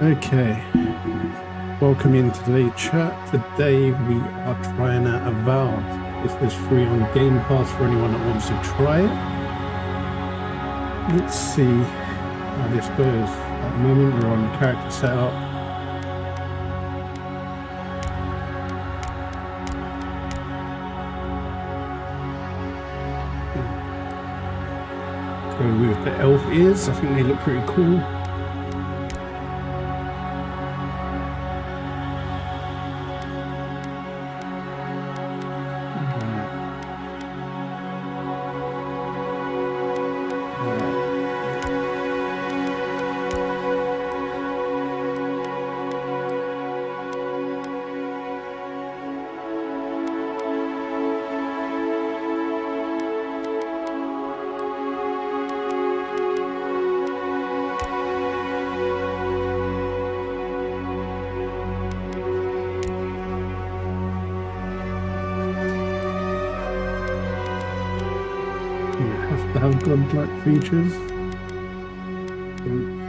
Okay, welcome into today's chat. Today we are trying out Avowed. This is free on Game Pass for anyone that wants to try it. Let's see how this goes. At the moment we're on character setup. Go with the elf ears. I think they look pretty cool. To have godlike features. There we go.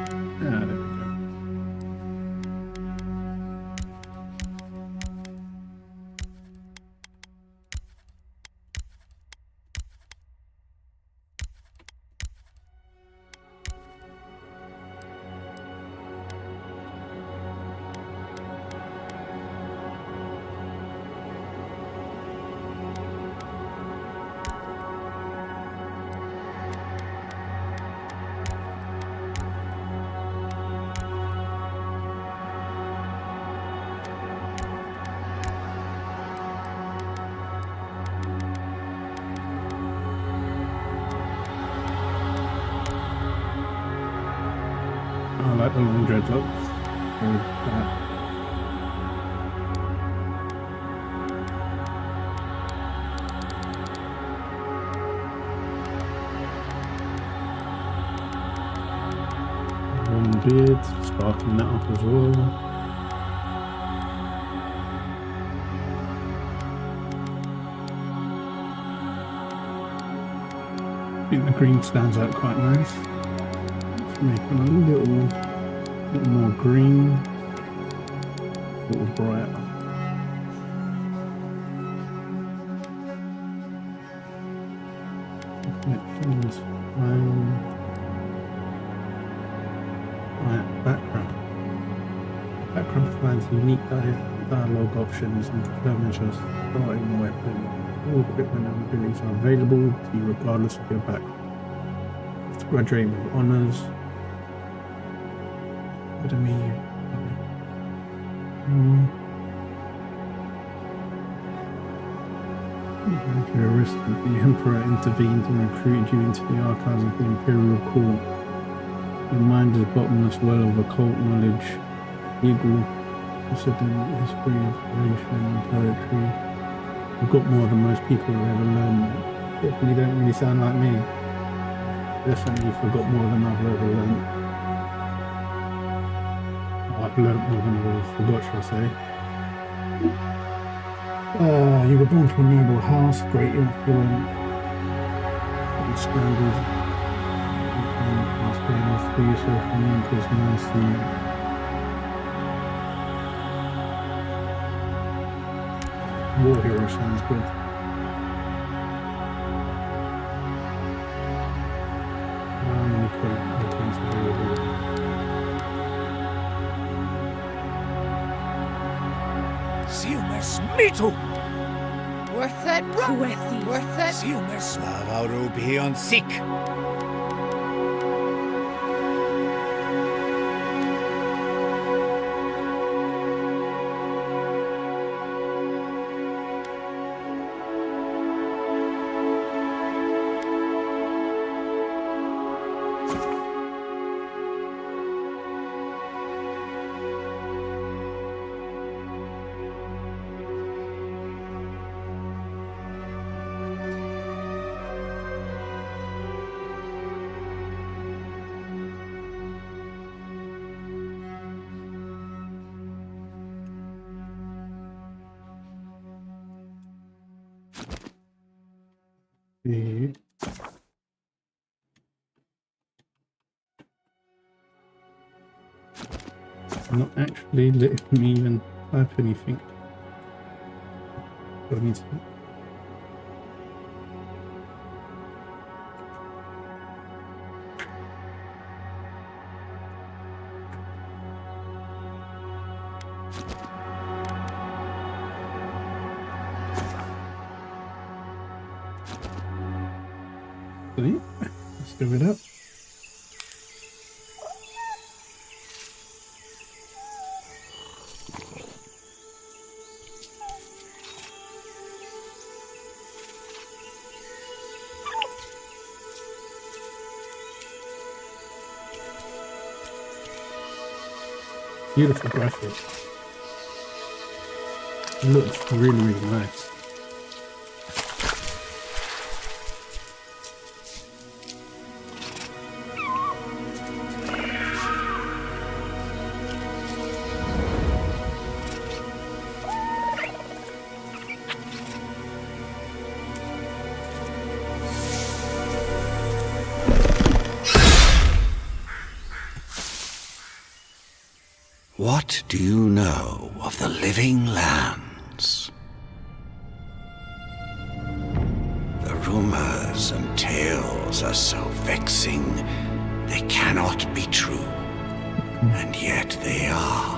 I like the long dreadlocks. Long beard, sparking that up as well. I think the green stands out quite nice. Make them a little more green, a little brighter. Things right, background. Background provides unique dialogue options and determines your starting weapon. All equipment and abilities are available to you regardless of your background. Graduate with honours. If you're arrested, the Emperor intervened and recruited you into the archives of the Imperial Court. Your mind is a bottomless well of occult knowledge, legal precedent, history, information, and poetry. You've got more than most people have ever learned. You don't really sound like me. Definitely forgot more than I've ever learned. I've learned more than I've ever forgot, shall I say. You were born to a noble house, great influence, and scandals. Free yourself from the Emperor's mercy. War hero sounds good. Mitu! Worth it, worth it. Siumer slava rubi on sick. the Not actually letting me even type anything. Do I need to... See? Let's do it up. Beautiful graphics. It looks really, really nice. What do you know of the living lands? The rumors and tales are so vexing, they cannot be true, and yet they are.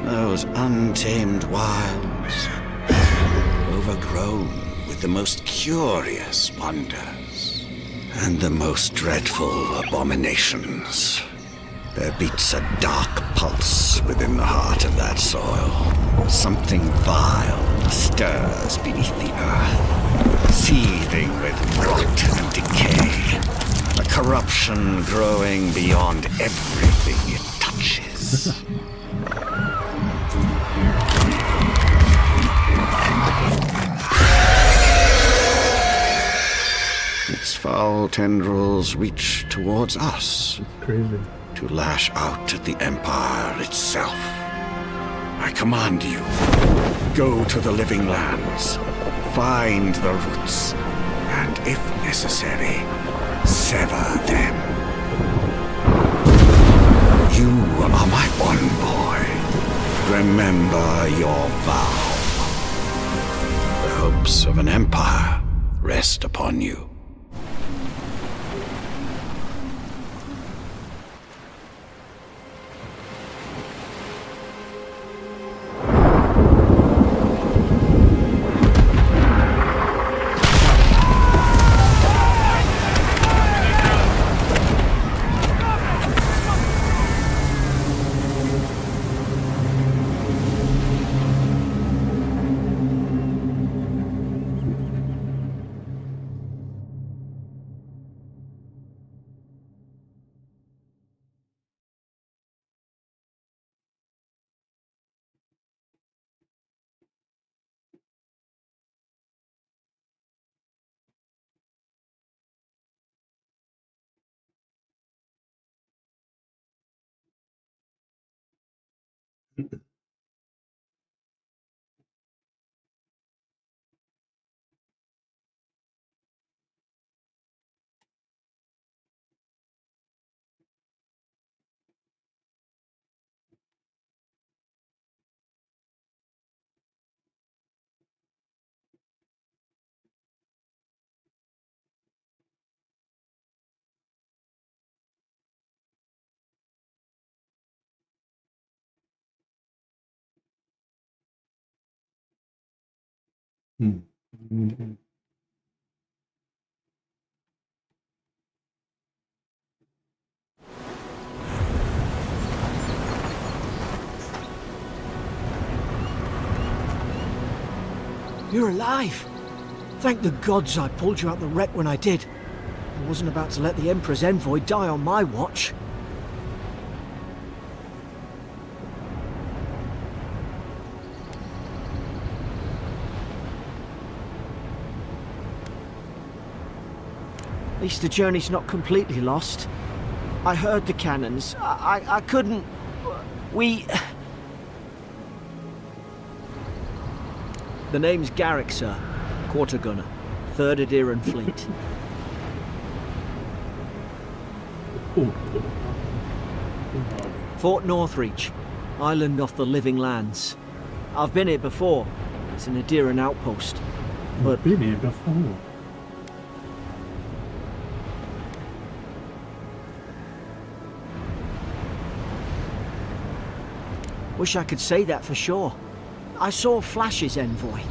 Those untamed wilds, overgrown with the most curious wonders and the most dreadful abominations. There beats a dark pulse within the heart of that soil. Something vile stirs beneath the earth, seething with rot and decay. A corruption growing beyond everything it touches. Its foul tendrils reach towards us. It's crazy. To lash out at the Empire itself. I command you, go to the living lands, find the roots, and if necessary, sever them. You are my envoy. Remember your vow. The hopes of an empire rest upon you. Mhm. You're alive! Thank the gods I pulled you out the wreck when I did. I wasn't about to let the Emperor's envoy die on my watch. At least the journey's not completely lost. I heard the cannons. I couldn't... We... The name's Garrick, sir. Quarter gunner. 3rd Adiran Fleet. Oh, Fort Northreach, island off the Living Lands. I've been here before. It's an Adira outpost. But I've been here before. wish I could say that for sure. I saw flashes, Envoy.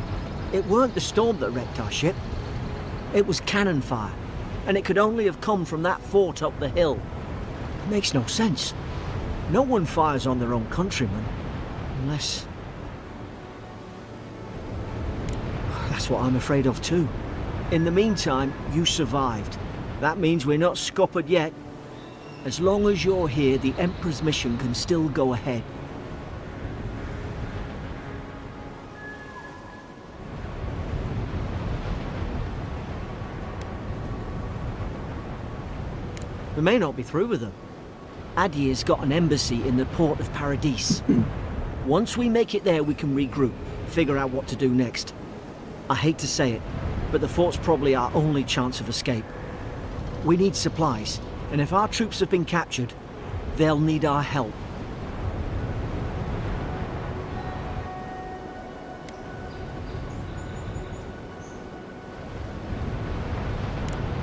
It weren't the storm that wrecked our ship. It was cannon fire, and it could only have come from that fort up the hill. It makes no sense. No one fires on their own countrymen, unless... That's what I'm afraid of too. In the meantime, you survived. That means we're not scuppered yet. As long as you're here, the Emperor's mission can still go ahead. We may not be through with them. Adir's got an embassy in the port of Paradis. Once we make it there, we can regroup, figure out what to do next. I hate to say it, but the fort's probably our only chance of escape. We need supplies, and if our troops have been captured, they'll need our help.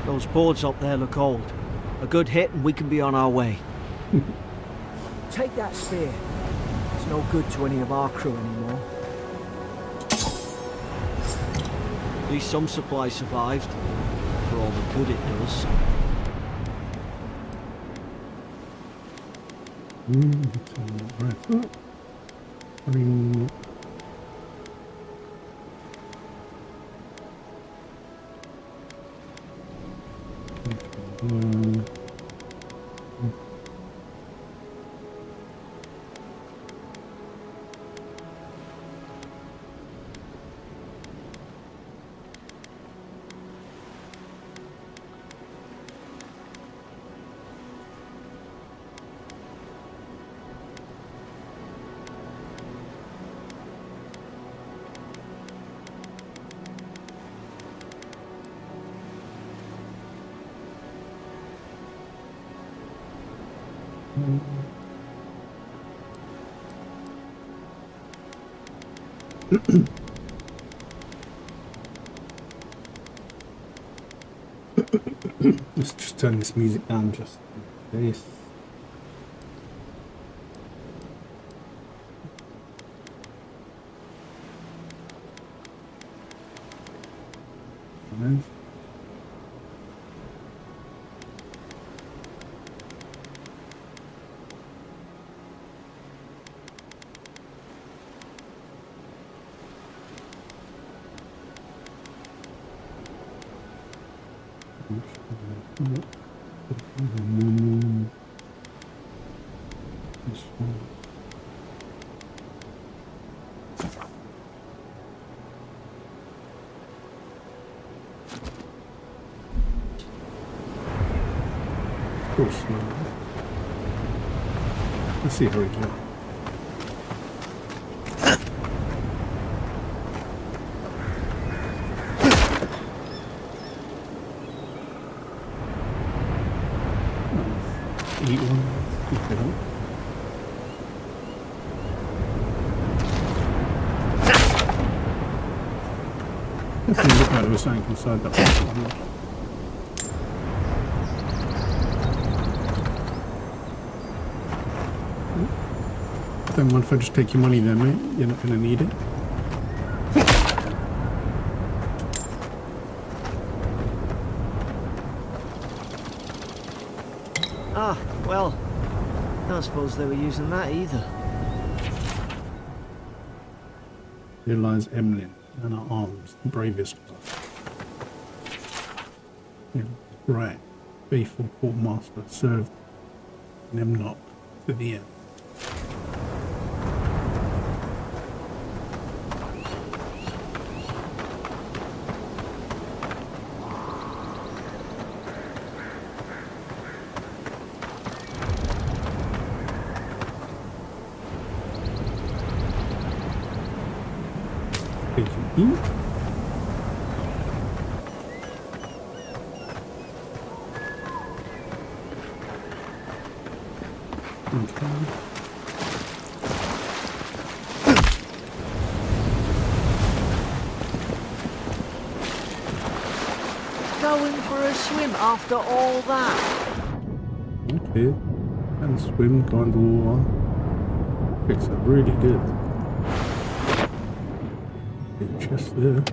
Those boards up there look old. A good hit and we can be on our way. Take that spear. It's no good to any of our crew anymore. At least some supplies survived, for all the good it does. Right. I mean... Let's just turn this music down just in case. Five. This one. Of course not. Let's see how we go. Eat one, keep it up. Doesn't look like there was something inside that one. Don't mind if I just take your money there, mate. You're not going to need it. Ah, well, I don't suppose they were using that either. Here lies Emlyn and her arms, the bravest of us. Yeah, right. Faithful quartermaster served Nemnok to the end. Thank you. Okay. going for a swim after all that? Okay. Can swim, go underwater. Picks up really good. Big chest there.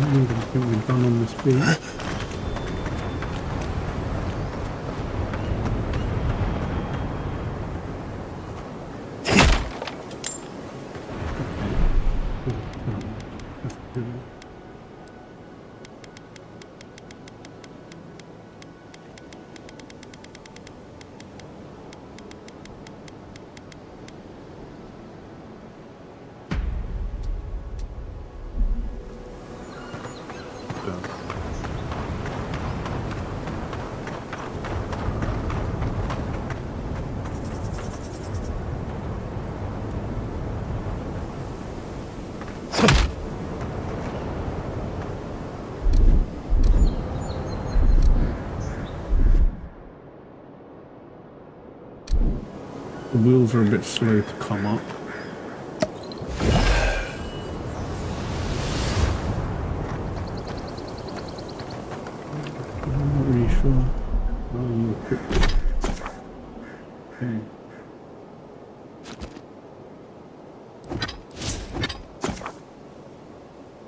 I think we're done on this beach. The wheels are a bit slow to come up. I'm not really sure. Oh, you equipped it. Okay.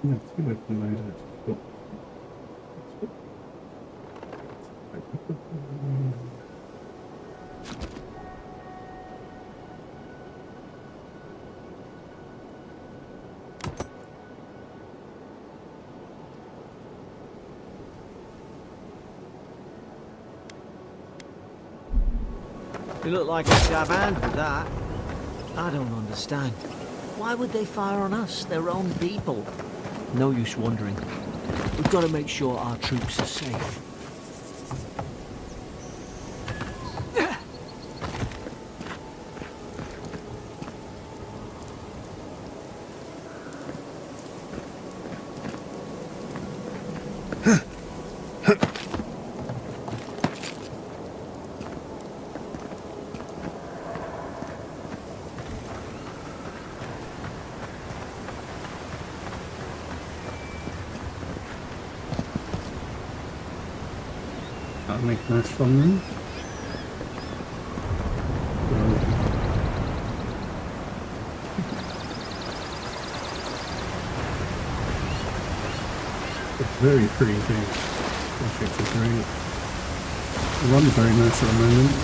Yeah, two weapon loaders. Cool. You look like a stab hand with that. I don't understand. Why would they fire on us, their own people? No use wondering. We've got to make sure our troops are safe. That'll make nice from them. It's very pretty game. Graphics are great. It runs very nice at the moment.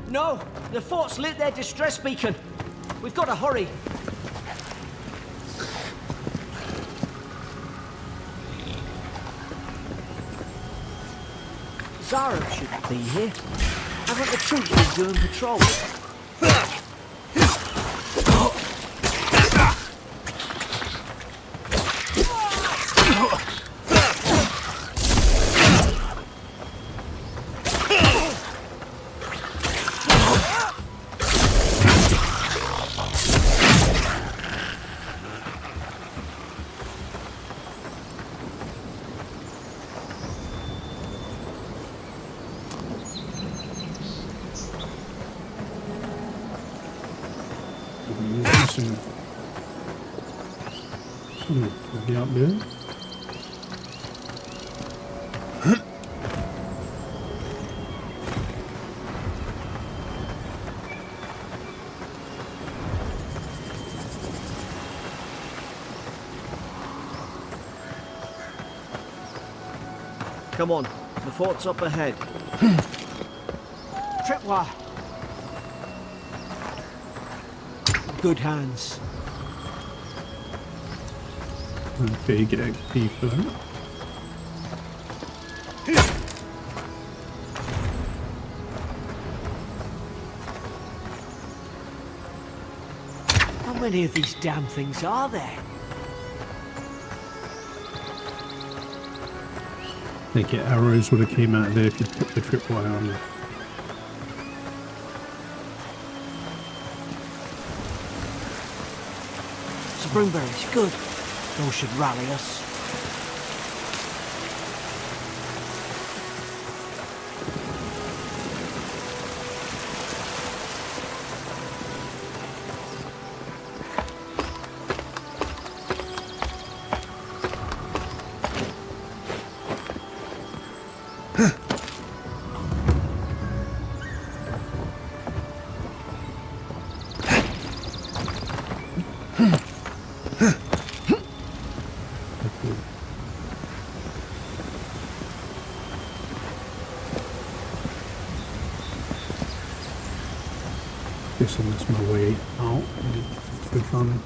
No! The fort's lit their distress beacon. We've got to hurry. Zara shouldn't be here. Haven't the troops been doing patrols? Be up there. Come on, the fort's up ahead. Tripwire. Good hands. Okay, get XP for that. How many of these damn things are there? Think your arrows would have came out of there if you put the tripwire on there. Springberries, good. Those should rally us. Guessing that's my way out. Good fun.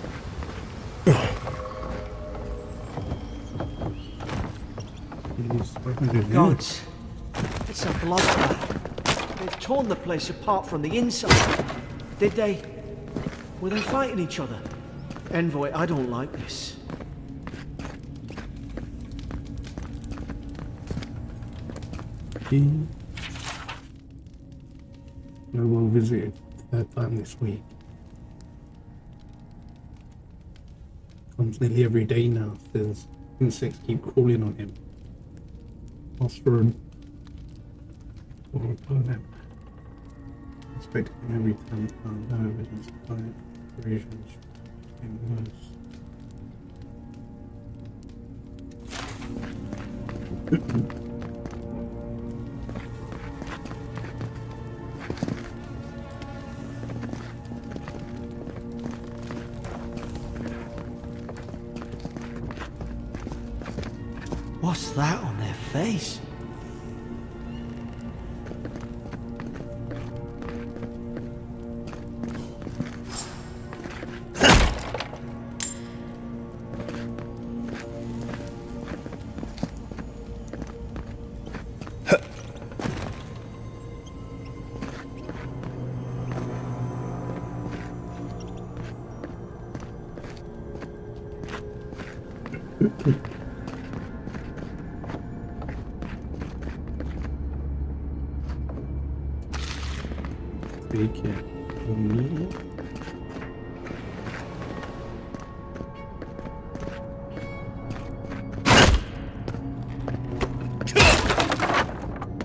Gods, it's a bloodbath. They've torn the place apart from the inside. Did they? Were they fighting each other? Envoy, I don't like this. No one visited third time this week. Comes nearly every day now. Says insects keep crawling on him. Phosphorus or them. Expecting him every time. Found no evidence of diet. Operations getting worse. What's that on their face?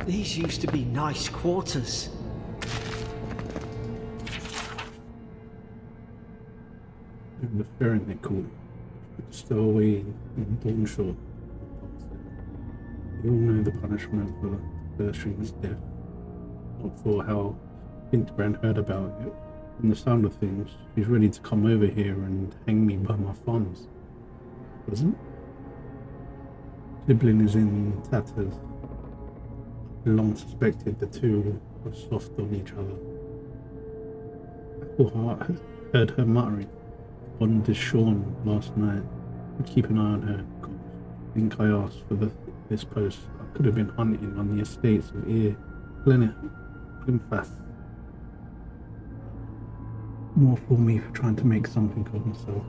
These used to be nice quarters. The ferret they call it. Stowaway in Dawnshore. You all know the punishment for Bertram's death. Not for how Hinterbrand heard about it. From the sound of things, she's ready to come over here and hang me by my thumbs. Doesn't? Sibling is in tatters. I long suspected the two were soft on each other. Appleheart heard her muttering. On Deshawn last night. Keep an eye on her. God, I think I asked for this post. I could have been hunting on the estates of Glimfath. More for me for trying to make something of myself.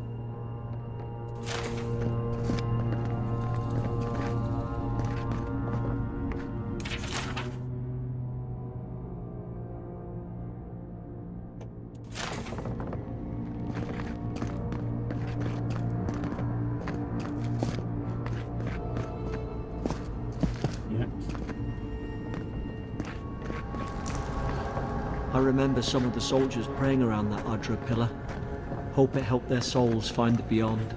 I remember some of the soldiers praying around that Adra pillar. Hope it helped their souls find the beyond.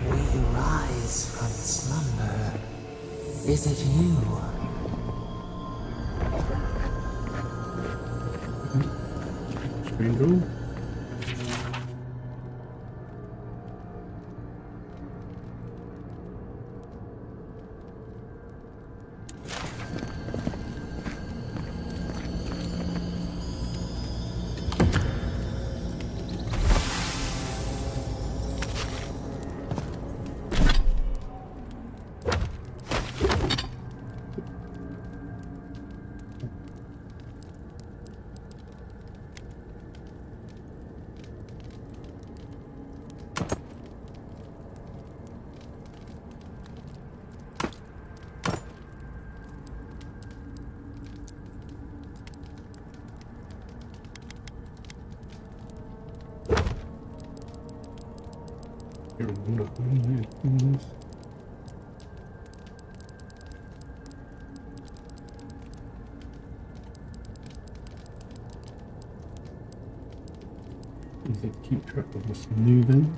We rise from slumber. Is it you? Strangle. Here we go. Easy to keep track of what's new then.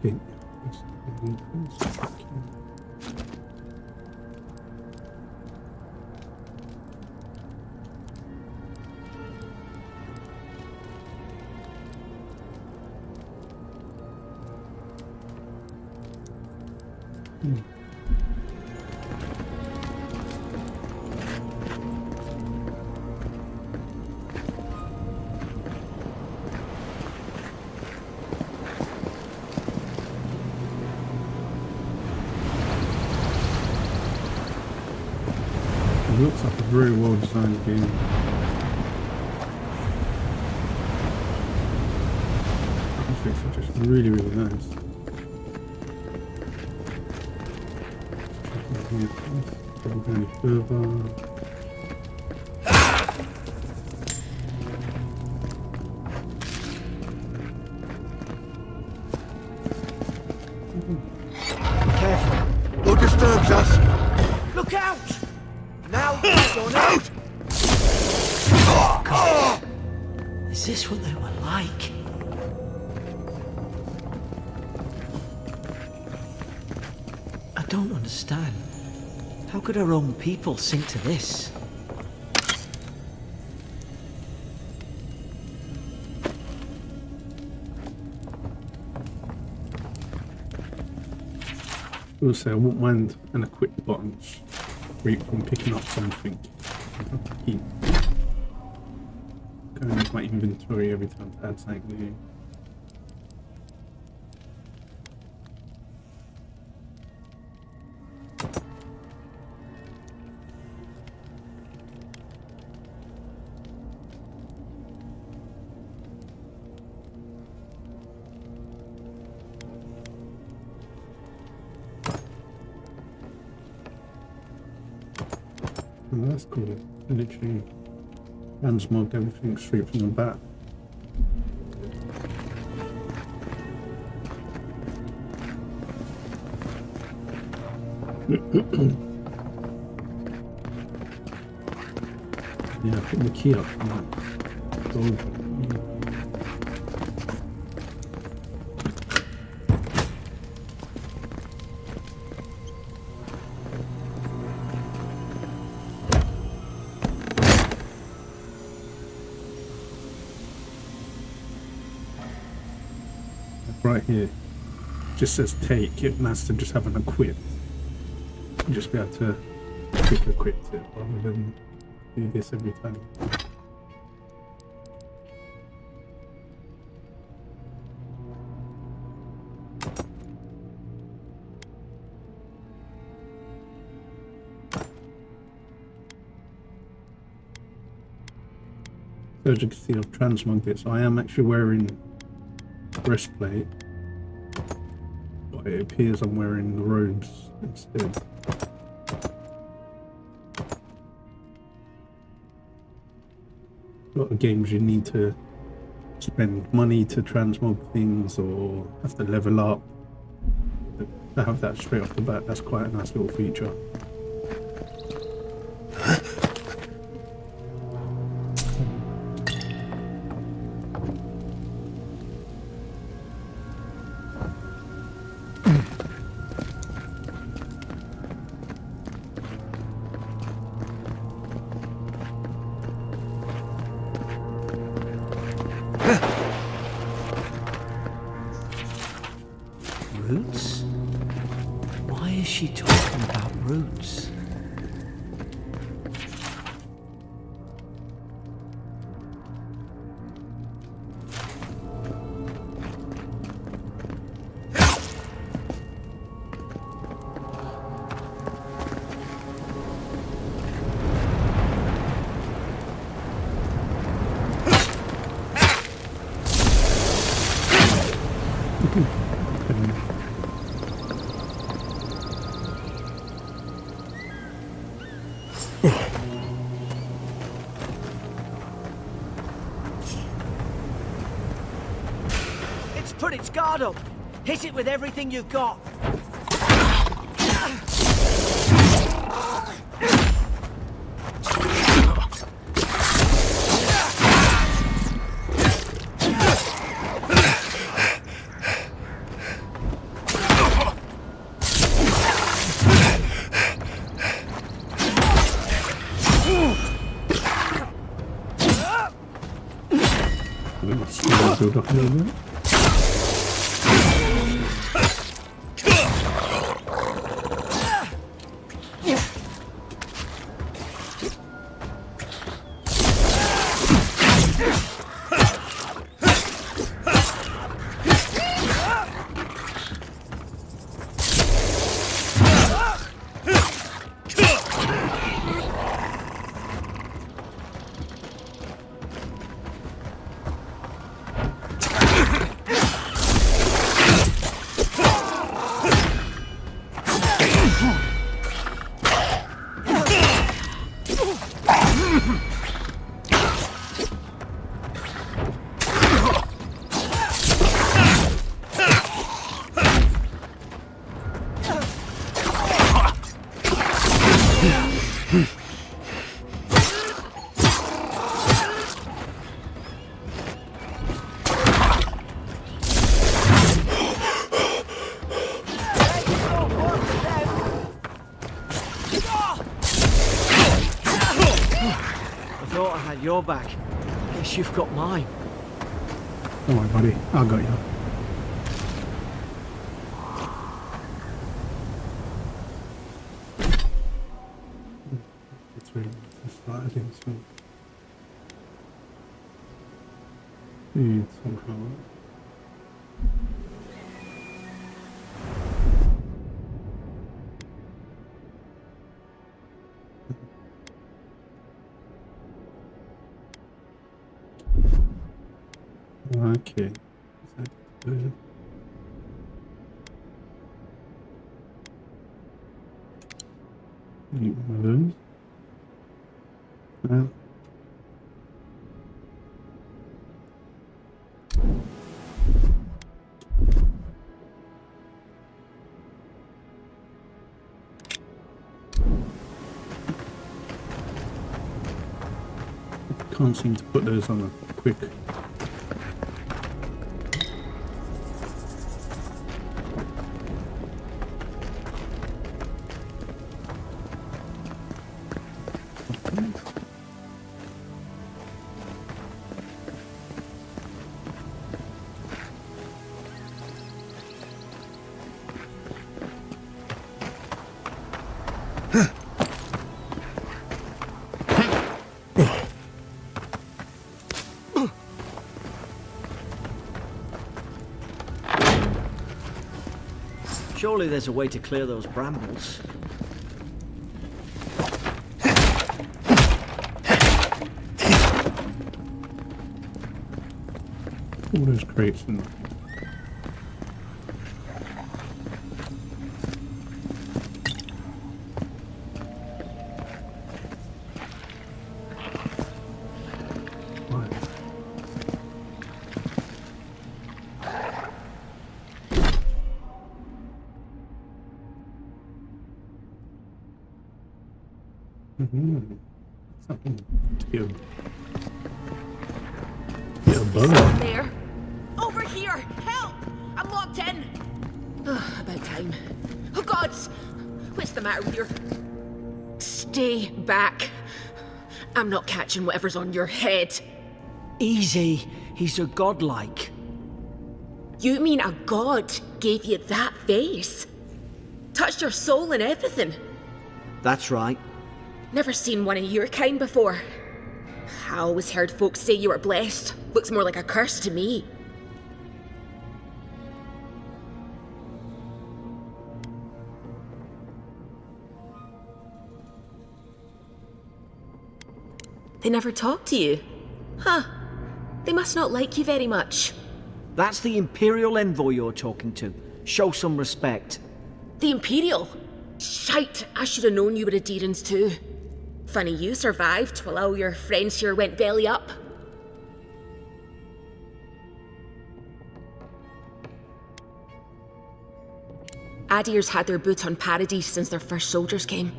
Okay. It looks like a very well designed game. Graphics are just really, really nice. Before we go any further. Careful. Who disturbs us? Look out! Now he's gone out! God. Is this what they were like? I don't understand. How could our own people sink to this? Also, I wouldn't mind an equip button from picking up something. Keep going into my inventory every time to add something new. Oh, that's cool. Literally transmog everything straight from the back. Yeah, put the key up. Right here, just says take. It has to just have an equip. Just be able to quick equip it rather than do this every time. So as you can see, I've transmogged it, so I am actually wearing breastplate, but it appears I'm wearing the robes instead. A lot of games you need to spend money to transmog things or have to level up. To have that straight off the bat, that's quite a nice little feature. Roots? Why is she talking about roots? Put its guard up. Hit it with everything you've got. Build up a little bit. Your back. Guess you've got mine. Don't worry, buddy. I got you. It's really started in smoke. Somehow. Okay. Is that good? Need one of those. No. Can't seem to put those on a quick. Surely there's a way to clear those brambles. All those crates and something to get a bow. There. Over here. Help! I'm locked in. About time. Oh, gods! What's the matter with your... Stay back. I'm not catching whatever's on your head. Easy. He's a godlike. You mean a god gave you that face? Touched your soul and everything? That's right. Never seen one of your kind before. I always heard folks say you were blessed. Looks more like a curse to me. They never talk to you? Huh. They must not like you very much. That's the Imperial envoy you're talking to. Show some respect. The Imperial? Shite, I should have known you were a Deerans too. Funny you survived while all your friends here went belly up. Adir's had their boot on Paradise since their first soldiers came.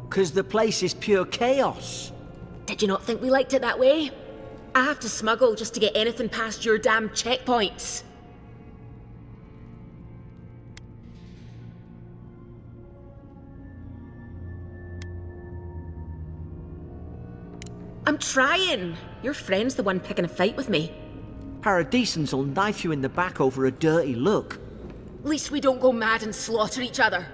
'Cause the place is pure chaos. Did you not think we liked it that way? I have to smuggle just to get anything past your damn checkpoints. I'm trying. Your friend's the one picking a fight with me. Paradisans will knife you in the back over a dirty look. At least we don't go mad and slaughter each other.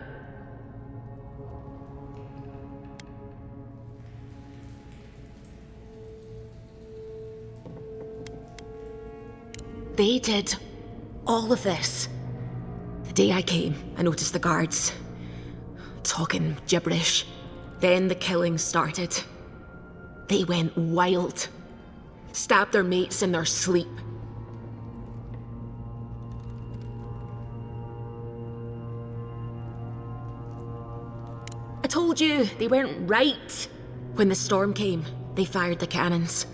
They did all of this. The day I came, I noticed the guards talking gibberish. Then the killing started. They went wild. Stabbed their mates in their sleep. I told you, they weren't right. When the storm came, they fired the cannons.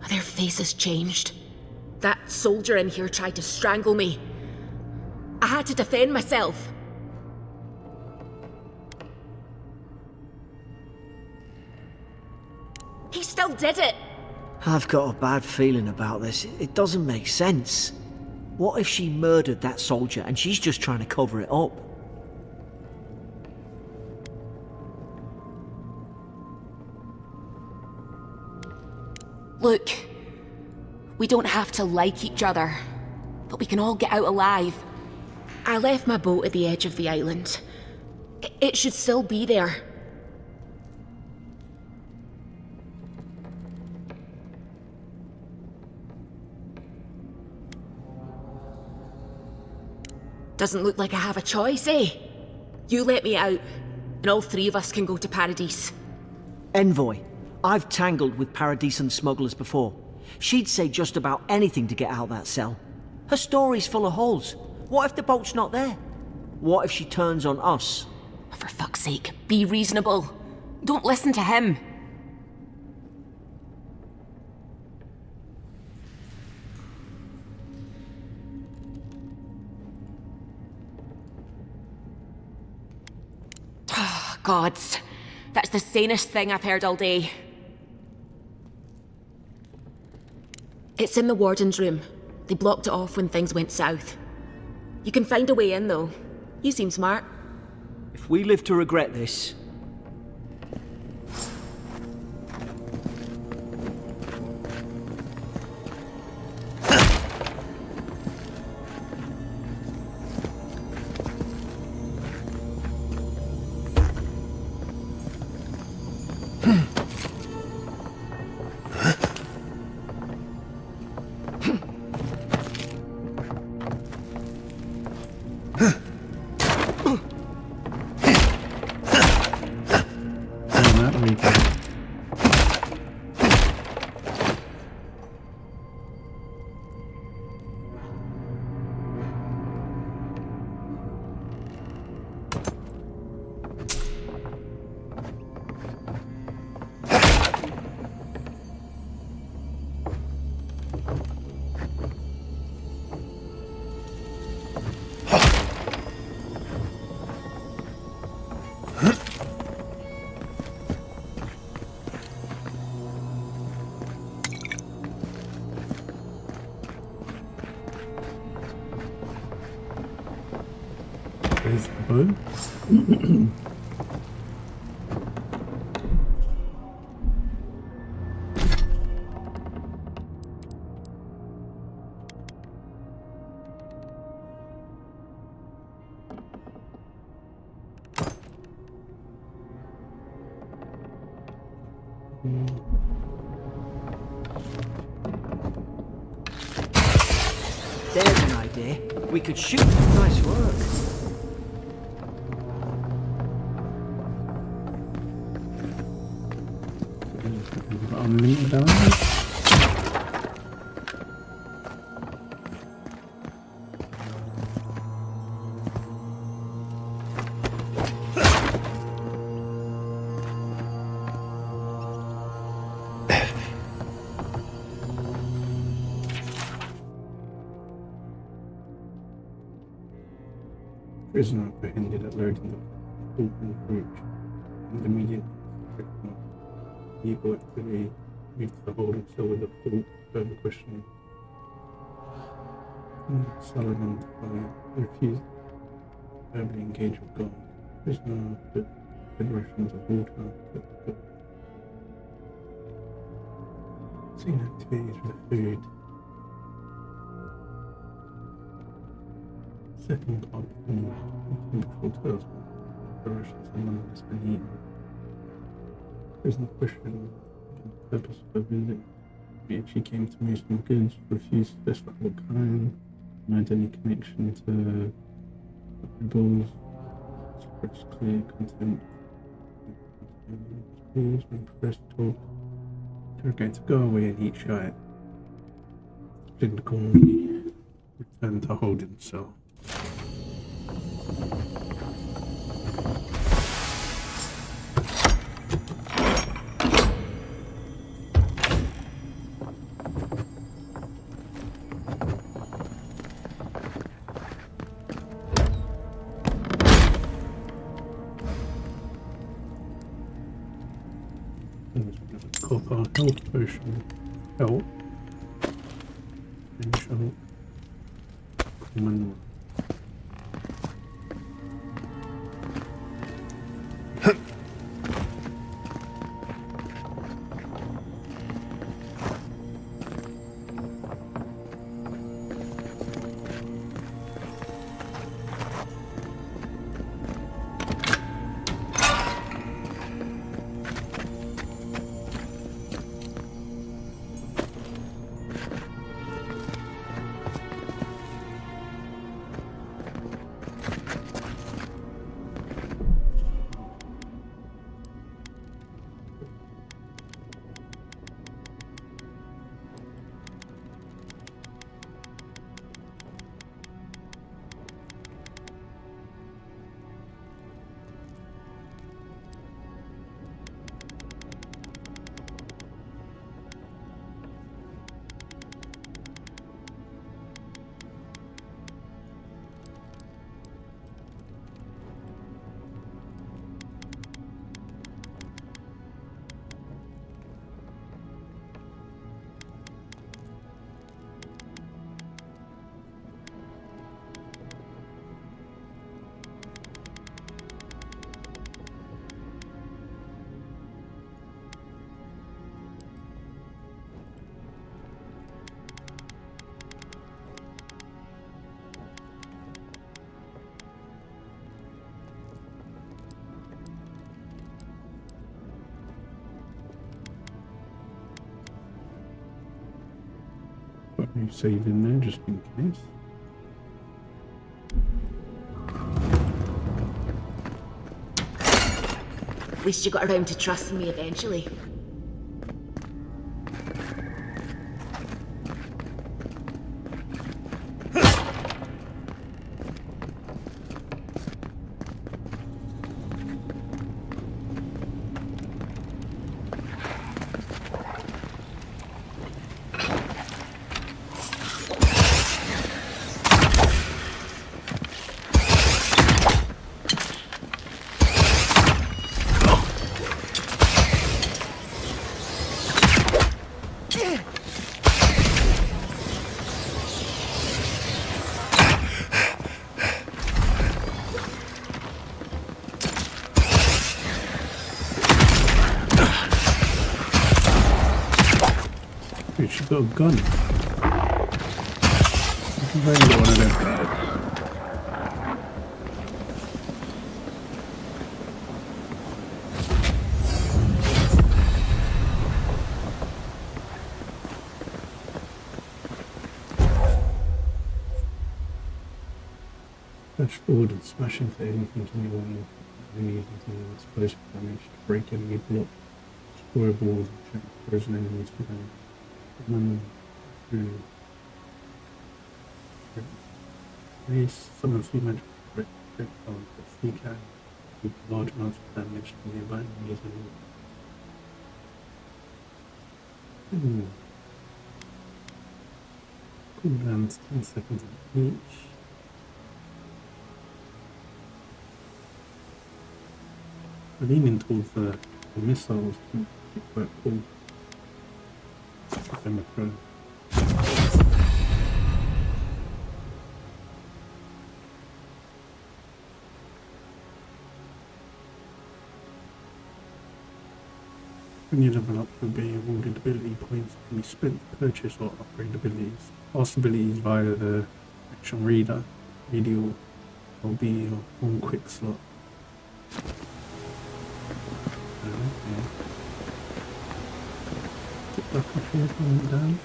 Their faces changed. That soldier in here tried to strangle me. I had to defend myself. He still did it. I've got a bad feeling about this. It doesn't make sense. What if she murdered that soldier and she's just trying to cover it up? Look, we don't have to like each other, but we can all get out alive. I left my boat at the edge of the island. It should still be there. Doesn't look like I have a choice, eh? You let me out, and all three of us can go to Paradise. Envoy, I've tangled with Paradisan smugglers before. She'd say just about anything to get out of that cell. Her story's full of holes. What if the boat's not there? What if she turns on us? For fuck's sake, be reasonable. Don't listen to him. Oh, gods. That's the sanest thing I've heard all day. It's in the warden's room. They blocked it off when things went south. You can find a way in, though. You seem smart. If we live to regret this... There's the bow. There's an idea. We could shoot. Nice work. Unlimited ammo. Prisoner apprehended at loading the Fulton breach and immediately illegal activity moved to the holding cell with a full further questioning. Sullivan refused to verbally engage with God. Prisoner put rations of water to seen activities with food. Second part before tells the rations and none has been eaten. Prisoner questioned the purpose of her visit. She came to move some goods, refused to specify what kind, denied any connection to rebels, expressed clear contempt. Schools when pressed talk. They were going to go away and eat shite. Didn't call me. Returned to holding cell. Copper health potion. Help. And shall common. You save in there just in case. At least you got around to trusting me eventually. She got a gun. I've only got one of them. Dash forward and smash into anything in your way. Anything explosive damage to break enemy block. Destroy walls and check frozen enemies for them. Raise summon free magic projectiles that free can do large amounts of damage to nearby enemies and cooldowns 10 seconds each. leaning towards the missiles. It's quite cool. Democrat. When you level up, you'll be awarded ability points that can be spent to purchase or upgrade abilities. Past abilities via the action reader, radial, or be your own quick slot. Okay. Get back up here if I went down.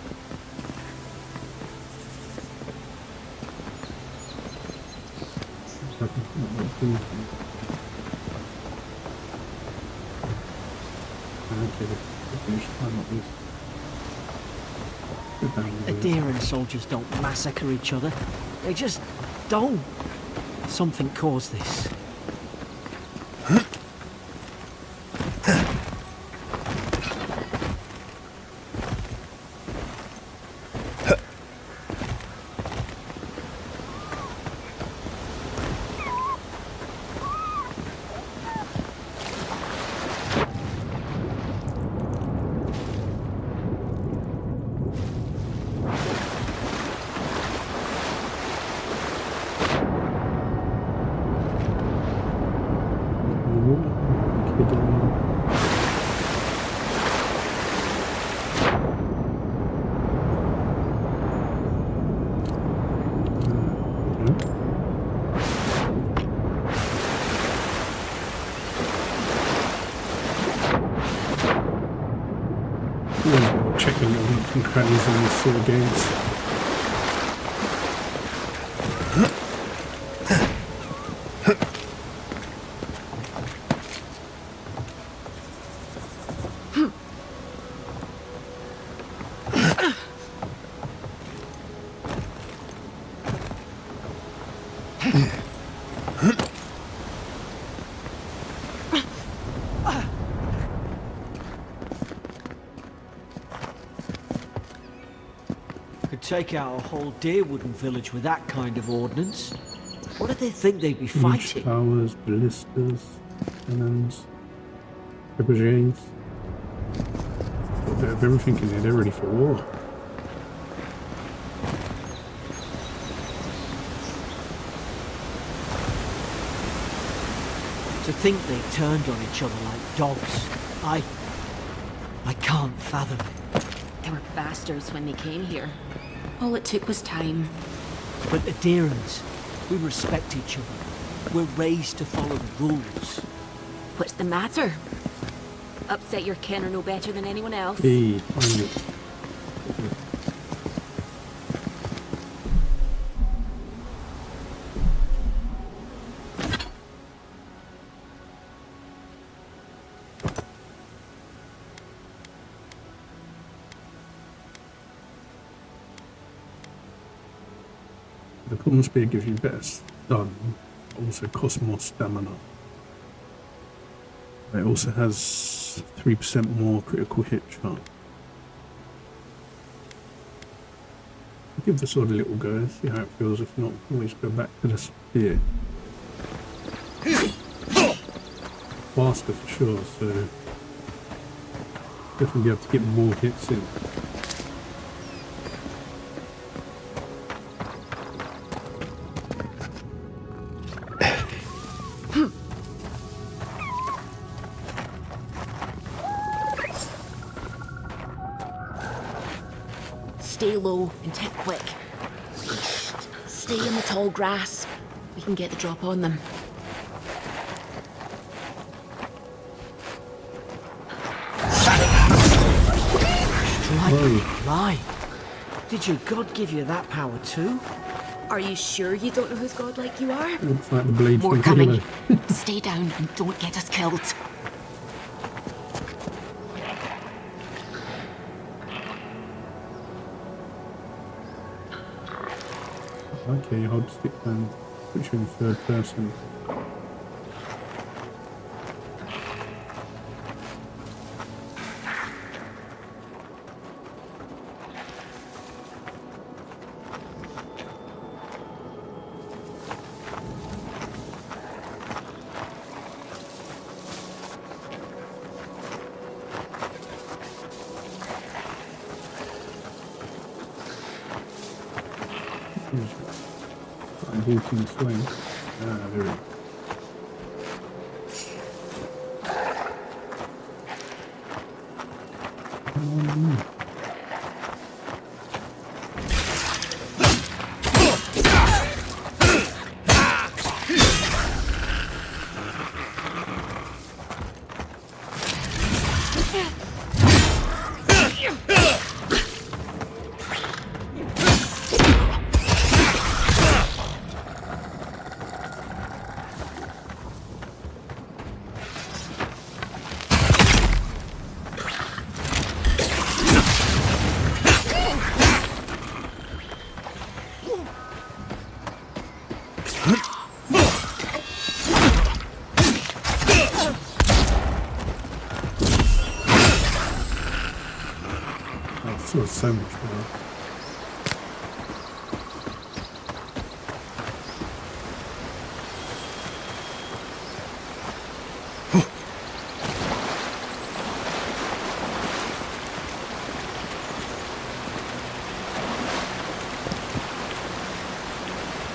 Looks like I've got what to do. Okay, finish climb up this. Go down a bit. Adherent soldiers don't massacre each other. They just don't. Something caused this. Checking your nooks and crannies in these sort of games. Take out a whole Deerwooden village with that kind of ordnance. What did they think they'd be fighting? Towers, ballistas, cannons, trebuchets. Got a bit of everything in there. They're ready for war. To think they turned on each other like dogs. I can't fathom it. They were bastards when they came here. All it took was time. But adherents, we respect each other. We're raised to follow the rules. What's the matter? Upset your kin are no better than anyone else? Hey, find it. The common spear gives you better stun, also costs more stamina. It also has 3% more critical hit chance. I'll give the sword a little go, see how it feels. If not, always go back to the spear. Faster for sure, so definitely be able to get more hits in. Stay low and take quick. Stay in the tall grass. We can get the drop on them. Strike lie. Did your god give you that power too? Are you sure you don't know who's godlike you are? Looks like the blade More from coming. Kuro. Stay down and don't get us killed. Okay, hold stick down, put you in third person. I'm walking swing. Ah, there we go. Feels so much better.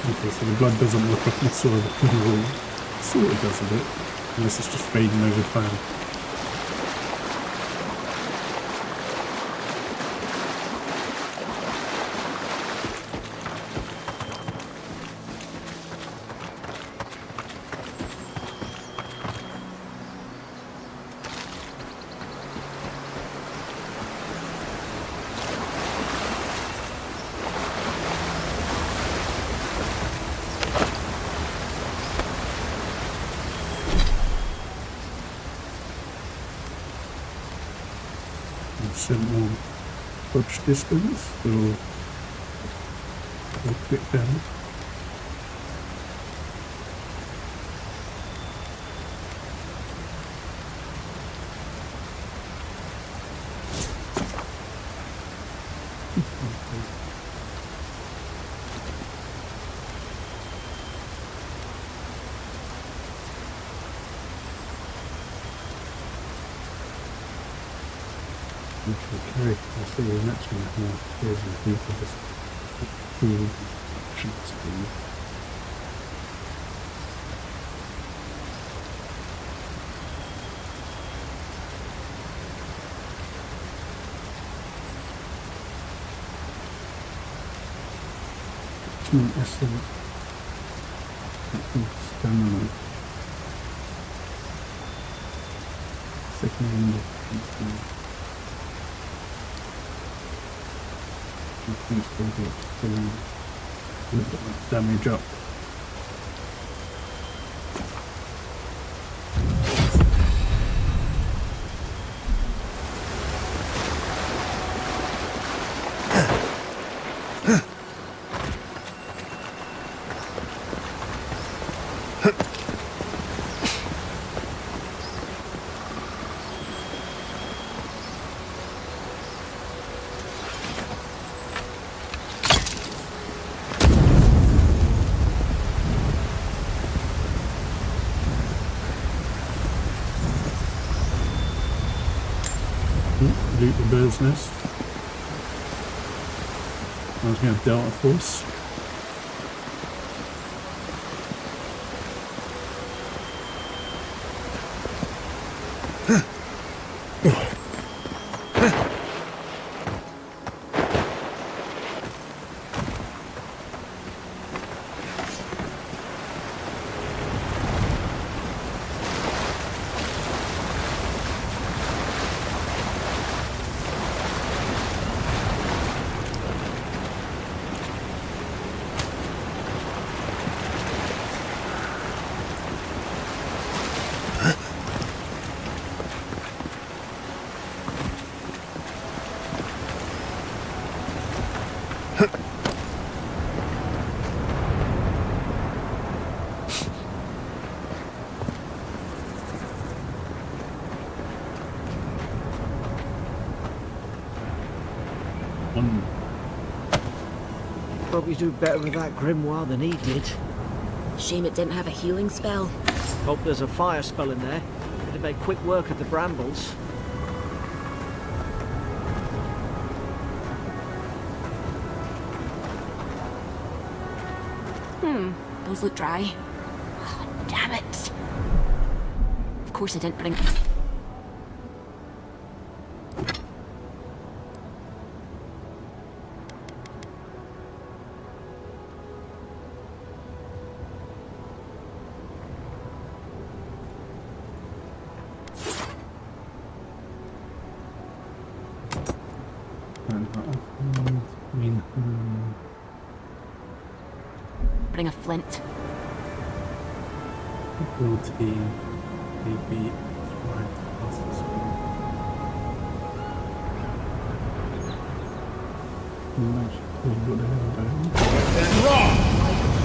Okay, so the blood doesn't look like the sort of sort of does a bit, unless it's just fading over time. Some more touch distance, we'll click down. Okay, I'll see you next one. Here's the people just cool actions to you. Estimate. Stamina. Second damage up. Loot the bird's nest. I was going to Delta Force. Hope you do better with that grimoire than he did. Shame it didn't have a healing spell. Hope there's a fire spell in there. Could have made quick work of the brambles. Those look dry. Oh, damn it. Of course I didn't bring... Bring a flint. Ability, maybe right past the screen. Actually, what the hell doing?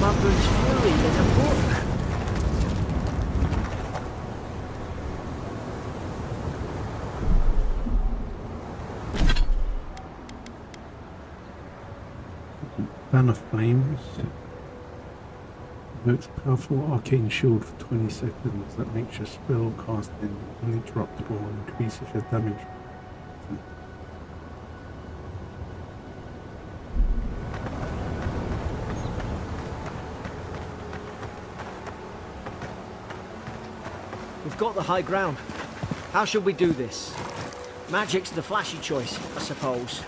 Mother's fury, there's a book. Fan of Flames. Works powerful arcane shield for 20 seconds that makes your spell casting uninterruptible and increases your damage. We've got the high ground. How should we do this? Magic's the flashy choice, I suppose.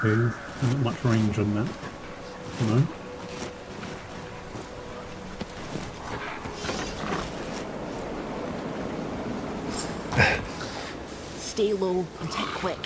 Okay, not much range on that. No. Stay low and hit quick.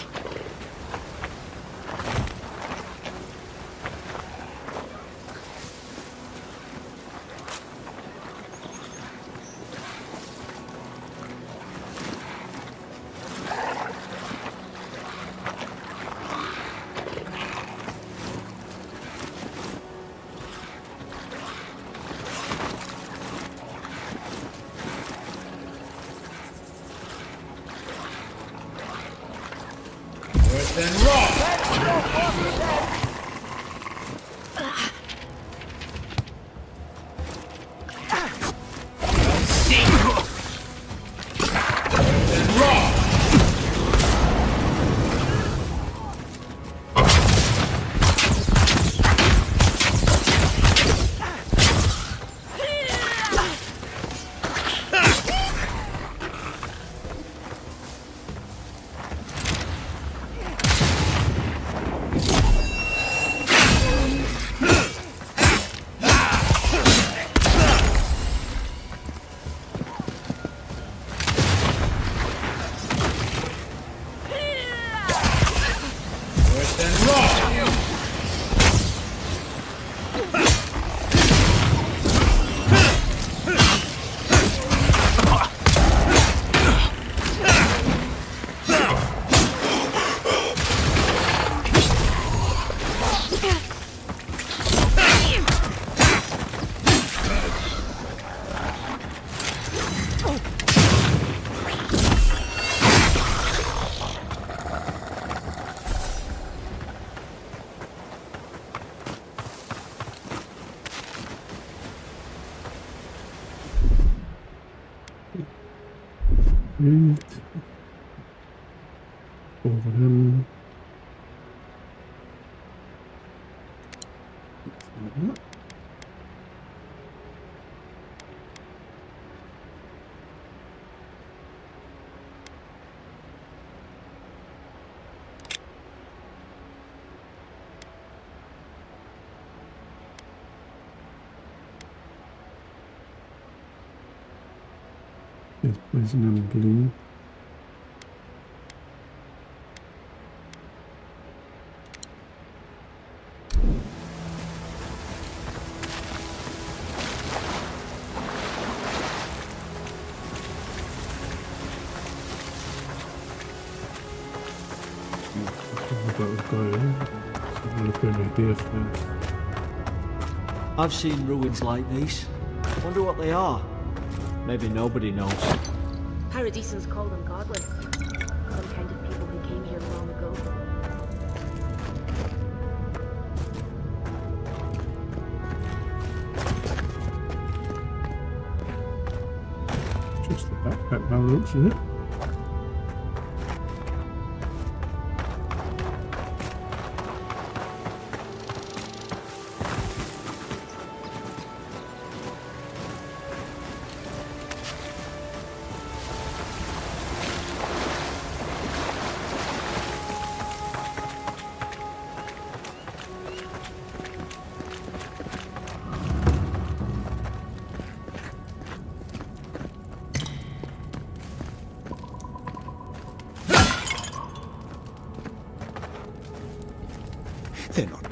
Moved over him. There's poison and blue. I've seen ruins like these. Wonder what they are. Maybe nobody knows. Paradisans call them godless. Some kind of people who came here long ago. backpack by the looks of it. They're not.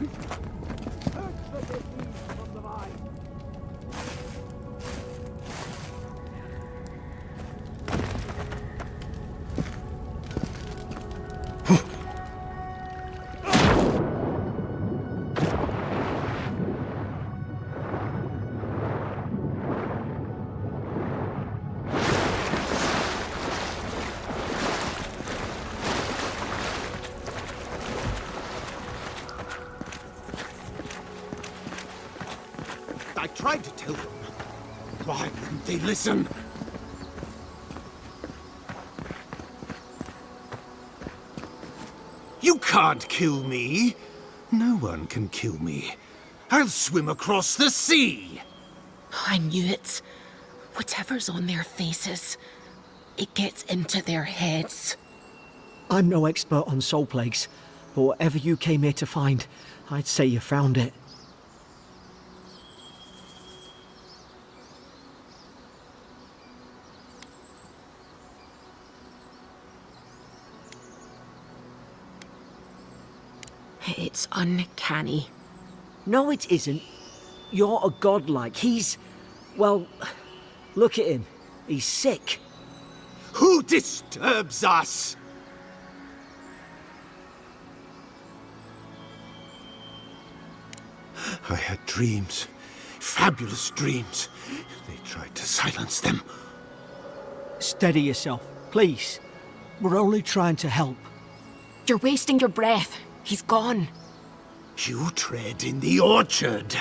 I tried to tell them. Why wouldn't they listen? You can't kill me. No one can kill me. I'll swim across the sea. I knew it. Whatever's on their faces, it gets into their heads. I'm no expert on soul plagues, but whatever you came here to find, I'd say you found it. It's uncanny. No, it isn't. You're a godlike. He's... well, look at him. He's sick. Who disturbs us? I had dreams. Fabulous dreams. They tried to silence them. Steady yourself, please. We're only trying to help. You're wasting your breath. He's gone. You tread in the orchard.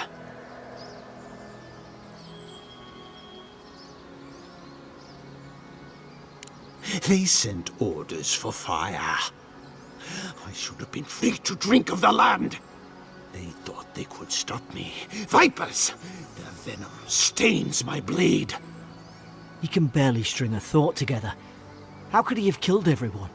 They sent orders for fire. I should have been free to drink of the land. They thought they could stop me. Vipers! Their venom stains my blade. He can barely string a thought together. How could he have killed everyone?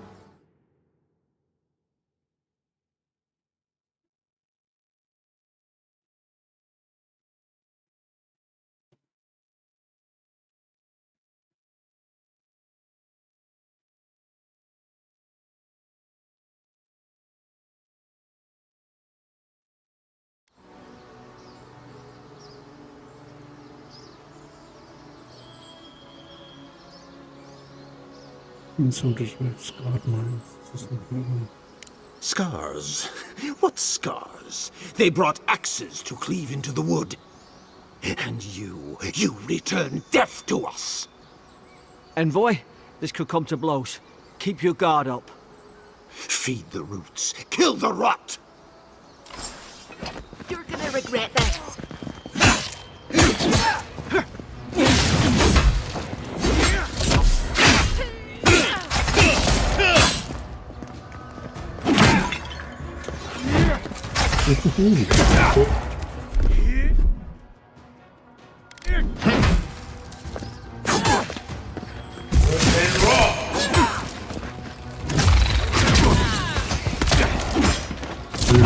And soldiers with scarred minds or something. Scars? What scars? They brought axes to cleave into the wood. And you return death to us. Envoy, this could come to blows. Keep your guard up. Feed the roots, kill the rot! You're gonna regret this. Really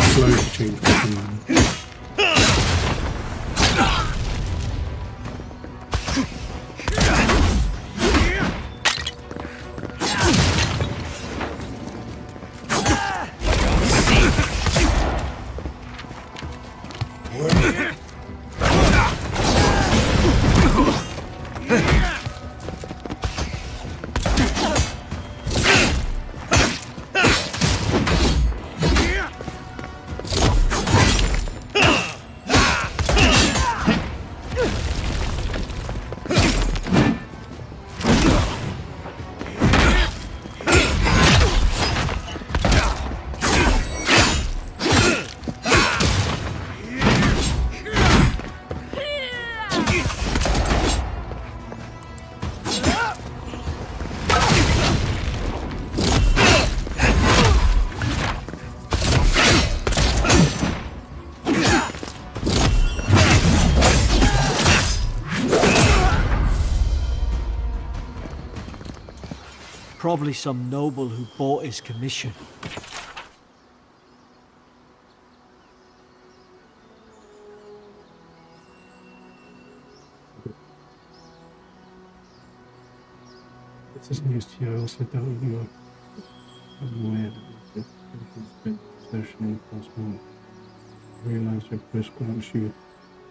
slow to change weapon. Probably some noble who bought his commission. This is news to you. I also doubt you are aware that the spent possession in the past month. Realise your post grants you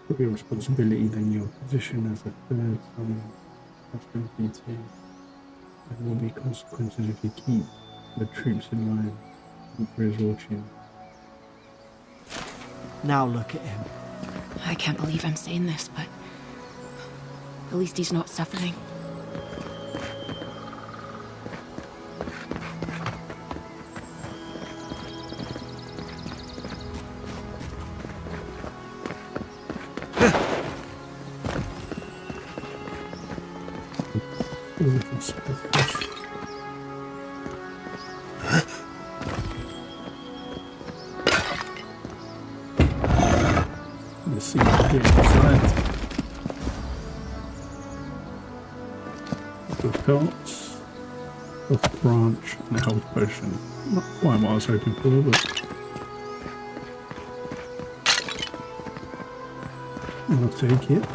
greater responsibility than your position as a third son husband BT. There will be consequences if you keep the troops in line. Emperor's watching. Now look at him. I can't believe I'm saying this, but at least he's not suffering. Let's see what we get inside. The pelts, off branch, and a health potion. Not quite what I was hoping for, but I'll take it.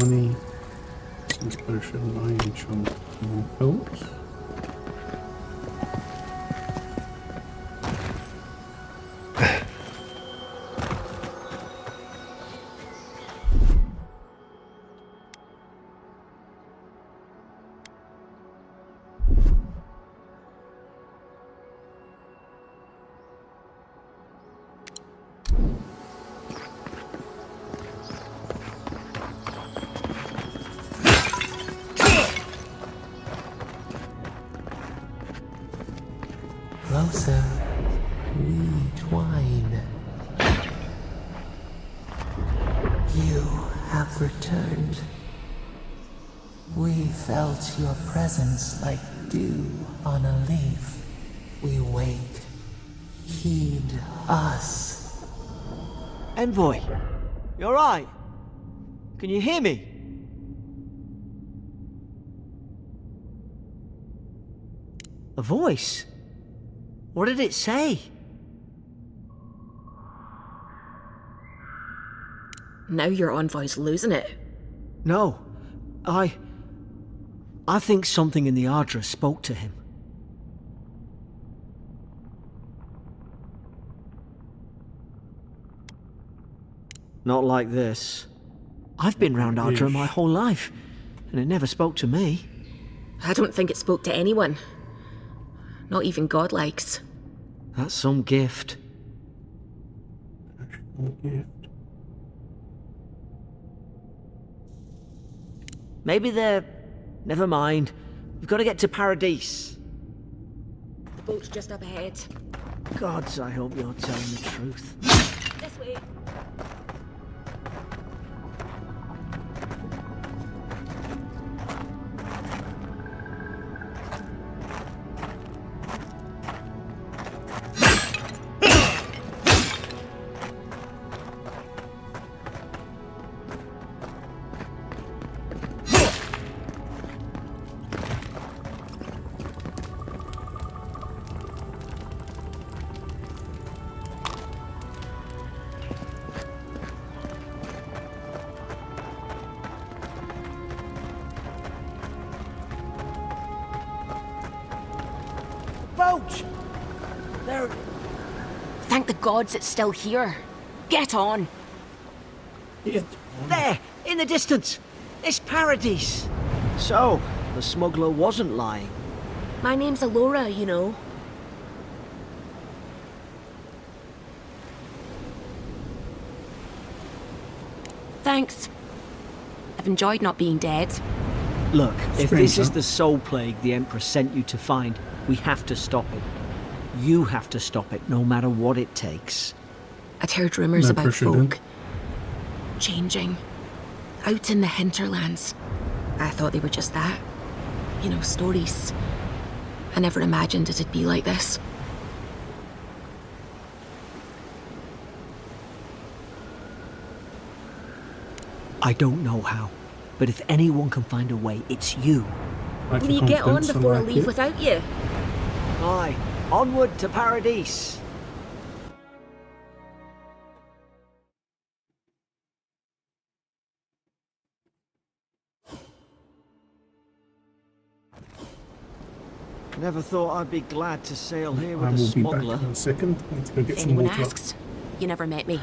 Money, sense potion, iron chunk, more pelts. Closer, we twine. You have returned. We felt your presence like dew on a leaf. We wake. Heed us. Envoy, you alright? Can you hear me? A voice? What did it say? Now your envoy's losing it. No, I think something in the Ardra spoke to him. Not like this. I've been round Ardra my whole life, and it never spoke to me. I don't think it spoke to anyone. Not even godlikes. That's some gift. Maybe they're... Never mind. We've got to get to Paradise. The boat's just up ahead. Gods, I hope you're telling the truth. This way. Boat! There... Thank the gods it's still here. Get on. There! In the distance! It's Paradise! So, the smuggler wasn't lying. My name's Alora, you know. Thanks. I've enjoyed not being dead. Look, if Strange, this is huh? the soul plague the Emperor sent you to find, we have to stop it. You have to stop it, no matter what it takes. I'd heard rumours No about pressure, then. folk changing out in the hinterlands. I thought they were just that. You know, stories. I never imagined it'd be like this. I don't know how, but if anyone can find a way, it's you. Like Will your you get on confidence, before I like leave it. without you? Aye, onward to Paradise. Never thought I'd be glad to sail here I with a will be back smuggler. in a second. I need to go get If some anyone water. asks, you never met me.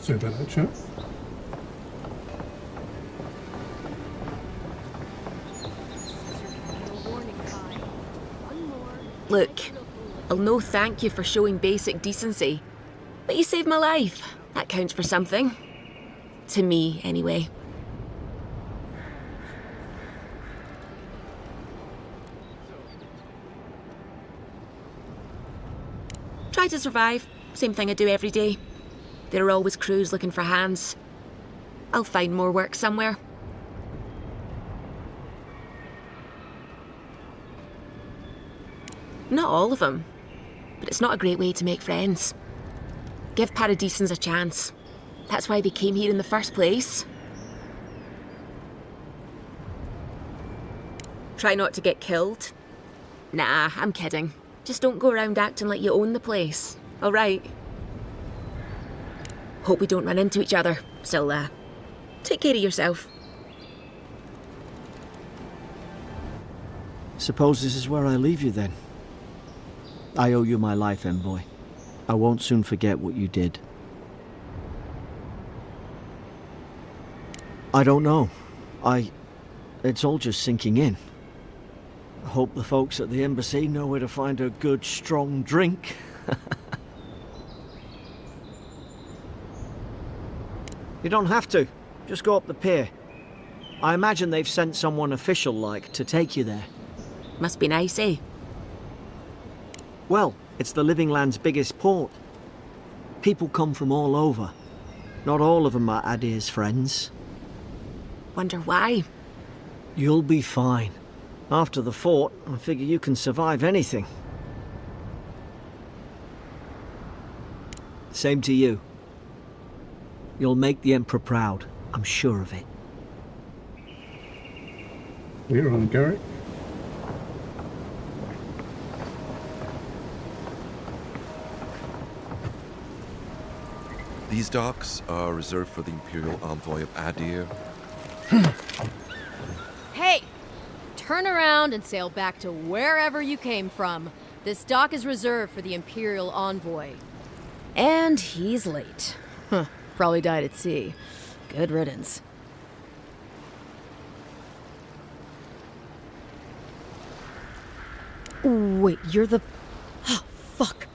Sorry about that, chat. Look, I'll no thank you for showing basic decency. But you saved my life. That counts for something. To me, anyway. Try to survive. Same thing I do every day. There are always crews looking for hands. I'll find more work somewhere. Not all of them, but it's not a great way to make friends. Give Paradisans a chance. That's why they came here in the first place. Try not to get killed. Nah, I'm kidding. Just don't go around acting like you own the place, alright? Hope we don't run into each other. Still, take care of yourself. Suppose this is where I leave you then. I owe you my life, Envoy. I won't soon forget what you did. I don't know. It's all just sinking in. I hope the folks at the embassy know where to find a good, strong drink. You don't have to. Just go up the pier. I imagine they've sent someone official-like to take you there. Must be nice, eh? Well, it's the Living Land's biggest port. People come from all over. Not all of them are Adir's friends. Wonder why? You'll be fine. After the fort, I figure you can survive anything. Same to you. You'll make the Emperor proud, I'm sure of it. We're on Garrick. These docks are reserved for the Imperial Envoy of Adir. Hey! Turn around and sail back to wherever you came from. This dock is reserved for the Imperial Envoy. And he's late. Huh. Probably died at sea. Good riddance. Wait, you're the... Oh, fuck.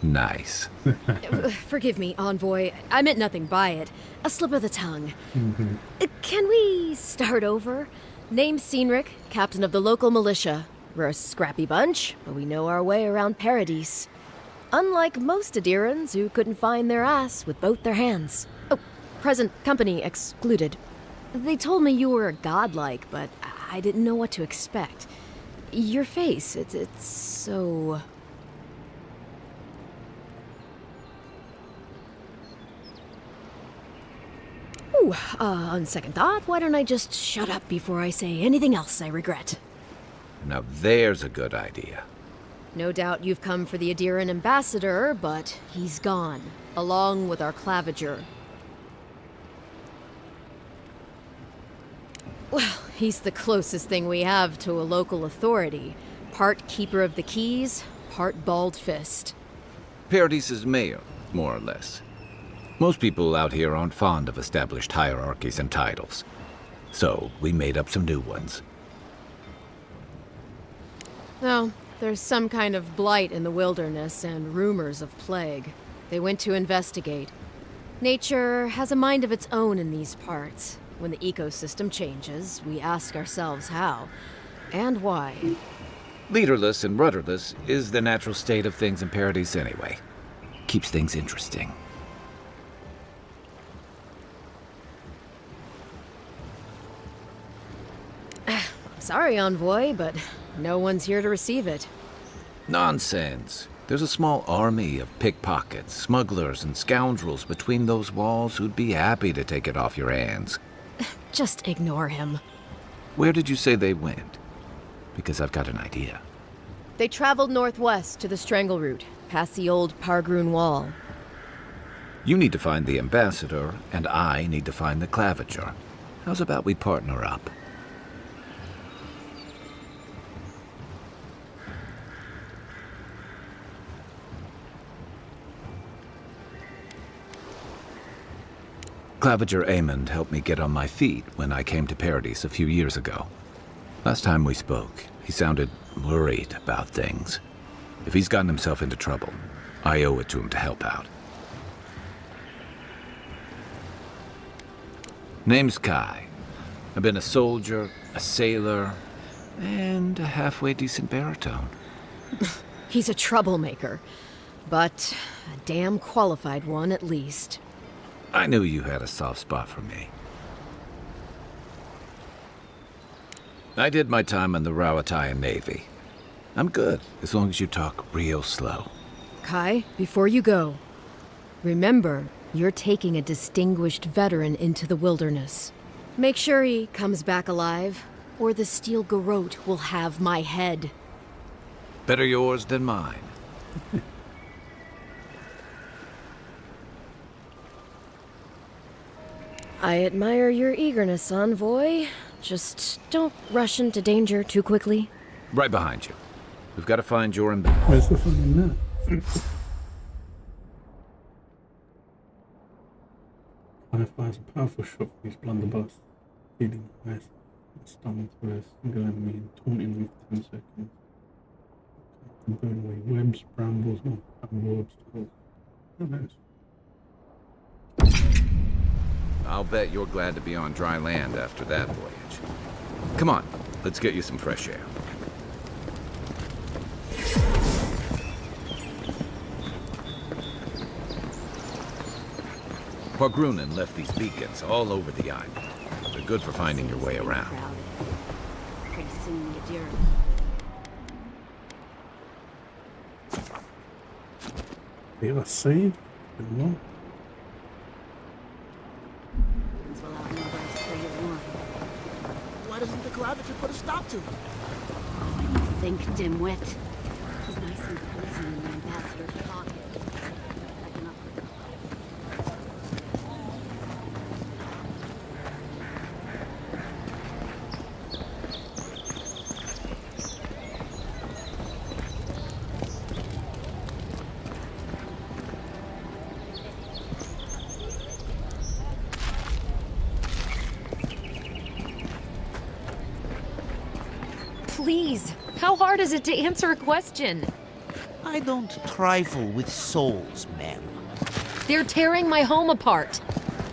Nice. Forgive me, Envoy. I meant nothing by it. A slip of the tongue. Mm-hmm. Can we start over? Name's Cynric, captain of the local militia. We're a scrappy bunch, but we know our way around Paradise. Unlike most Adirans who couldn't find their ass with both their hands. Oh, present company excluded. They told me you were godlike, but I didn't know what to expect. Your face, it's so... Ooh, on second thought, why don't I just shut up before I say anything else I regret? Now there's a good idea. No doubt you've come for the Adiran ambassador, but he's gone, along with our claviger. Well, he's the closest thing we have to a local authority. Part keeper of the keys, part bald fist. Paradise's mayor, more or less. Most people out here aren't fond of established hierarchies and titles. So we made up some new ones. No, there's some kind of blight in the wilderness and rumors of plague. They went to investigate. Nature has a mind of its own in these parts. When the ecosystem changes, we ask ourselves how and why. Leaderless and rudderless is the natural state of things in Paradise anyway. Keeps things interesting. Sorry, Envoy, but no one's here to receive it. Nonsense. There's a small army of pickpockets, smugglers, and scoundrels between those walls who'd be happy to take it off your hands. Just ignore him. Where did you say they went? Because I've got an idea. They traveled northwest to the Strangle Route, past the old Pargroon Wall. You need to find the ambassador, and I need to find the claviger. How's about we partner up? Claviger Amond helped me get on my feet when I came to Paradise a few years ago. Last time we spoke, he sounded worried about things. If he's gotten himself into trouble, I owe it to him to help out. Name's Kai. I've been a soldier, a sailor, and a halfway decent baritone. He's a troublemaker, but a damn qualified one at least. I knew you had a soft spot for me. I did my time in the Rawatayan Navy. I'm good, as long as you talk real slow. Kai, before you go, remember, you're taking a distinguished veteran into the wilderness. Make sure he comes back alive, or the Steel Garrote will have my head. Better yours than mine. I admire your eagerness, Envoy. Just don't rush into danger too quickly. Right behind you. We've got to find your Where's the fucking net? Fires a powerful shot from his blunderbuss, feeling ice stung through a single enemy and taunting them for 10 seconds. And burn away webs, brambles, and more obstacles. Oh, nice. I'll bet you're glad to be on dry land after that voyage. Come on, let's get you some fresh air. Pargrunen left these beacons all over the island. They're good for finding your way around. Pretty soon, Yadira. Feel a save? Good luck. Why doesn't the cloud How did you put a stop to it? Think, dimwit. He's nice and cozy in the ambassador's pocket. Packing up. Please, how hard is it to answer a question? I don't trifle with souls, ma'am. They're tearing my home apart.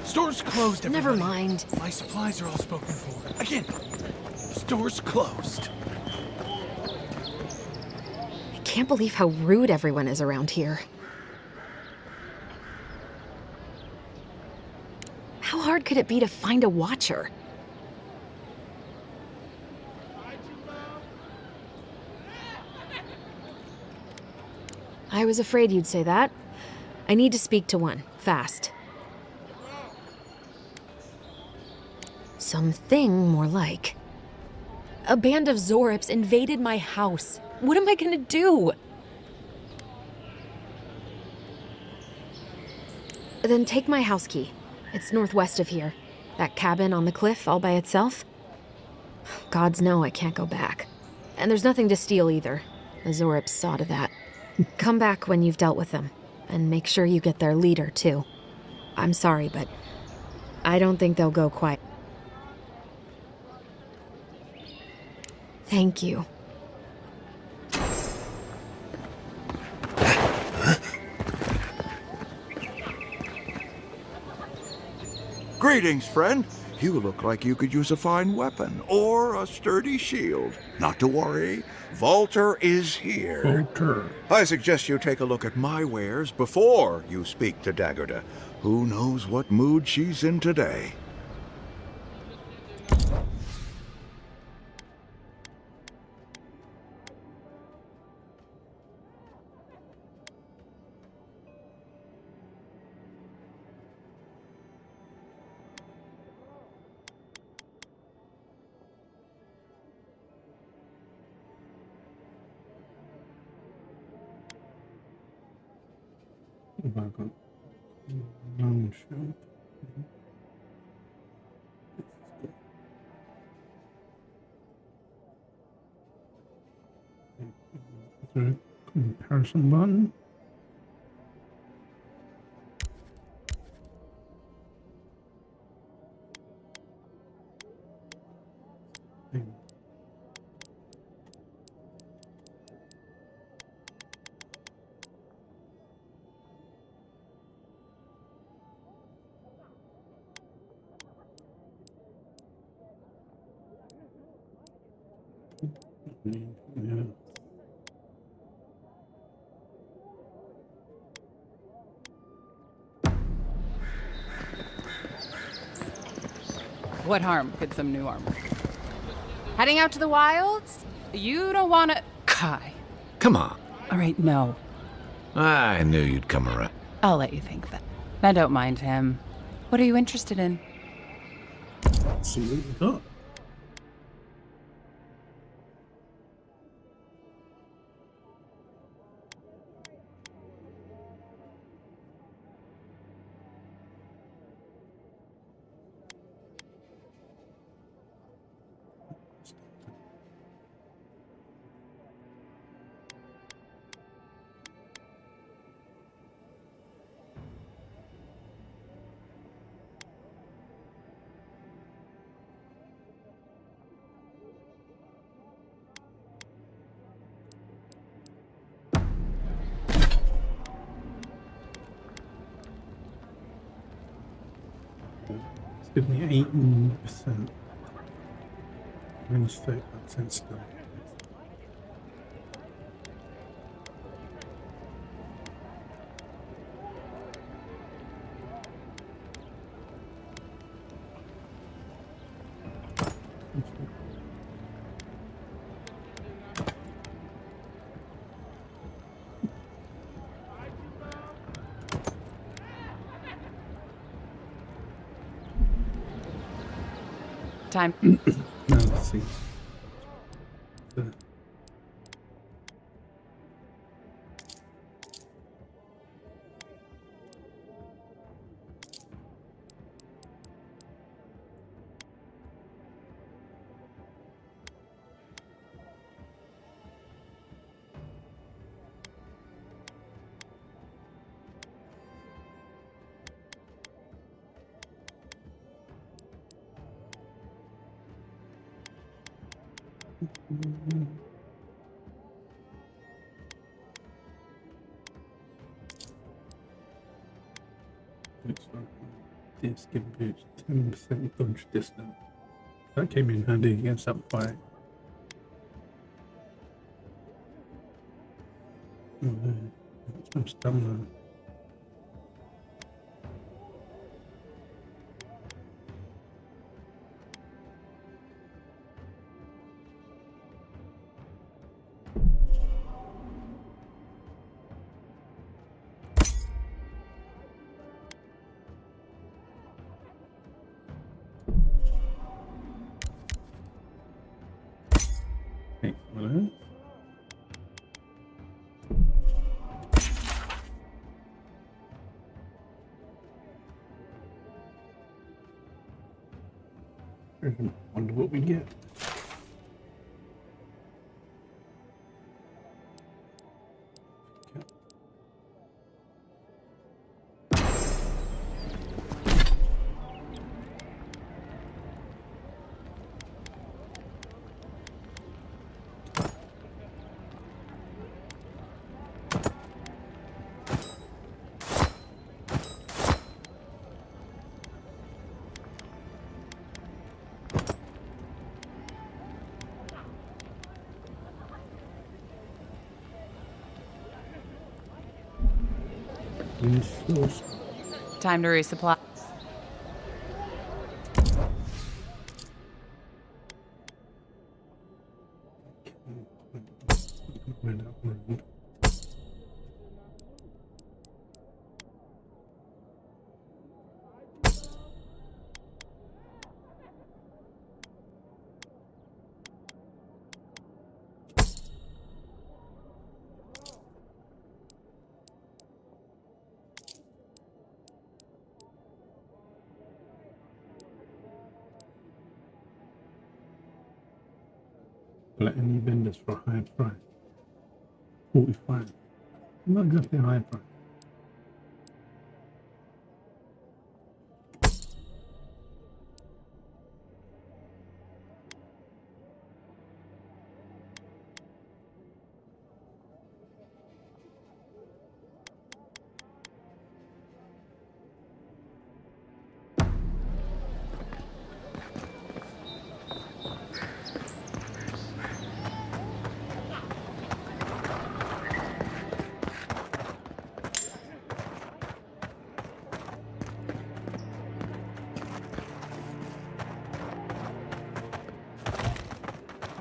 Store's closed, everybody. Never mind. My supplies are all spoken for. Again, store's closed. I can't believe how rude everyone is around here. How hard could it be to find a watcher? I was afraid you'd say that. I need to speak to one, fast. Something more like. A band of Zorips invaded my house. What am I gonna do? Then take my house key. It's northwest of here. That cabin on the cliff all by itself. Gods know I can't go back. And there's nothing to steal either. The Zorips saw to that. Come back when you've dealt with them, and make sure you get their leader, too. I'm sorry, but I don't think they'll go quite. Thank you. Greetings, friend. You look like you could use a fine weapon or a sturdy shield. Not to worry, Volter is here. Volter. I suggest you take a look at my wares before you speak to Daggerda. Who knows what mood she's in today? What have I got? Lounge shop. Is there a comparison button? Yeah. What harm could some new armor? Heading out to the wilds? You don't want to... Kai. Come on. All right, no. I knew you'd come around. I'll let you think that. I don't mind him. What are you interested in? See what we got. Give me 18%. Minus 30% still. Time. No, let's see. to. Looks like this gives you 10% dodge distance. That came in handy against that fight. Some stamina. Excellent. Wonder what we get. Time to resupply. Let any vendors for a high price. 45. Not exactly a high price.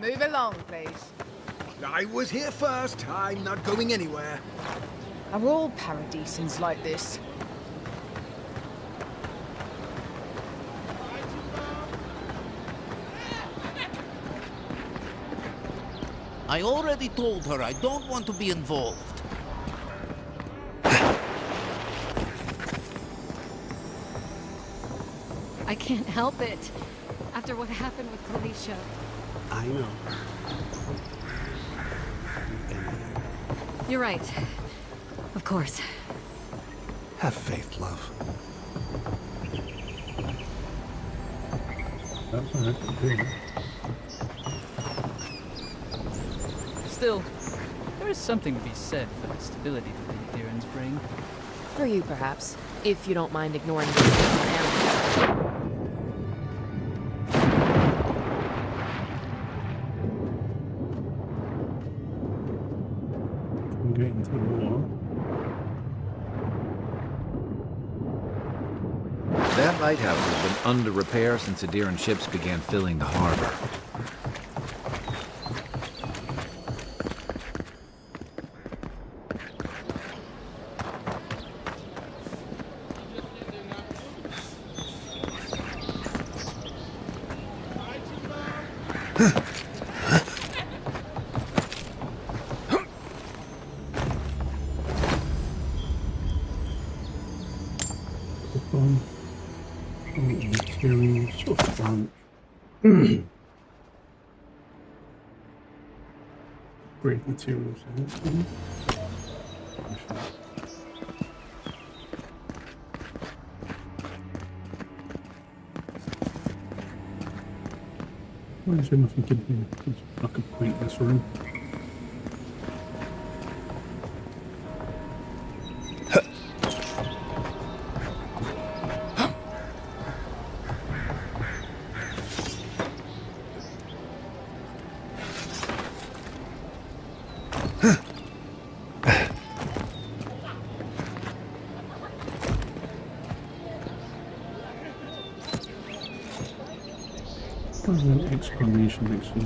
Move along, please. I was here first. I'm not going anywhere. Are all paradisans like this? I already told her I don't want to be involved. I can't help it. After what happened with Kalisha. I know. You're right. Of course. Have faith, love. Still, there is something to be said for the stability that the Adherans bring. For you, perhaps, if you don't mind ignoring the animals. Getting to the wall. That lighthouse has been under repair since Adiran ships began filling the harbor. Soft on. Materials, soft bunch. Great materials. Why is there nothing in here? It's like a pointless room. There's an exclamation next to it.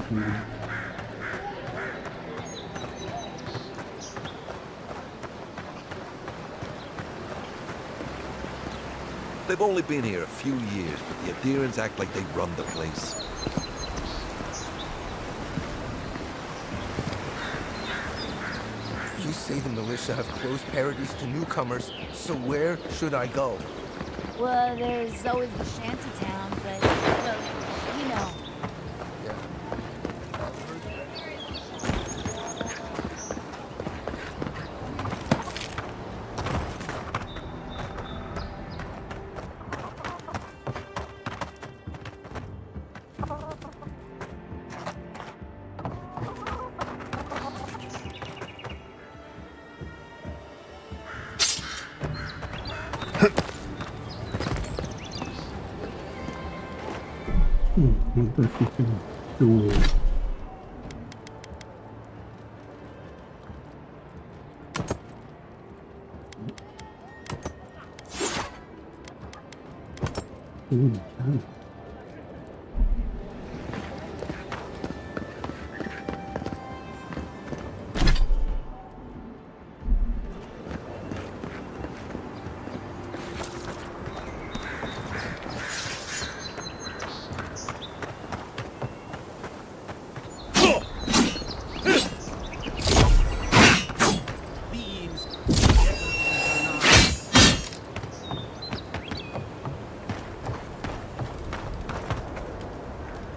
They've only been here a few years, but the Adherents act like they run the place. You say the militia have closed Paradise to newcomers, so where should I go? Well, there's always the shanty town, but, well, you know. I wonder if you can do it. Ooh, can.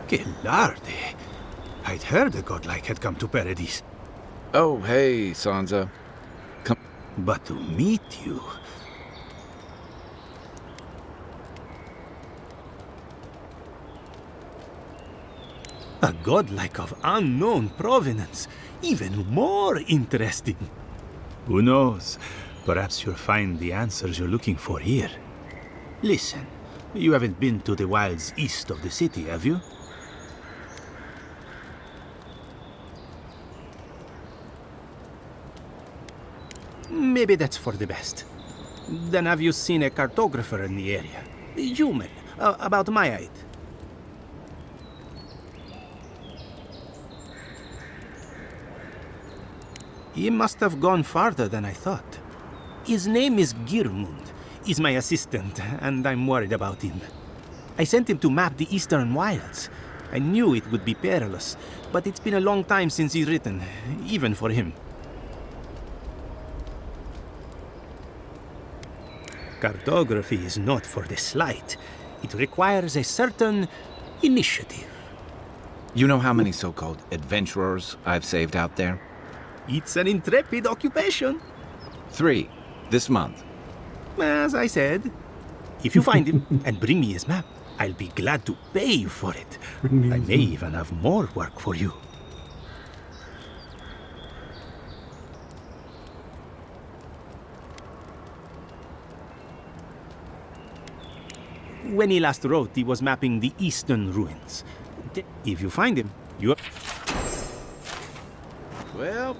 Que larde. I'd heard a godlike had come to Paradise. Oh, hey, Sansa. Come. But to meet you... A godlike of unknown provenance. Even more interesting. Who knows? Perhaps you'll find the answers you're looking for here. Listen, you haven't been to the wilds east of the city, have you? Maybe that's for the best. Then have you seen a cartographer in the area? Human, about my height. He must have gone farther than I thought. His name is Girmund. He's my assistant, and I'm worried about him. I sent him to map the eastern wilds. I knew it would be perilous, but it's been a long time since he's written, even for him. Cartography is not for the slight. It requires a certain initiative. You know how many so-called adventurers I've saved out there? It's an intrepid occupation. 3, this month. As I said, if you find him and bring me his map, I'll be glad to pay you for it. I may even have more work for you. When he last wrote, he was mapping the eastern ruins. If you find him, you're... Well,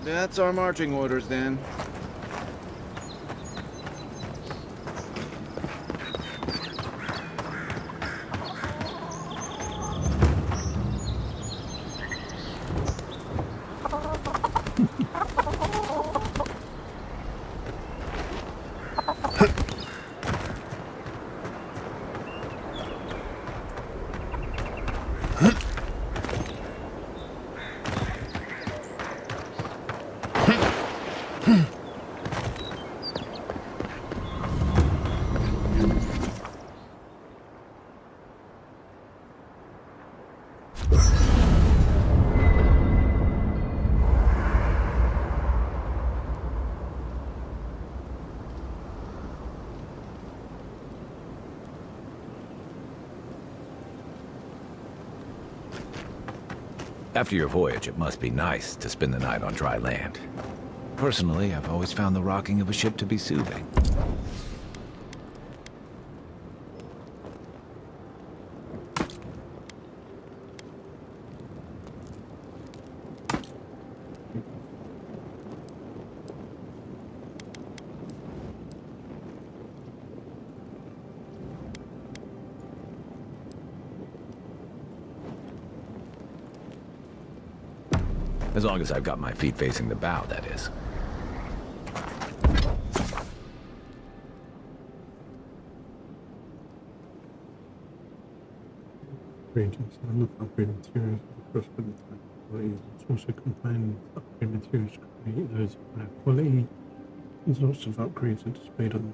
that's our marching orders then. After your voyage, it must be nice to spend the night on dry land. Personally, I've always found the rocking of a ship to be soothing. As long as I've got my feet facing the bow, that is. Agents are not upgrade materials across the qualities. It's also combined with upgrade materials to create those of higher quality. There's lots of upgrades are displayed on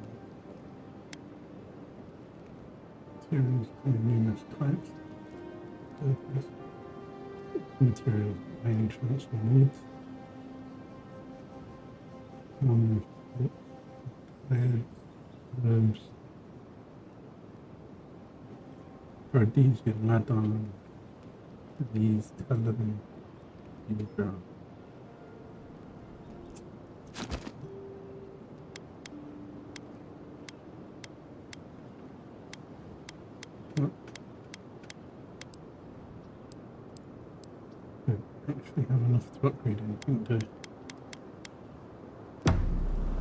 the materials in numerous types. Surface. Materials range lots of needs. Herbs. Rhodesian ladon. These Talaban. Actually have enough to upgrade anything, do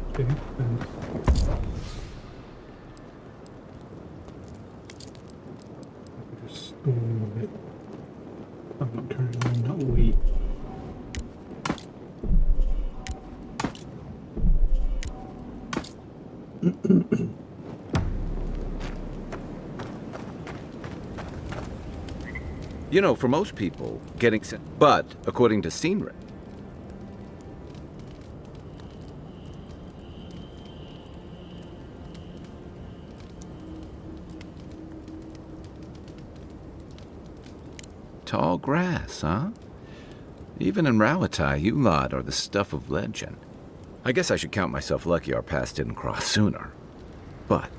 okay, thanks. I could just store it. I'm not carrying on that weight. You know, for most people, getting sent. But, according to Scenric, tall grass, huh? Even in Rawatai, you lot are the stuff of legend. I guess I should count myself lucky our paths didn't cross sooner. But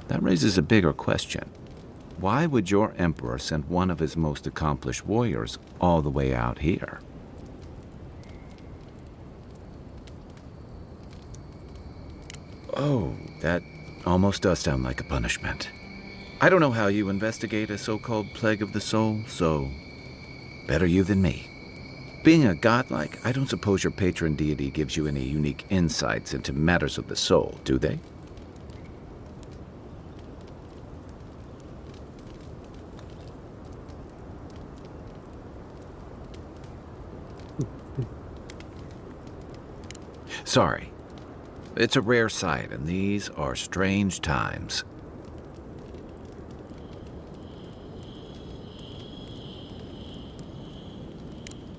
that raises a bigger question. Why would your emperor send one of his most accomplished warriors all the way out here? Oh, that almost does sound like a punishment. I don't know how you investigate a so-called plague of the soul, so better you than me. Being a godlike, I don't suppose your patron deity gives you any unique insights into matters of the soul, do they? Sorry. It's a rare sight, and these are strange times.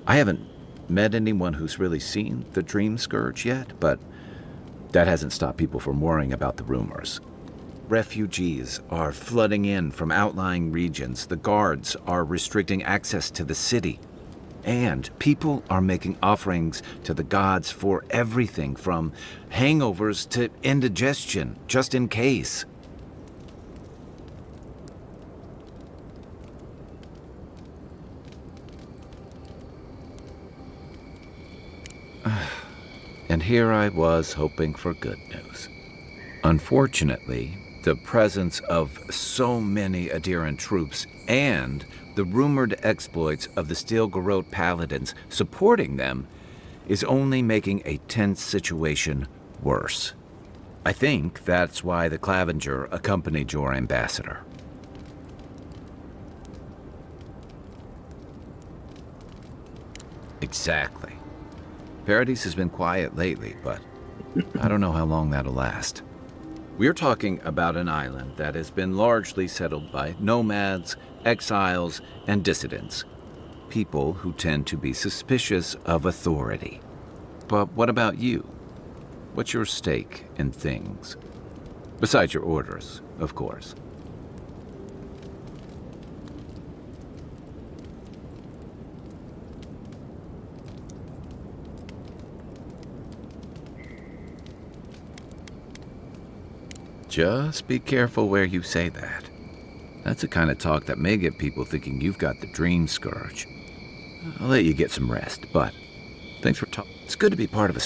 I haven't met anyone who's really seen the Dream Scourge yet, but that hasn't stopped people from worrying about the rumors. Refugees are flooding in from outlying regions. The guards are restricting access to the city. And people are making offerings to the gods for everything from hangovers to indigestion, just in case. And here I was hoping for good news. Unfortunately, the presence of so many Adiran troops and the rumored exploits of the Steel Garrote paladins supporting them is only making a tense situation worse. I think that's why the Clavenger accompanied your ambassador. Exactly. Paradise has been quiet lately, but I don't know how long that'll last. We're talking about an island that has been largely settled by nomads, exiles, and dissidents. People who tend to be suspicious of authority. But what about you? What's your stake in things? Besides your orders, of course. Just be careful where you say that. That's the kind of talk that may get people thinking you've got the Dream Scourge. I'll let you get some rest, but thanks for talking. It's good to be part of a...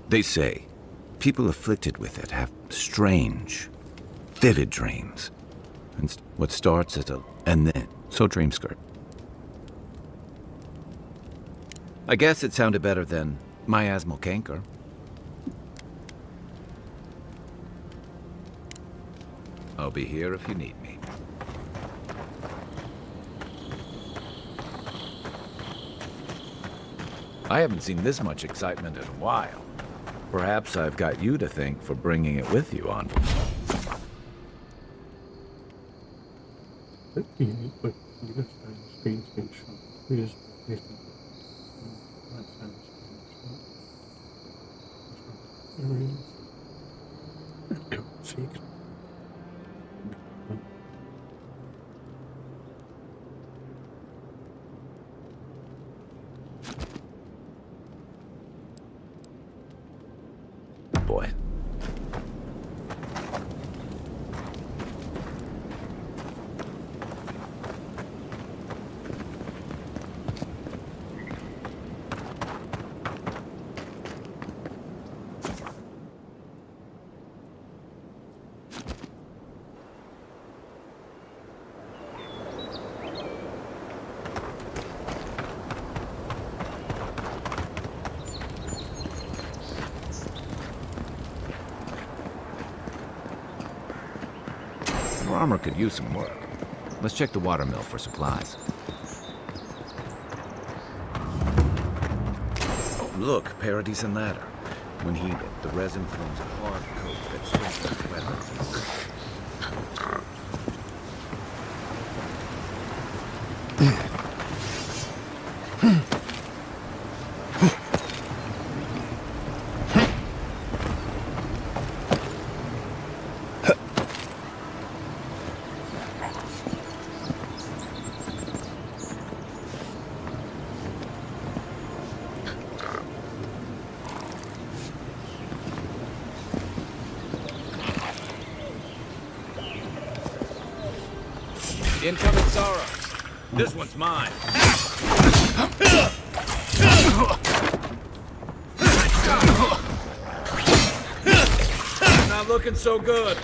They say people afflicted with it have strange, vivid dreams. And what starts as a... and then... So dream skirt. I guess it sounded better than miasmal canker. I'll be here if you need me. I haven't seen this much excitement in a while. Perhaps I've got you to thank for bringing it with you on. Boy. Your armor could use some work. Let's check the watermill for supplies. Oh, look, Paradise and Ladder. When heated, the resin forms a hard coat that strengthens weapons. Incoming sorrows. This one's mine. Not looking so good.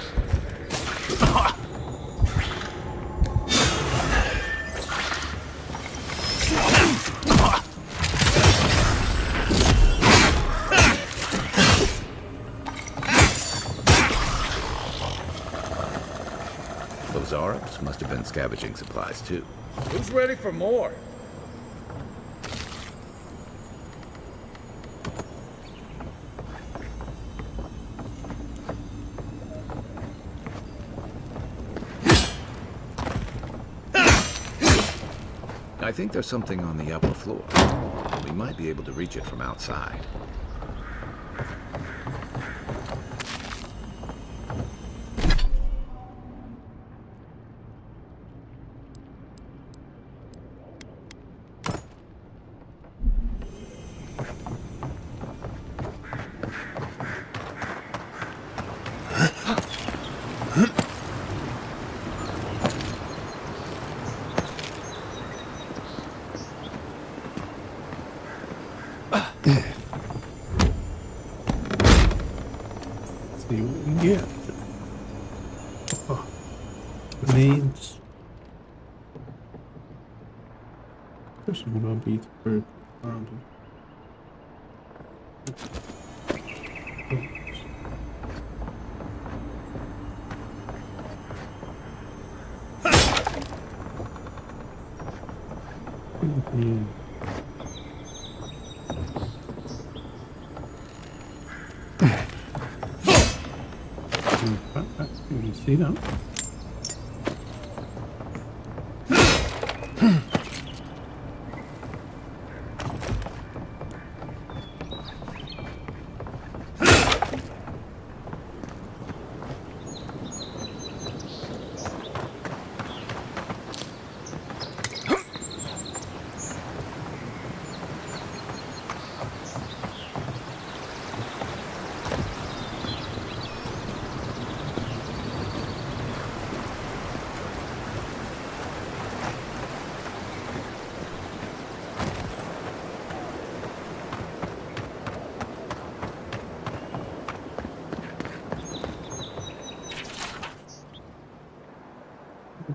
Those Arabs must have been scavenging supplies, too. Who's ready for more? I think there's something on the upper floor. We might be able to reach it from outside. See what we can get. Oh, grenades. Person would not be very grounded. You can see that.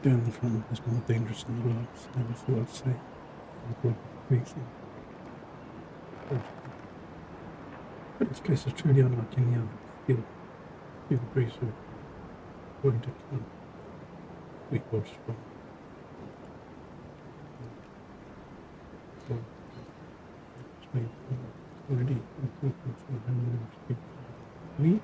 down the front is more dangerous than the last. Never thought I'd say. But this case is truly unlike any other. Feel the breeze of going to come. We both strong. So, it's made already important for the we.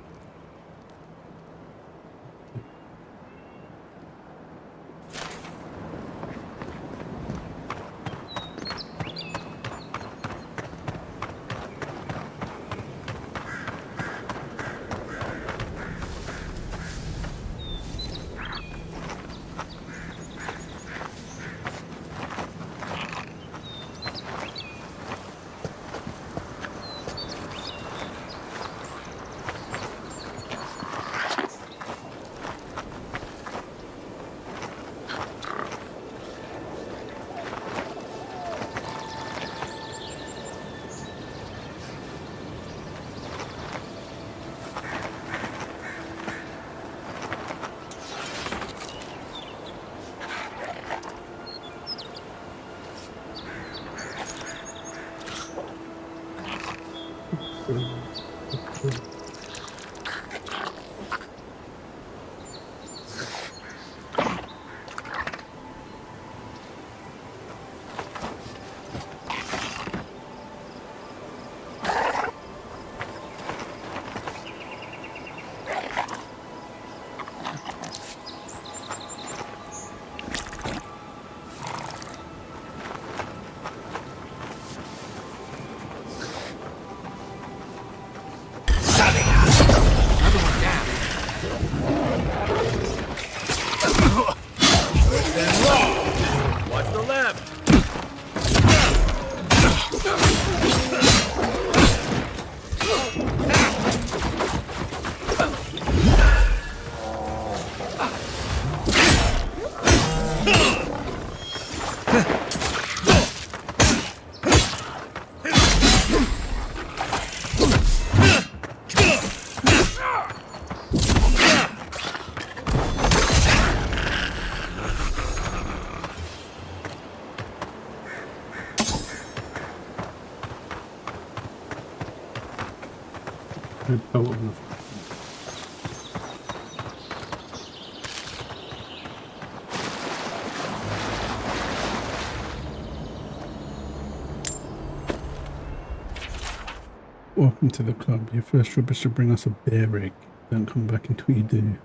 Welcome to the club. Your first job is to bring us a bear egg. Don't come back until you do.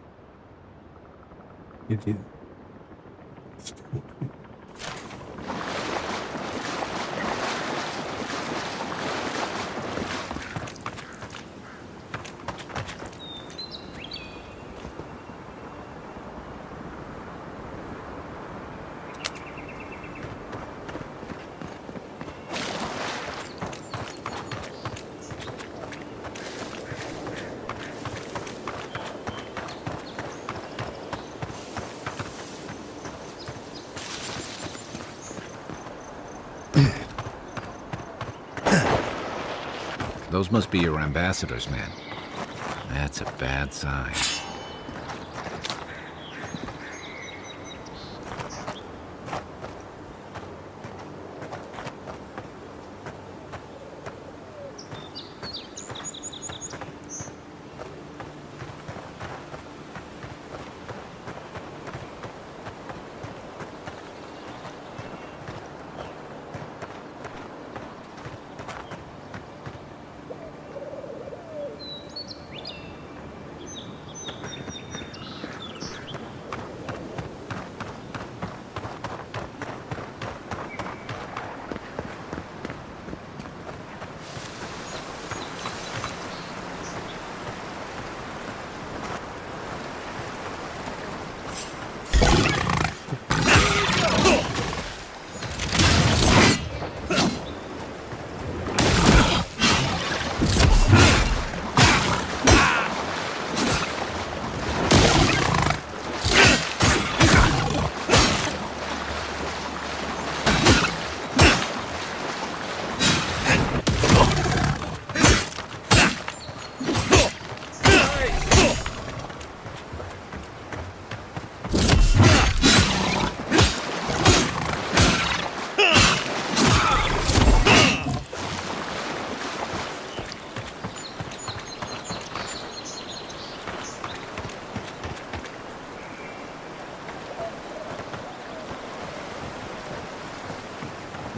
You did. Those must be your ambassadors, man. That's a bad sign.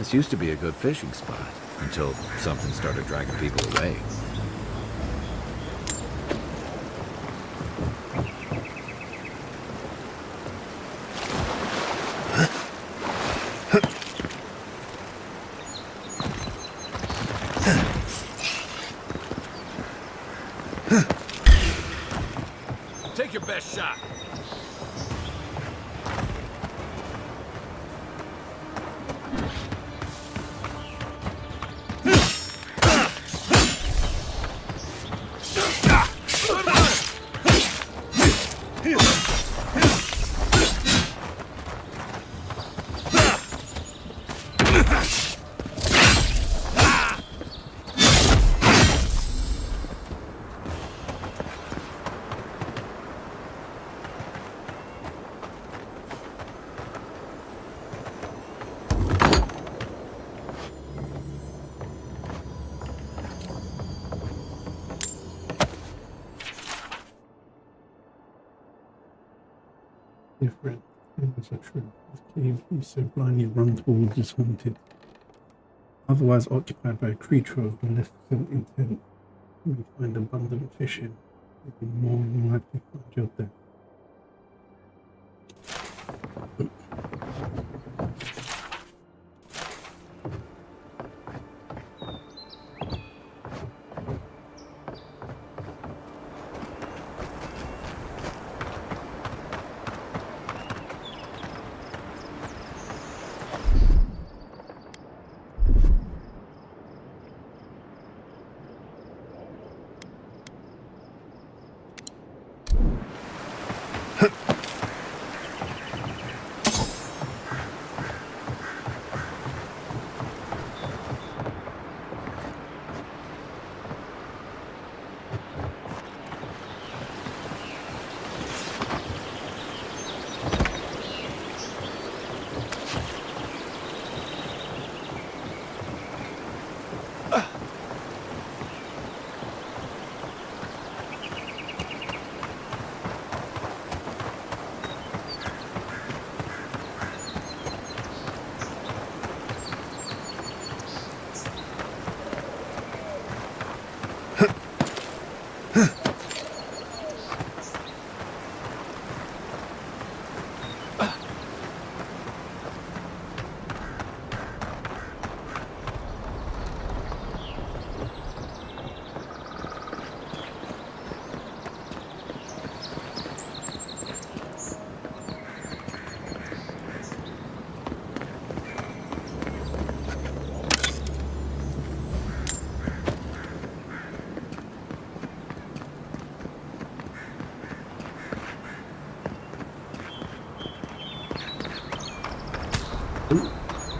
This used to be a good fishing spot until something started dragging people away. Take your best shot. Different things are true. If you so blindly run towards is haunted, otherwise occupied by a creature of maleficent intent, you may find abundant fishing. You'll be more than likely to find your death.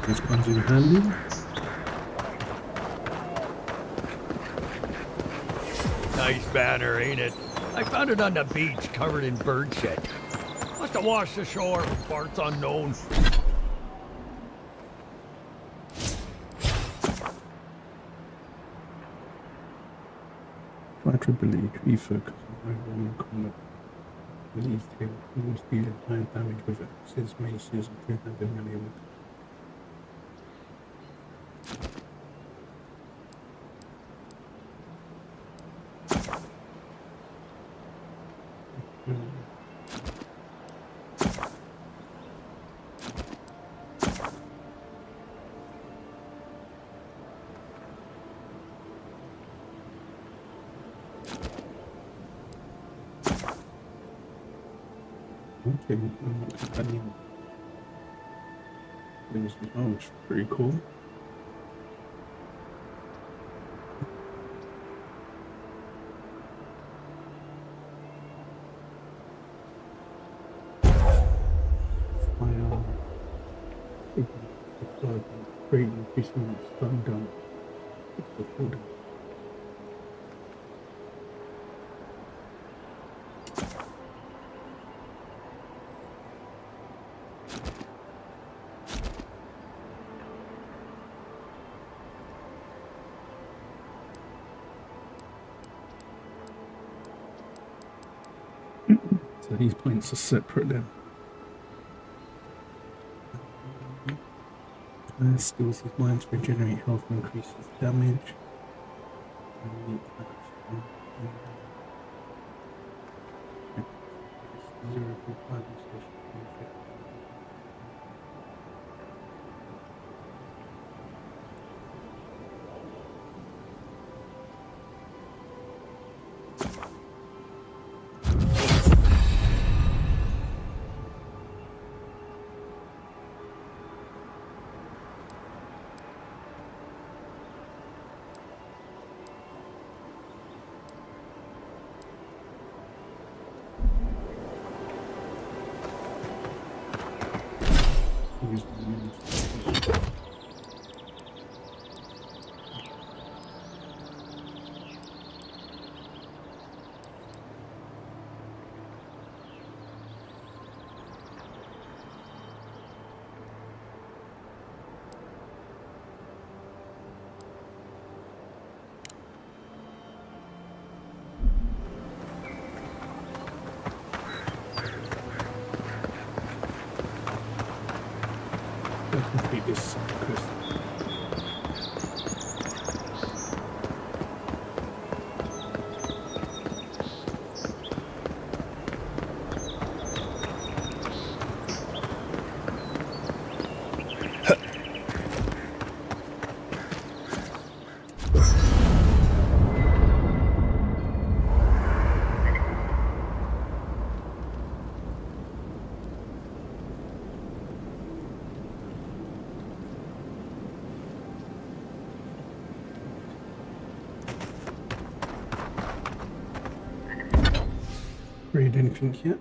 This comes in handy. Nice banner, ain't it? I found it on the beach, covered in bird shit. Must have washed ashore with parts unknown. Try to believe tree focus on my warning combat. Believe him who was dealing high damage with axes, maces, and two-handed melee weapons. Okay, companion. Oh, it's pretty cool. Great increasing stun gun. It's the folder. So these points are separate then. Steals his mind to regenerate health and increases damage. And action. 0.5 complete this quest. Read anything yet?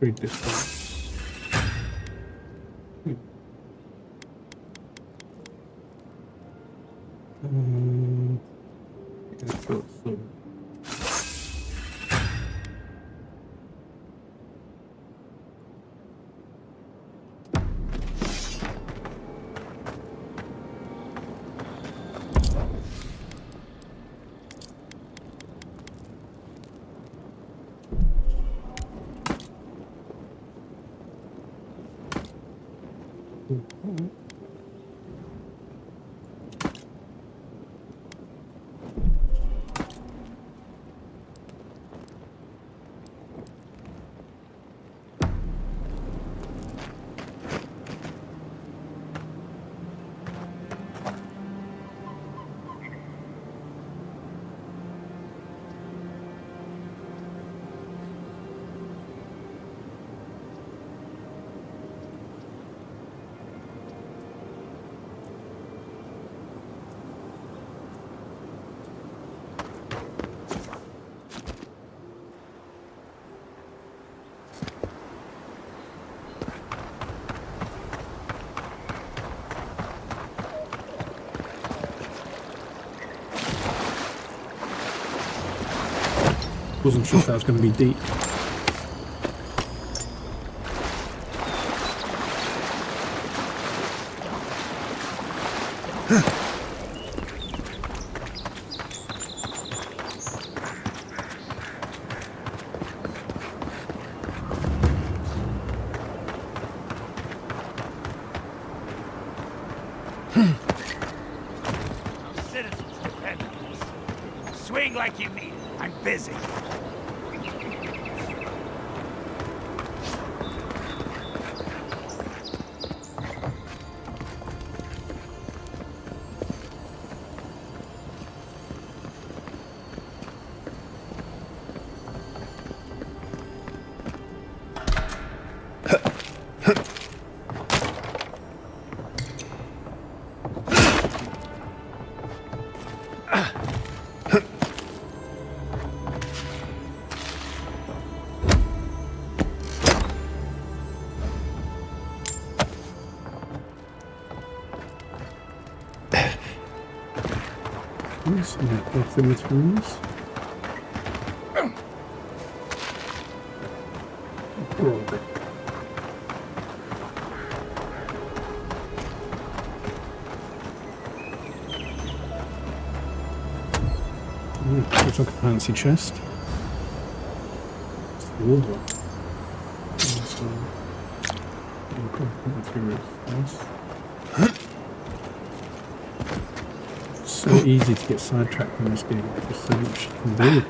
Read this one. Yeah, so. Wasn't sure if that was going to be deep. Citizens depend on this. Swing like you mean it. I'm busy. Net off the materials. Looks like a fancy chest. It's the old one. So easy to get sidetracked in this game. There's so much you can do.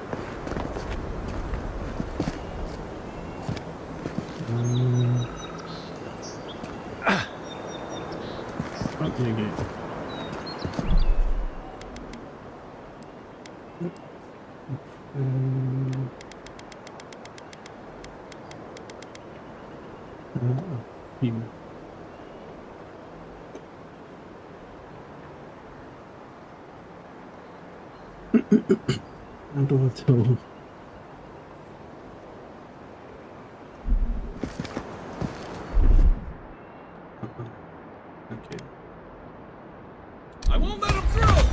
What do you get? Here. How do I tell? Okay. I won't let him through!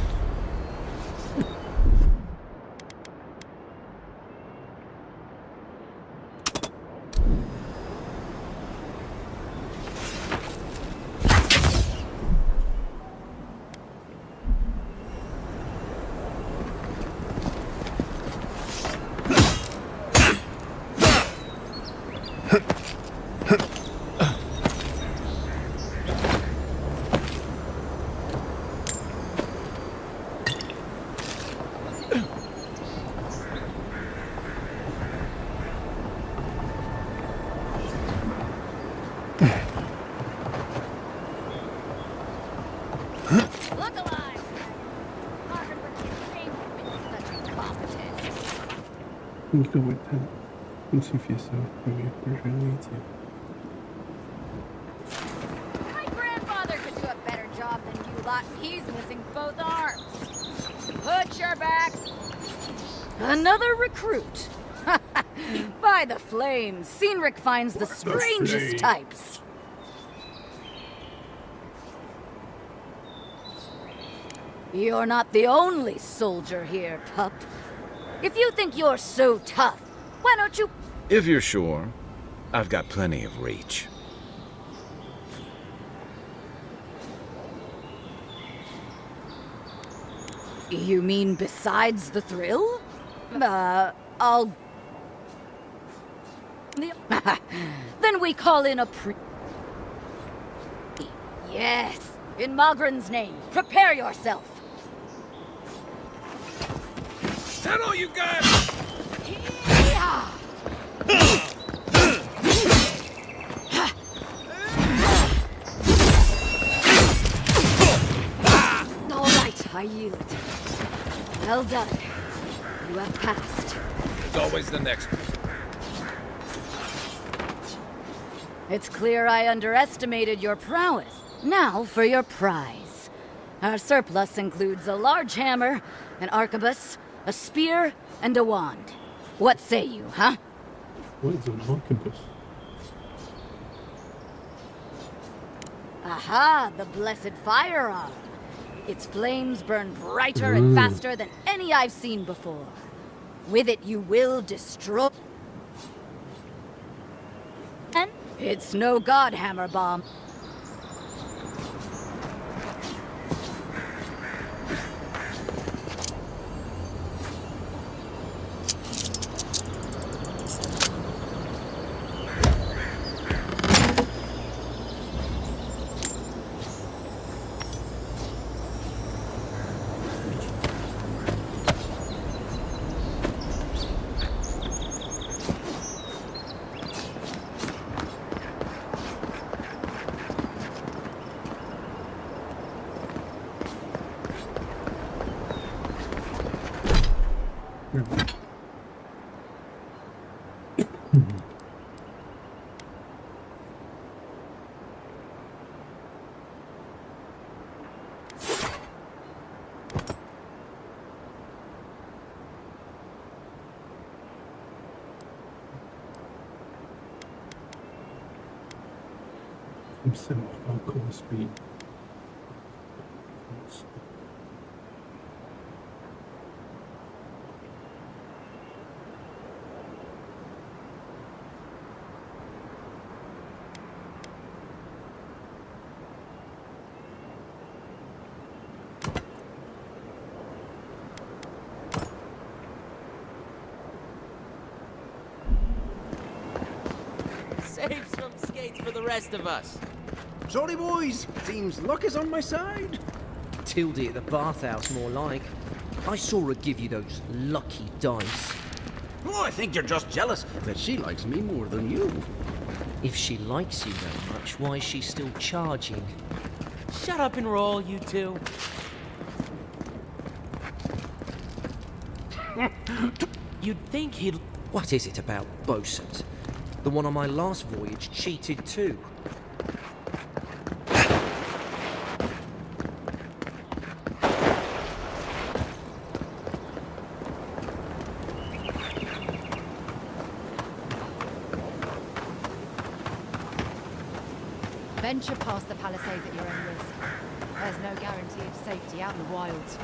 You go with that. And see for yourself. Maybe where's your need to. My grandfather could do a better job than you lot. He's missing both arms. Put your back. Another recruit. By the flames, Cynric finds the strangest types. You're not the only soldier here, pup. If you think you're so tough, why don't you... If you're sure, I've got plenty of reach. You mean besides the thrill? I'll... Then we call in a Yes, in Magran's name. Prepare yourself. Is that all you got? All right, I yield. Well done. You have passed. There's always the next one. It's clear I underestimated your prowess. Now for your prize. Our surplus includes a large hammer, an arquebus, a spear, and a wand. What say you, huh? What is an arquebus? Aha, the blessed firearm. Its flames burn brighter and faster than any I've seen before. With it you will destroy... And it's no godhammer bomb. I'm set hardcore speed. Save some skates for the rest of us. Sorry, boys. Seems luck is on my side. Tildy at the bathhouse, more like. I saw her give you those lucky dice. Oh, I think you're just jealous that she likes me more than you. If she likes you that much, why is she still charging? Shut up and roll, you two. You'd think he'd... What is it about bosuns? The one on my last voyage cheated too. Venture past the palisades at your own risk. There's no guarantee of safety out in the wilds.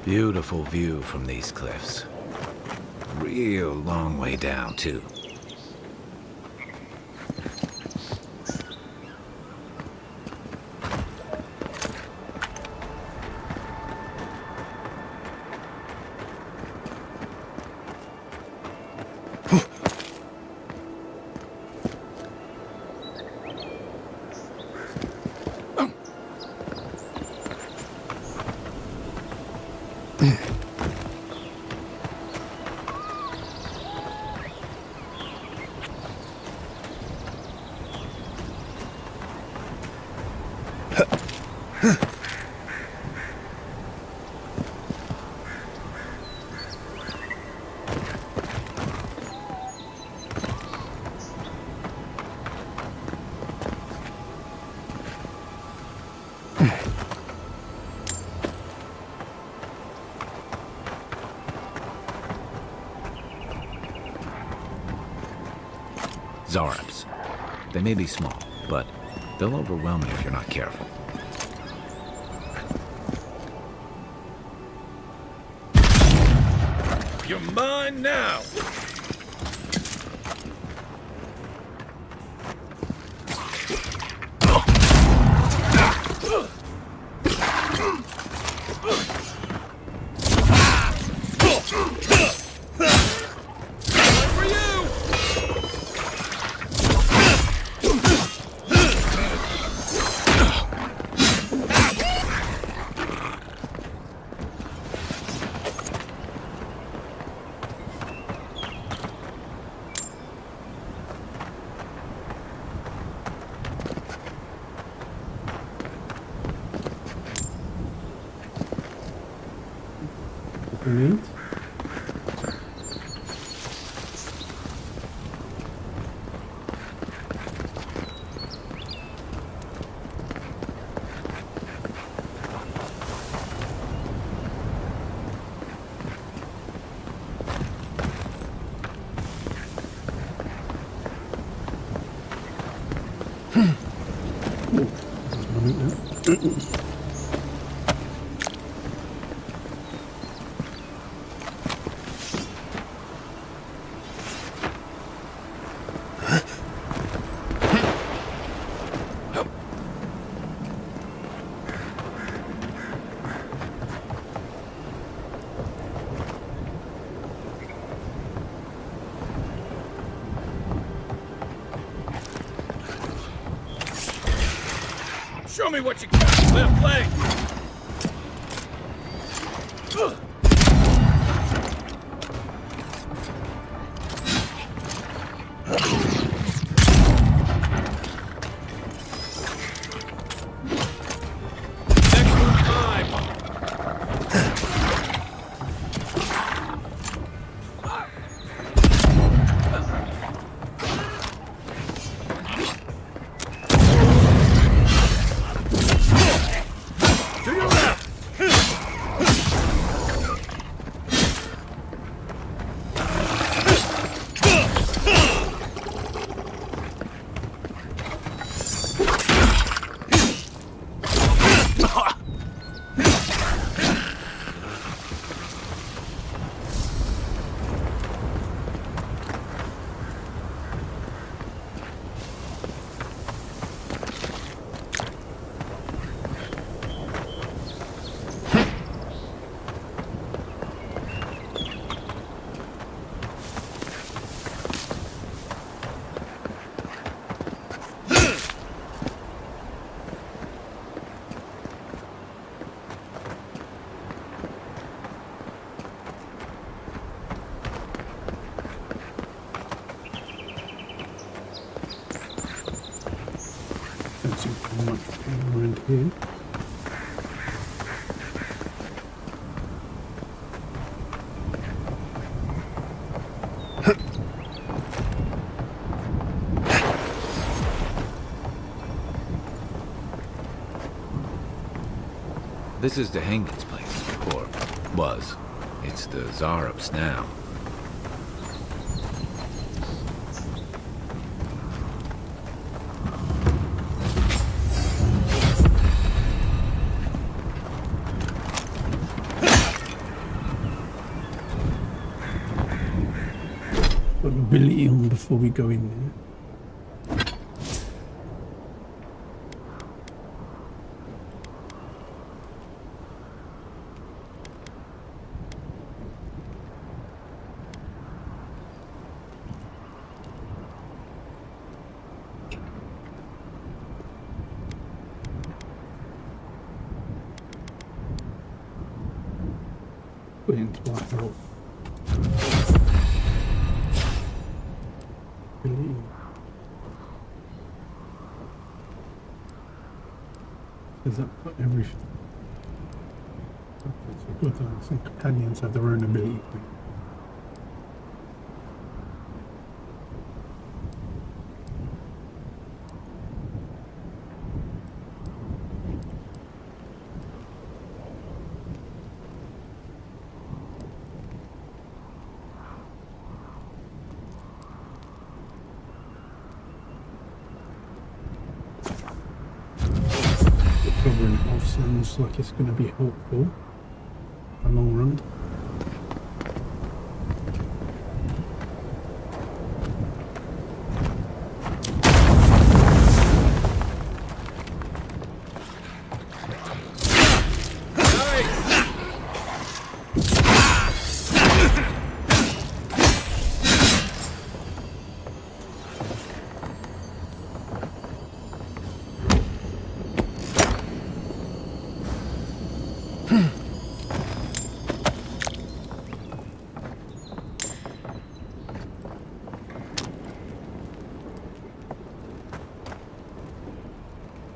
Beautiful view from these cliffs. Real long way down, too. Zarps. They may be small, but they'll overwhelm you if you're not careful. You're mine now! Meat. Show me what you got. Left leg. here. This is the Hangen's place, or was. It's the Zarup's now. Put Billy on before we go in there. Put into our health. Billy. Does that put everything? Okay, so good. Some companions have their own ability. Covering health sounds like it's going to be helpful in the long run.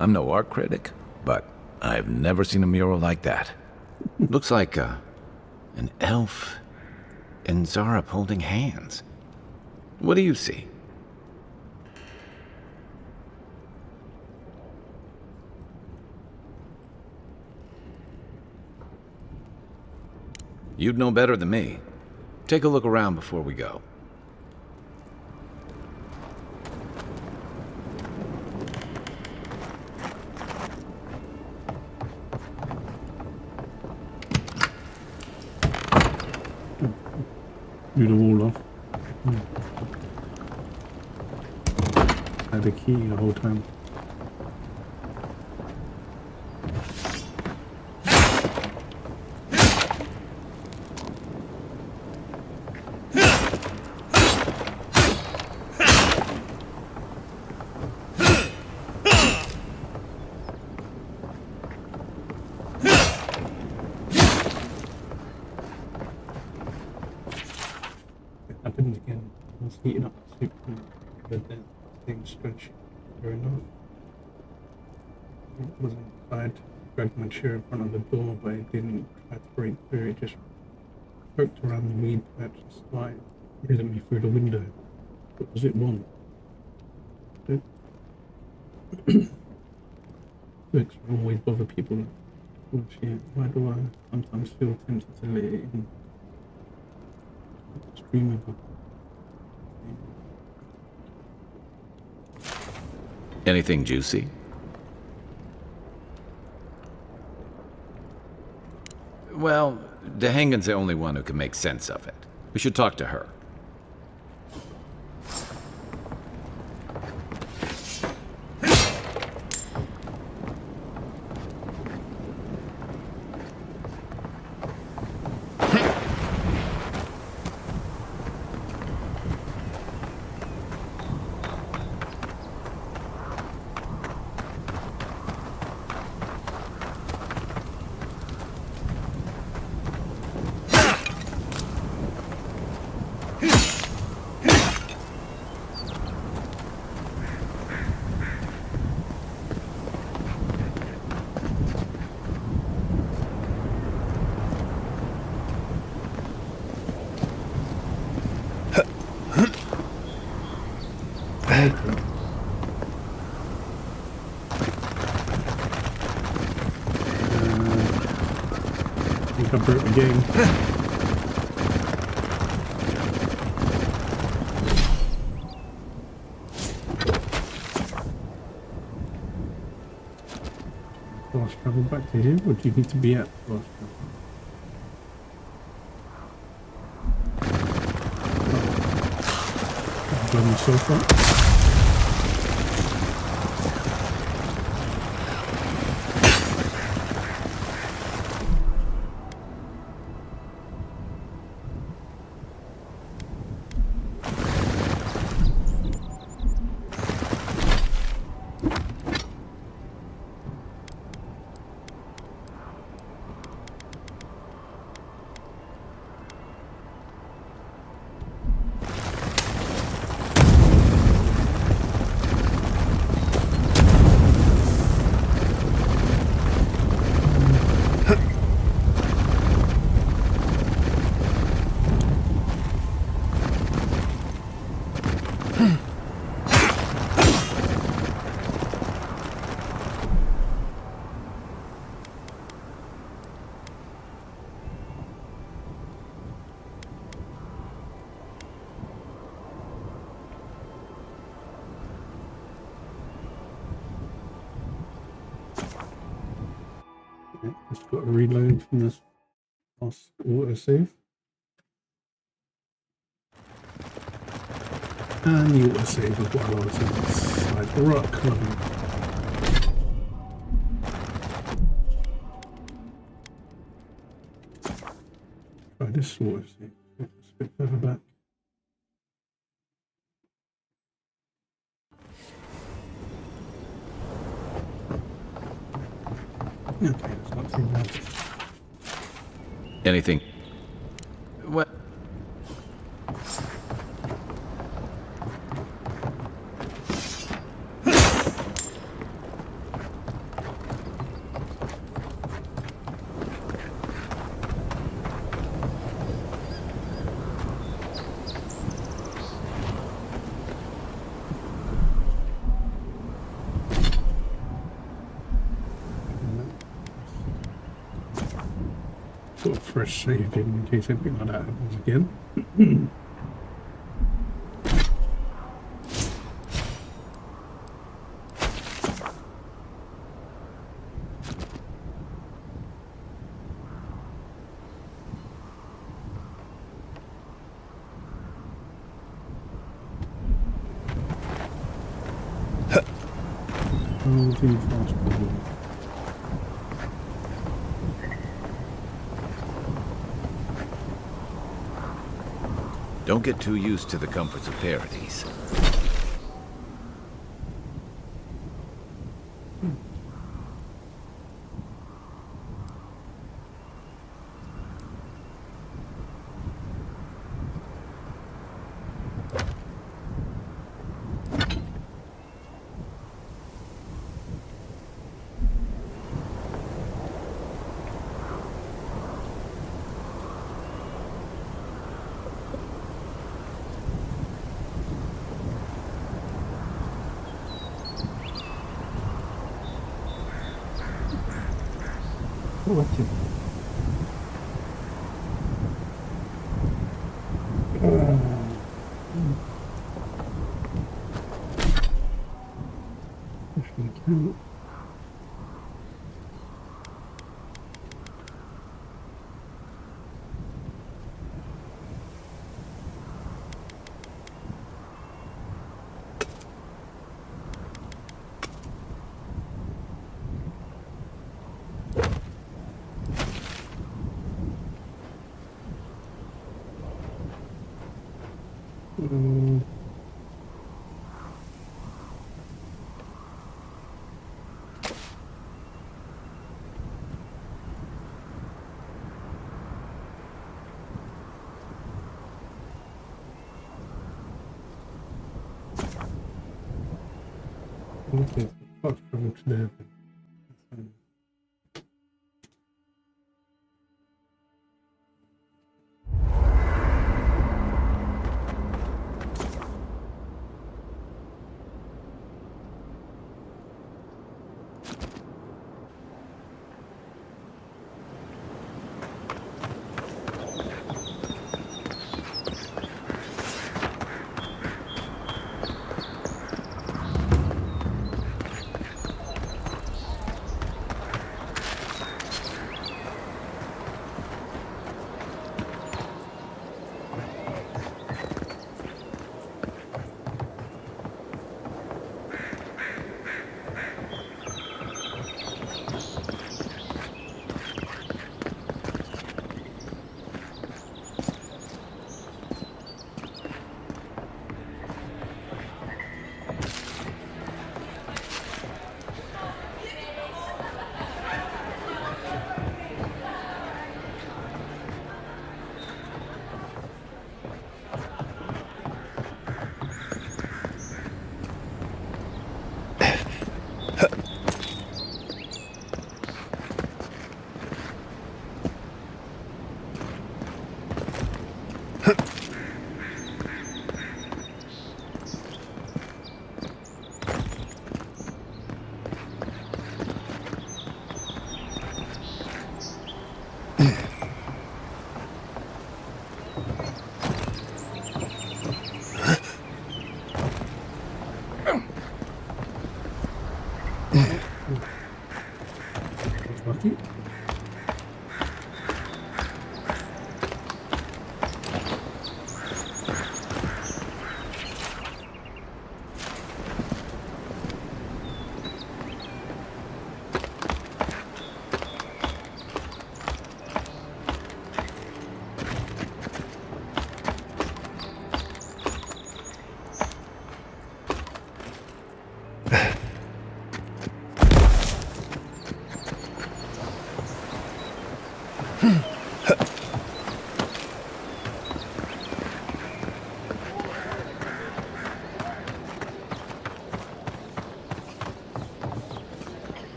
I'm no art critic, but I've never seen a mural like that. Looks like an elf and Zarup holding hands. What do you see? You'd know better than me. Take a look around before we go. Do the wall off. Had a key the whole time. Happened again. I was heating up the soup but then things stretched very enough. It wasn't bad. Dragged my chair in front of the door, but it didn't try to break through. It just poked around the weed patch and started hitting me through the window. What does it want? Books always bother people. Oh shit, why do I sometimes feel tempted to let it in? Stream of Anything juicy? Well, Dehangan's the only one who can make sense of it. We should talk to her. Okay. I think I broke the game. Fast travel back to here, or do you need to be at fast travel? Oh. On the sofa. Just got to reload from this last autosave. And the autosave of while I was inside the rock. Try this autosave. It's a bit further back. Okay, it's not too bad. Anything? What? Sort of fresh save in case anything like that happens again. Oh, the fast forward. Don't get too used to the comforts of Paradise. What Okay, fast travel to there.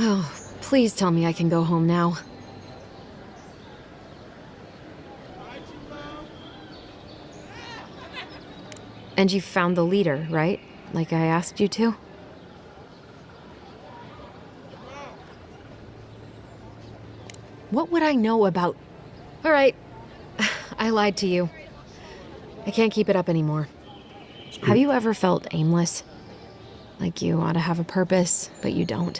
Oh, please tell me I can go home now. And you found the leader, right? Like I asked you to? What would I know about... All right, I lied to you. I can't keep it up anymore. Have you ever felt aimless? Like you ought to have a purpose, but you don't?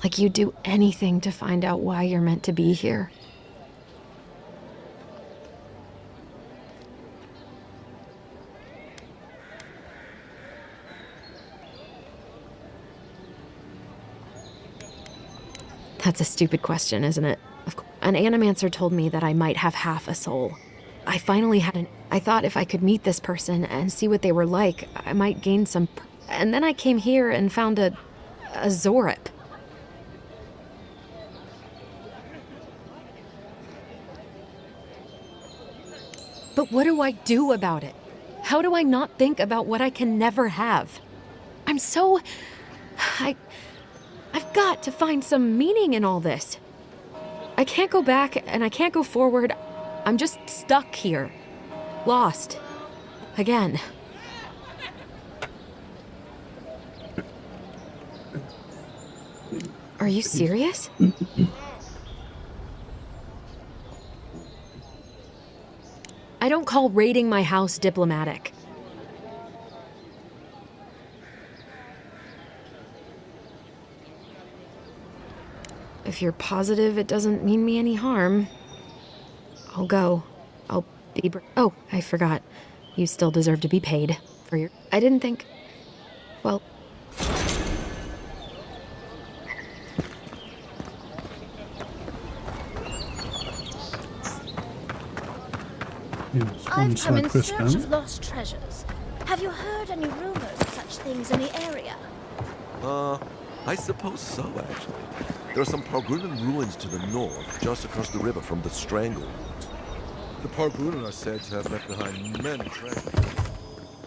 Like you'd do anything to find out why you're meant to be here? That's a stupid question, isn't it? An animancer told me that I might have half a soul. I finally had an... I thought if I could meet this person and see what they were like, I might gain some... And then I came here and found a Zorip. But what do I do about it? How do I not think about what I can never have? I'm so... I've got to find some meaning in all this. I can't go back and I can't go forward. I'm just stuck here. Lost. Again. Are you serious? I don't call raiding my house diplomatic. If you're positive it doesn't mean me any harm, I'll go. I'll be... Oh, I forgot. You still deserve to be paid for your... I didn't think... Well... I've come in search of lost treasures. Have you heard any rumors of such things in the area? I suppose so, actually. There are some Pargunan ruins to the north, just across the river from the Stranglewood. The Pargunan are said to have left behind many treasures.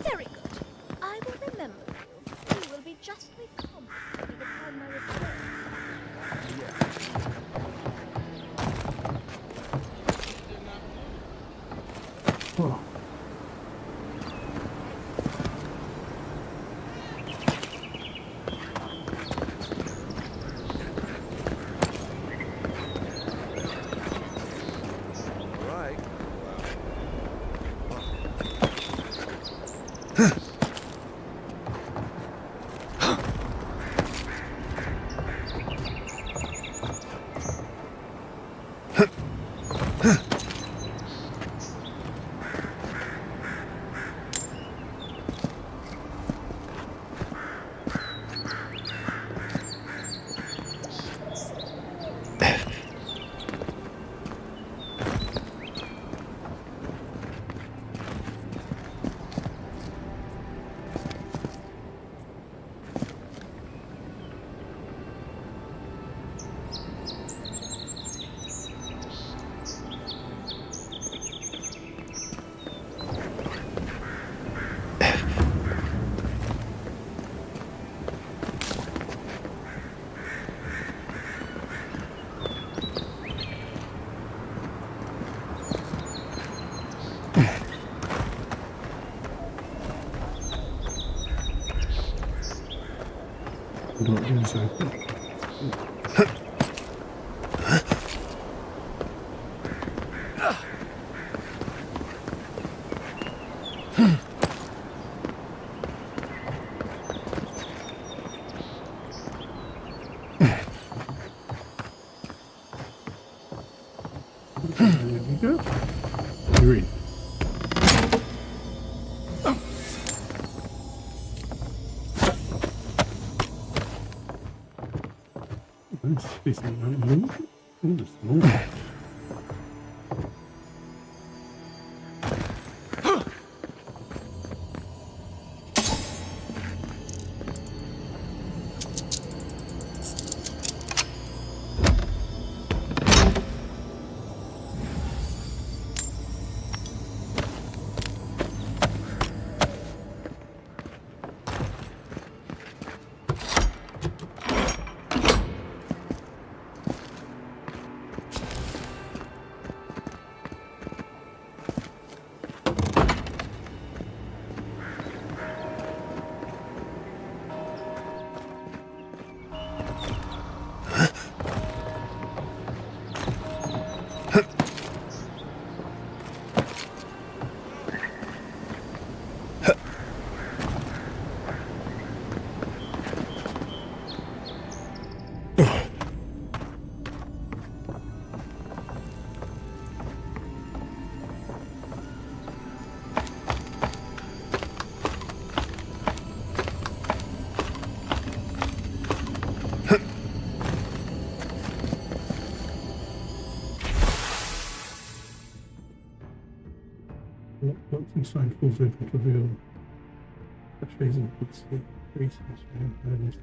Very good. I will remember you. You will be justly compensated upon my return. Oh. There we go. You're in. This is not moving. It's moving. sign falls open to reveal a phase of good sleep. Reasons and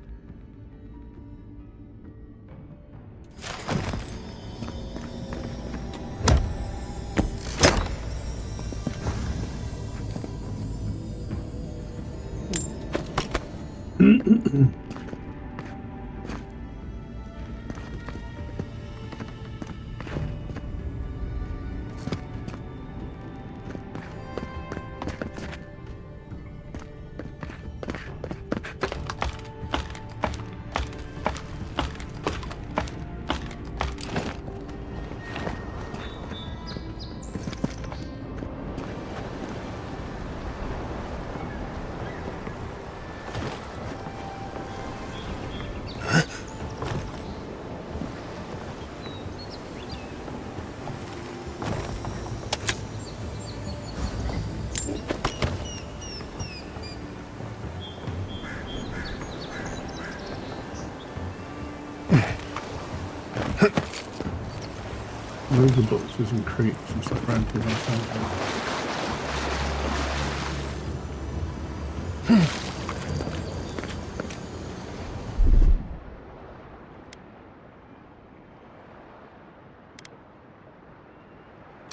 loads of boxes and crates and stuff around here.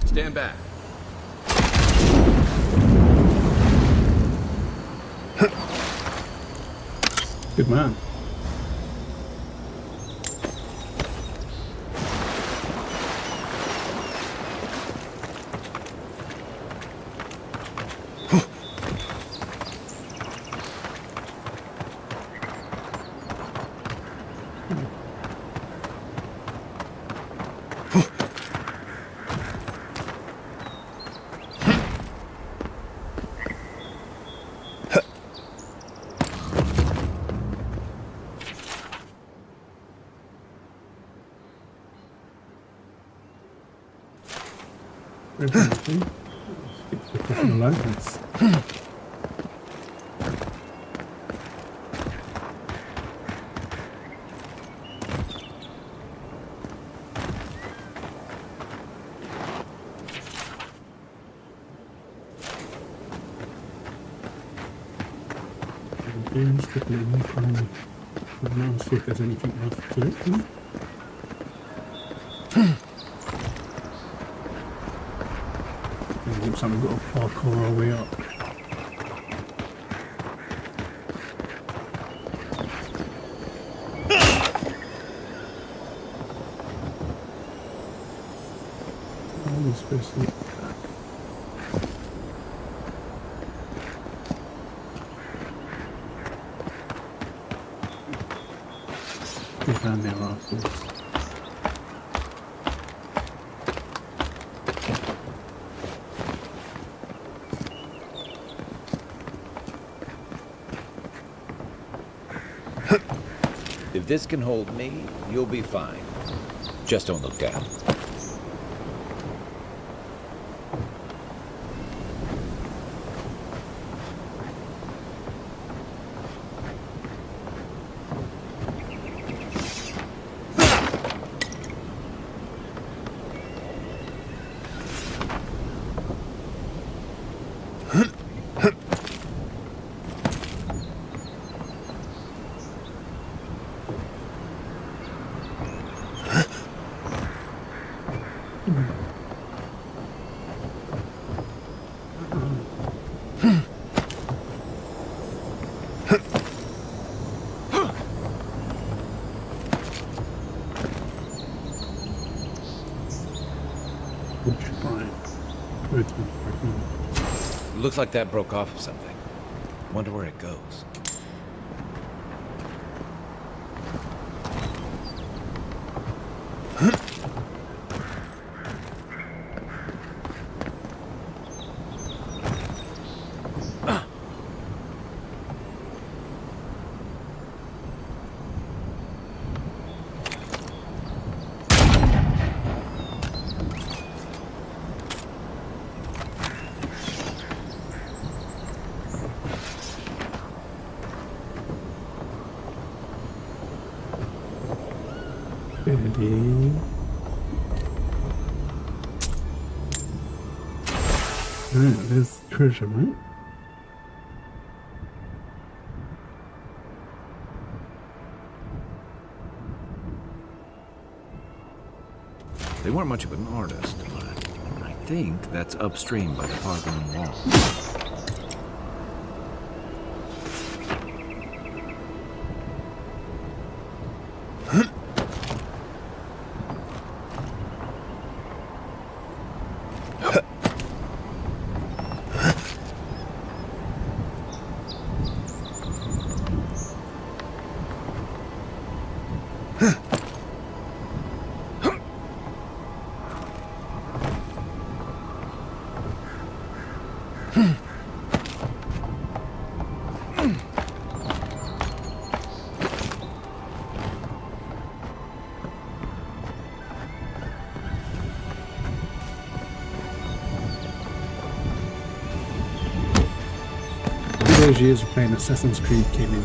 Stand back. Good man. Now see if there's anything else to it. Looks like we've got to parkour our way up. How are we supposed to... Get down there afterwards. If this can hold me, you'll be fine. Just don't look down. Looks like that broke off of something. Wonder where it goes. Alright, there's treasure, mate. They weren't much of an artist, but I think that's upstream by the Pargon Wall. Those years of playing Assassin's Creed came in.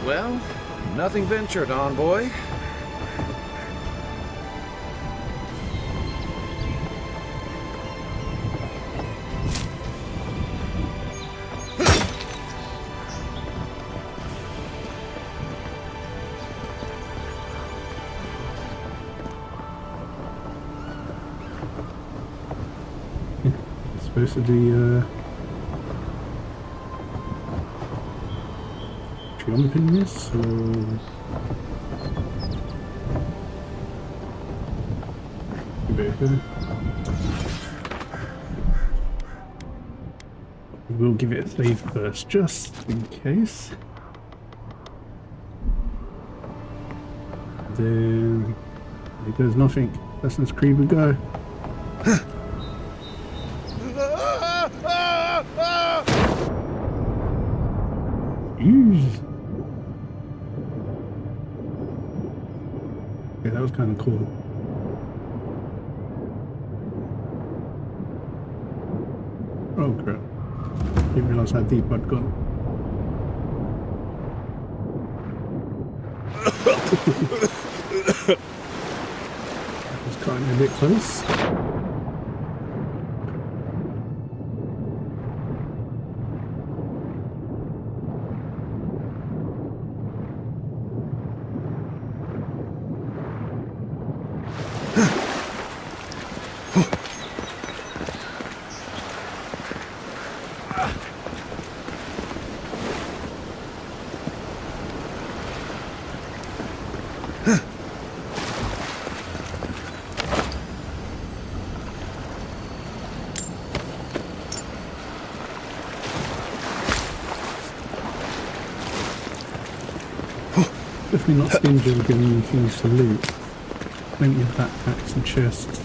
Well, nothing ventured, envoy. Supposed to be jumping this, or we'll give it a save first, just in case. Then if there's nothing, Assassin's Creed we go. Yeah, that was kind of cool. Oh crap. Didn't realize how deep I'd gone. That was kind of a bit close. Definitely not stingy on giving you things to loot. Plenty of backpacks and chests.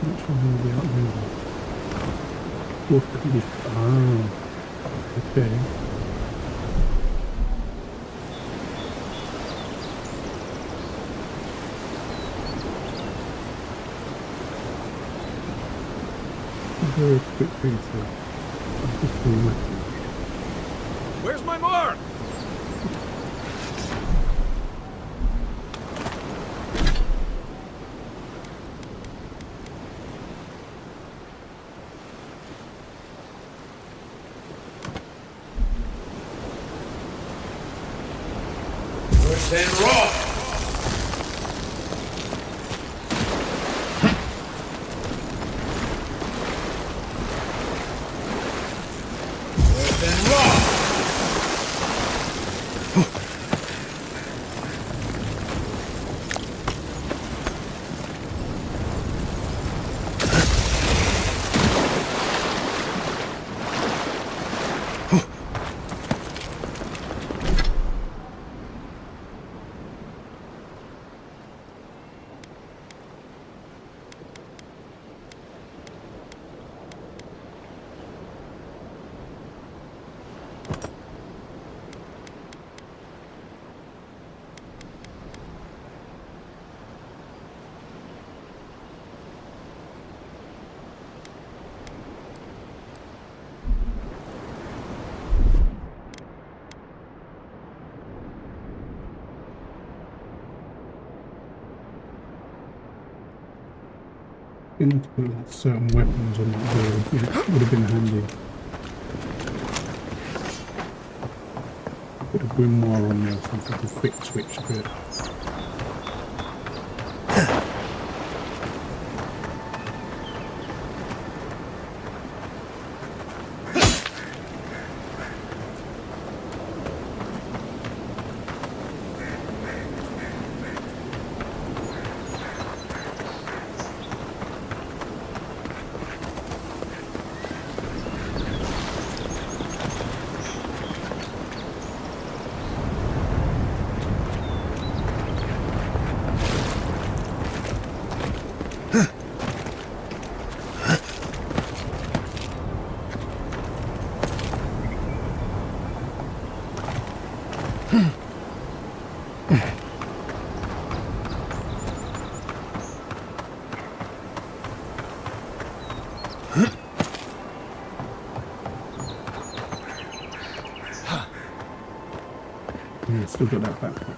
Which one will be out there? What could be? Ah. Okay. Very quick pizza. Where's my mark? Then raw. To put certain weapons on that board, it would have been handy. Put a grimoire on there, something like a quick switch to it. Yeah, still got that backpack.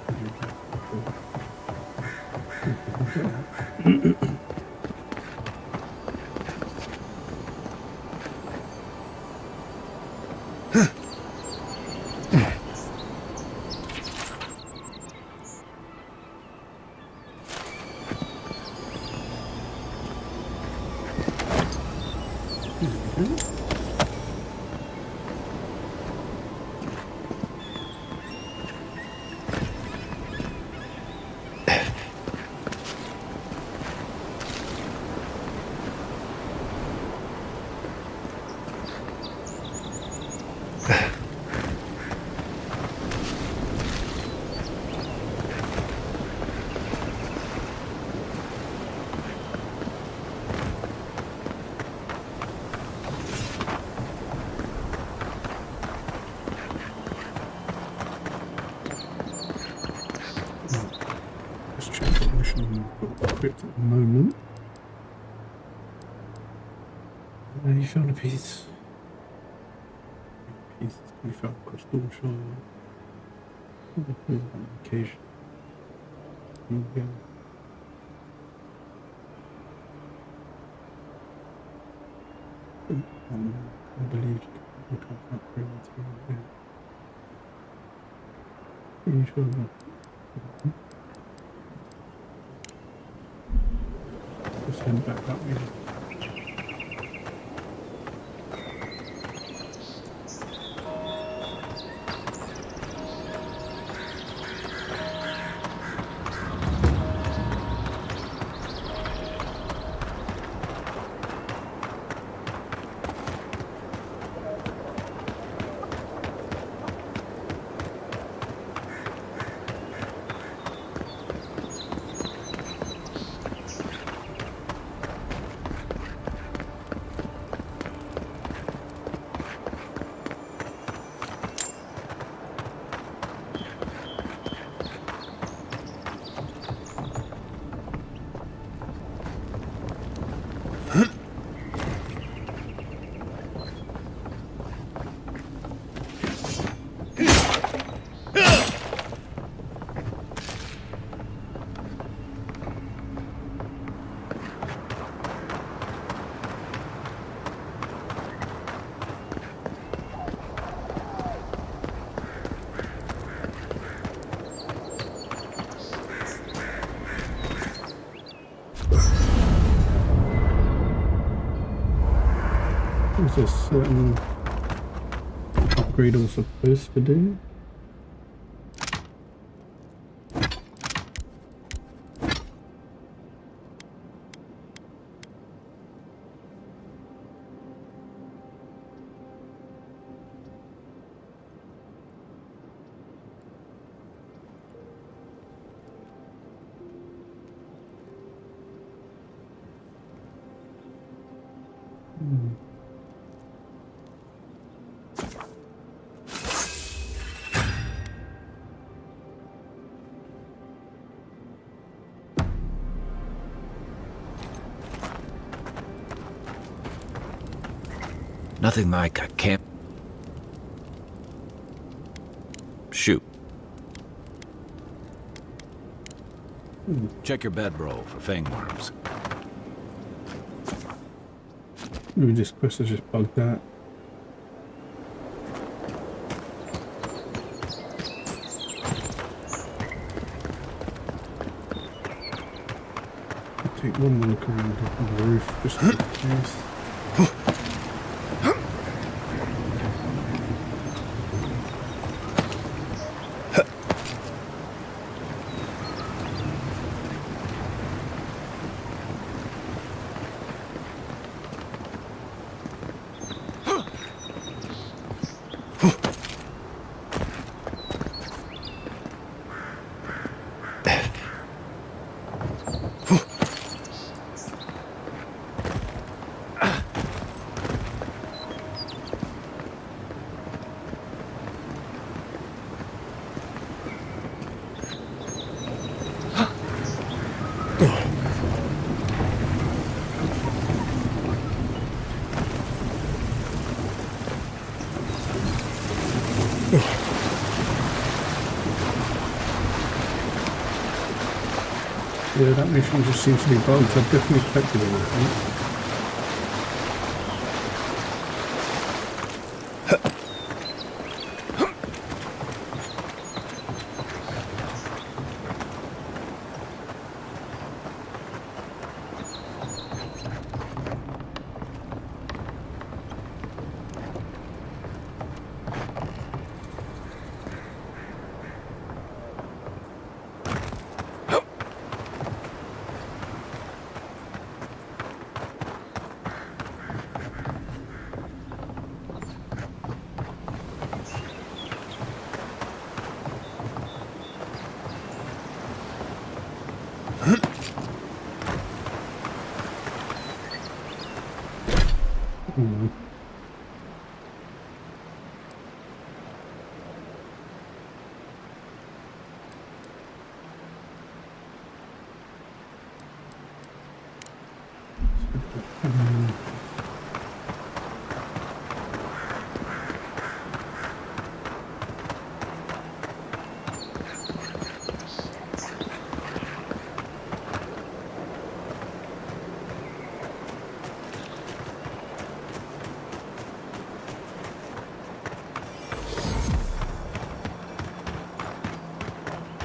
Equipped at the moment. You found a piece. Piece can be found across door shard. Occasion. Here we go. I believe you can look up that room through there. Pretty sure that. Just head back that way. Is this certain upgrade I'm supposed to do? Nothing like a camp. Shoot. Check your bedroll for fangworms. Maybe this quest has just bugged that. I'll take one more look around on the roof just in case. Yeah, that mission just seems to be bugged. I've definitely collected it, I think.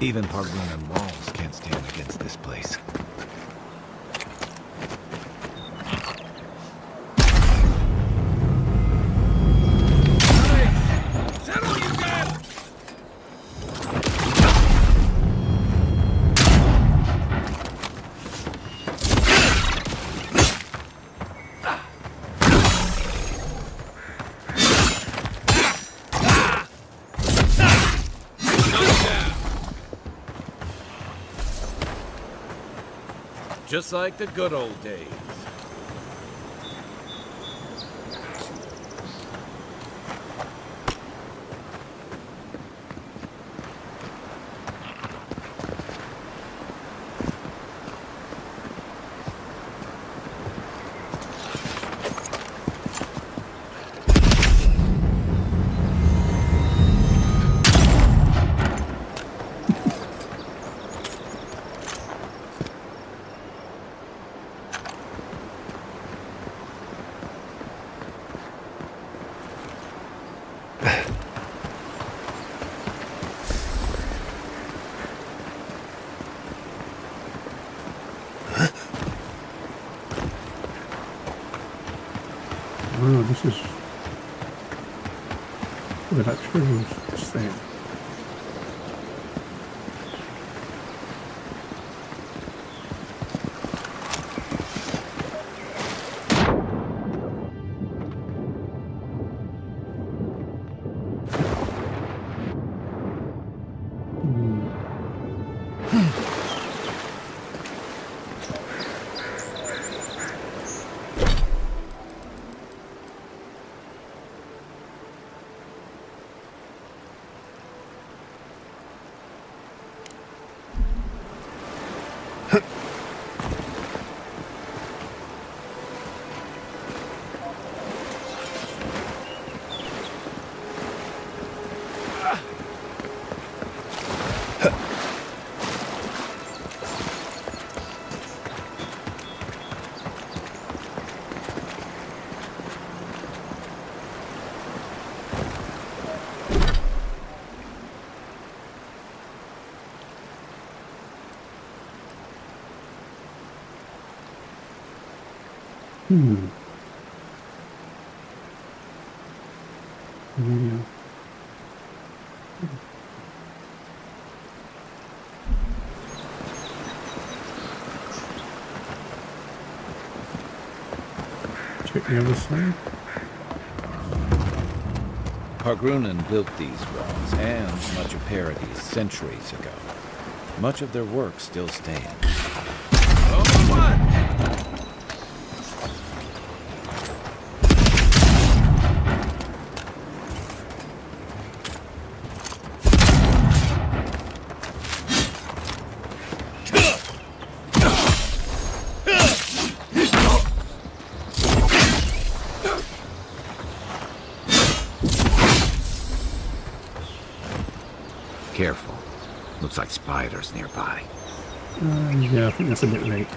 Even Pargrunan walls can't stand against this place. Just like the good old days. Wow, this is... Look at that trivial thing. Yeah. Check the other side. Pargrunen built these walls and much of Paradis centuries ago. Much of their work still stands. Careful. Looks like spiders nearby. Yeah, I think that's a bit late.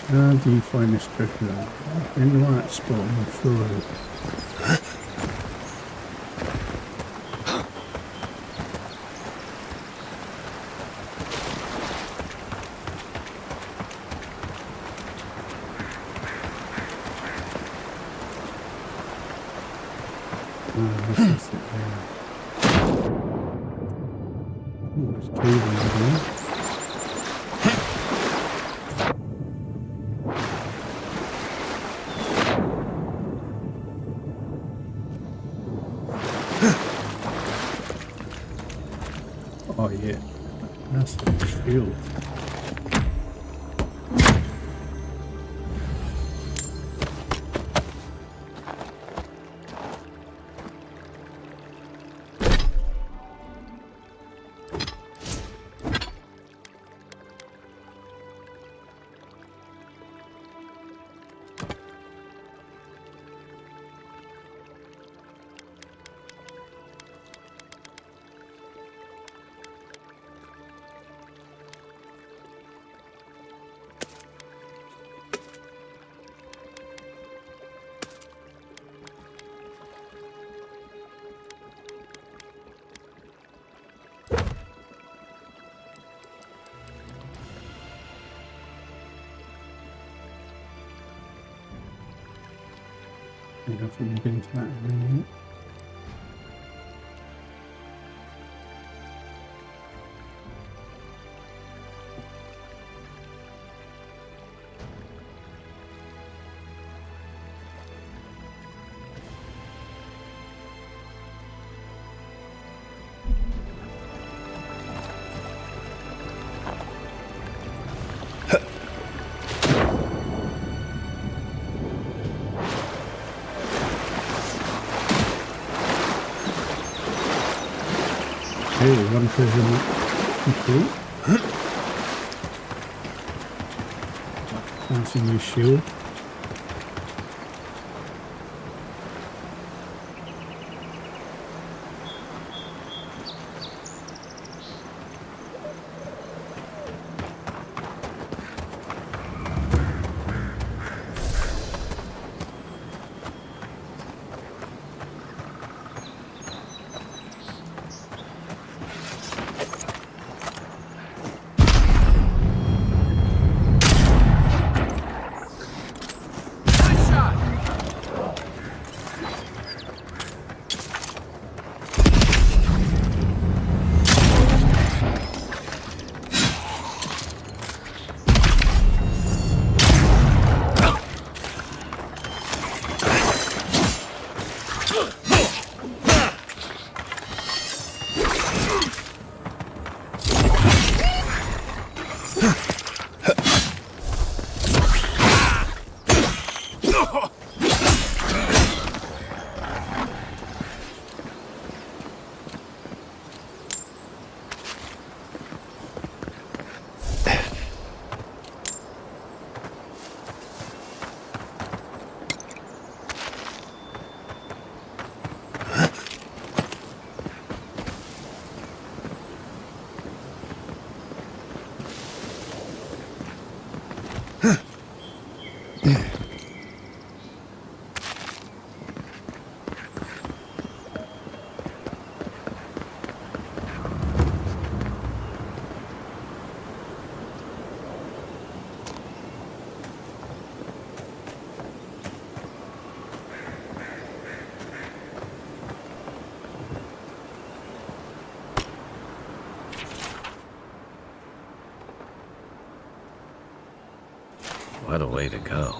How do you find this treasure? In the right spot on the floor. This is it there. Oh, there's cables again. Oh yeah, that's the shield. I think I've been to that in a minute. Okay, one treasure complete. Fancy new shield. What a way to go.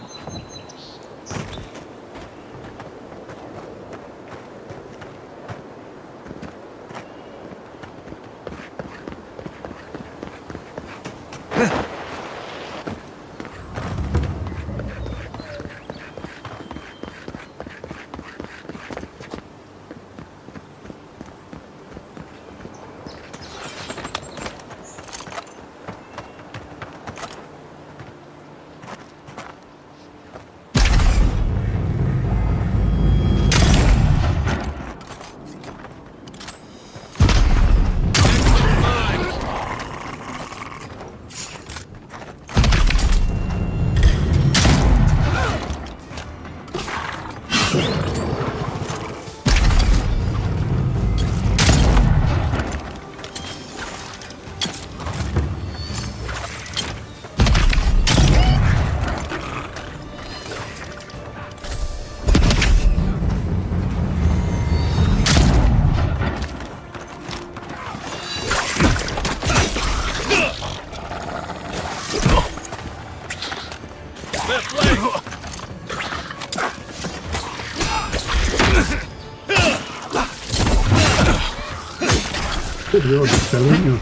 You're just selling you.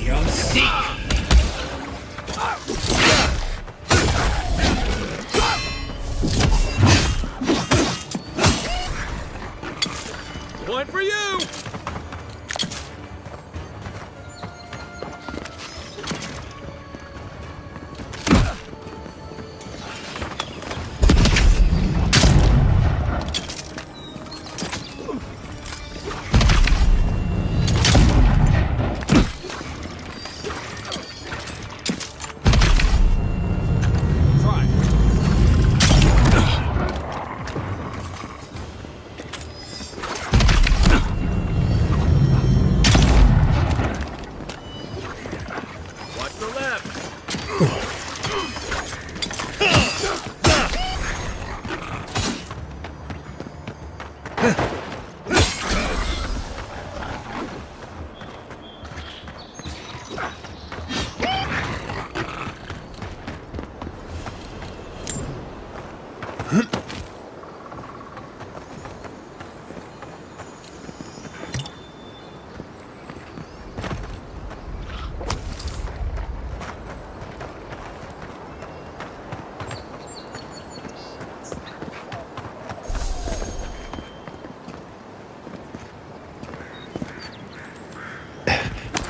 You'll see. One for you!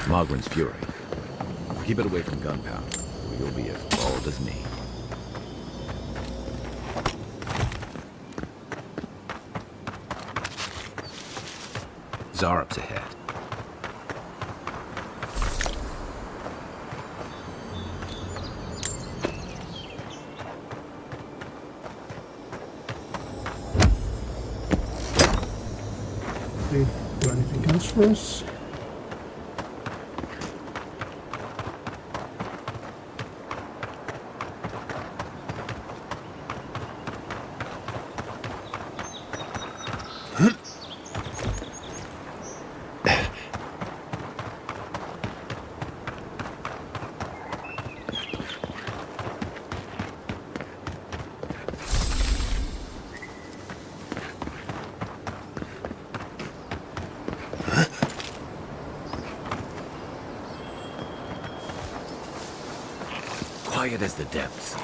Mogren's fury. Keep it away from gunpowder, or you'll be as bald as me. Zarup's ahead. Okay, got anything else for us? Quiet as the depths.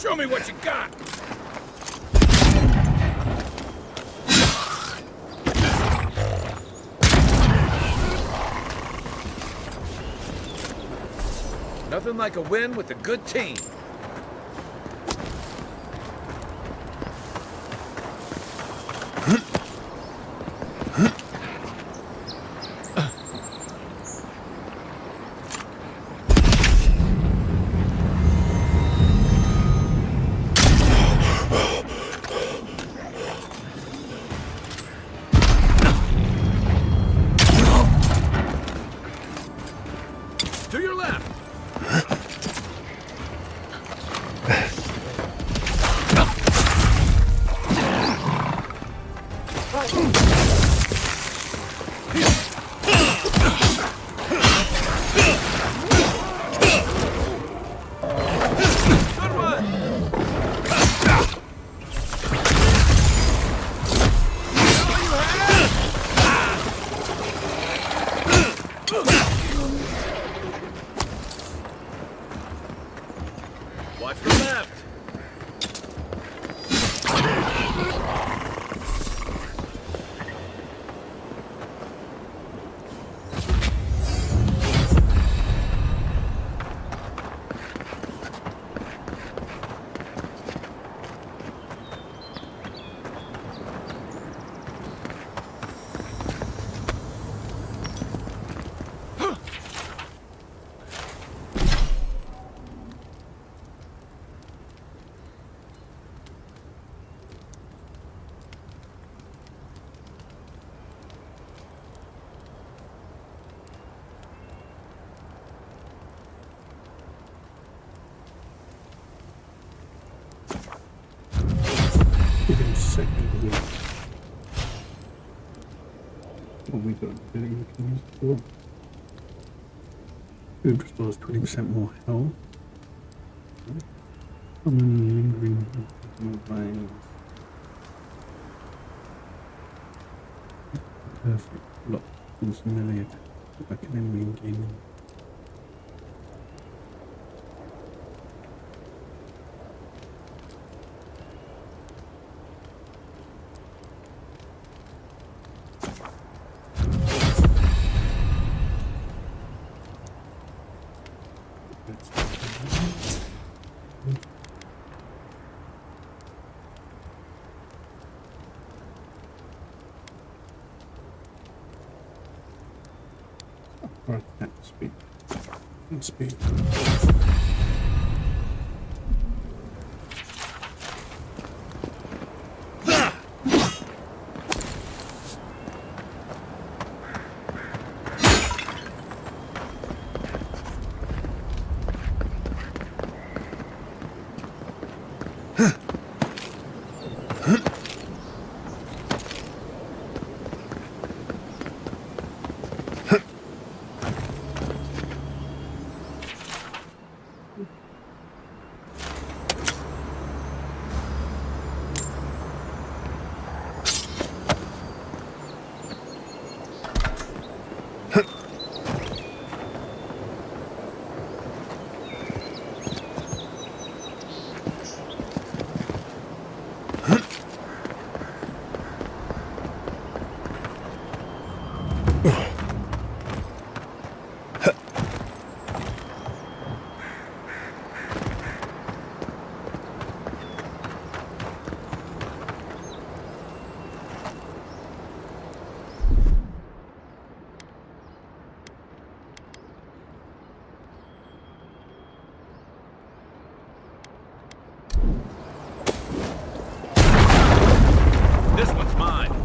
Show me what you got! Nothing like a win with a good team. your left! Watch the left! Give him a second here. What we got? Ability mechanism for. Food restores 20% more health. How many lingering vines? Perfect. Lock is melee attack. Like an enemy in gaming. Or attack speed. And speed. This one's mine.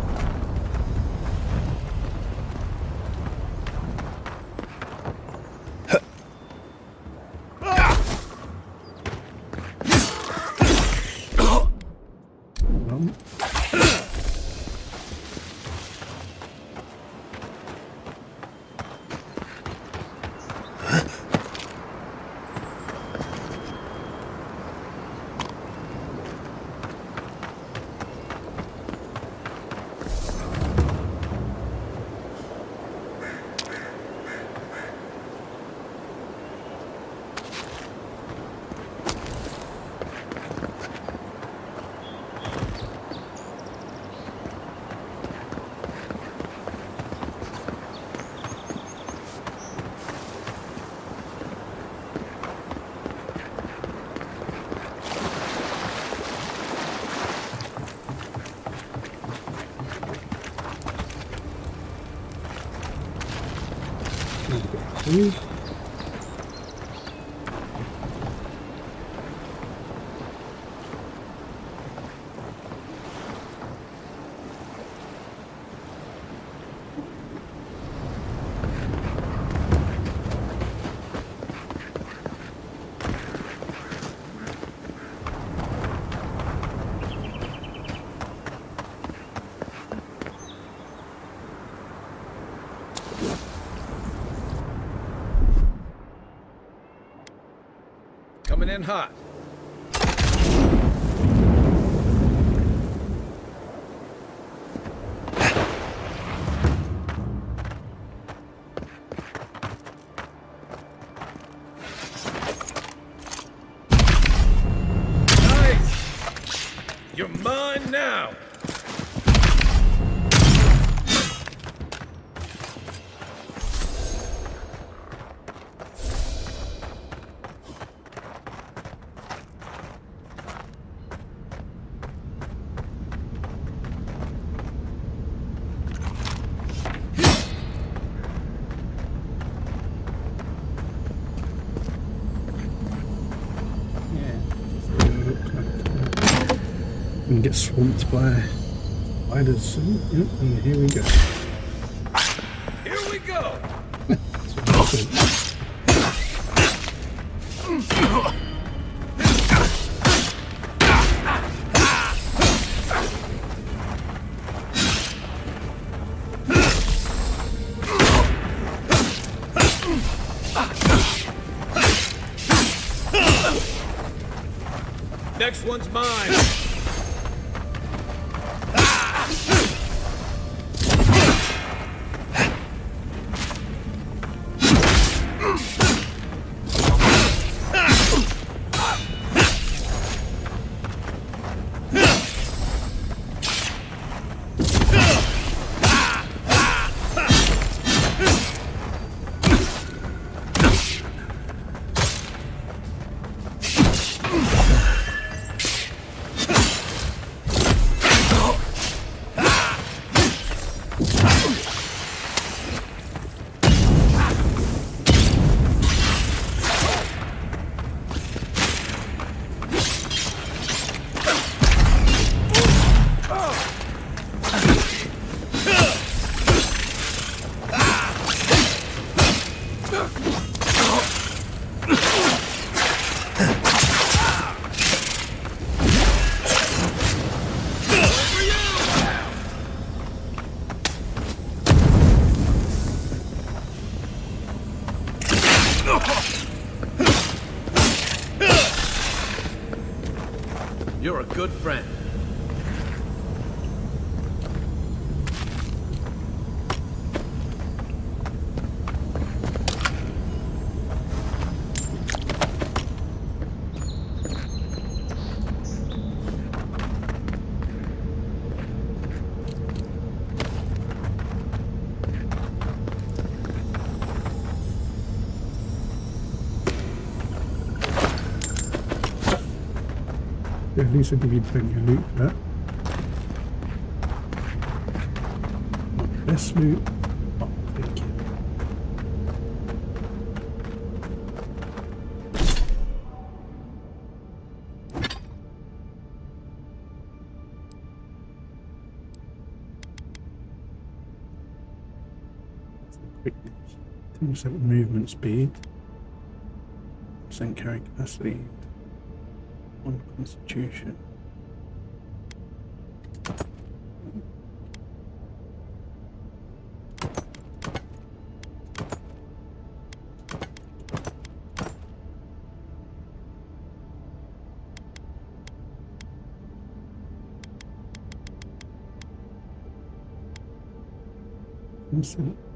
Coming in hot. You're mine now! And get swamped by spiders. Yep, and here we go. Here we go! Next one's mine! You're a good friend. At least I'll give you plenty of loot for that. Not best loot. Oh, thank you. That's the quickness. 10% movement speed. 10% carry capacity. 1 constitution.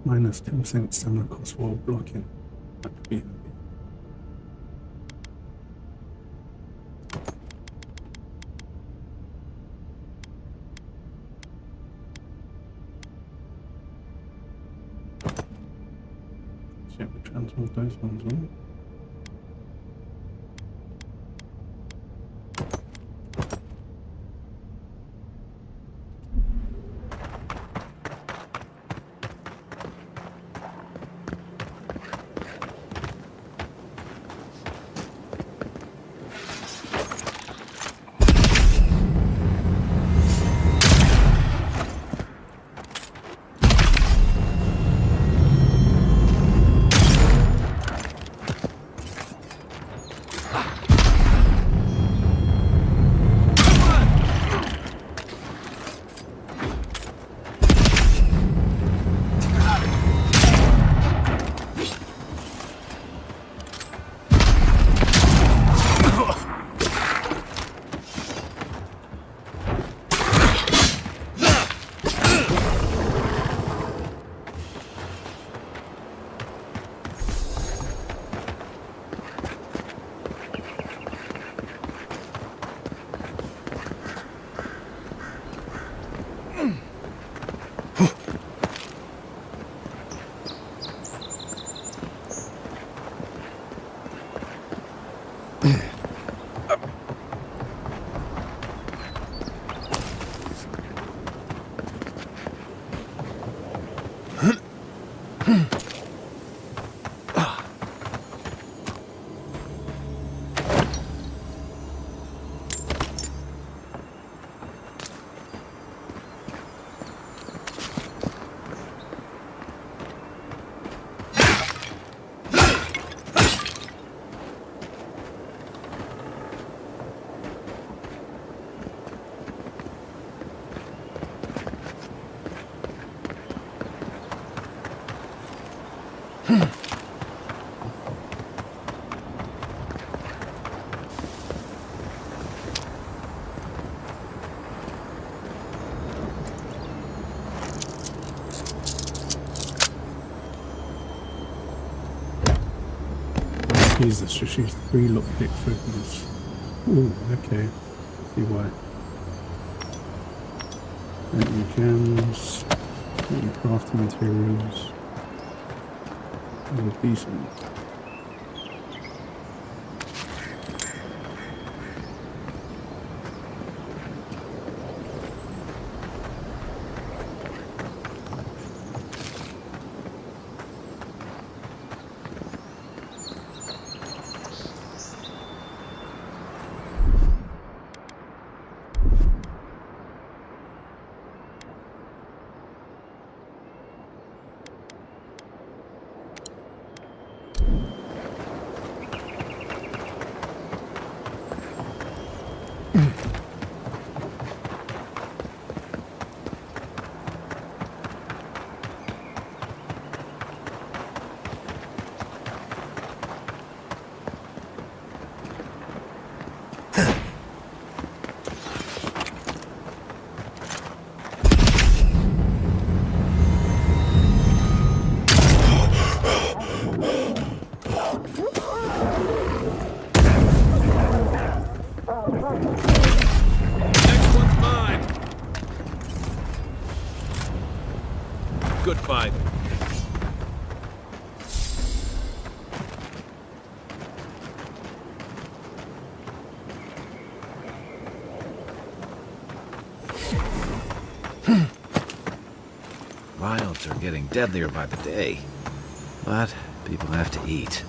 Minus 10% stamina cost while blocking. That could be transmute those ones on. Jesus, just use 3 lockpick fragments. Ooh, okay. See why. Get your gems, get your crafting materials. Oh, decent. Good fight. Wilds are getting deadlier by the day, but people have to eat.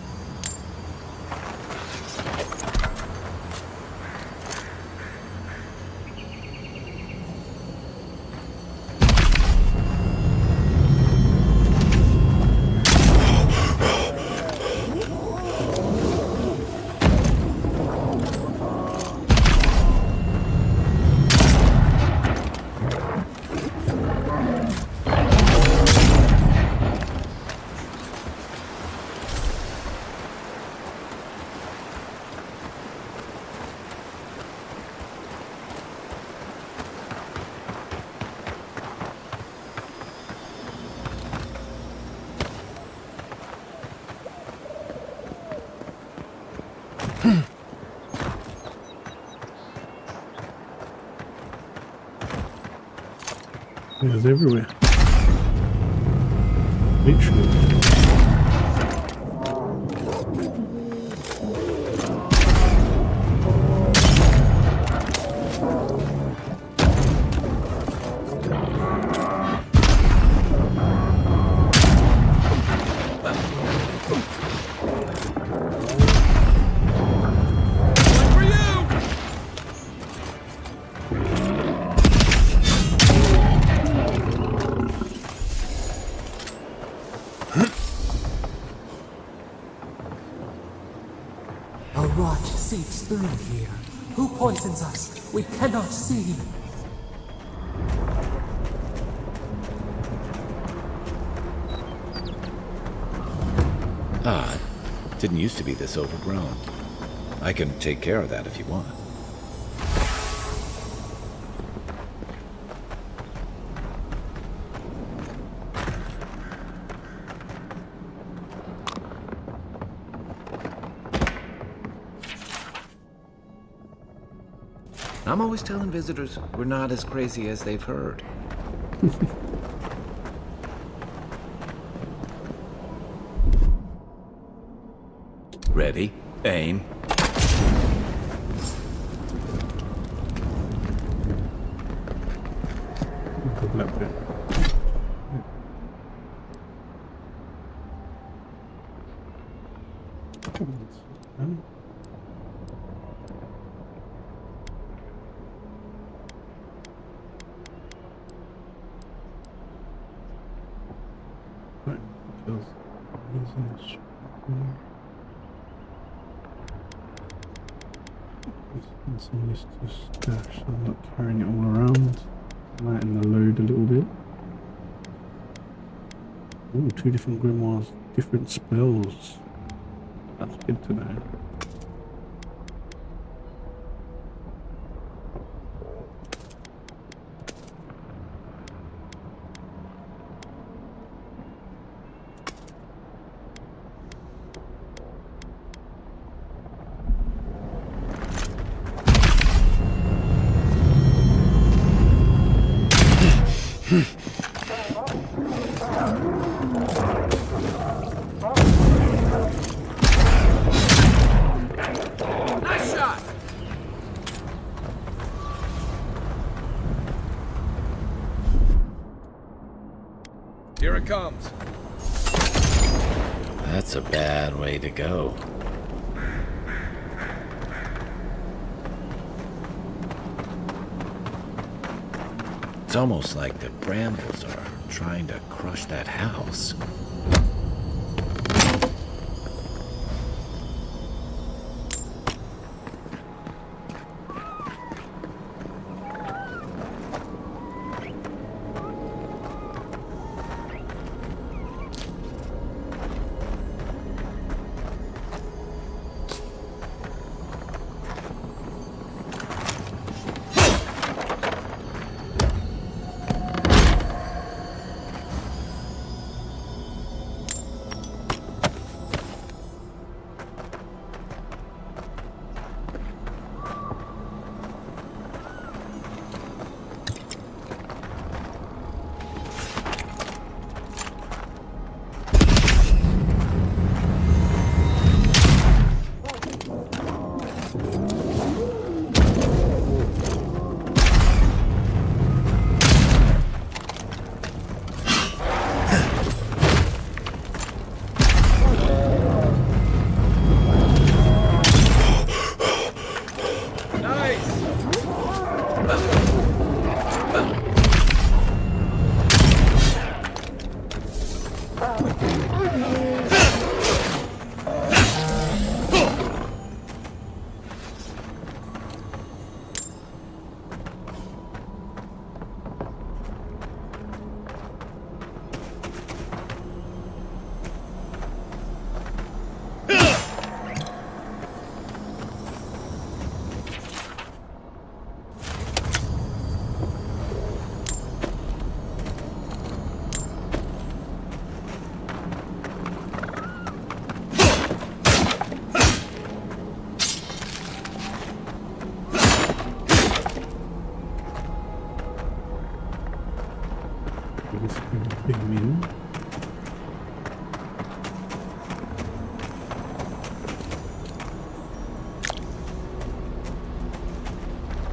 It's everywhere. Literally. A rot seeps through here. Who poisons us? We cannot see. Odd. Didn't used to be this overgrown. I can take care of that if you want. I'm always telling visitors we're not as crazy as they've heard. Ready, aim. that bit. Right, because some of this to stash, so I'm not carrying it all around. Lighten the load a little bit. Ooh, 2 different grimoires, different spells. That's good to know. Nice shot! Here it comes. That's a bad way to go. It's almost like the brambles are trying to crush that house.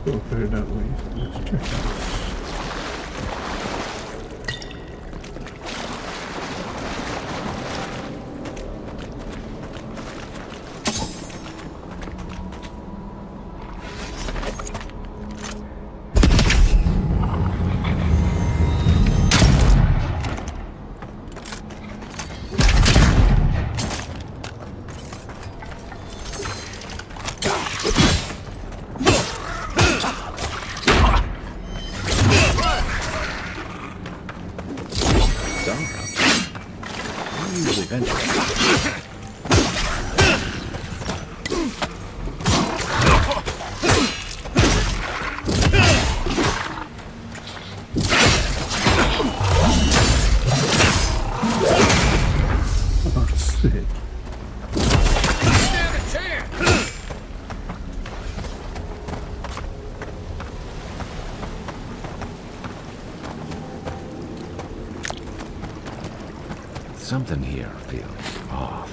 We'll put it that way. Let's check it. Something here feels off.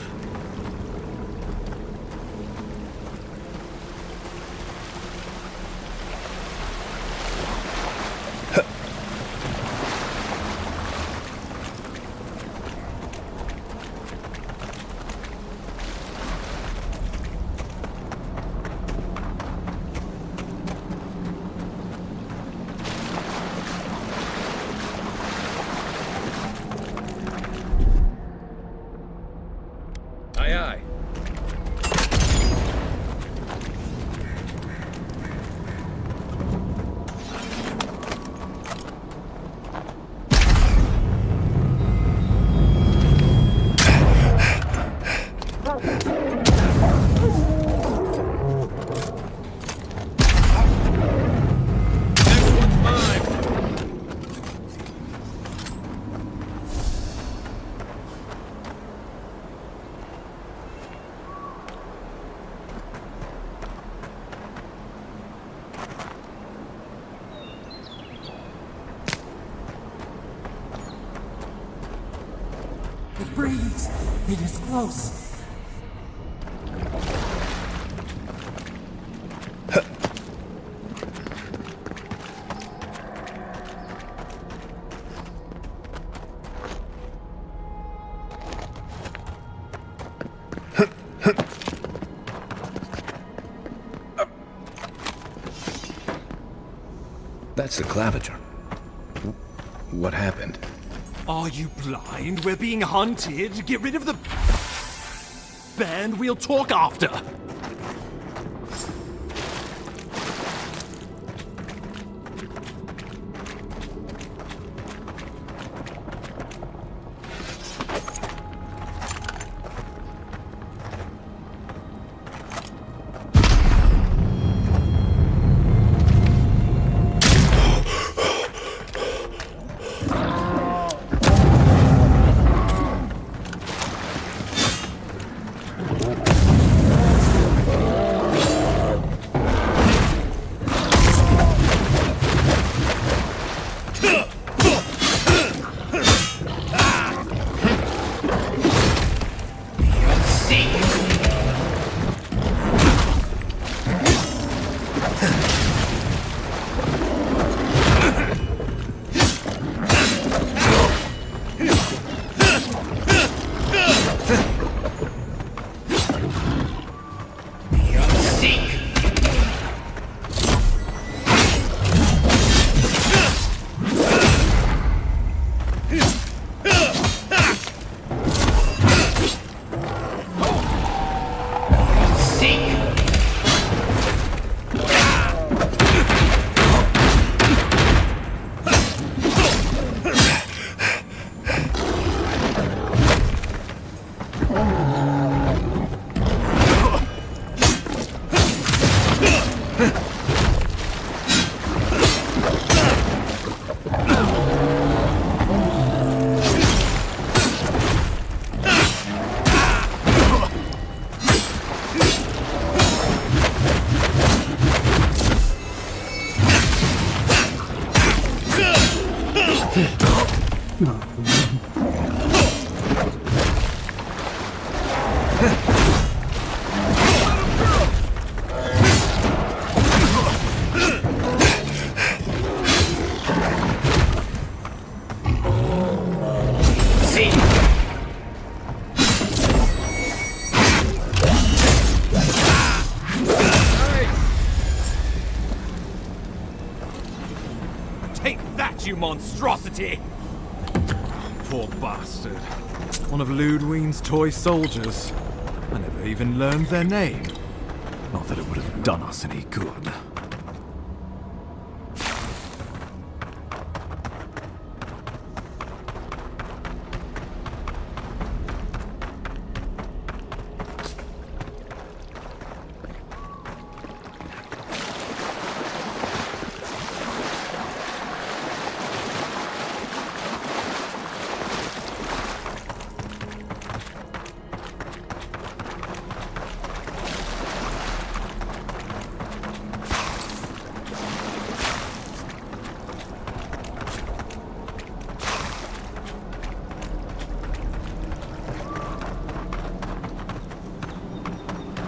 breathes. It is close. That's the claviger. What happened? Are you blind? We're being hunted. Get rid of the band. We'll talk after. You monstrosity! Poor bastard. One of Ludwine's toy soldiers. I never even learned their name. Not that it would have done us any good.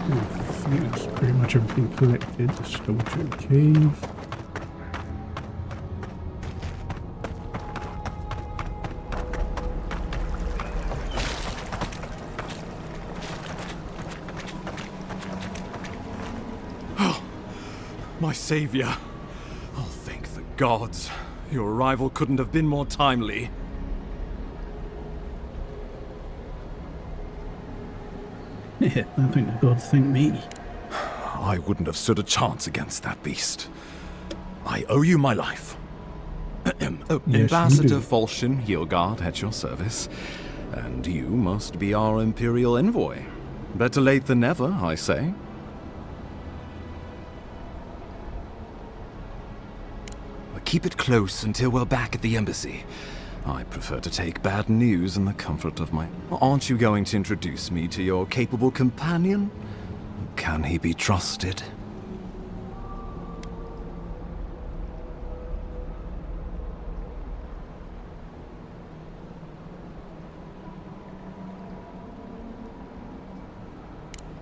I think that's pretty much everything collected. Just double check the cave. Oh, my savior. Oh, thank the gods. Your arrival couldn't have been more timely. Yeah, I don't think the gods think me. I wouldn't have stood a chance against that beast. I owe you my life. Ambassador Volshin Hildgard at your service. And you must be our Imperial envoy. Better late than never, I say. Keep it close until we're back at the embassy. I prefer to take bad news in the comfort of my... Aren't you going to introduce me to your capable companion? Can he be trusted?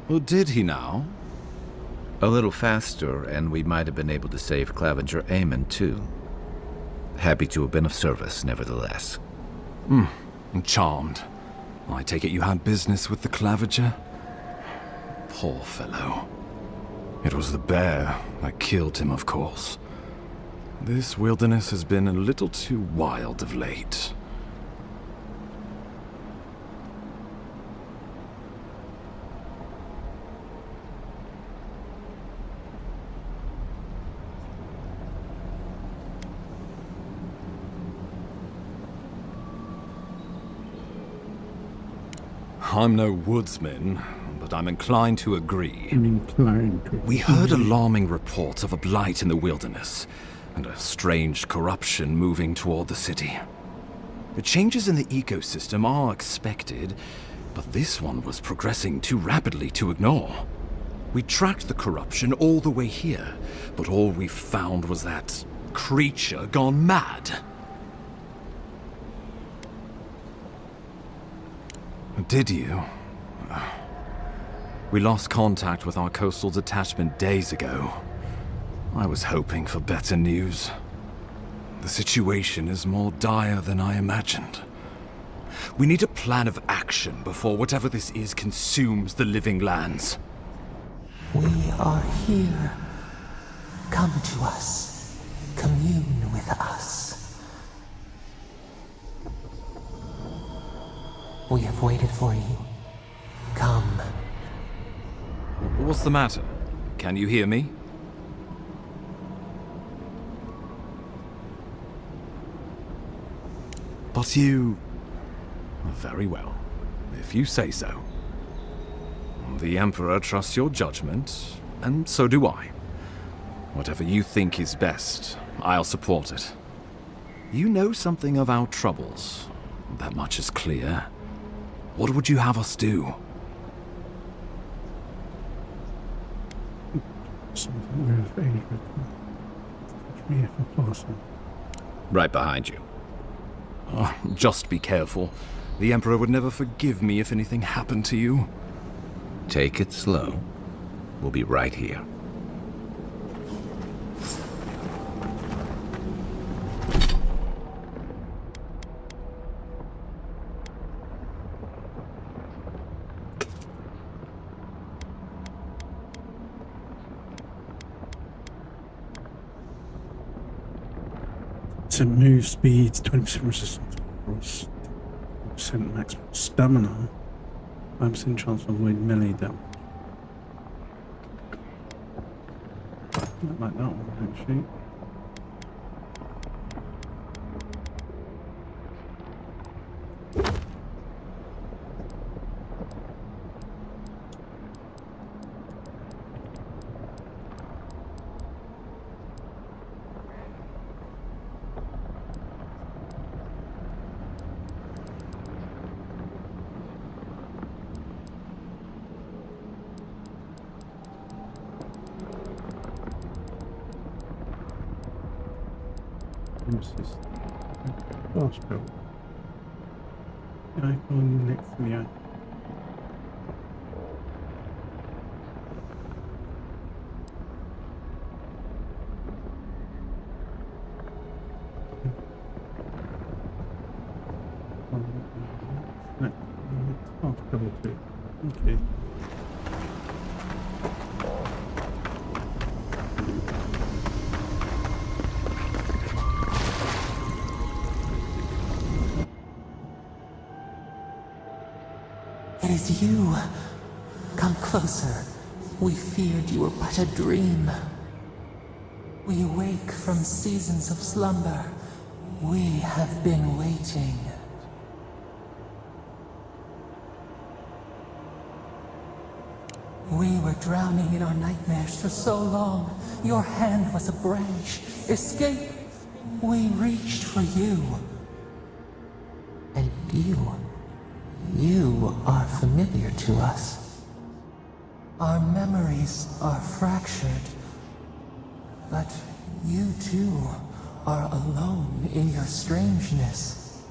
Or did he now? A little faster, and we might have been able to save Clavenger Aemon, too. Happy to have been of service, nevertheless. I'm charmed. I take it you had business with the Clavenger? Poor fellow. It was the bear that killed him, of course. This wilderness has been a little too wild of late. I'm no woodsman, but I'm inclined to agree. We heard alarming reports of a blight in the wilderness, and a strange corruption moving toward the city. The changes in the ecosystem are expected, but this one was progressing too rapidly to ignore. We tracked the corruption all the way here, but all we found was that creature gone mad. Did you? We lost contact with our coastal detachment days ago. I was hoping for better news. The situation is more dire than I imagined. We need a plan of action before whatever this is consumes the living lands. We are here. Come to us. Commune with us. We have waited for you. Come. What's the matter? Can you hear me? But you... Very well, if you say so. The Emperor trusts your judgment, and so do I. Whatever you think is best, I'll support it. You know something of our troubles. That much is clear. What would you have us do? Something with Adrian. Touch me if possible. Right behind you. Just be careful. The Emperor would never forgive me if anything happened to you. Take it slow. We'll be right here. To move speeds, 20% resistance across, 10% maximum stamina, 5% chance to avoid melee damage. Not like that one, actually. What's this? Fast build. The icon next to the icon. Fast build too. Okay. It is you. Come closer. We feared you were but a dream. We wake from seasons of slumber. We have been waiting. We were drowning in our nightmares for so long. Your hand was a branch. Escape. We reached for you. And you are familiar to us. Our memories are fractured, but you too are alone in your strangeness.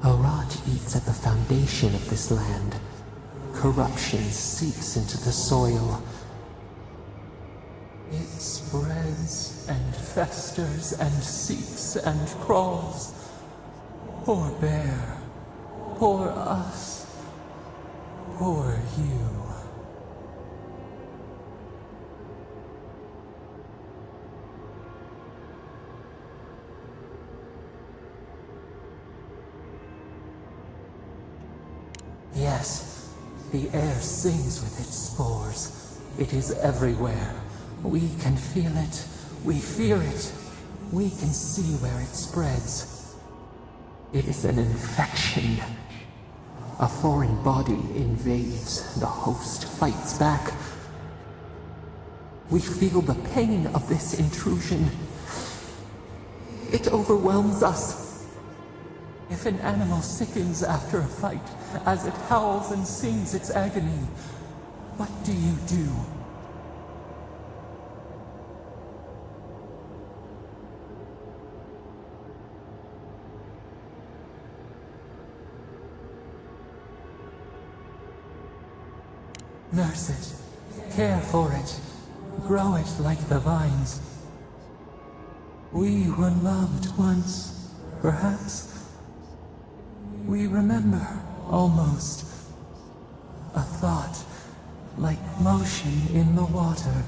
Arise. sits at the foundation of this land. Corruption seeps into the soil. It spreads and festers and seeps and crawls. Poor bear. Poor us. Poor you. Yes, the air sings with its spores. It is everywhere. We can feel it. We fear it. We can see where it spreads. It is an infection. A foreign body invades. The host fights back. We feel the pain of this intrusion. It overwhelms us. If an animal sickens after a fight, as it howls and sings its agony, what do you do? Nurse it, care for it, grow it like the vines. We were loved once, perhaps. We remember, almost. A thought, like motion in the water.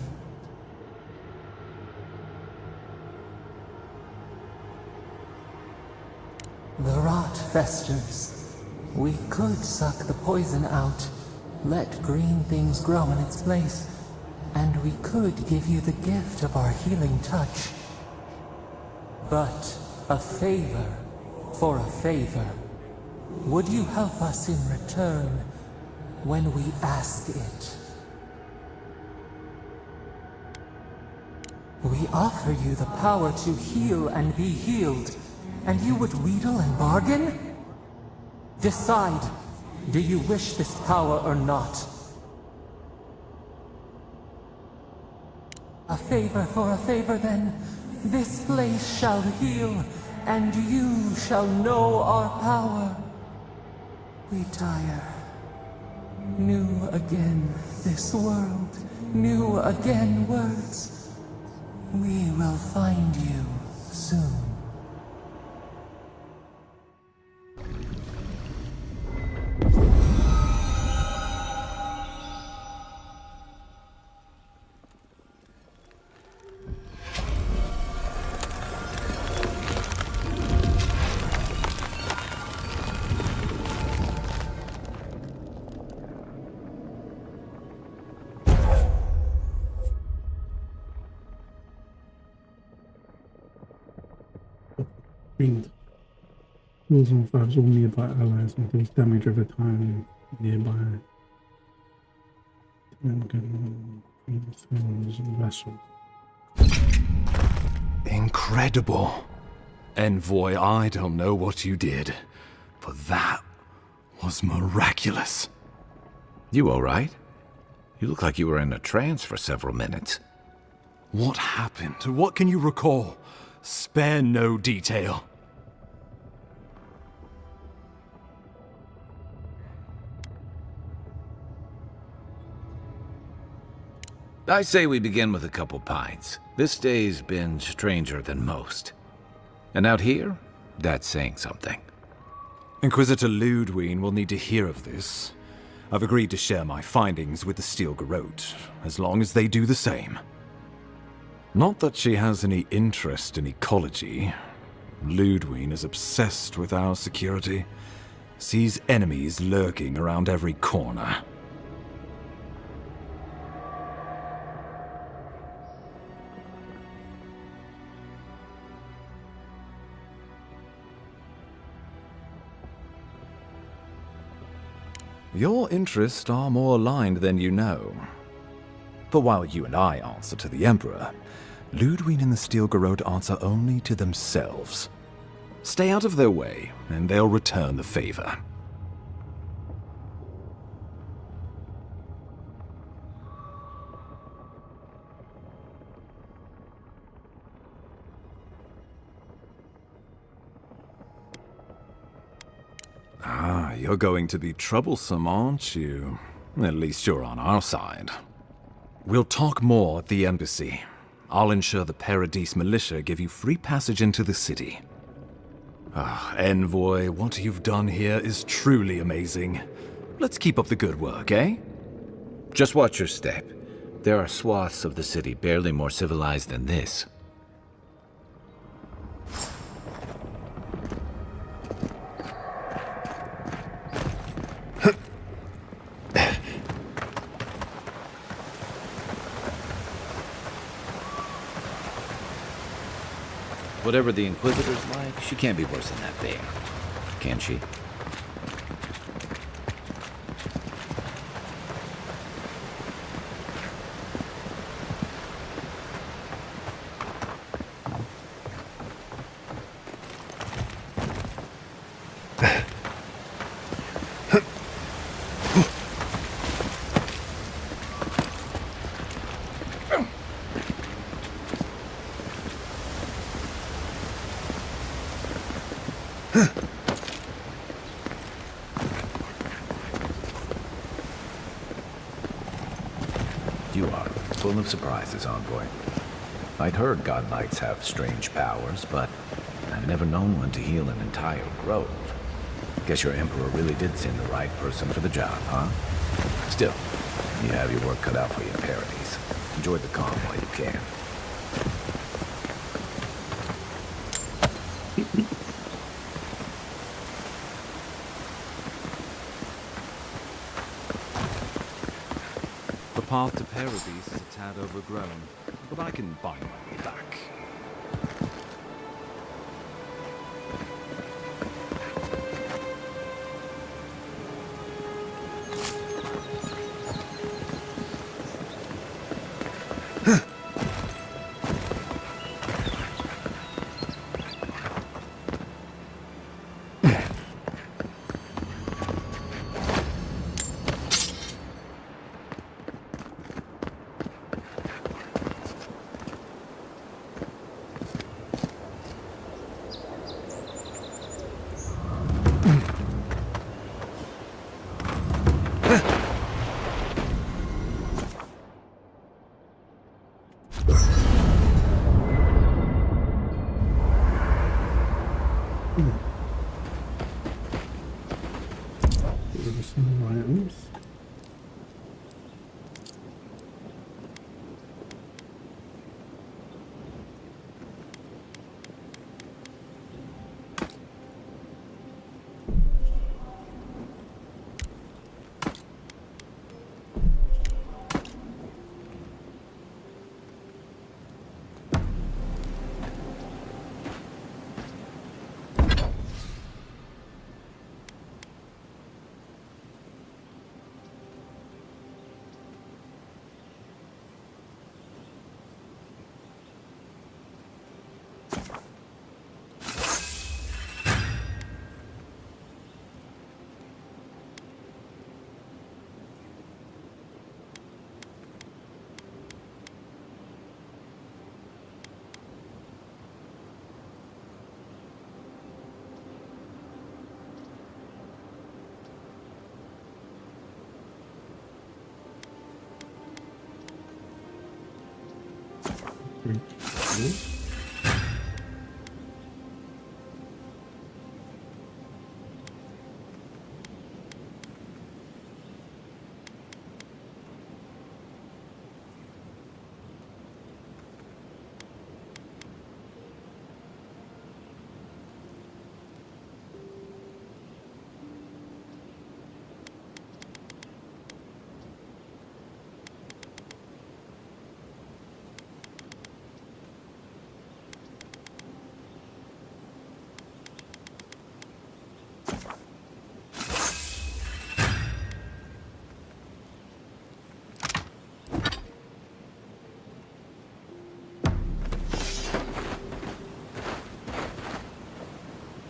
The rot festers. We could suck the poison out, let green things grow in its place, and we could give you the gift of our healing touch. But a favor for a favor. Would you help us in return when we ask it? We offer you the power to heal and be healed, and you would wheedle and bargain? Decide, do you wish this power or not? A favor for a favor then. This place shall heal, and you shall know our power. We tire. New again this world, new again words. We will find you soon. Fiend. Rules on fives all nearby allies and deals damage over time nearby. Vessels. Incredible. Envoy, I don't know what you did, but that was miraculous. You all right? You look like you were in a trance for several minutes. What happened? What can you recall? Spare no detail. I say we begin with a couple pints. This day's been stranger than most. And out here, that's saying something. Inquisitor Ludwig will need to hear of this. I've agreed to share my findings with the Steel Garrote, as long as they do the same. Not that she has any interest in ecology. Ludwig is obsessed with our security. Sees enemies lurking around every corner. Your interests are more aligned than you know. But while you and I answer to the Emperor, Ludwig and the Steel Garrote answer only to themselves. Stay out of their way, and they'll return the favor. Ah, you're going to be troublesome, aren't you? At least you're on our side. We'll talk more at the embassy. I'll ensure the Paradise militia give you free passage into the city. Envoy, what you've done here is truly amazing. Let's keep up the good work, eh? Just watch your step. There are swaths of the city barely more civilized than this. Whatever the Inquisitor's like, she can't be worse than that bear. Can she? You are full of surprises, Envoy. I'd heard godlights have strange powers, but I've never known one to heal an entire grove. Guess your Emperor really did send the right person for the job, huh? Still, you have your work cut out for you in Paradise. Enjoy the calm while you can. The path to Paradise is a tad overgrown, but I can find my way back.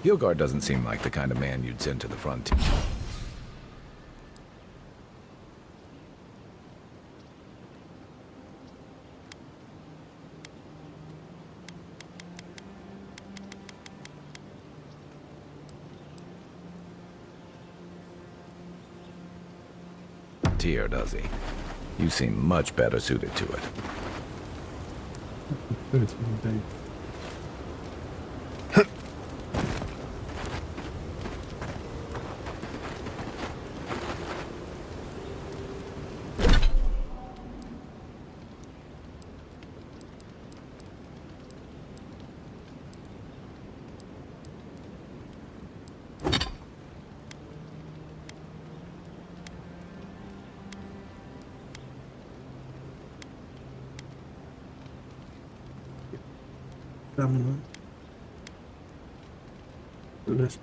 Hilgard doesn't seem like the kind of man you'd send to the frontier. frontier, does he? You seem much better suited to it. Good to me, Dave. Let's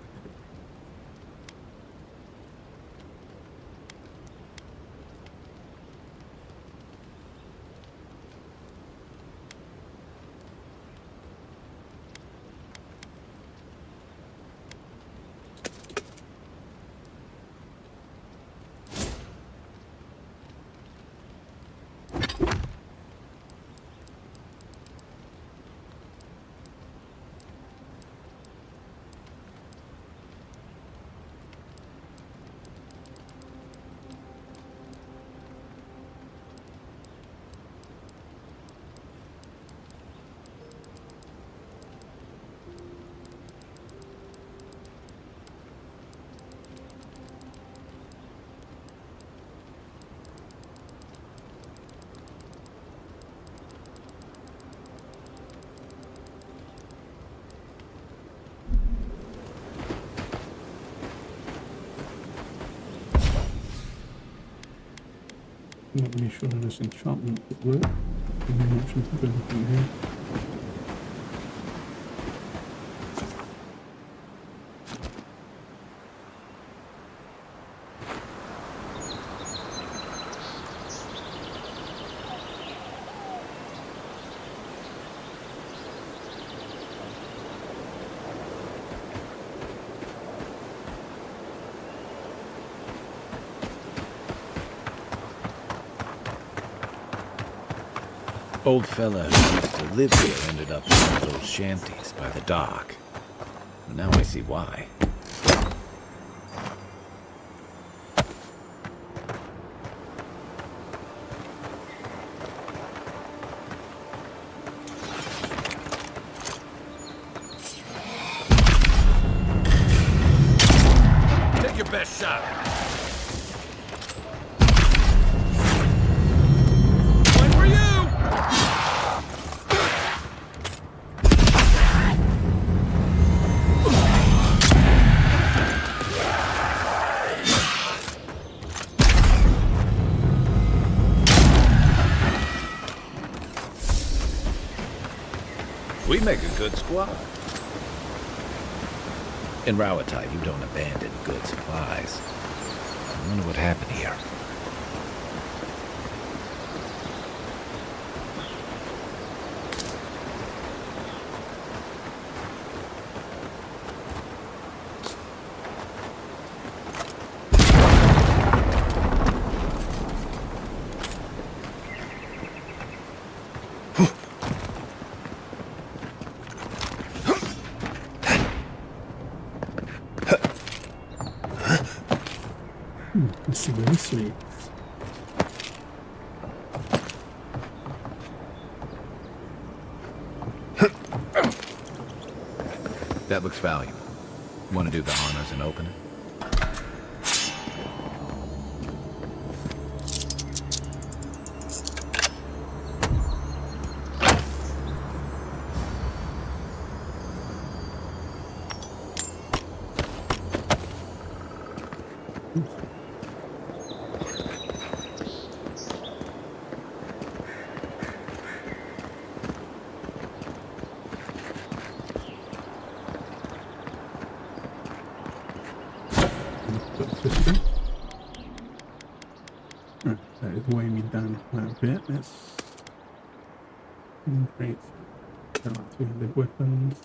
not really sure this enchantment would work. Options have everything here. Old fella who used to live here ended up in one of those shanties by the dock. Now I see why. Take your best shot. We make a good squad. In Rawatai, you don't abandon good supplies. I wonder what happened here. Let's see where this leads. That looks valuable. Want to do the honors and open it? That is weighing me down quite a bit. Let's increase about 200 weapons.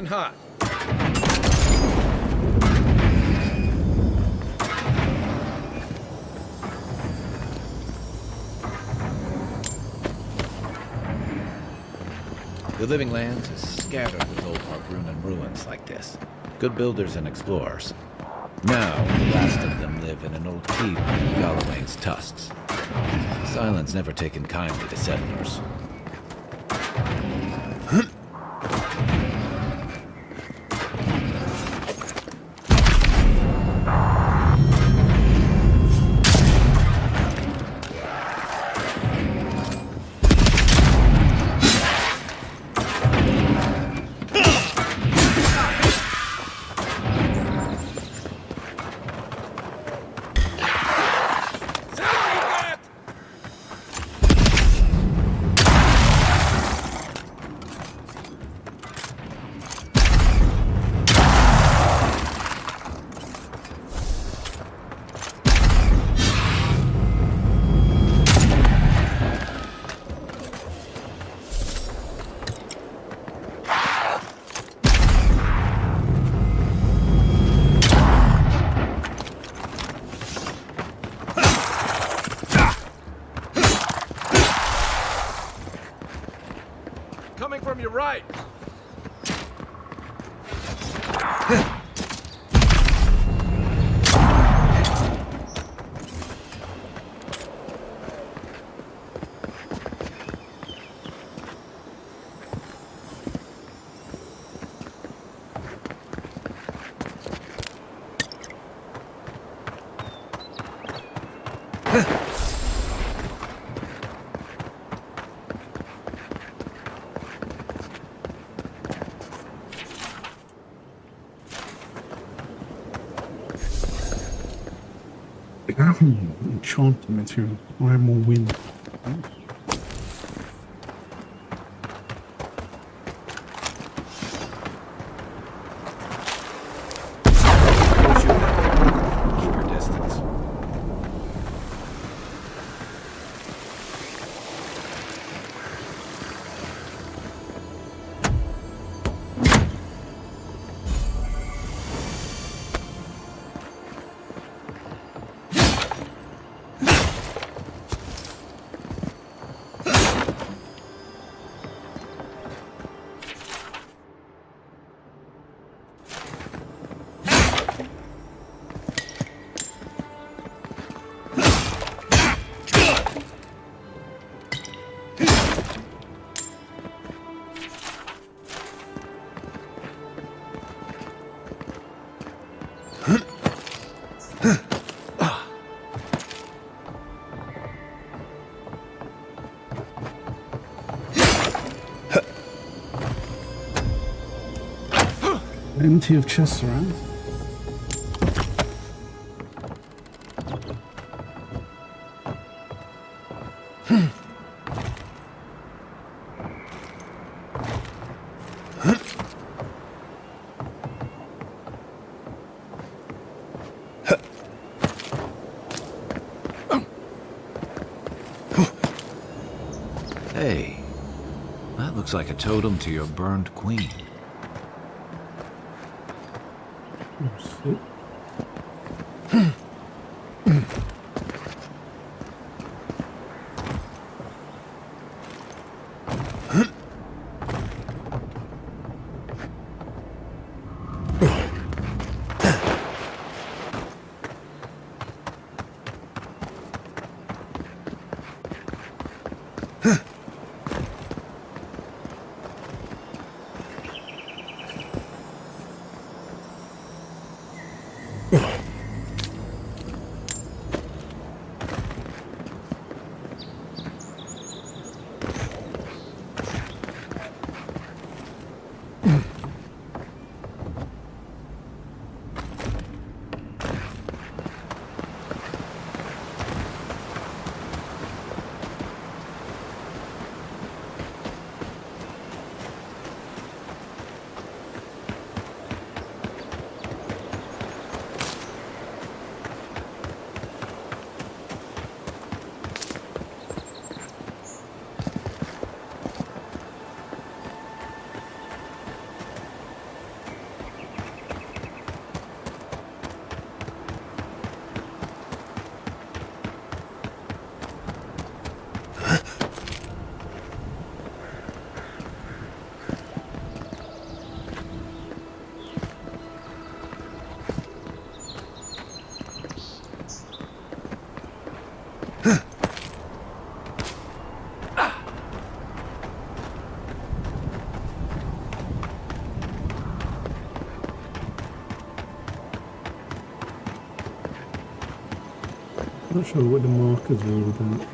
hot. The Living Lands is scattered with old Hargrunan ruins like this. Good builders and explorers. Now, the last of them live in an old keep in Galawain's tusks. Silence never taken kindly to settlers. Coming from your right. Enchanting material. I am more wind. Keep your distance. Plenty of chests around. Hey, that looks like a totem to your burned queen. Not sure what the markers are all about.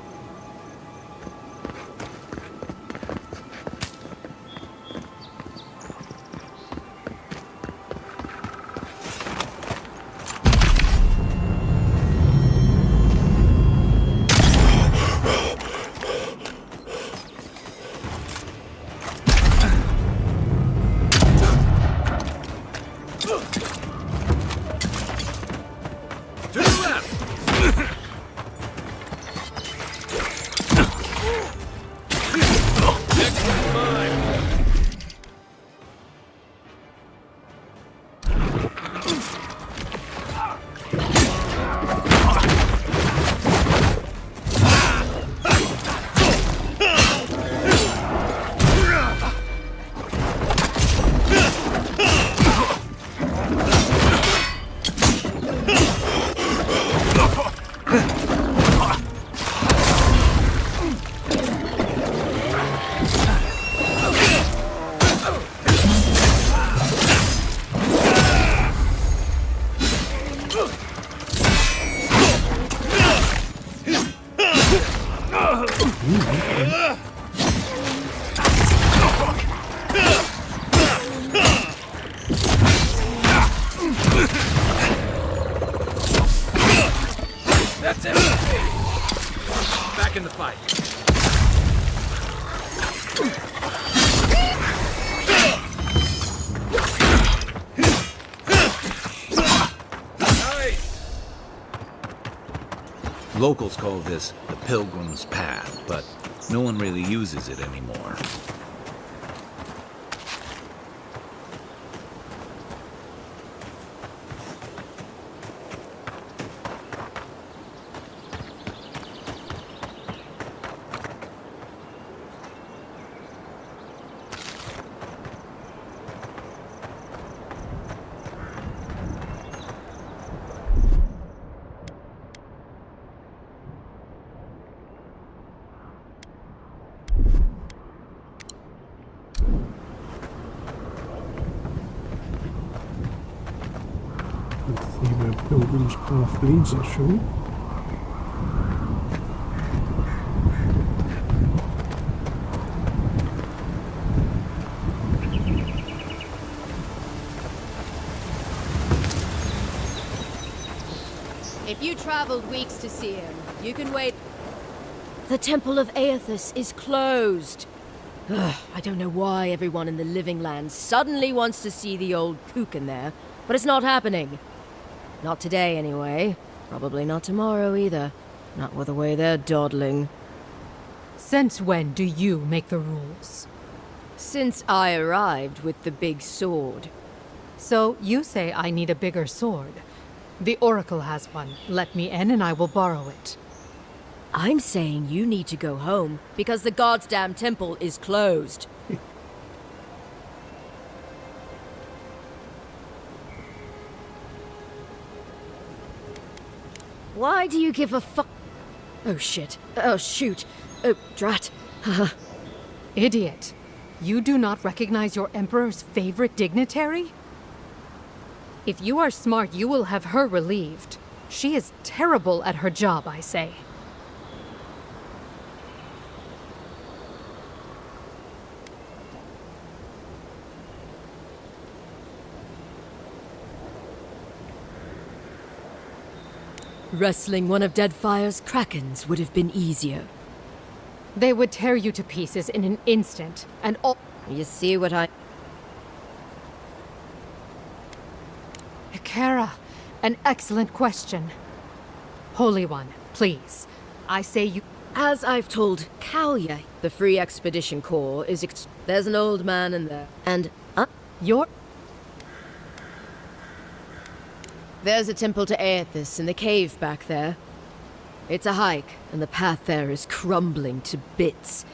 That's it! Back in the fight. Locals call this the Pilgrim's Path, but no one really uses it anymore. Let's see where Pilgrim's Path leads us, shall we? If you traveled weeks to see him, you can wait. The Temple of Aethys is closed. Ugh, I don't know why everyone in the Living Land suddenly wants to see the old kook in there, but it's not happening. Not today, anyway. Probably not tomorrow, either. Not with the way they're dawdling. Since when do you make the rules? Since I arrived with the big sword. So you say I need a bigger sword. The Oracle has one. Let me in and I will borrow it. I'm saying you need to go home because the goddamn temple is closed. Why do you give a fuck? Oh shit. Oh shoot. Oh drat. Idiot. You do not recognize your Emperor's favorite dignitary? If you are smart, you will have her relieved. She is terrible at her job, I say. Wrestling one of Deadfire's krakens would have been easier. They would tear you to pieces in an instant, and all— You see what I— Kara, an excellent question. Holy One, please. I say you— As I've told Kalya, the Free Expedition Corps is there's an old man in there. And, You're— There's a temple to Aethys in the cave back there. It's a hike, and the path there is crumbling to bits.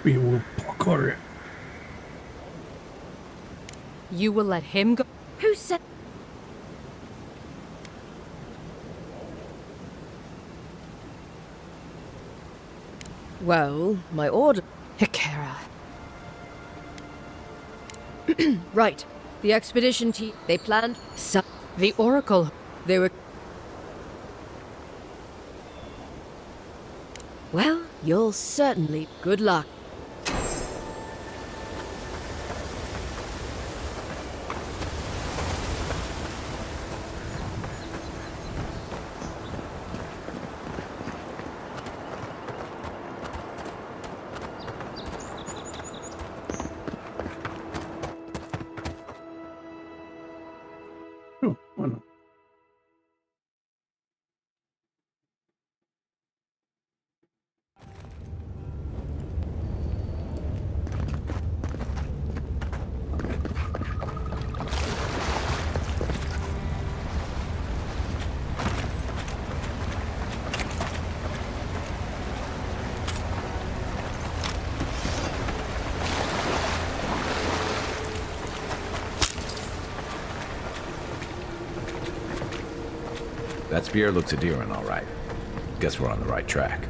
We will parkour it. You will let him go— Who said— Well, my order... Hikera. Right. The expedition team, they planned... The Oracle. They were... Well, you'll certainly... Good luck. Sure, why not? That spear looks Adiran, all right. Guess we're on the right track.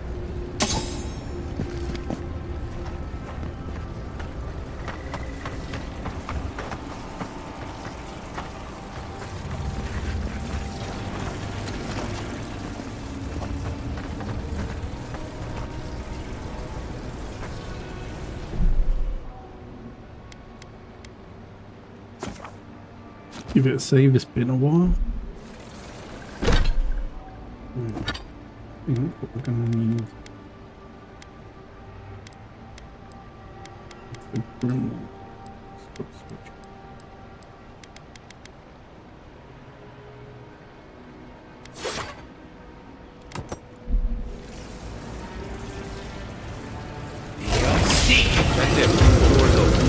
Give it a save, it's been a while. I think what we're gonna need is the green one. Switch. That's it. The door's open.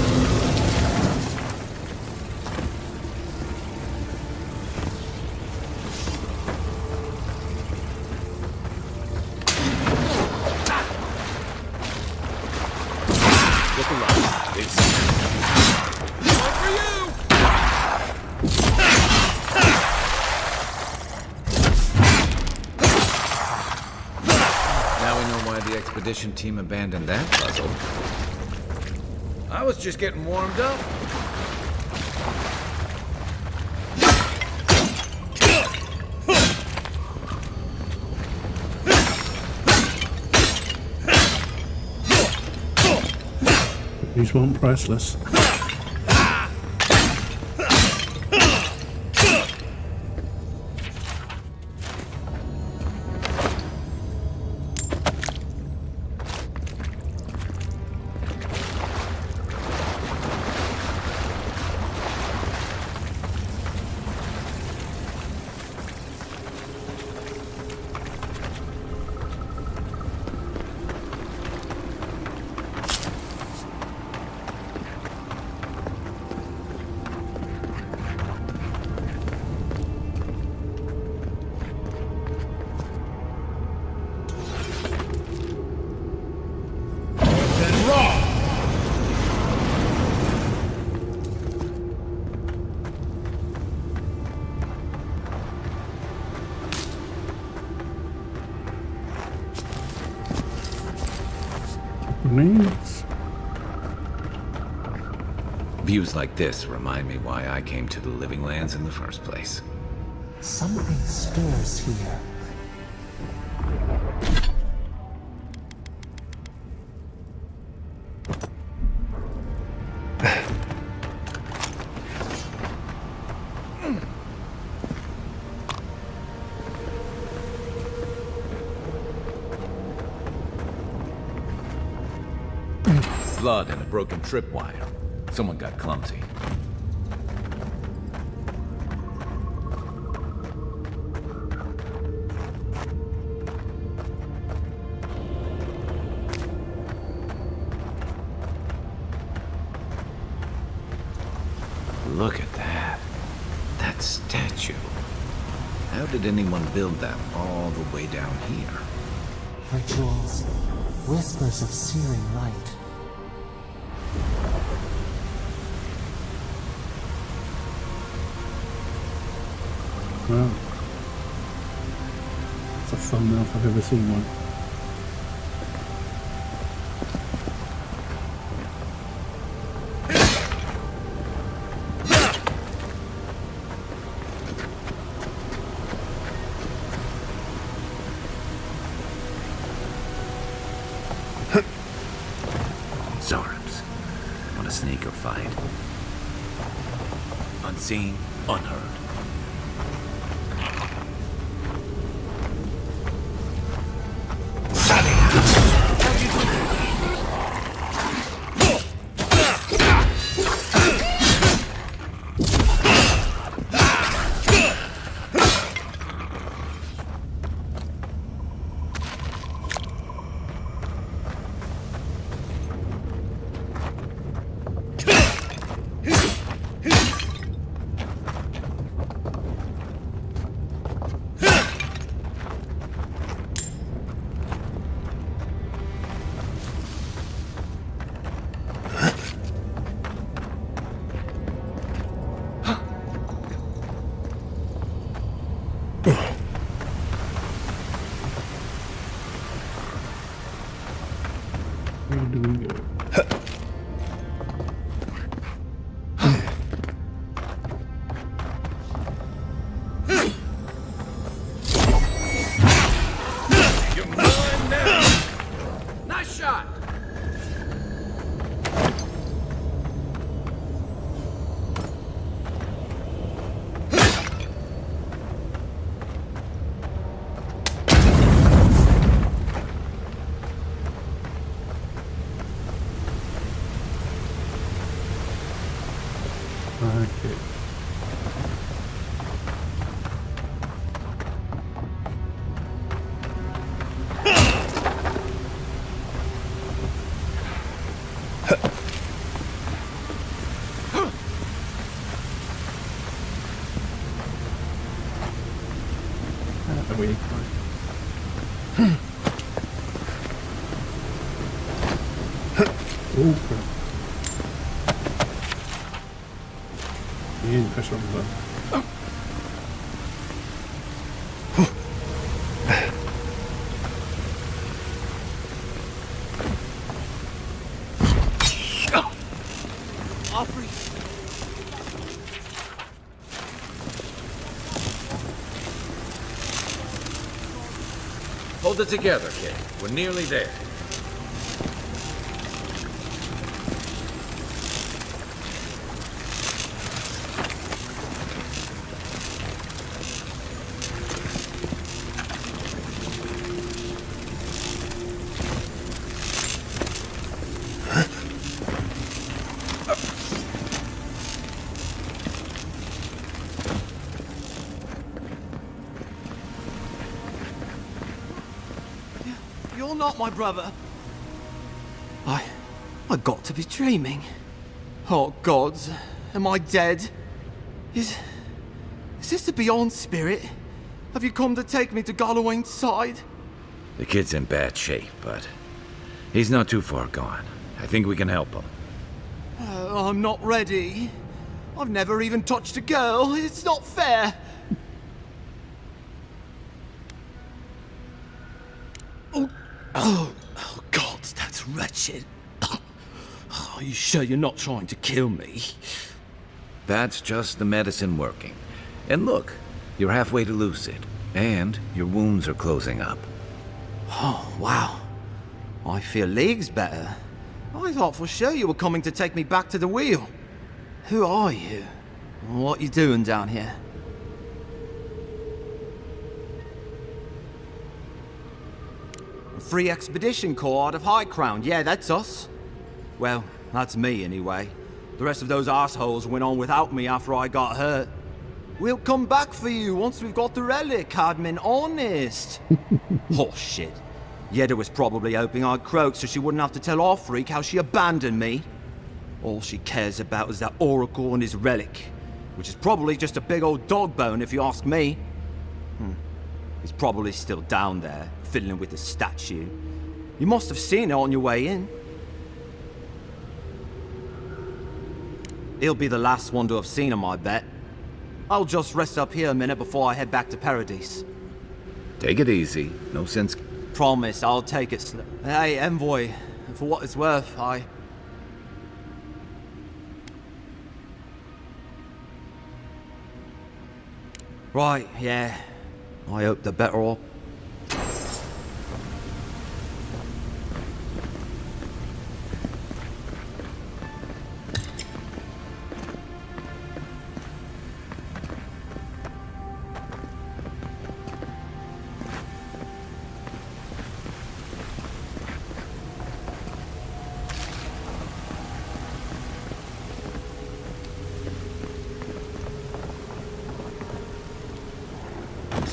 Expedition team abandoned that puzzle. I was just getting warmed up. These weren't priceless. Grenades. Views like this remind me why I came to the Living Lands in the first place. Something stirs here. Blood and a broken tripwire. Someone got clumsy. Look at that. That statue. How did anyone build that all the way down here? Rituals, whispers of searing light. Wow. It's a thumbnail if I've ever seen one. your fight. Unseen, unheard. Where do we go? You're mine now. Nice shot. Okay. There we go. Oh, crap. You didn't press on the button. Aubrey. Hold it together, kid. We're nearly there. You're not my brother. I got to be dreaming. Oh gods, am I dead? Is this the Beyond Spirit? Have you come to take me to Galloway's side? The kid's in bad shape, but he's not too far gone. I think we can help him. I'm not ready. I've never even touched a girl. It's not fair. Oh, God, that's wretched. Are you sure you're not trying to kill me? That's just the medicine working. And look, you're halfway to lucid, and your wounds are closing up. Oh, wow. I feel leagues better. I thought for sure you were coming to take me back to the wheel. Who are you? What you doing down here? Free Expedition Corps out of High Crown. Yeah, that's us. Well, that's me anyway. The rest of those assholes went on without me after I got hurt. We'll come back for you once we've got the relic, Cadman, honest. Oh, shit. Yeda was probably hoping I'd croak so she wouldn't have to tell our freak how she abandoned me. All she cares about is that Oracle and his relic, which is probably just a big old dog bone if you ask me. He's probably still down there, fiddling with the statue. You must have seen it on your way in. He'll be the last one to have seen him, I bet. I'll just rest up here a minute before I head back to Paradise. Take it easy. No sense. Promise, I'll take it slow. Hey, Envoy, for what it's worth, Right, yeah. I hope they're better off.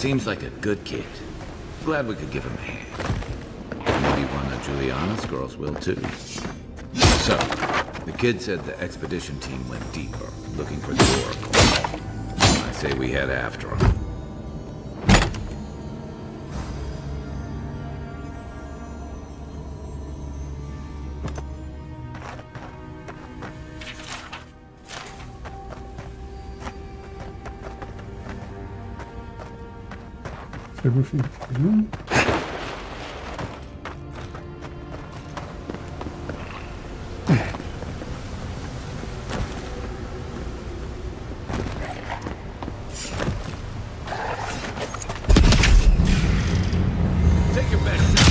Seems like a good kid. Glad we could give him a hand. Maybe one of Juliana's girls will too. So, the kid said the expedition team went deeper, looking for the Oracle. I say we head after him. Everything. Take your best shot.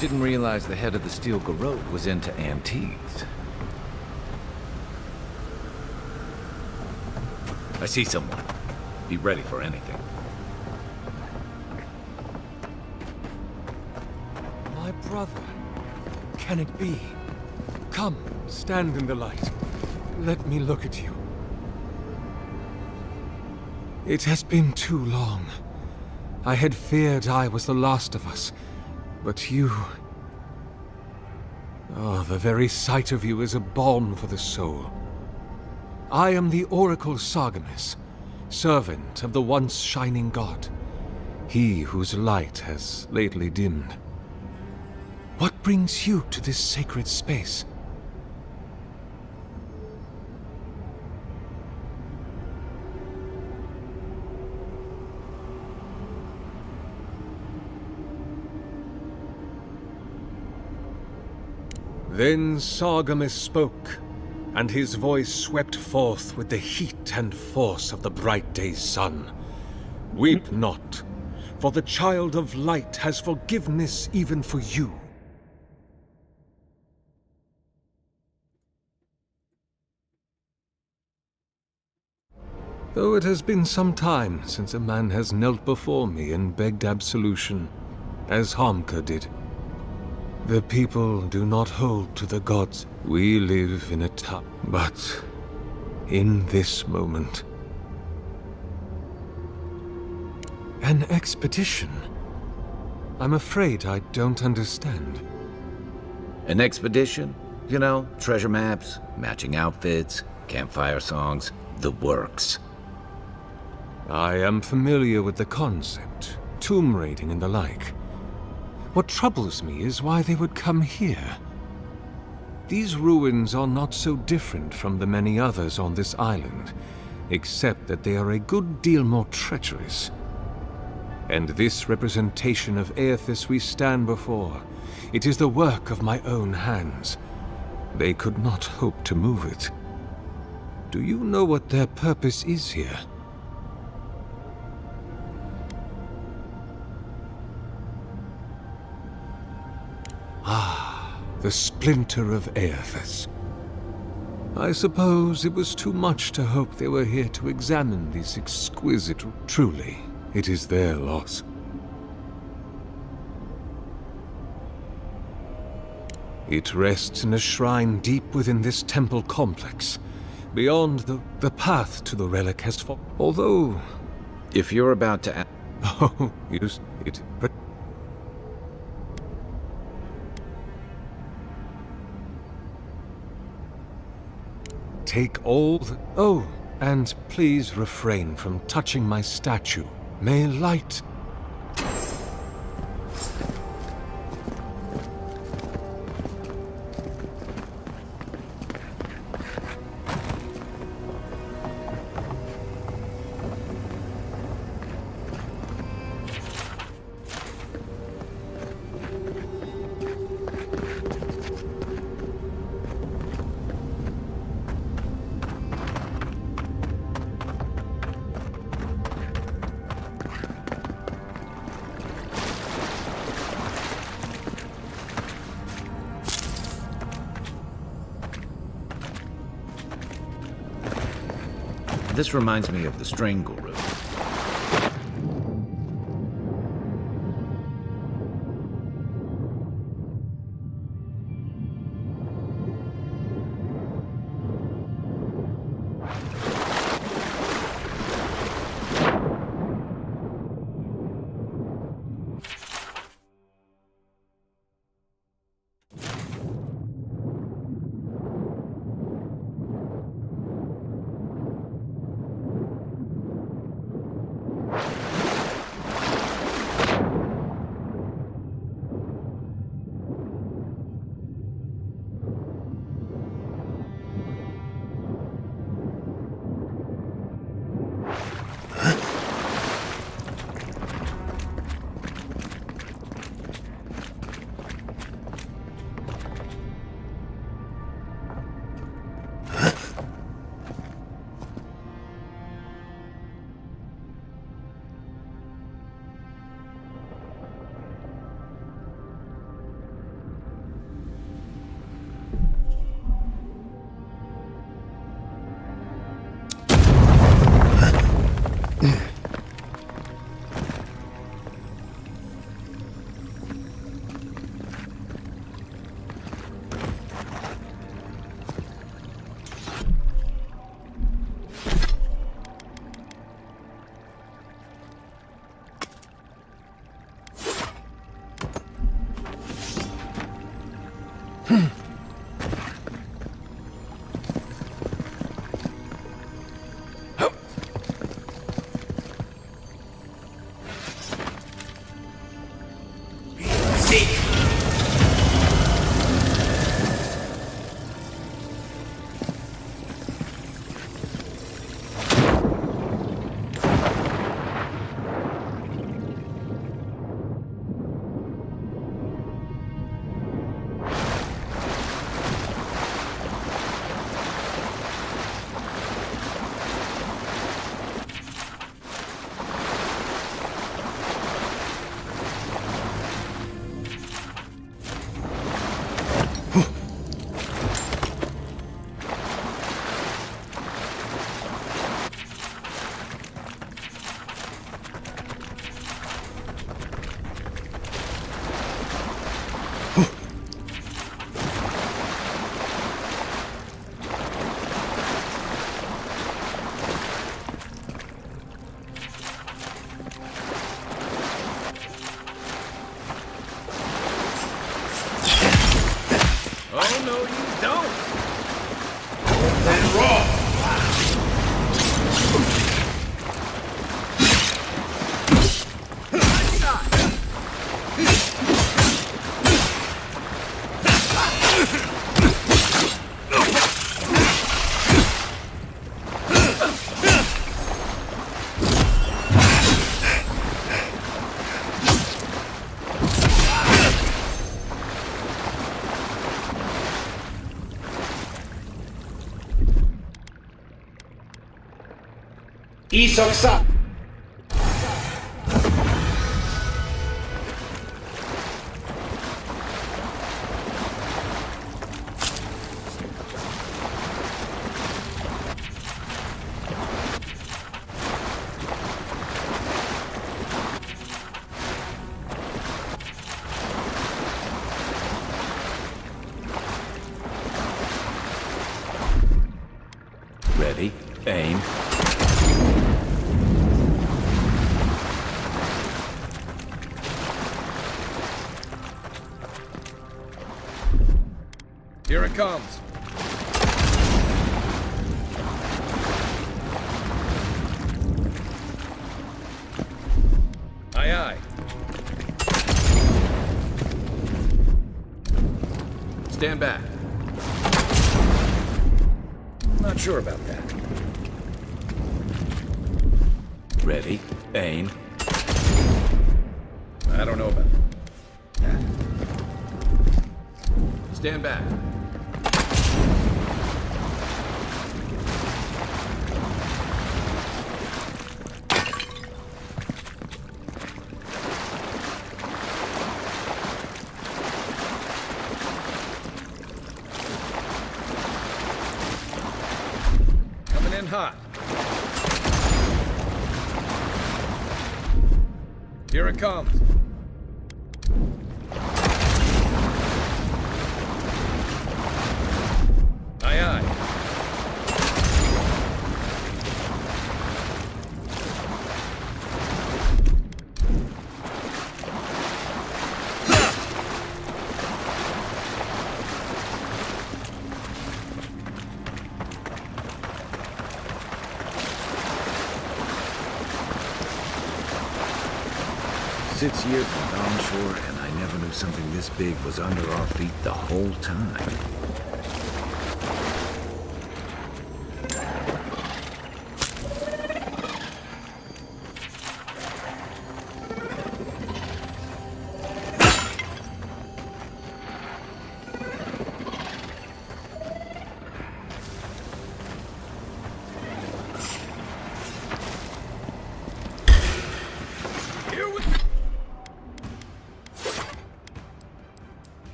Didn't realize the head of the Steel Garrote was into antiques. I see someone. Be ready for anything. My brother. Can it be? Come, stand in the light. Let me look at you. It has been too long. I had feared I was the last of us. But you... Oh, the very sight of you is a balm for the soul. I am the Oracle Sargamus, servant of the once shining god, he whose light has lately dimmed. What brings you to this sacred space? Then Sargamus spoke, and his voice swept forth with the heat and force of the bright day's sun. Weep not, for the child of light has forgiveness even for you. Though it has been some time since a man has knelt before me and begged absolution, as Hamka did. The people do not hold to the gods. We live in a time. But in this moment... An expedition? I'm afraid I don't understand. An expedition? You know, treasure maps, matching outfits, campfire songs, the works. I am familiar with the concept, tomb raiding and the like. What troubles me is why they would come here. These ruins are not so different from the many others on this island, except that they are a good deal more treacherous. And this representation of Aethys we stand before, it is the work of my own hands. They could not hope to move it. Do you know what their purpose is here? Ah, the splinter of Aethys. I suppose it was too much to hope they were here to examine these exquisite... Truly, it is their loss. It rests in a shrine deep within this temple complex. Beyond the path to the relic has fallen. Although... If you're about to... Oh, use it... But... Take all the... Oh, and please refrain from touching my statue. May light... This reminds me of the Strangle Room. Oh, no, you don't! Then roll! Isoksa! Ready, aim. Here it comes. Aye, aye. Stand back. Not sure about that. Ready, aim. I don't know about that. Stand back. Coming in hot. Here it comes. Aye, aye. Six years from Dawnshore, and I never knew something this big was under our feet the whole time.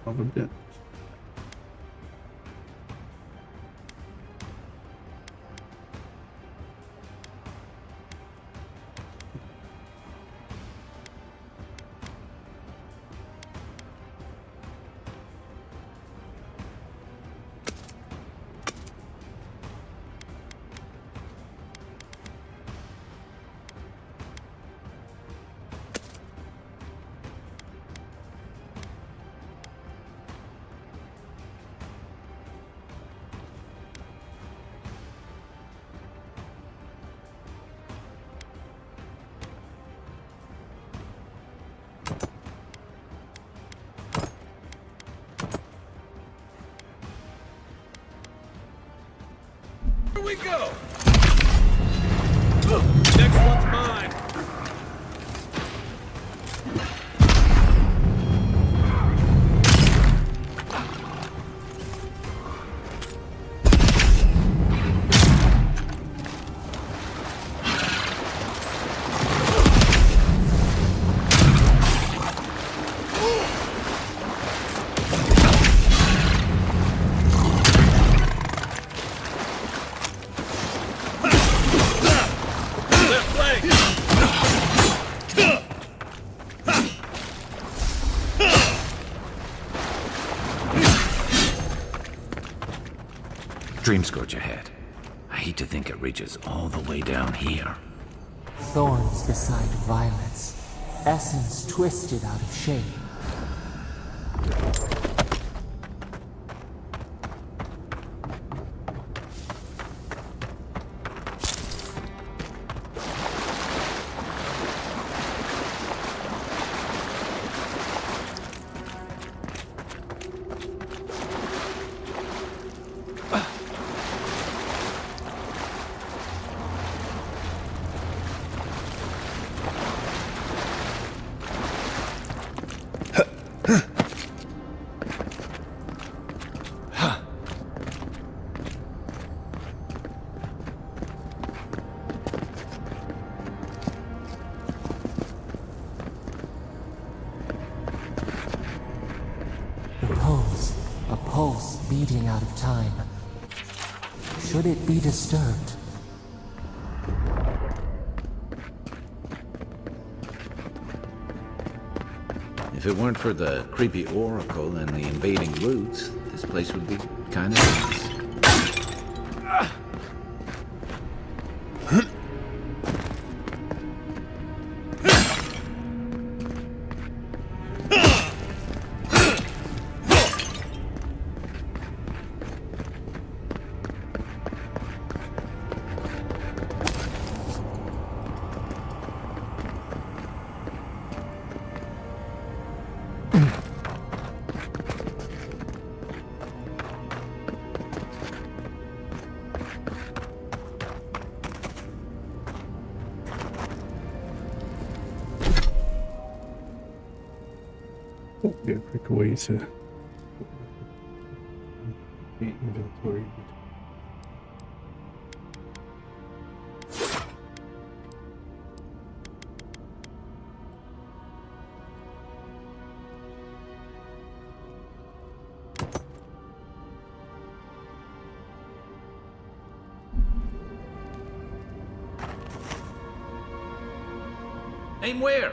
Of a bit. Here we go! Next one's mine! Dream Scourge ahead. I hate to think it reaches all the way down here. Thorns beside violets, essence twisted out of shape. A pulse beating out of time. Should it be disturbed? If it weren't for the creepy oracle and the invading roots, this place would be kind of nice. Be a quick way to get inventory. Aim where?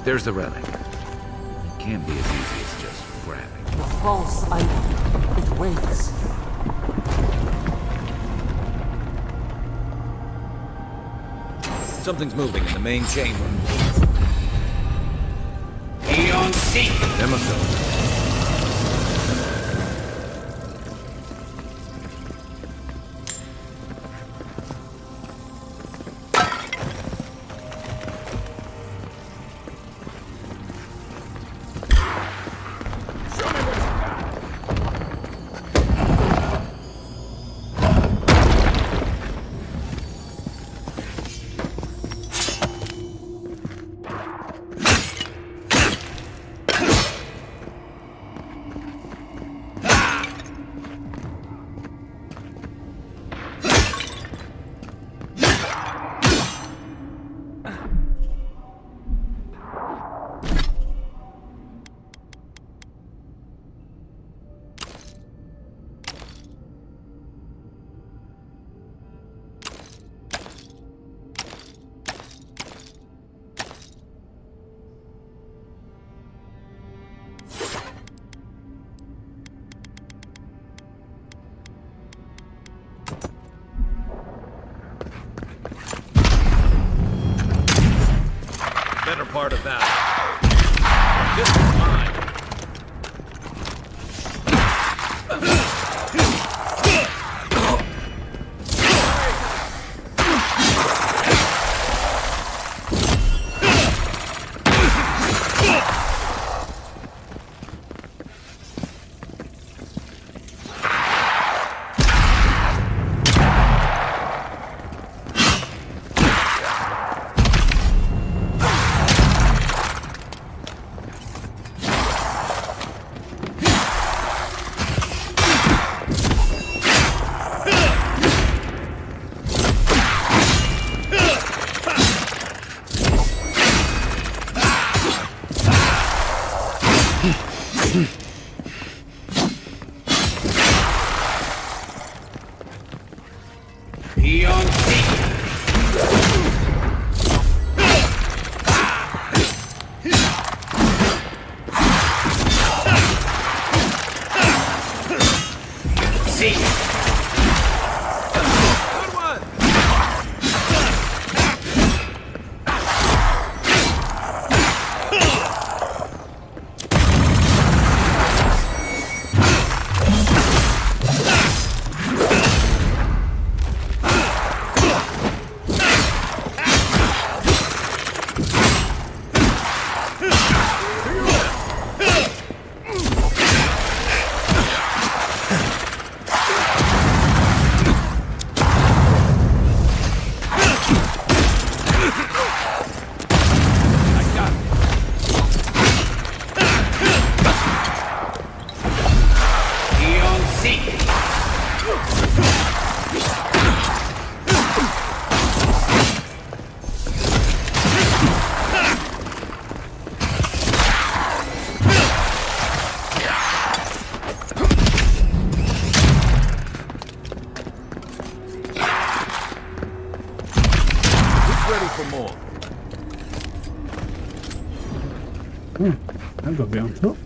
There's the relic. It can't be as easy as just grabbing. The false idol. It waits. Something's moving in the main chamber. Eon Seek! Demosol. Better part of that. This is mine. Eon Seek! Seek! Good one! Eon Seek! Who's ready for more? I've got to be on top.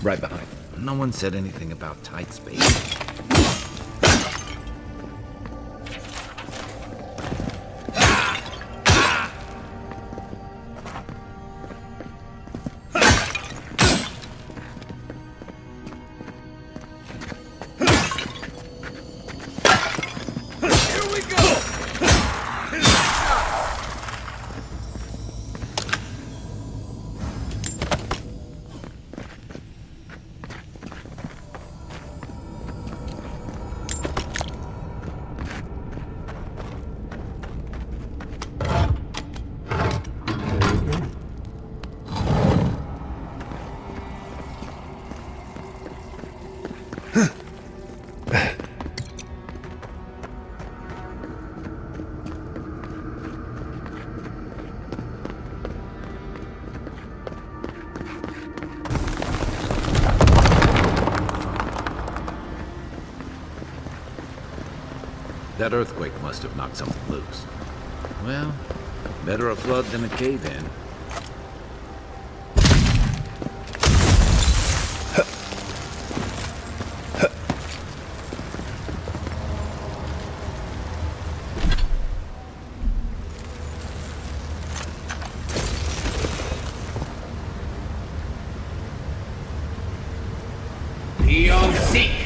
Right behind. No one said anything about tight space. That earthquake must have knocked something loose. Well, better a flood than a cave-in. Eon Seek!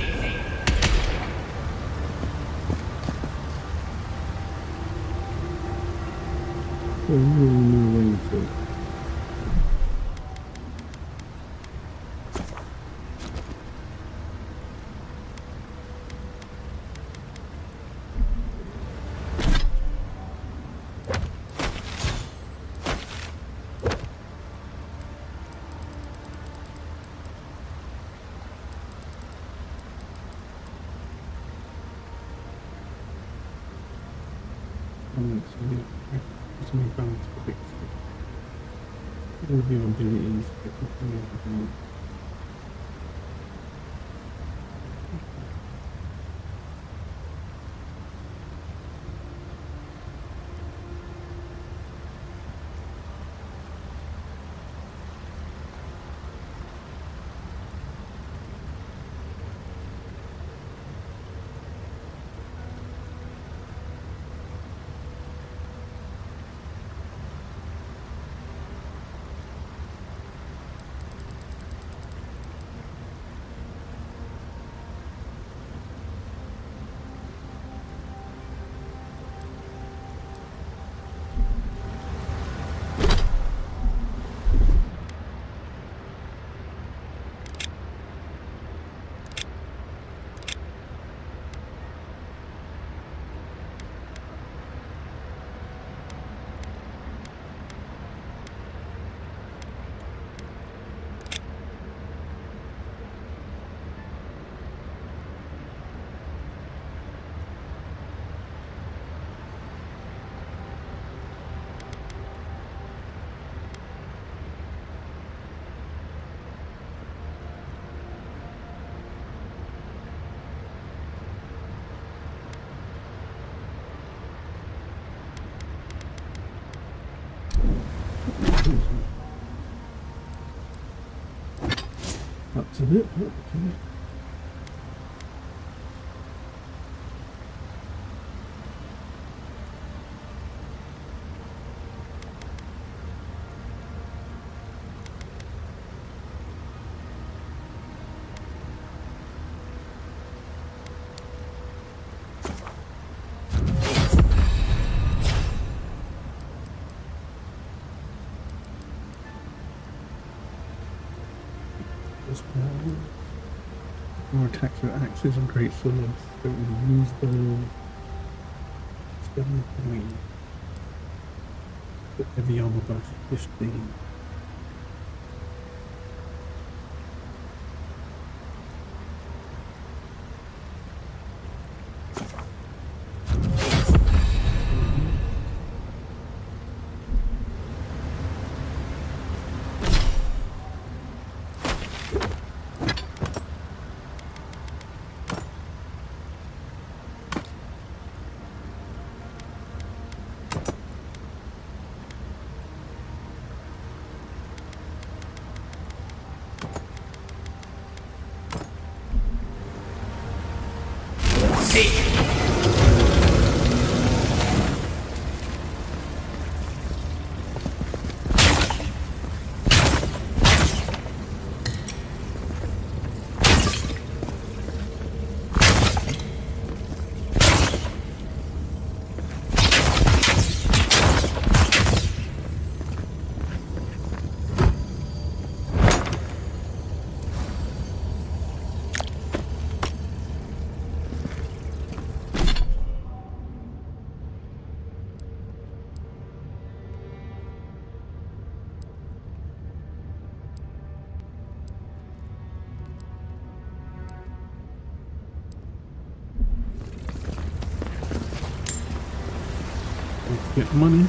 That's a bit. More attacks with axes and great swords. Don't use the stone point. Put heavy armor buff 15. seek. Get money.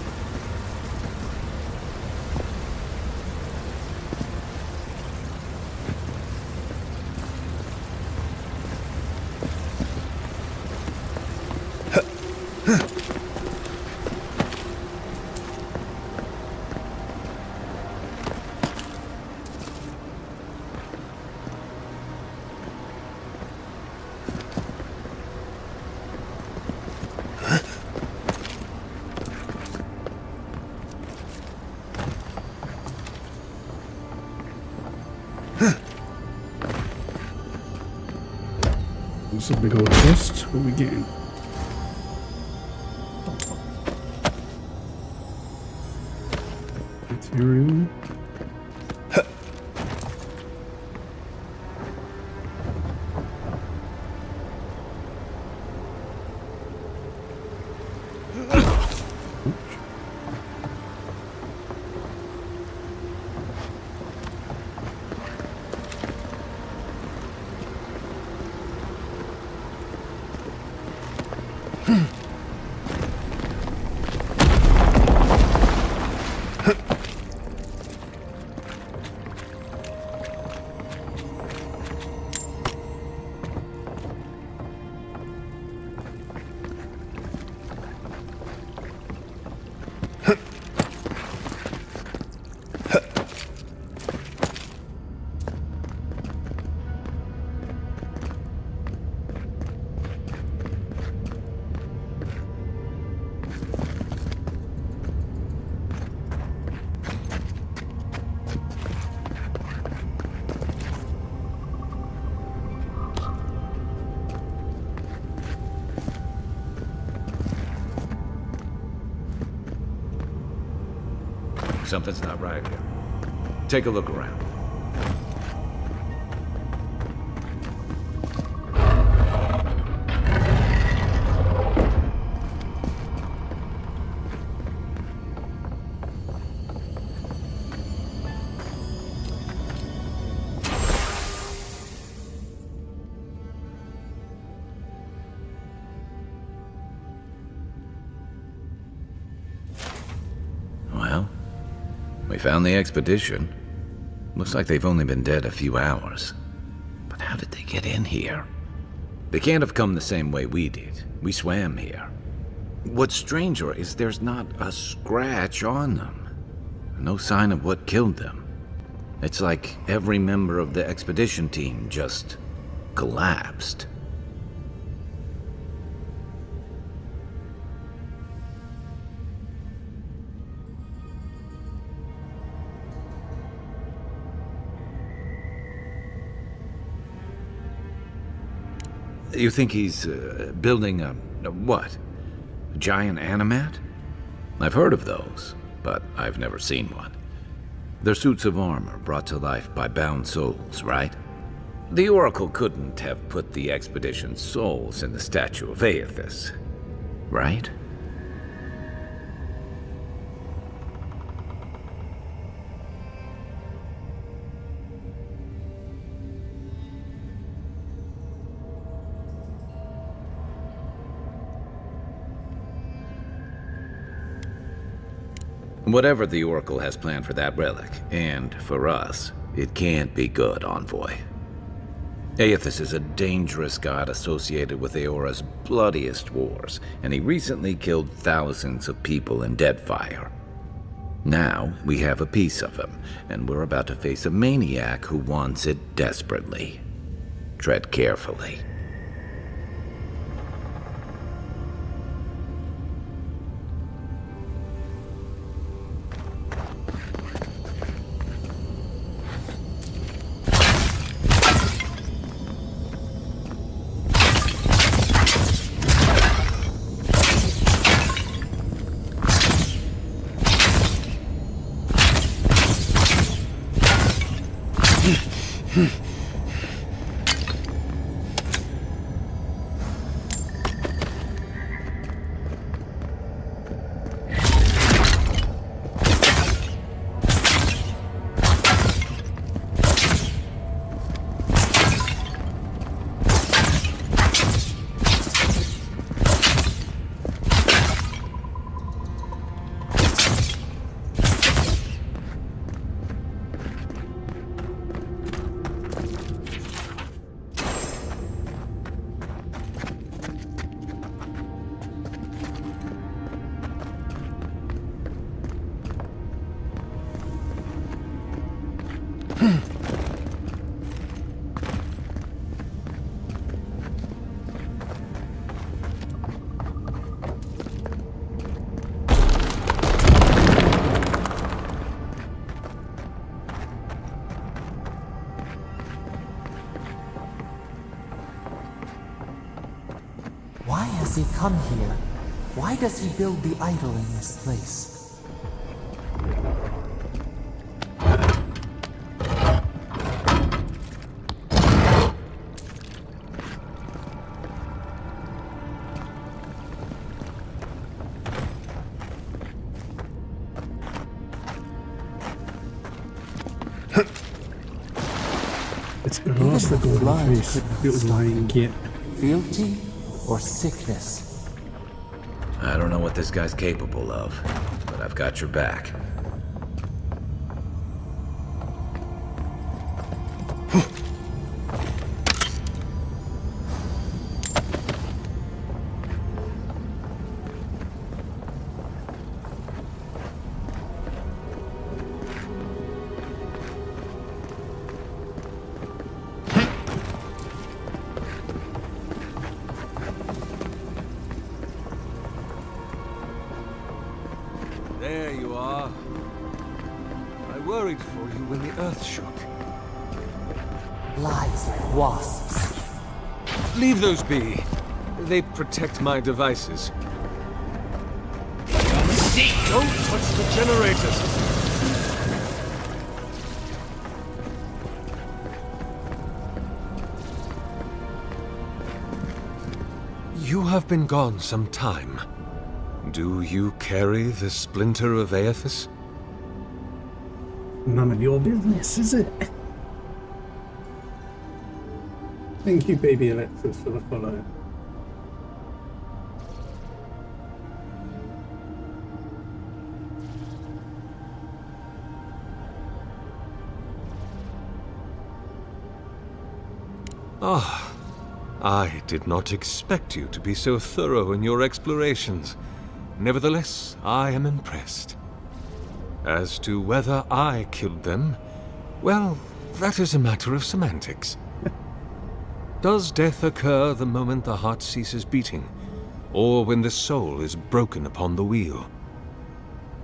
It's a big old chest. What are we getting? Material. Something's not right here. Take a look around. We found the expedition. Looks like they've only been dead a few hours. But how did they get in here? They can't have come the same way we did. We swam here. What's stranger is there's not a scratch on them. No sign of what killed them. It's like every member of the expedition team just collapsed. You think he's building a what? A giant animat? I've heard of those, but I've never seen one. They're suits of armor brought to life by bound souls, right? The Oracle couldn't have put the expedition's souls in the statue of Aethys, right? Whatever the Oracle has planned for that relic, and for us, it can't be good, Envoy. Aethys is a dangerous god associated with Eora's bloodiest wars, and he recently killed thousands of people in Deadfire. Now, we have a piece of him, and we're about to face a maniac who wants it desperately. Tread carefully. Why has he come here? Why does he build the idol in this place? It's gonna ask the golden face. It was lying yet. Fealty or sickness? I don't know what this guy's capable of, but I've got your back. There you are. I worried for you when the earth shook. Lies like wasps. Leave those be. They protect my devices. Don't touch the generators! You have been gone some time. Do you carry the splinter of Aethys? None of your business, is it? Thank you, baby Alexis, for the follow. Ah, I did not expect you to be so thorough in your explorations. Nevertheless, I am impressed. As to whether I killed them, well, that is a matter of semantics. Does death occur the moment the heart ceases beating, or when the soul is broken upon the wheel?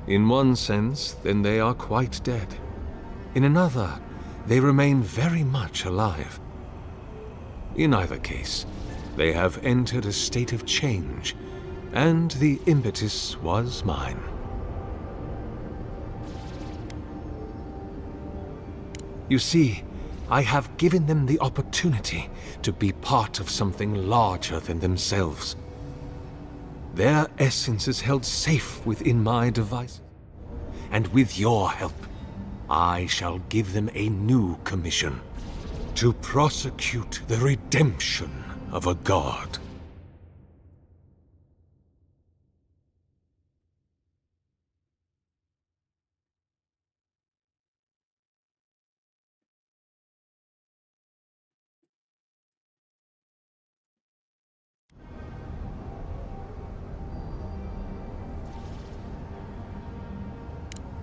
In one sense, then they are quite dead. In another, they remain very much alive. In either case, they have entered a state of change, and the impetus was mine. You see, I have given them the opportunity to be part of something larger than themselves. Their essence is held safe within my device, and with your help, I shall give them a new commission: to prosecute the redemption of a god.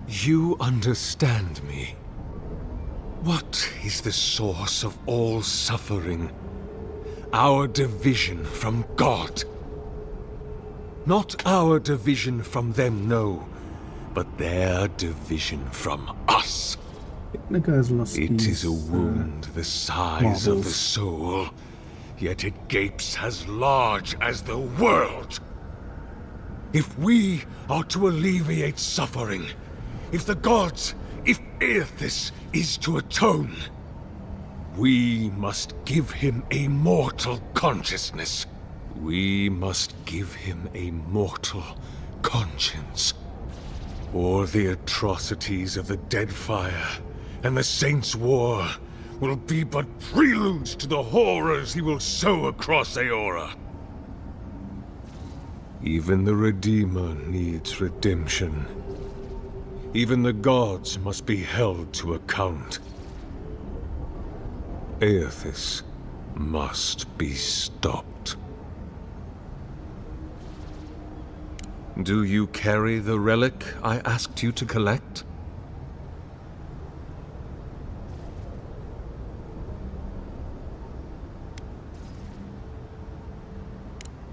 You understand me. What is the source of all suffering? Our division from God. Not our division from them, no, but their division from us. The guy's lost It his, is a wound the size of the marbles. soul, yet it gapes as large as the world. If we are to alleviate suffering, if the gods, if Aethys is to atone, we must give him a mortal consciousness. We must give him a mortal conscience. Or the atrocities of the Deadfire and the Saints' War will be but preludes to the horrors he will sow across Aora. Even the Redeemer needs redemption. Even the gods must be held to account. Aethys must be stopped. Do you carry the relic I asked you to collect?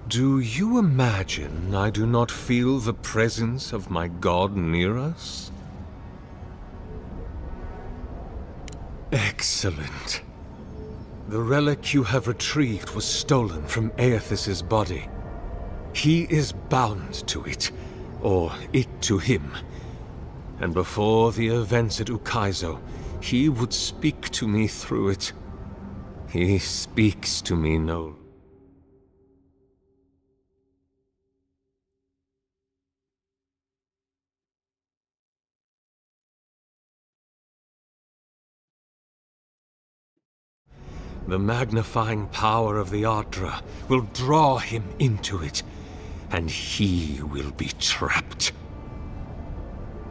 Do you imagine I do not feel the presence of my god near us? Excellent. The relic you have retrieved was stolen from Aethys' body. He is bound to it, or it to him. And before the events at Ukaizo, he would speak to me through it. He speaks to me no. The magnifying power of the Ardra will draw him into it, and he will be trapped.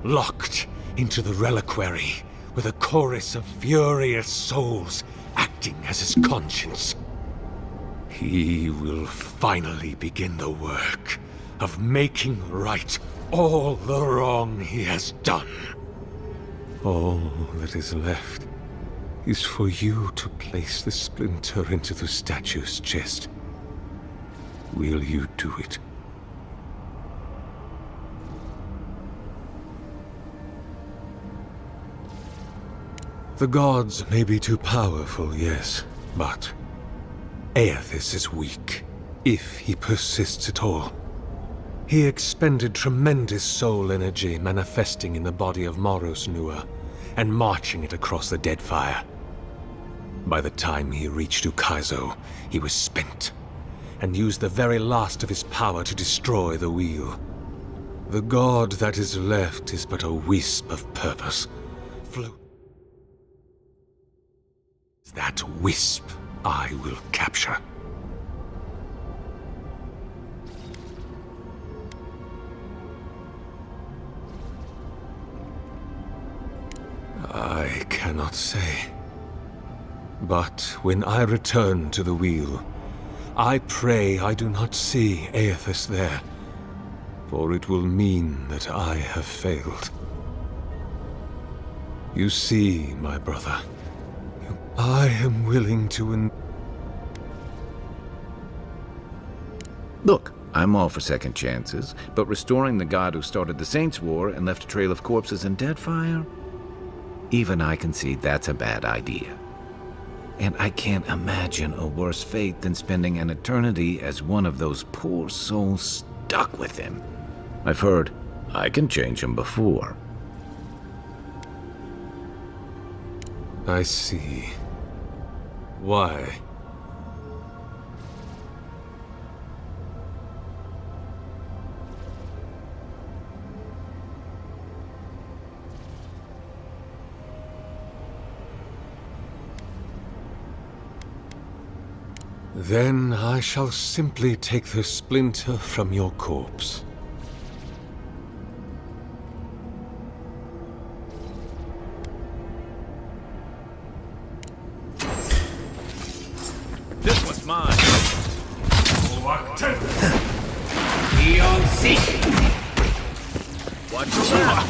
Locked into the reliquary with a chorus of furious souls acting as his conscience. He will finally begin the work of making right all the wrong he has done. All that is left is for you to place the splinter into the statue's chest. Will you do it? The gods may be too powerful, yes, but Aethys is weak, if he persists at all. He expended tremendous soul energy manifesting in the body of Moros Nua and marching it across the Deadfire. By the time he reached Ukaizo, he was spent, and used the very last of his power to destroy the wheel. The god that is left is but a wisp of purpose. That wisp I will capture. I cannot say. But when I return to the wheel, I pray I do not see Aethys there, for it will mean that I have failed. You see, my brother, I am willing to Look, I'm all for second chances, but restoring the god who started the Saints' War and left a trail of corpses in Deadfire? Even I concede that's a bad idea. And I can't imagine a worse fate than spending an eternity as one of those poor souls stuck with him. I've heard I can change him before. I see. Why? Then I shall simply take the splinter from your corpse. This one's mine. Eon Seek. Watch your back.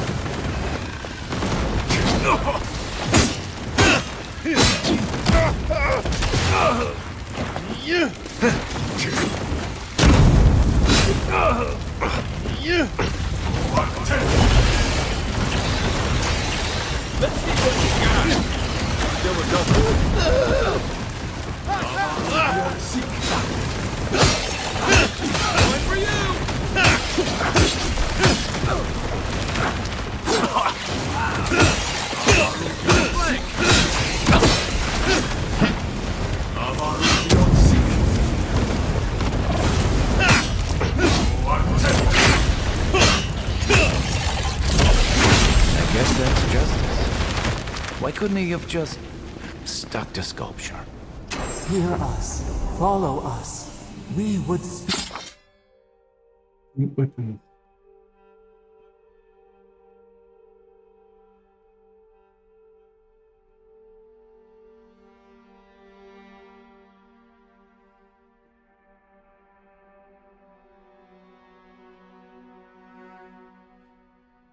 Let's see what you got. Still a double. Going for I guess that's justice. Why couldn't he have just stuck to sculpture? Hear us. Follow us. We would speak. Weapons.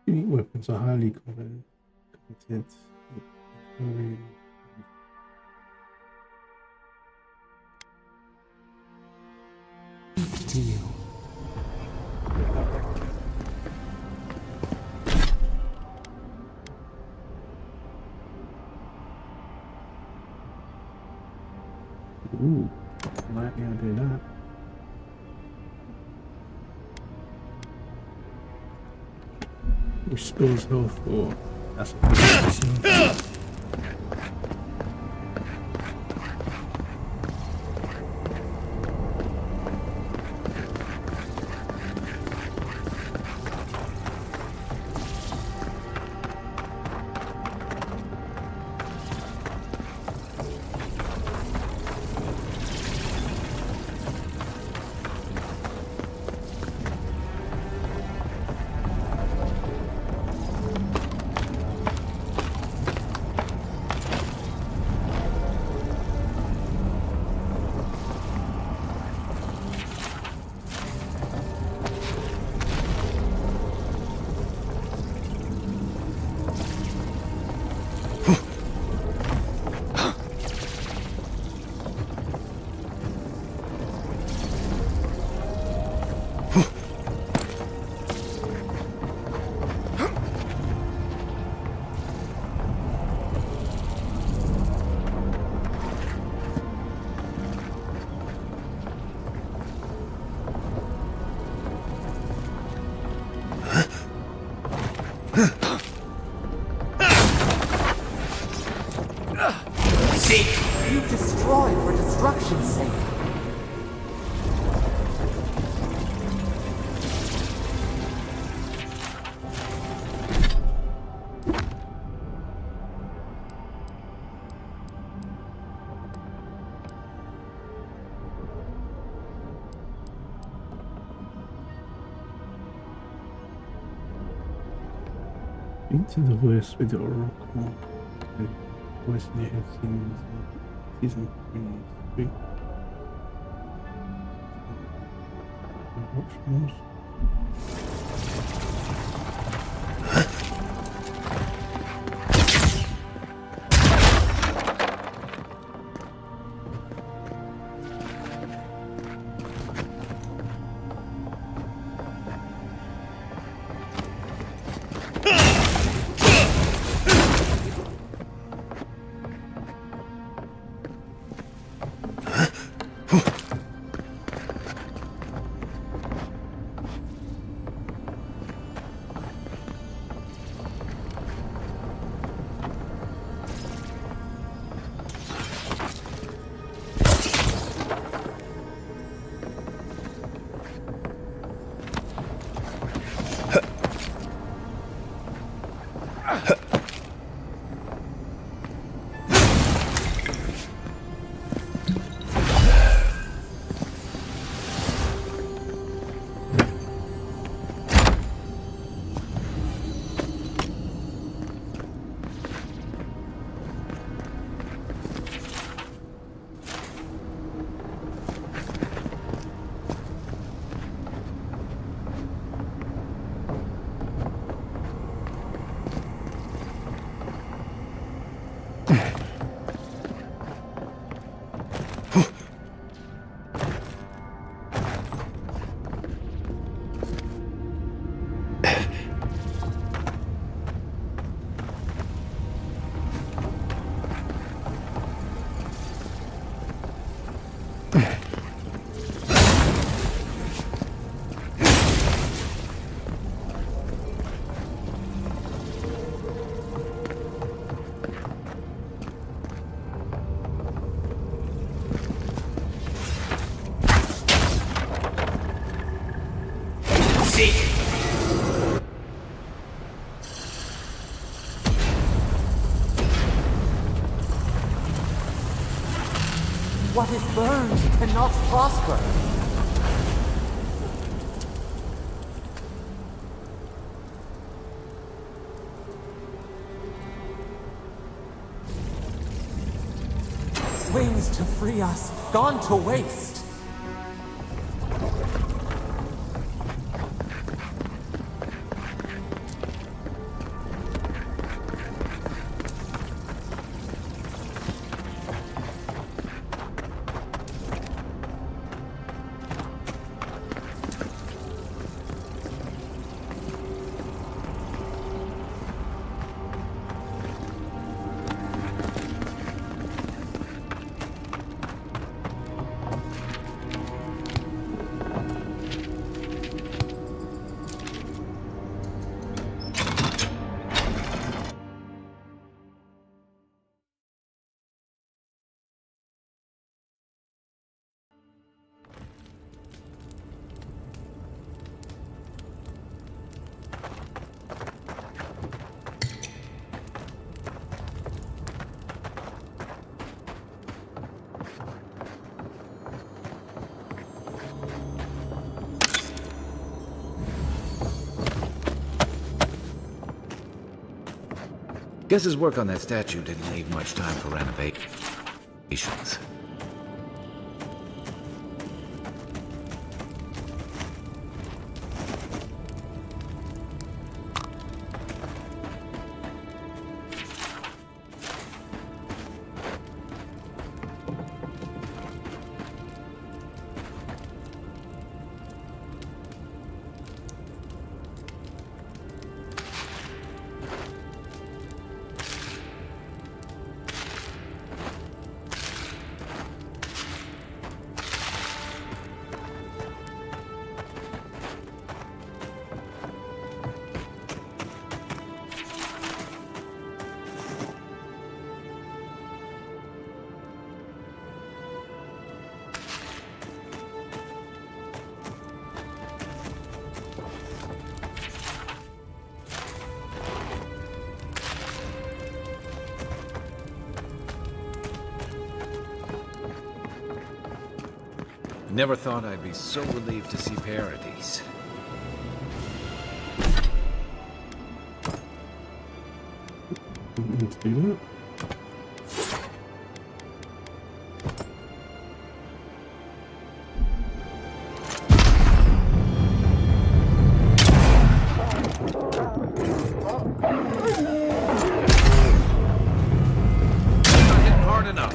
Unique weapons are highly coveted. Speak to you. Ooh, might be able to do that. Restores health or that's a good. You destroy for destruction's sake. Into the voice with the oracle. The voice in your head season 3. Options. What is burned cannot prosper. Wings to free us, gone to waste. Guess his work on that statue didn't leave much time for renovations. Never thought I'd be so relieved to see Paradise. Let's do that. Not hitting hard enough.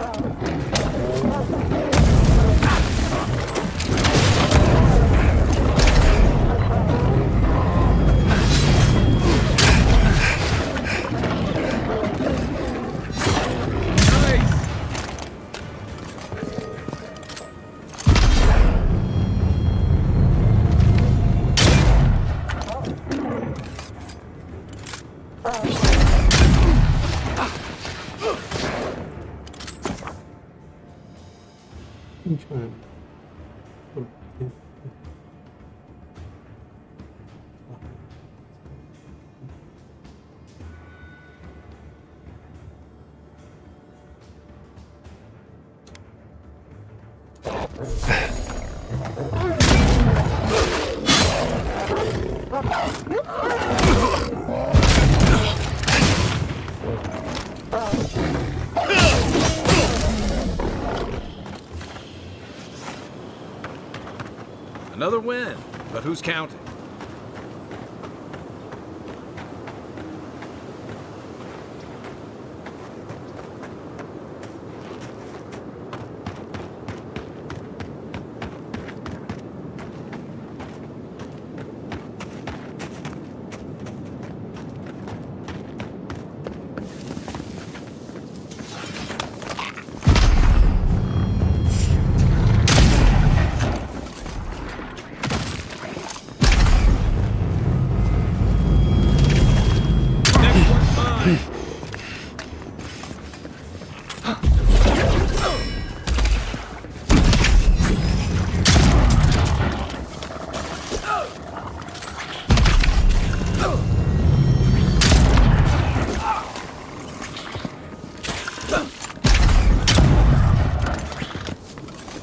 Another win, but who's counting?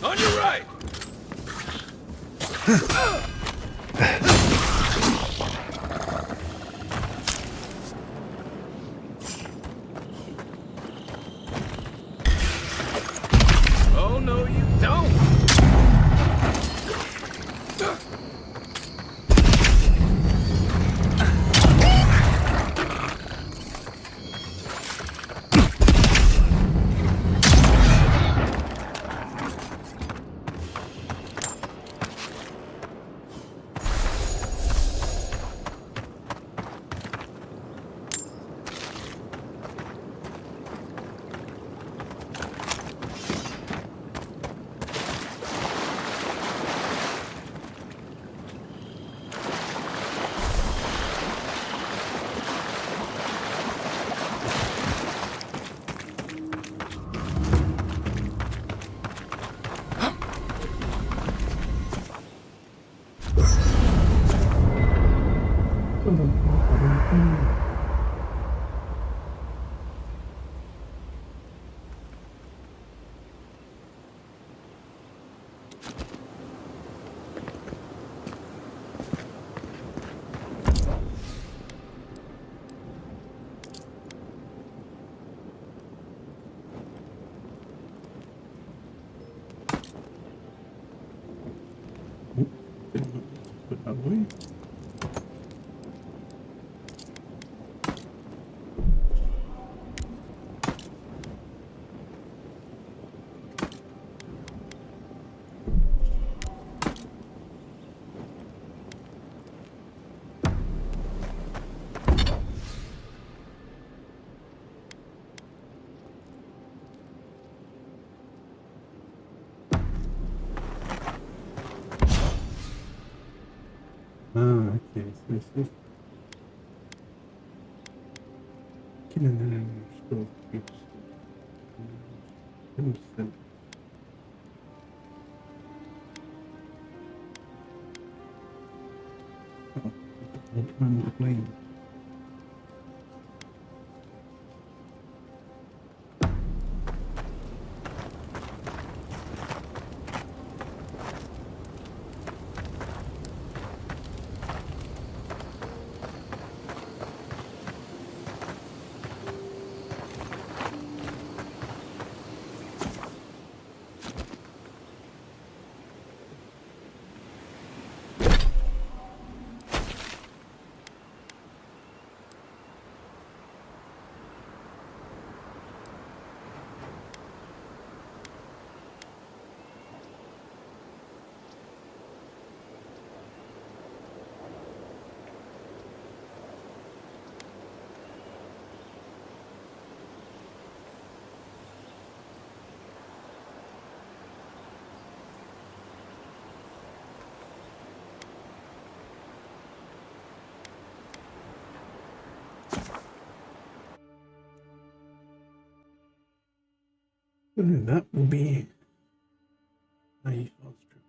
On your right! Oh, no, you don't! boy. Okay, so this is killing an store. Plane. That will be a fast trip.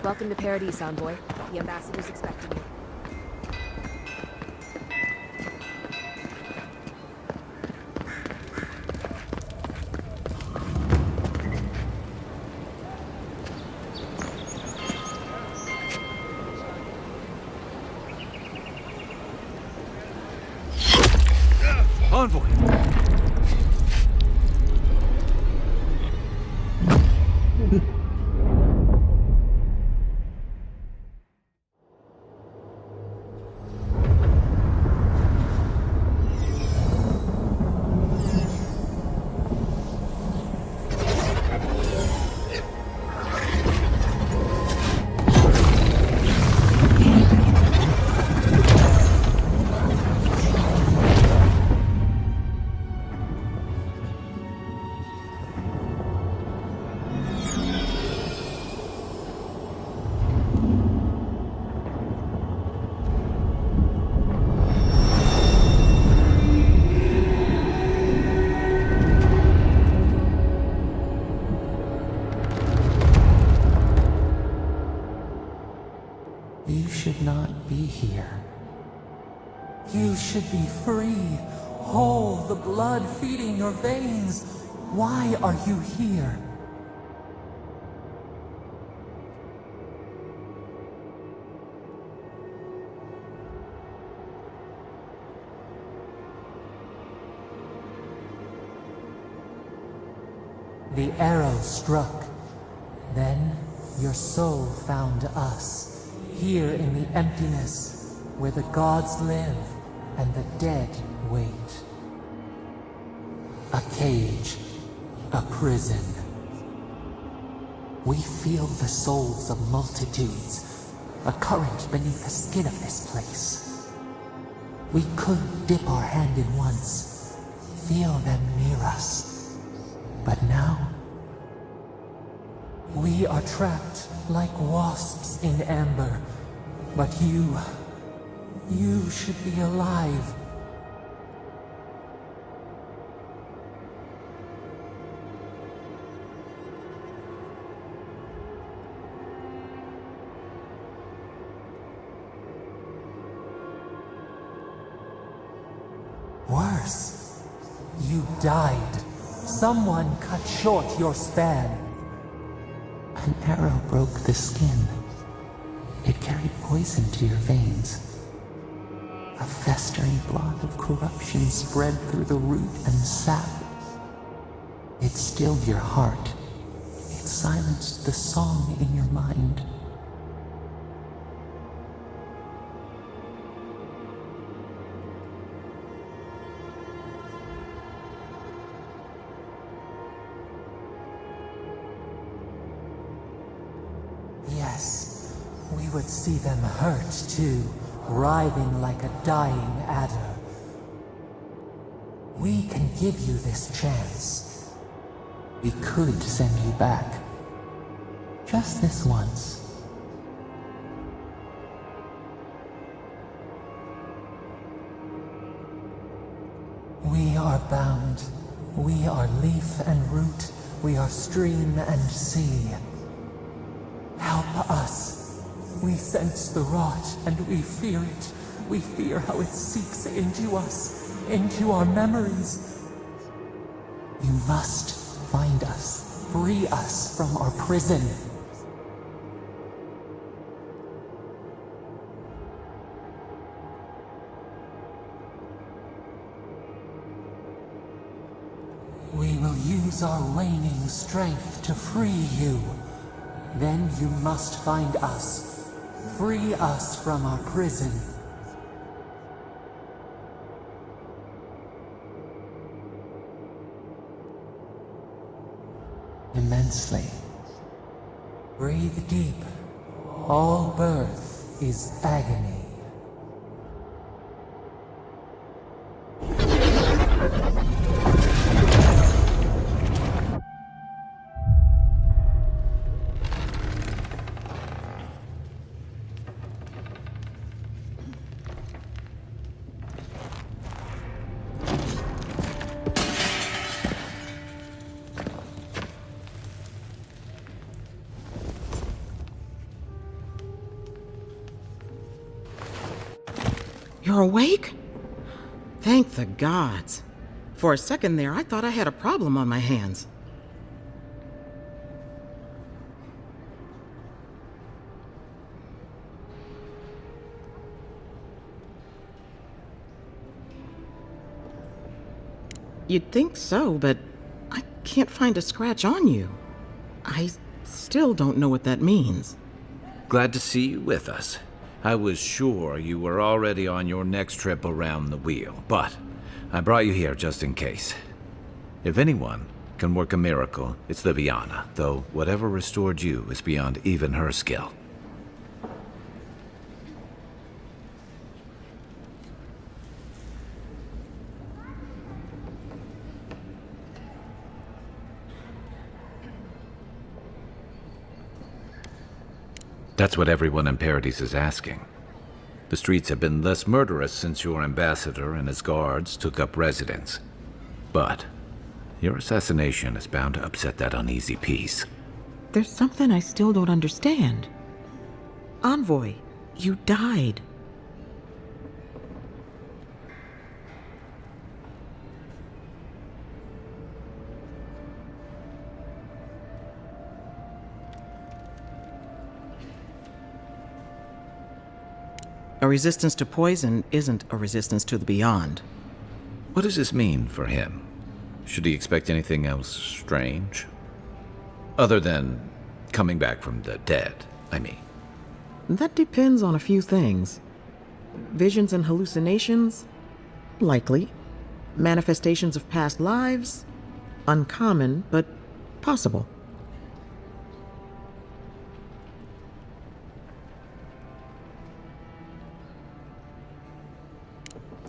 Welcome to Paradise, Envoy. The ambassador's expecting you. Envoy! You should not be here. You should be free, whole, the blood feeding your veins. Why are you here? The arrow struck. Then your soul found us, here in the emptiness, where the gods live and the dead wait. A cage, a prison. We feel the souls of multitudes, a current beneath the skin of this place. We could dip our hand in once, feel them near us. But now, we are trapped like wasps in amber. But you should be alive. Worse, you died Someone cut short your span. An arrow broke the skin. It carried poison to your veins. A festering blot of corruption spread through the root and sap. It stilled your heart. It silenced the song in your mind. Yes, we would see them hurt too, writhing like a dying adder. We can give you this chance. We could send you back. Just this once. We are bound. We are leaf and root. We are stream and sea. Help us. We sense the rot and we fear it. We fear how it seeps into us, into our memories. You must find us, free us from our prison. We will use our waning strength to free you. Then you must find us. Free us from our prison. Immensely. Breathe deep. All birth is agony. You're awake? Thank the gods. For a second there, I thought I had a problem on my hands. You'd think so, but I can't find a scratch on you. I still don't know what that means. Glad to see you with us. I was sure you were already on your next trip around the wheel, but I brought you here just in case. If anyone can work a miracle, it's Liviana, though whatever restored you is beyond even her skill. That's what everyone in Paradise is asking. The streets have been less murderous since your ambassador and his guards took up residence. But your assassination is bound to upset that uneasy peace. There's something I still don't understand. Envoy, you died. A resistance to poison isn't a resistance to the beyond. What does this mean for him? Should he expect anything else strange? Other than coming back from the dead, I mean. That depends on a few things. Visions and hallucinations? Likely. Manifestations of past lives? Uncommon, but possible.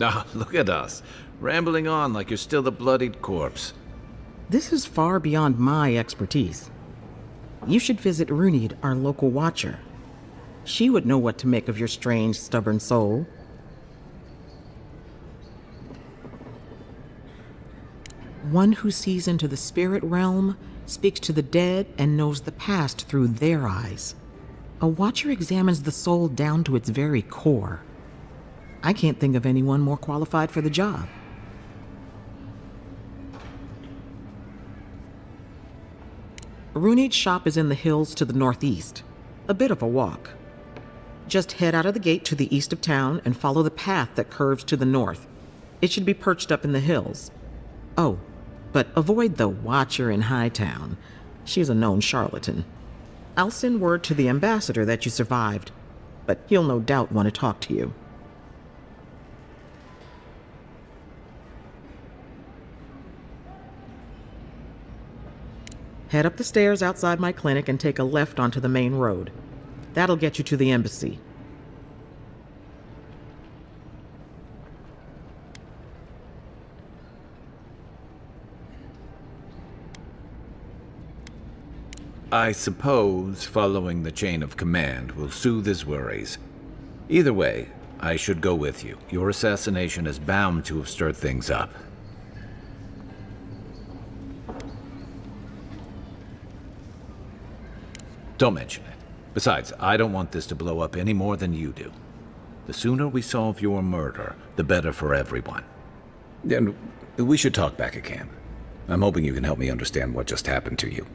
Ah, look at us, rambling on like you're still the bloodied corpse. This is far beyond my expertise. You should visit Runid, our local watcher. She would know what to make of your strange, stubborn soul. One who sees into the spirit realm, speaks to the dead, and knows the past through their eyes. A watcher examines the soul down to its very core. I can't think of anyone more qualified for the job. Runeade's shop is in the hills to the northeast. A bit of a walk. Just head out of the gate to the east of town and follow the path that curves to the north. It should be perched up in the hills. Oh, but avoid the Watcher in Hightown. She's a known charlatan. I'll send word to the ambassador that you survived, but he'll no doubt want to talk to you. Head up the stairs outside my clinic and take a left onto the main road. That'll get you to the embassy. I suppose following the chain of command will soothe his worries. Either way, I should go with you. Your assassination is bound to have stirred things up. Don't mention it. Besides, I don't want this to blow up any more than you do. The sooner we solve your murder, the better for everyone. And we should talk back at camp. I'm hoping you can help me understand what just happened to you.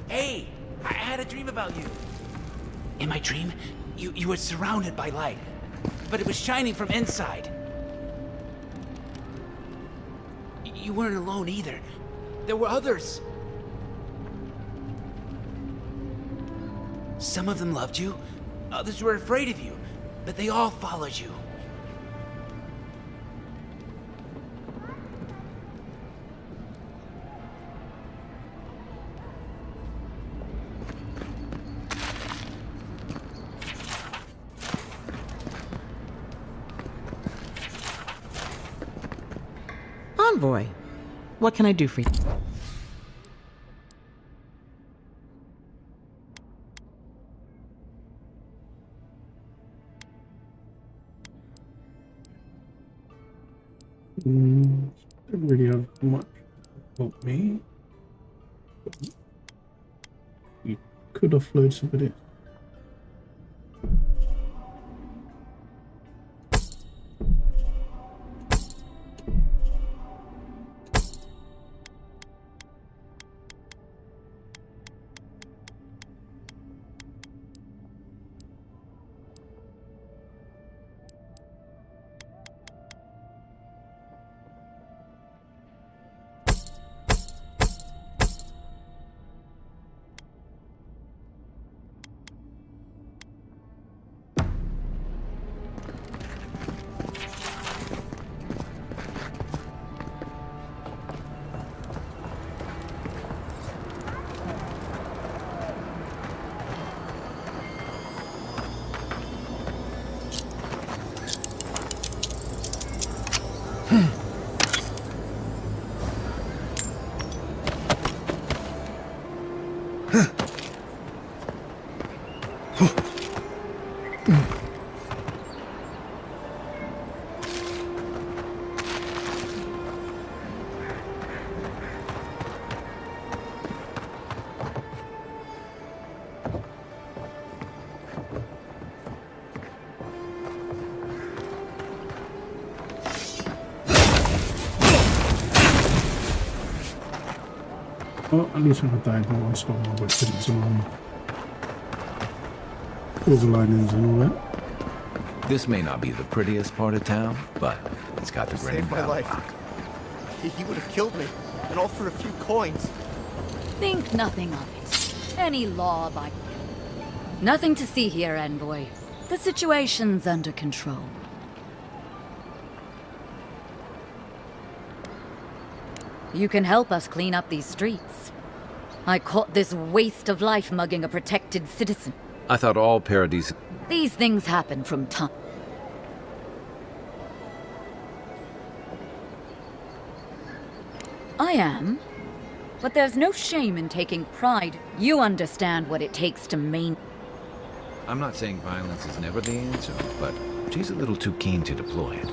Hey, I had a dream about you. In my dream, you were surrounded by light, but it was shining from inside. You weren't alone either. There were others. Some of them loved you, others were afraid of you, but they all followed you. Envoy, what can I do for you? Don't really have much to help me. You could offload some of it. Well, at least when I died, no one stole my weapons and all the linings and all that. This may not be the prettiest part of town, but it's got the You grain saved my valley. life. He would have killed me, and all for a few coins. Think nothing of it. Any law-abiding. Nothing to see here, Envoy. The situation's under control. You can help us clean up these streets. I caught this waste of life mugging a protected citizen. I thought all parodies... These things happen from time. I am But there's no shame in taking pride. You understand what it takes to I'm not saying violence is never the answer, but she's a little too keen to deploy it.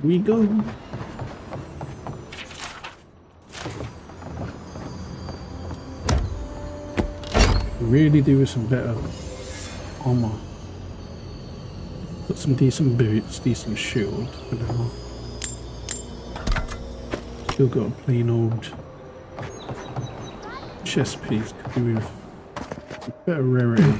We go. Really do with some better armor. Got some decent boots, decent shield for now. Still got a plain old chest piece, could do with better rarity.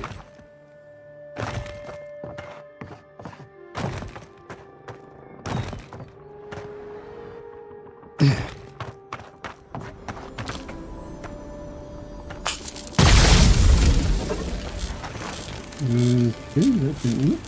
That didn't work.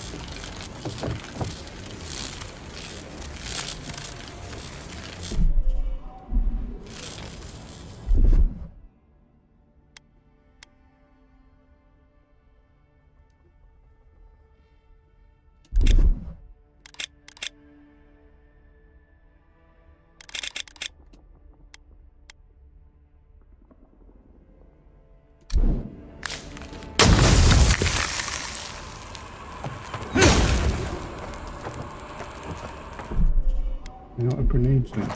Not a grenade thing.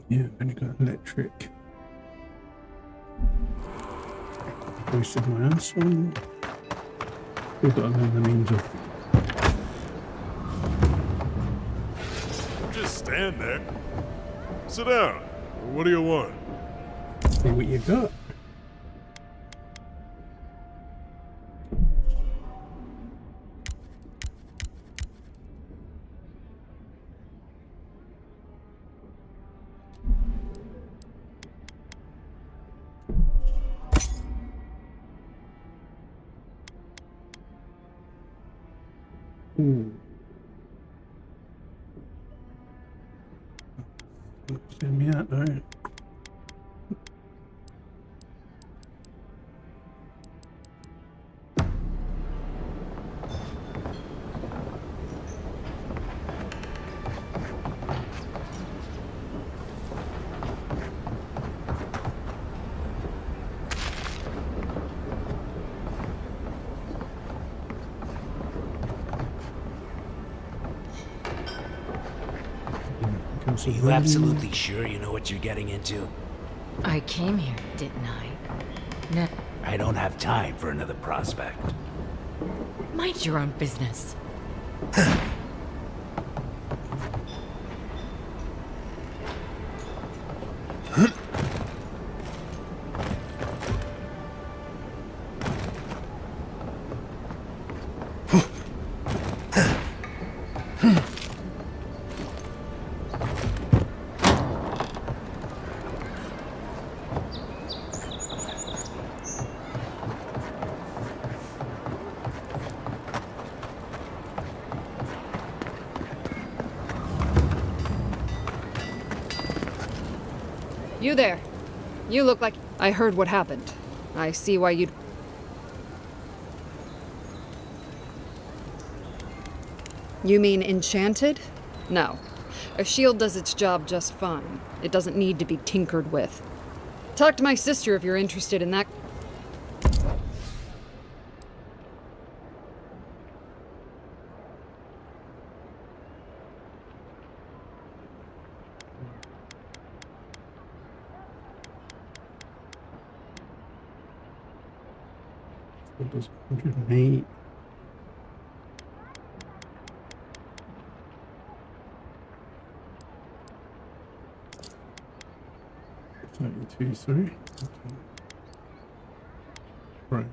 Yeah, only got electric. Wasted my ass on. We've got to learn the means of. Just stand there. Sit down. What do you want? See what you got. Send me out though. Are you absolutely sure you know what you're getting into? I came here, didn't I? No. I don't have time for another prospect. Mind your own business. You there. You look like... I heard what happened. I see why you'd... You mean enchanted? No. A shield does its job just fine. It doesn't need to be tinkered with. Talk to my sister if you're interested in that. What does 108? 32, sorry. Okay. Right.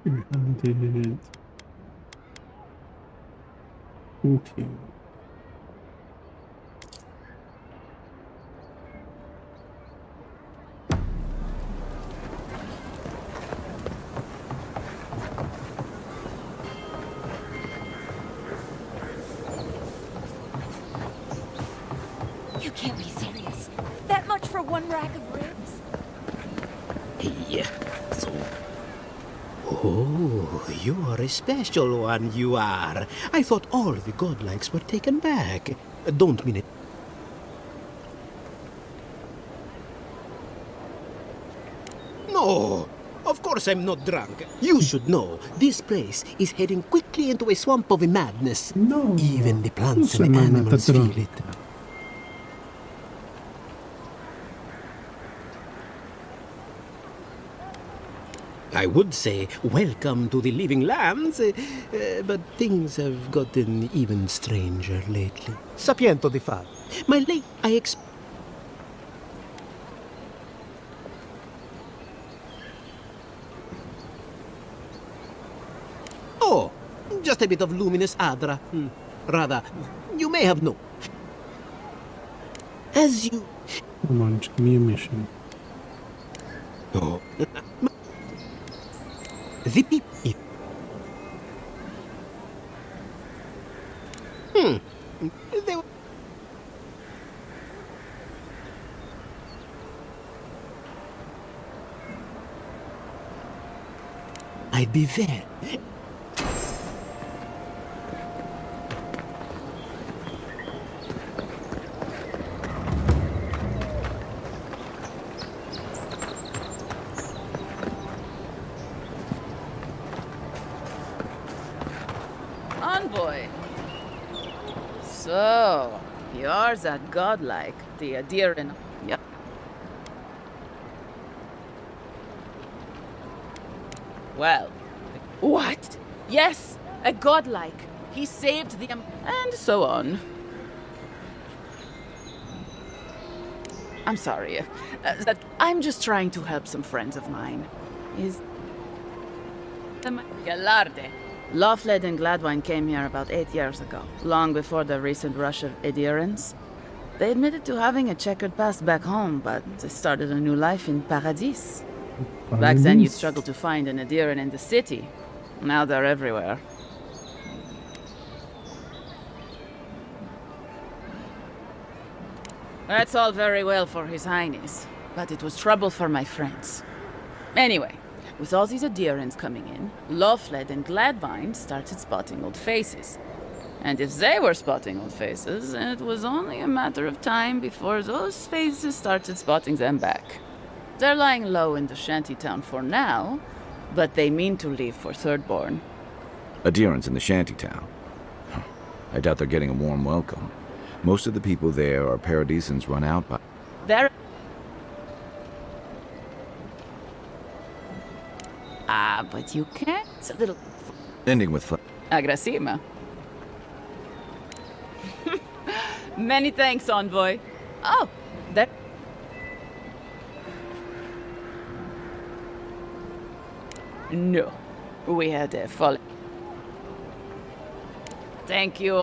240. You can't be serious. That much for one rack of ribs? Yeah, so... Oh, you are a special one, you are. I thought all the godlikes were taken back. Don't mean it. No, of course I'm not drunk. You should know, this place is heading quickly into a swamp of madness. No. Even the plants Also and I'm not animals drunk. feel it. I would say welcome to the living lands, but things have gotten even stranger lately. Sapiento di fa. My late, Oh, just a bit of luminous adra. Rather, you may have known. As you... Come on, just give me a mission. Oh. The people... They were... I'd be there. Envoy. So, you're that godlike, the Adiran. Yep. Well, what? Yes, a godlike. He saved the and so on. I'm sorry. That I'm just trying to help some friends of mine. Is Galarde. Loffled and Gladwine came here about 8 years ago, long before the recent rush of Edirans. They admitted to having a checkered past back home, but they started a new life in Paradis. Back then, you struggled to find an Ediran in the city. Now they're everywhere. That's all very well for His Highness, but it was trouble for my friends. Anyway, with all these Adirans coming in, Loffled and Gladvine started spotting old faces. And if they were spotting old faces, it was only a matter of time before those faces started spotting them back. They're lying low in the shantytown for now, but they mean to leave for Thirdborn. Adherents in the shantytown. I doubt they're getting a warm welcome. Most of the people there are Paradisans run out by... They're... but you can't... It's a little... Ending with... Agrasima. Many thanks, Envoy. Oh, that... No. We had a fall... Thank you.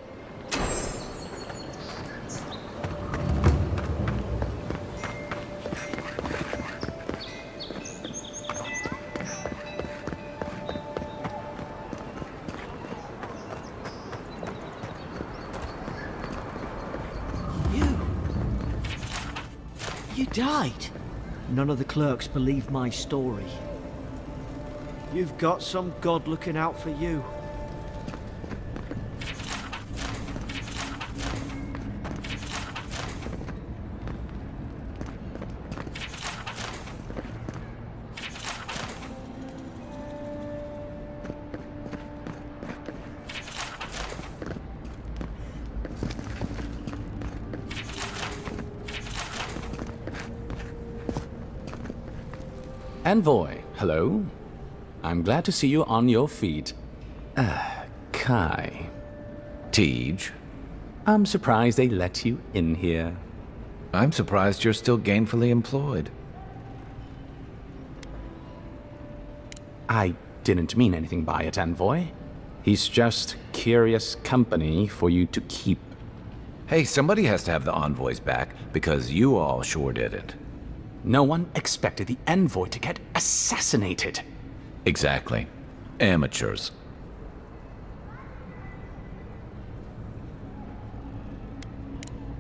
You died. None of the clerks believe my story. You've got some god looking out for you. Envoy, hello. I'm glad to see you on your feet. Kai. Tej. I'm surprised they let you in here. I'm surprised you're still gainfully employed. I didn't mean anything by it, Envoy. He's just curious company for you to keep. Hey, somebody has to have the envoys back, because you all sure didn't. No one expected the Envoy to get assassinated. Exactly. Amateurs.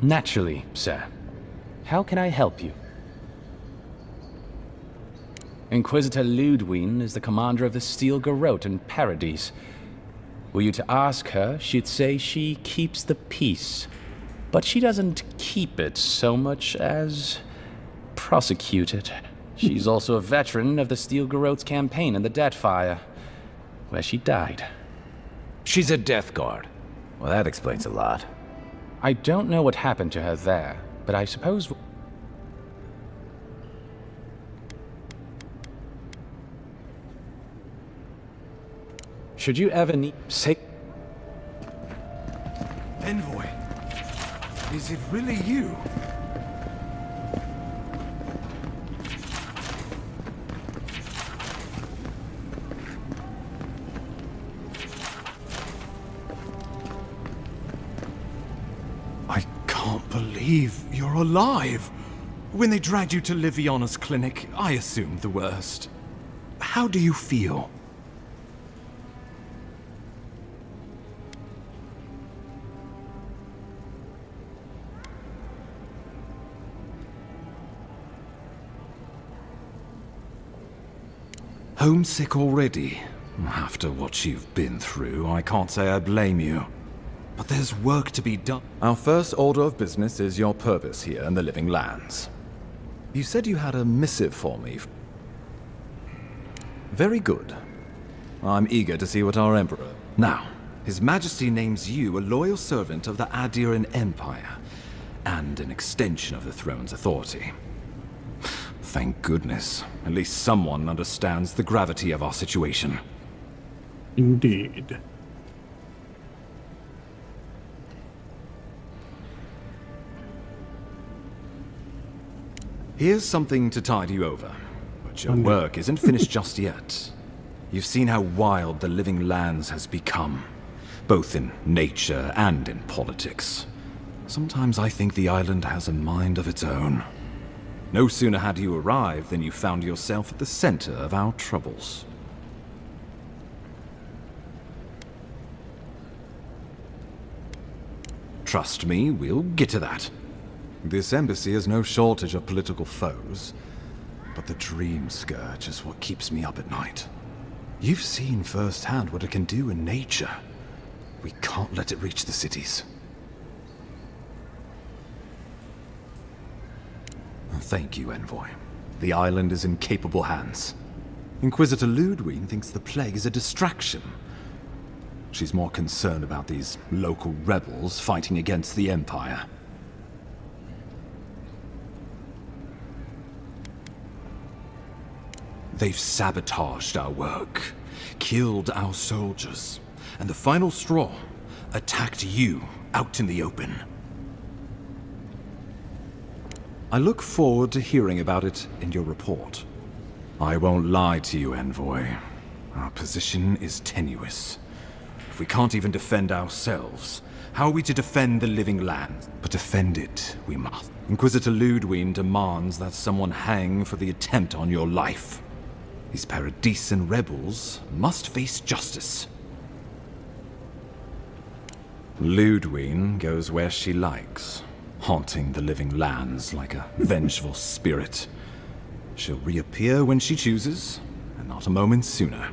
Naturally, sir. How can I help you? Inquisitor Ludwig is the commander of the Steel Garrote in Paradise. Were you to ask her, she'd say she keeps the peace. But she doesn't keep it so much as prosecute it. She's also a veteran of the Steel Garrote's campaign in the Deathfire, where she died. She's a Death Guard. Well, that explains a lot. I don't know what happened to her there, but I suppose... Should you ever need... say... Envoy, is it really you? I can't believe you're alive. When they dragged you to Liviana's clinic, I assumed the worst. How do you feel? Homesick already? After what you've been through, I can't say I blame you. But there's work to be done. Our first order of business is your purpose here in the Living Lands. You said you had a missive for me. Very good. I'm eager to see what our Emperor... Now, His Majesty names you a loyal servant of the Adiran Empire, and an extension of the throne's authority. Thank goodness. At least someone understands the gravity of our situation. Indeed. Here's something to tide you over. But your work isn't finished just yet. You've seen how wild the Living Lands has become, both in nature and in politics. Sometimes I think the island has a mind of its own. No sooner had you arrived than you found yourself at the center of our troubles. Trust me, we'll get to that. This embassy has no shortage of political foes, but the Dream Scourge is what keeps me up at night. You've seen firsthand what it can do in nature. We can't let it reach the cities. Thank you, Envoy. The island is in capable hands. Inquisitor Ludwig thinks the plague is a distraction. She's more concerned about these local rebels fighting against the Empire. They've sabotaged our work, killed our soldiers, and the final straw, attacked you out in the open. I look forward to hearing about it in your report. I won't lie to you, Envoy. Our position is tenuous. If we can't even defend ourselves, how are we to defend the Living Land? But defend it, we must. Inquisitor Ludwig demands that someone hang for the attempt on your life. These Paradisian rebels must face justice. Ludwig goes where she likes, haunting the Living Lands like a vengeful spirit. She'll reappear when she chooses, and not a moment sooner.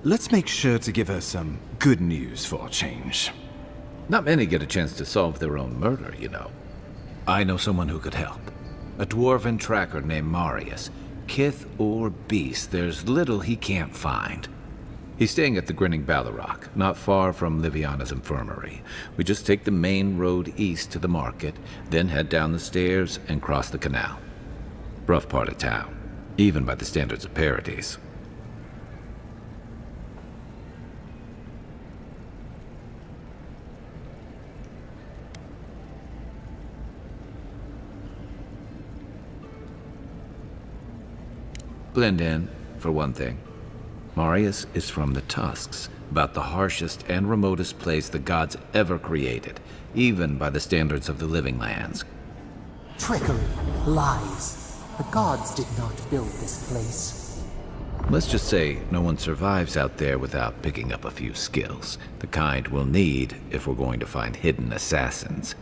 Let's make sure to give her some good news for a change. Not many get a chance to solve their own murder, you know. I know someone who could help. A dwarven tracker named Marius. Kith or beast, there's little he can't find. He's staying at the Grinning Ballarrock, not far from Liviana's infirmary. We just take the main road east to the market, then head down the stairs and cross the canal. Rough part of town, even by the standards of Paradise. Blend in, for one thing. Marius is from the Tusks, about the harshest and remotest place the gods ever created, even by the standards of the Living Lands. Trickery, lies. The gods did not build this place. Let's just say no one survives out there without picking up a few skills, the kind we'll need if we're going to find hidden assassins.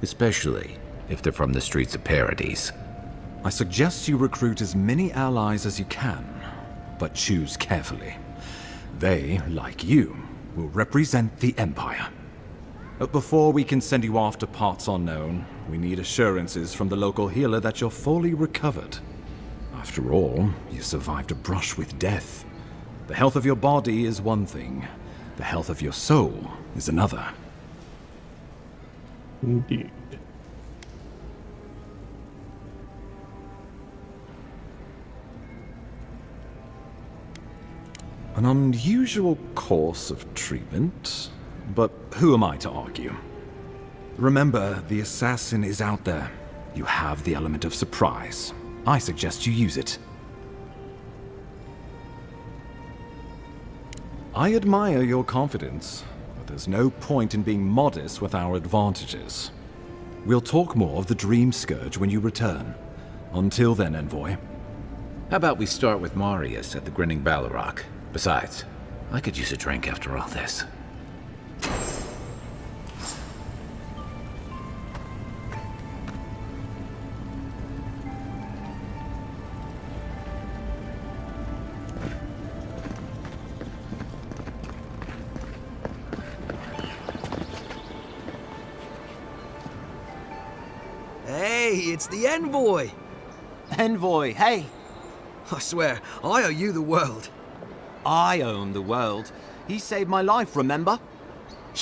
Especially if they're from the streets of Paradise. I suggest you recruit as many allies as you can, but choose carefully. They, like you, will represent the Empire. But before we can send you off to parts unknown, we need assurances from the local healer that you're fully recovered. After all, you survived a brush with death. The health of your body is one thing. The health of your soul is another. Indeed. An unusual course of treatment, but who am I to argue? Remember, the assassin is out there. You have the element of surprise. I suggest you use it. I admire your confidence, but there's no point in being modest with our advantages. We'll talk more of the Dream Scourge when you return. Until then, Envoy. How about we start with Marius at the Grinning Balrog? Besides, I could use a drink after all this. Hey, it's the Envoy! Envoy, hey! I swear, I owe you the world. I own the world. He saved my life, remember?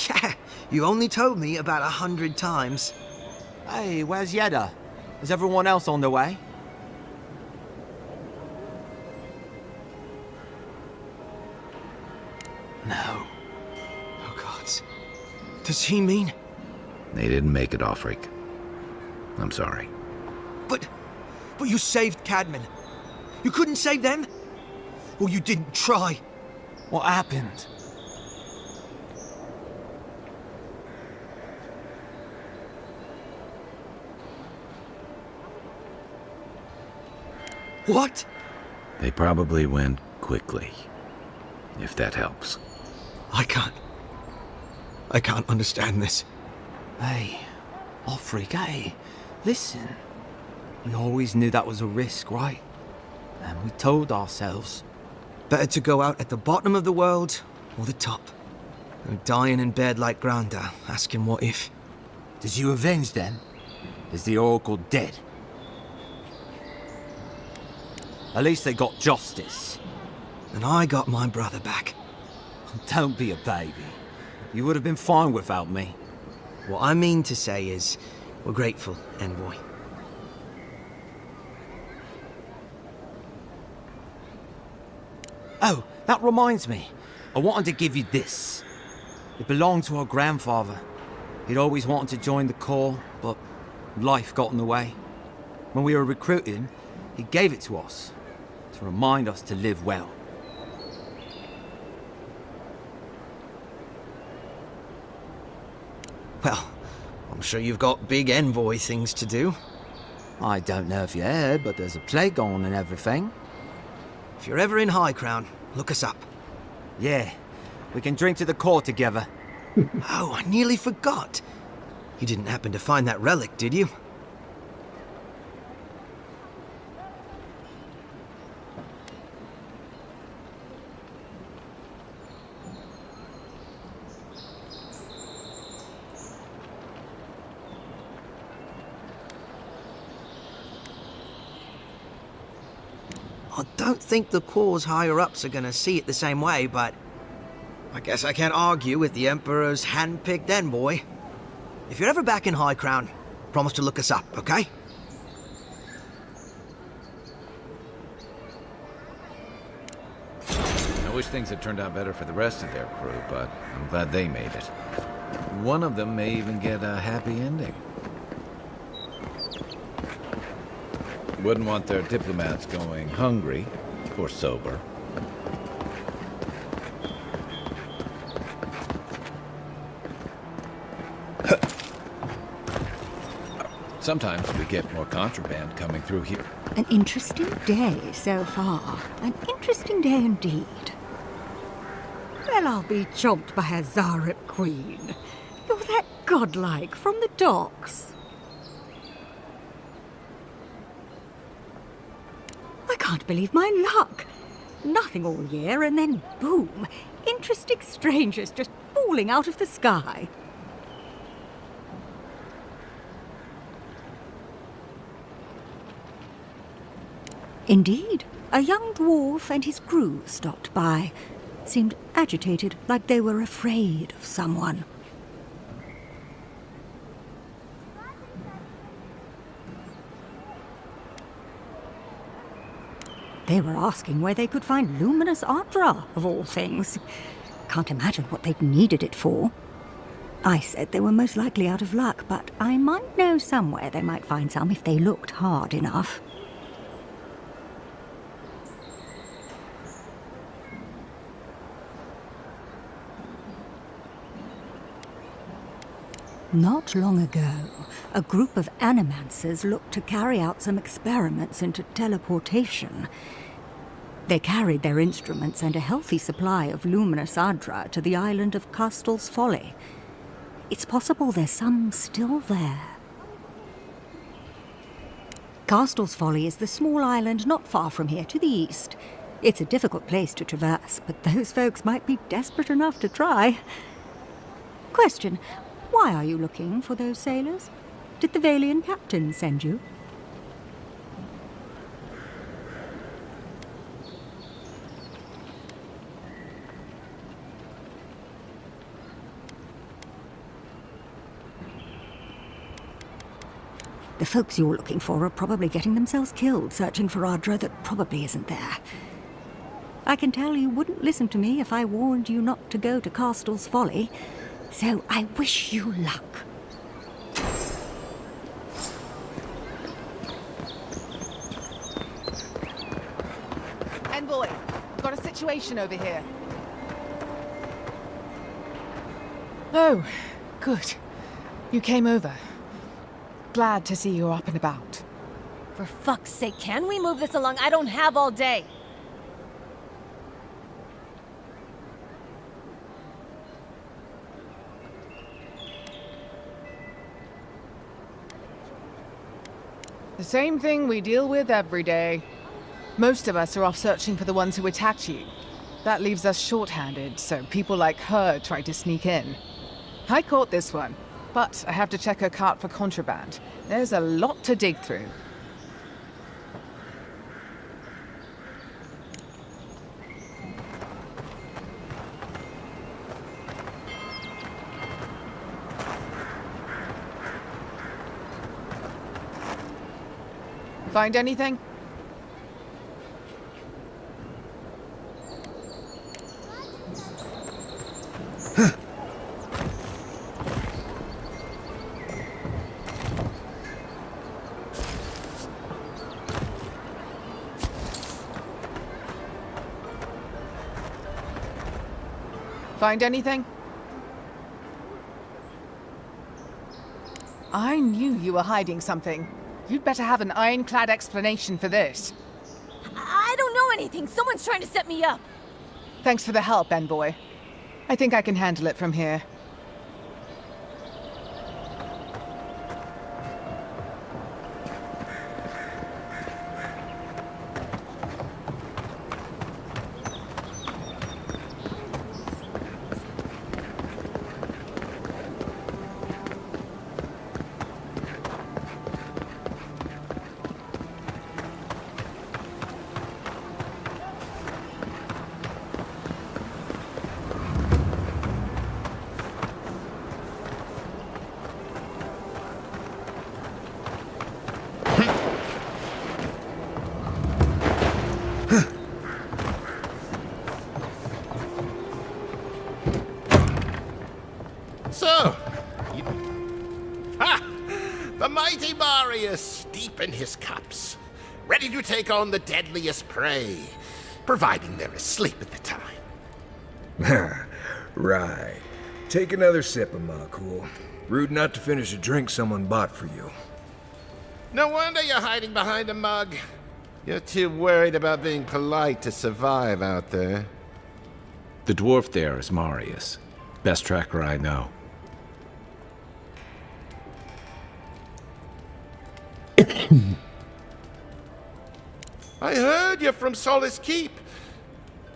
Yeah, you only told me about 100 times. Hey, where's Yeda? Is everyone else on their way? No. Oh, God. Does he mean... They didn't make it, Offric. I'm sorry. But you saved Cadman. You couldn't save them? Or you didn't try? What happened? What? They probably went quickly, if that helps. I can't understand this. Hey, Offric, hey, listen. We always knew that was a risk, right? And we told ourselves. Better to go out at the bottom of the world or the top. Than dying in bed like Granda, asking what if. Did you avenge them? Is the Oracle dead? At least they got justice. And I got my brother back. Don't be a baby. You would have been fine without me. What I mean to say is, we're grateful, Envoy. Oh, that reminds me. I wanted to give you this. It belonged to our grandfather. He'd always wanted to join the Corps, but life got in the way. When we were recruiting, he gave it to us, to remind us to live well. Well, I'm sure you've got big Envoy things to do. I don't know if you heard, but there's a plague on and everything. If you're ever in High Crown, look us up. Yeah, we can drink to the Corps together. Oh, I nearly forgot. You didn't happen to find that relic, did you? I don't think the Corps' higher-ups are gonna see it the same way, but I guess I can't argue with the Emperor's hand-picked envoy. If you're ever back in High Crown, promise to look us up, okay? I wish things had turned out better for the rest of their crew, but I'm glad they made it. One of them may even get a happy ending. Wouldn't want their diplomats going hungry or sober. Sometimes we get more contraband coming through here. An interesting day so far. An interesting day indeed. Well, I'll be chomped by a Zarep queen. You're that godlike from the docks. I can't believe my luck. Nothing all year, and then boom, interesting strangers just falling out of the sky. Indeed, a young dwarf and his crew stopped by. Seemed agitated, like they were afraid of someone. They were asking where they could find luminous Ardra, of all things. Can't imagine what they'd needed it for. I said they were most likely out of luck, but I might know somewhere they might find some if they looked hard enough. Not long ago, a group of animancers looked to carry out some experiments into teleportation. They carried their instruments and a healthy supply of luminous Ardra to the island of Castel's Folly. It's possible there's some still there. Castel's Folly is the small island not far from here to the east. It's a difficult place to traverse, but those folks might be desperate enough to try. Question. Why are you looking for those sailors? Did the Valian captain send you? The folks you're looking for are probably getting themselves killed searching for Ardra that probably isn't there. I can tell you wouldn't listen to me if I warned you not to go to Castel's Folly. So I wish you luck. Envoy, got a situation over here. Oh, good. You came over. Glad to see you're up and about. For fuck's sake, can we move this along? I don't have all day. The same thing we deal with every day. Most of us are off searching for the ones who attacked you. That leaves us short-handed, so people like her try to sneak in. I caught this one, but I have to check her cart for contraband. There's a lot to dig through. Find anything? Find anything? I knew you were hiding something. You'd better have an ironclad explanation for this. I don't know anything. Someone's trying to set me up. Thanks for the help, Envoy. I think I can handle it from here. So, the mighty Marius, deep in his cups. ready to take on the deadliest prey, providing they're asleep at the time. Right. Take another sip of my cool. Rude not to finish a drink someone bought for you. No wonder you're hiding behind a mug. You're too worried about being polite to survive out there. The dwarf there is Marius. Best tracker I know. I heard you're from Solace Keep.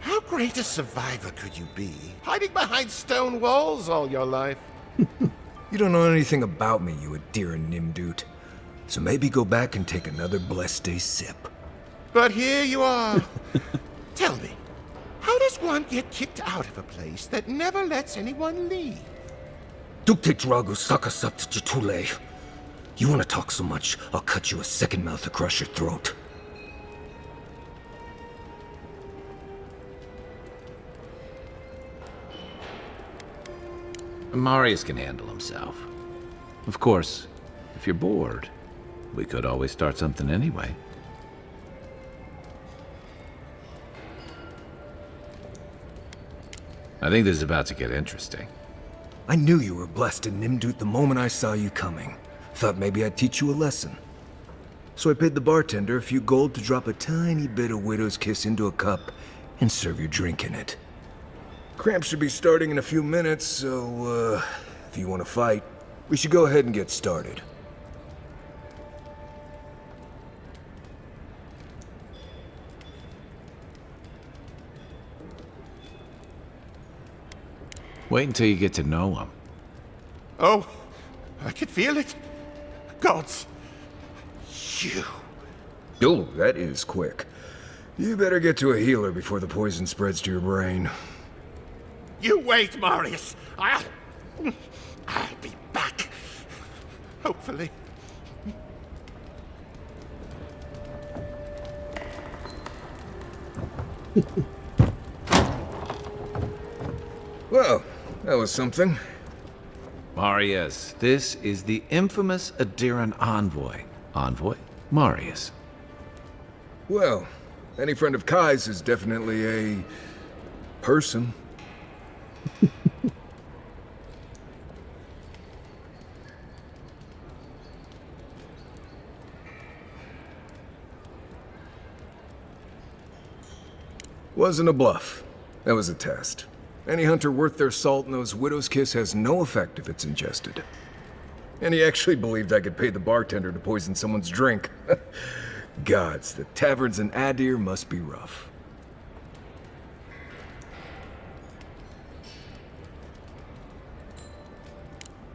How great a survivor could you be, hiding behind stone walls all your life? You don't know anything about me, you Adiran Nimdut. So maybe go back and take another blessed day sip. But here you are. Tell me, how does one get kicked out of a place that never lets anyone leave? Dukte Drago Sakasapt Jatule. You want to talk so much, I'll cut you a second mouth across your throat. Marius can handle himself. Of course, if you're bored, we could always start something anyway. I think this is about to get interesting. I knew you were blessed in Nimdut the moment I saw you coming. Thought maybe I'd teach you a lesson. So I paid the bartender a few gold to drop a tiny bit of Widow's Kiss into a cup and serve your drink in it. Cramps should be starting in a few minutes, so, if you want to fight, we should go ahead and get started. Wait until you get to know him. Oh, I can feel it. Gods, you. Oh, that is quick. You better get to a healer before the poison spreads to your brain. You wait, Marius. I'll be back. Hopefully. Well, that was something. Marius, this is the infamous Adiran envoy. Envoy? Marius. Well, any friend of Kai's is definitely a person. Wasn't a bluff. That was a test. Any hunter worth their salt knows Widow's Kiss has no effect if it's ingested. And he actually believed I could pay the bartender to poison someone's drink. Gods, the taverns in Adir must be rough.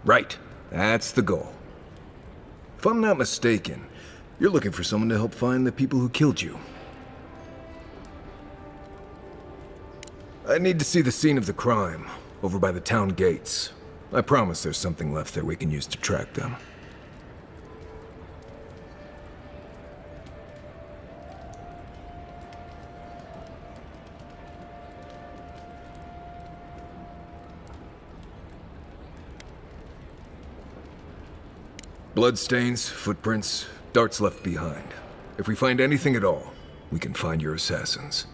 Right, that's the goal. If I'm not mistaken, you're looking for someone to help find the people who killed you. I need to see the scene of the crime, over by the town gates. I promise there's something left there we can use to track them. Bloodstains, footprints, darts left behind. If we find anything at all, we can find your assassins.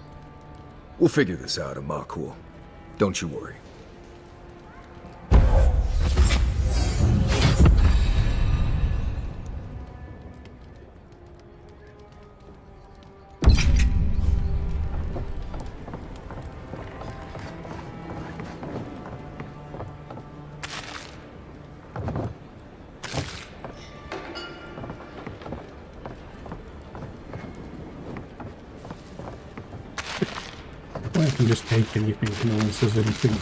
We'll figure this out, Amakul. Don't you worry. I can just take anything, no one says anything.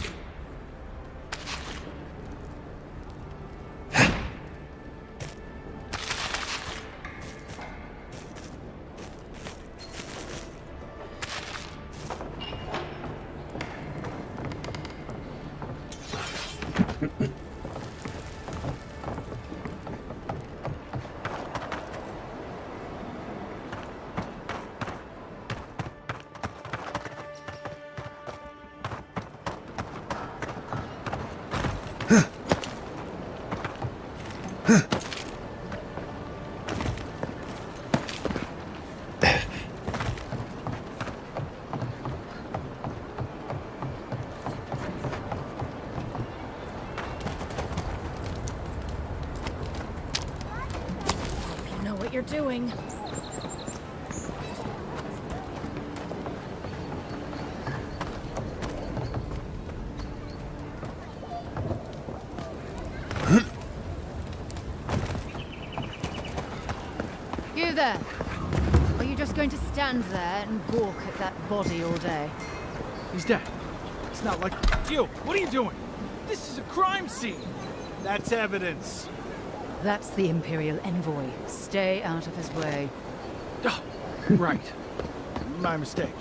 what you're doing. You there? Are you just going to stand there and gawk at that body all day? He's dead. It's not like... You, what are you doing? This is a crime scene. That's evidence. That's the Imperial envoy. Stay out of his way. Oh, right. My mistake.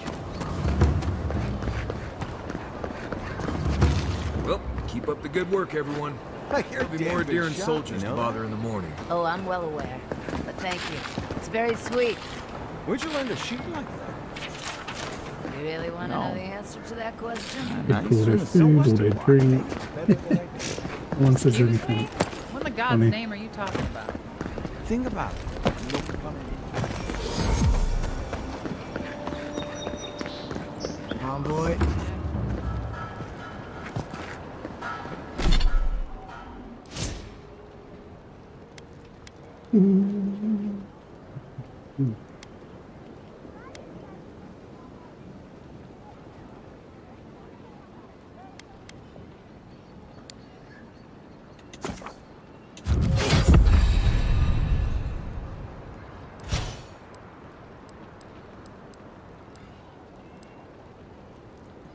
Well, keep up the good work, everyone. There'll be more deer and soldiers to bother in the morning. Oh, I'm well aware. But thank you. It's very sweet. Where'd you learn to shoot like that? You really want to know the answer to that question? They call their food or their drink. No one says anything. What in the God's Funny. name are you talking about? Think about it. Come on, boy.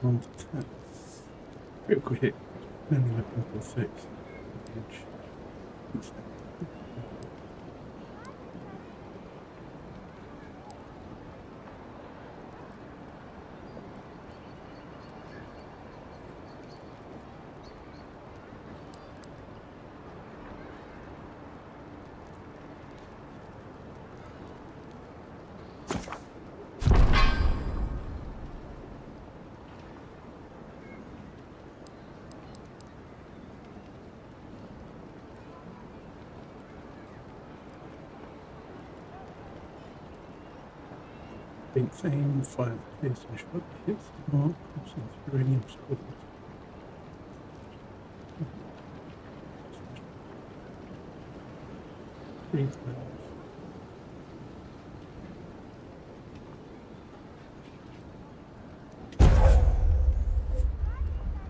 One to 10. Critical hit. Only weapon for 6. Big fame, 5 piercing shot hits the mark, crossing through any obstacles. Three times.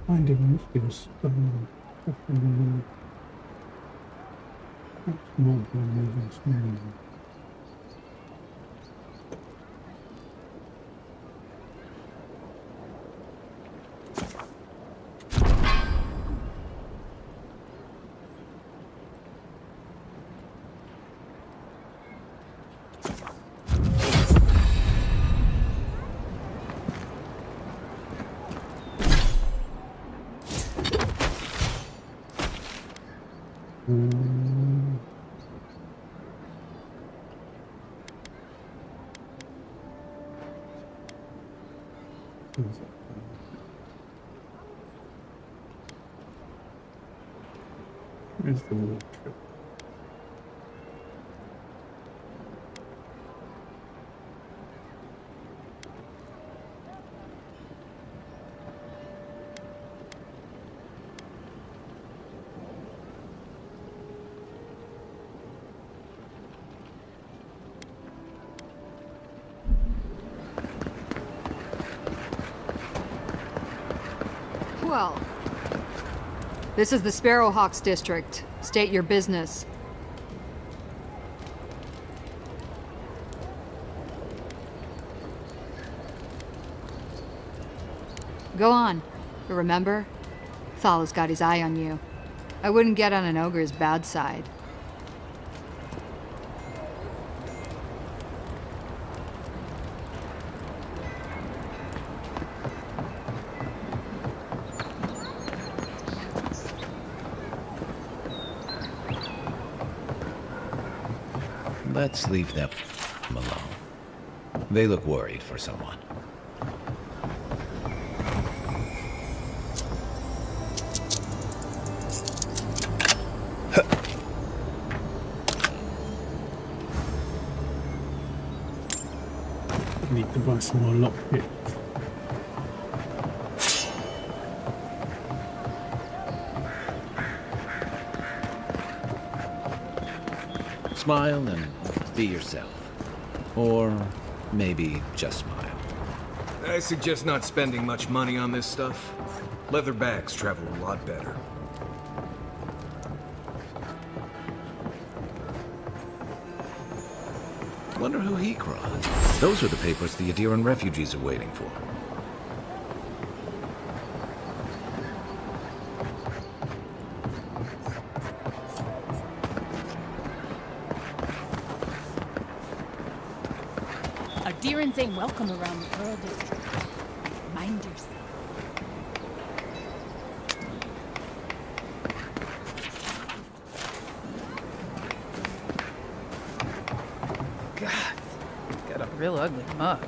Finding feels weapon. That's more than moving smoothly. Where's the wall trip? Well, this is the Sparrowhawks district. State your business. Go on. But remember, Thal's got his eye on you. I wouldn't get on an ogre's bad side. Let's leave them alone. They look worried for someone. I need to buy some more lockpicks. Smile and Be yourself. Or maybe just smile. I suggest not spending much money on this stuff. Leather bags travel a lot better. Wonder who he cried. Those are the papers the Adiran refugees are waiting for. Adirans ain't welcome around the Pearl District. Mind yourself. God, got a real ugly mug.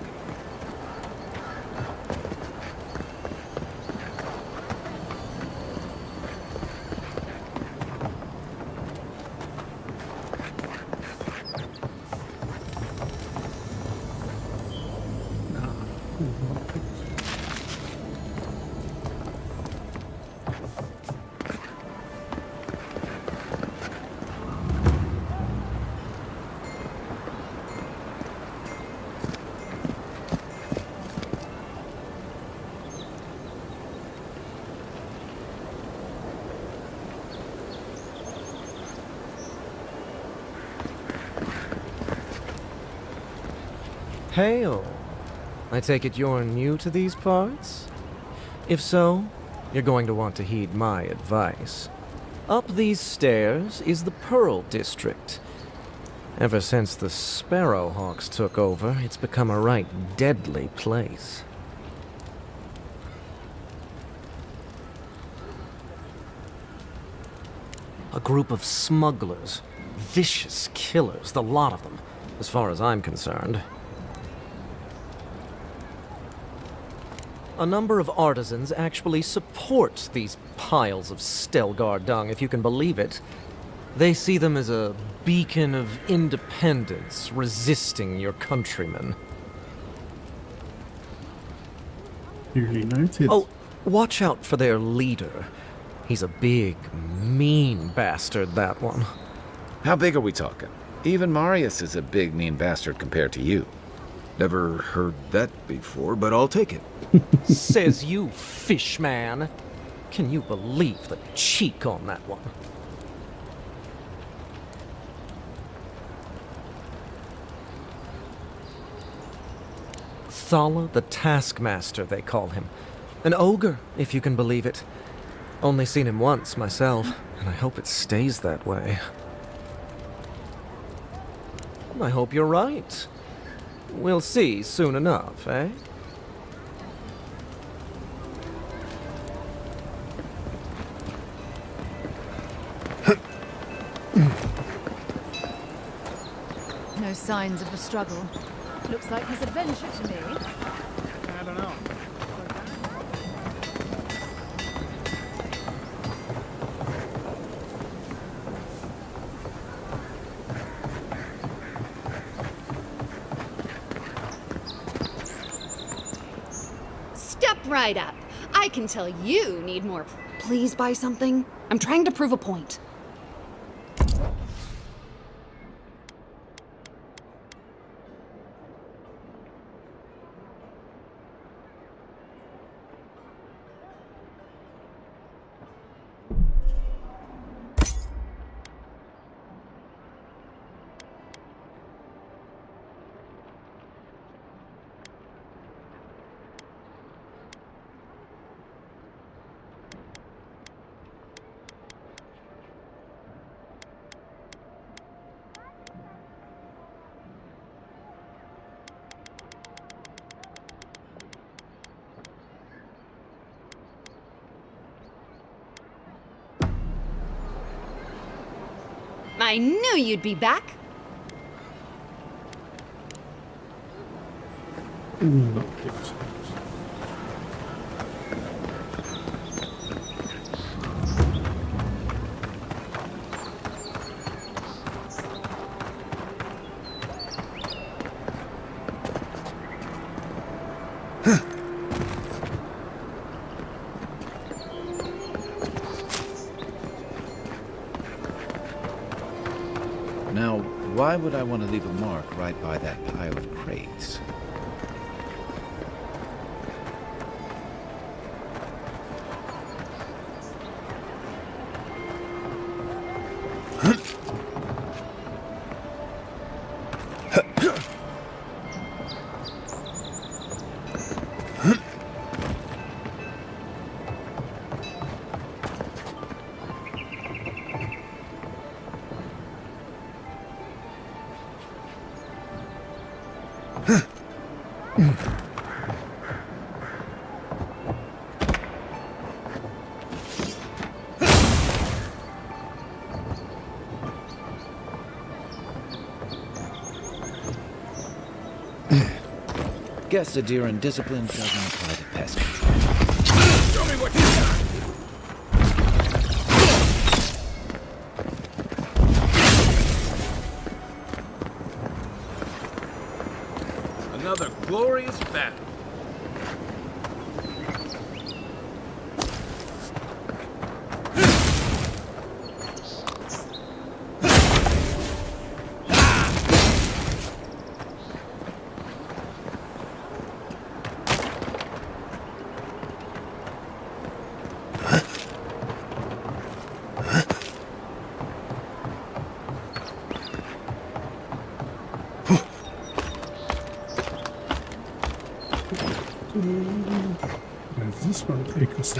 Hail! I take it you're new to these parts? If so, you're going to want to heed my advice. Up these stairs is the Pearl District. Ever since the Sparrowhawks took over, it's become a right deadly place. A group of smugglers, vicious killers, the lot of them, as far as I'm concerned. A number of artisans actually support these piles of Stelgar dung, if you can believe it. They see them as a beacon of independence, resisting your countrymen. Duly noted. Oh, watch out for their leader. He's a big, mean bastard, that one. How big are we talking? Even Marius is a big, mean bastard compared to you. Never heard that before, but I'll take it. Says you, fishman. Can you believe the cheek on that one? Thala the Taskmaster, they call him. An ogre, if you can believe it. Only seen him once, myself, and I hope it stays that way. I hope you're right. We'll see soon enough, eh? No signs of a struggle. Looks like his adventure to me. I don't know. Step right up. I can tell you need more. Please buy something. I'm trying to prove a point. I knew you'd be back. Now, why would I want to leave a mark right by that pile of crates? Guess Adiran discipline doesn't apply to pest control. Show me what you got! Another glorious battle. Where's this one take us?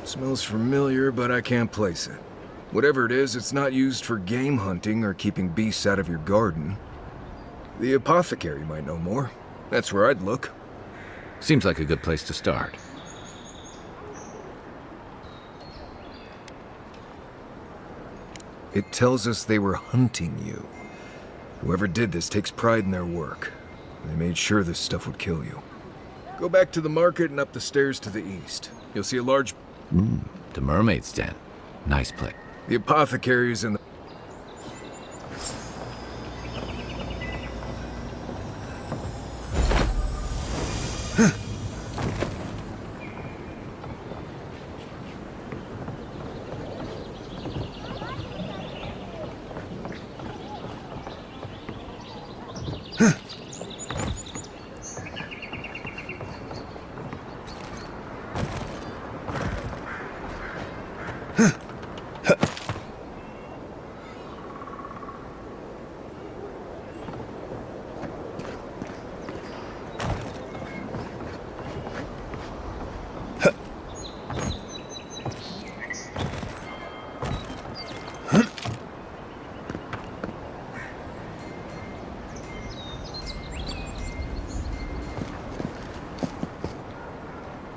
Smells familiar, but I can't place it. Whatever it is, it's not used for game hunting or keeping beasts out of your garden. The apothecary might know more. That's where I'd look. Seems like a good place to start. It tells us they were hunting you. Whoever did this takes pride in their work. They made sure this stuff would kill you. Go back to the market and up the stairs to the east. You'll see a large... The mermaid's den. Nice place. The apothecary is in the...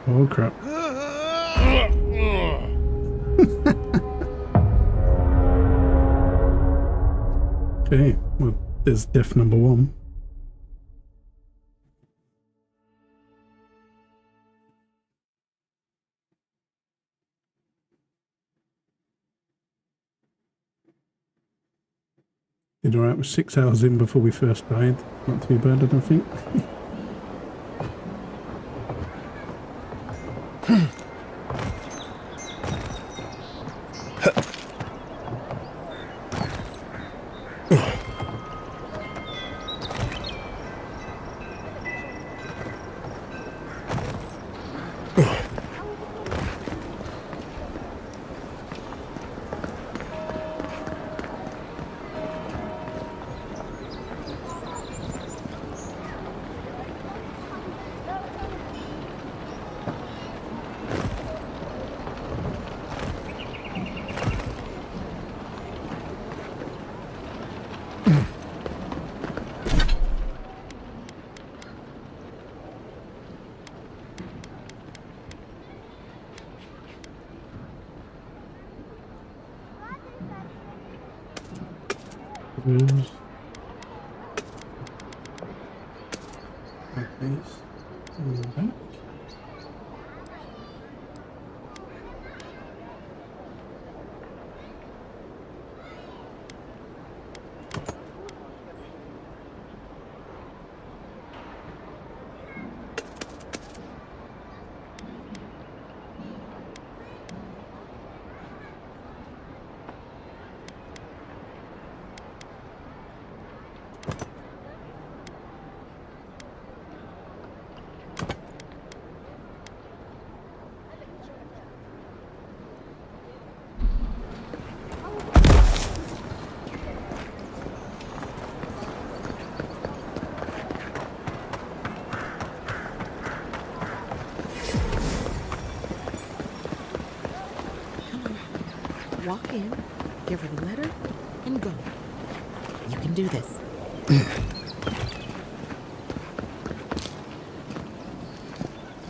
Oh crap. Okay, well, there's death number one. Did alright, with 6 hours in before we first died. Not too bad, I don't think. Rooms. Like this. And back. Walk in, give her the letter, and go. You can do this.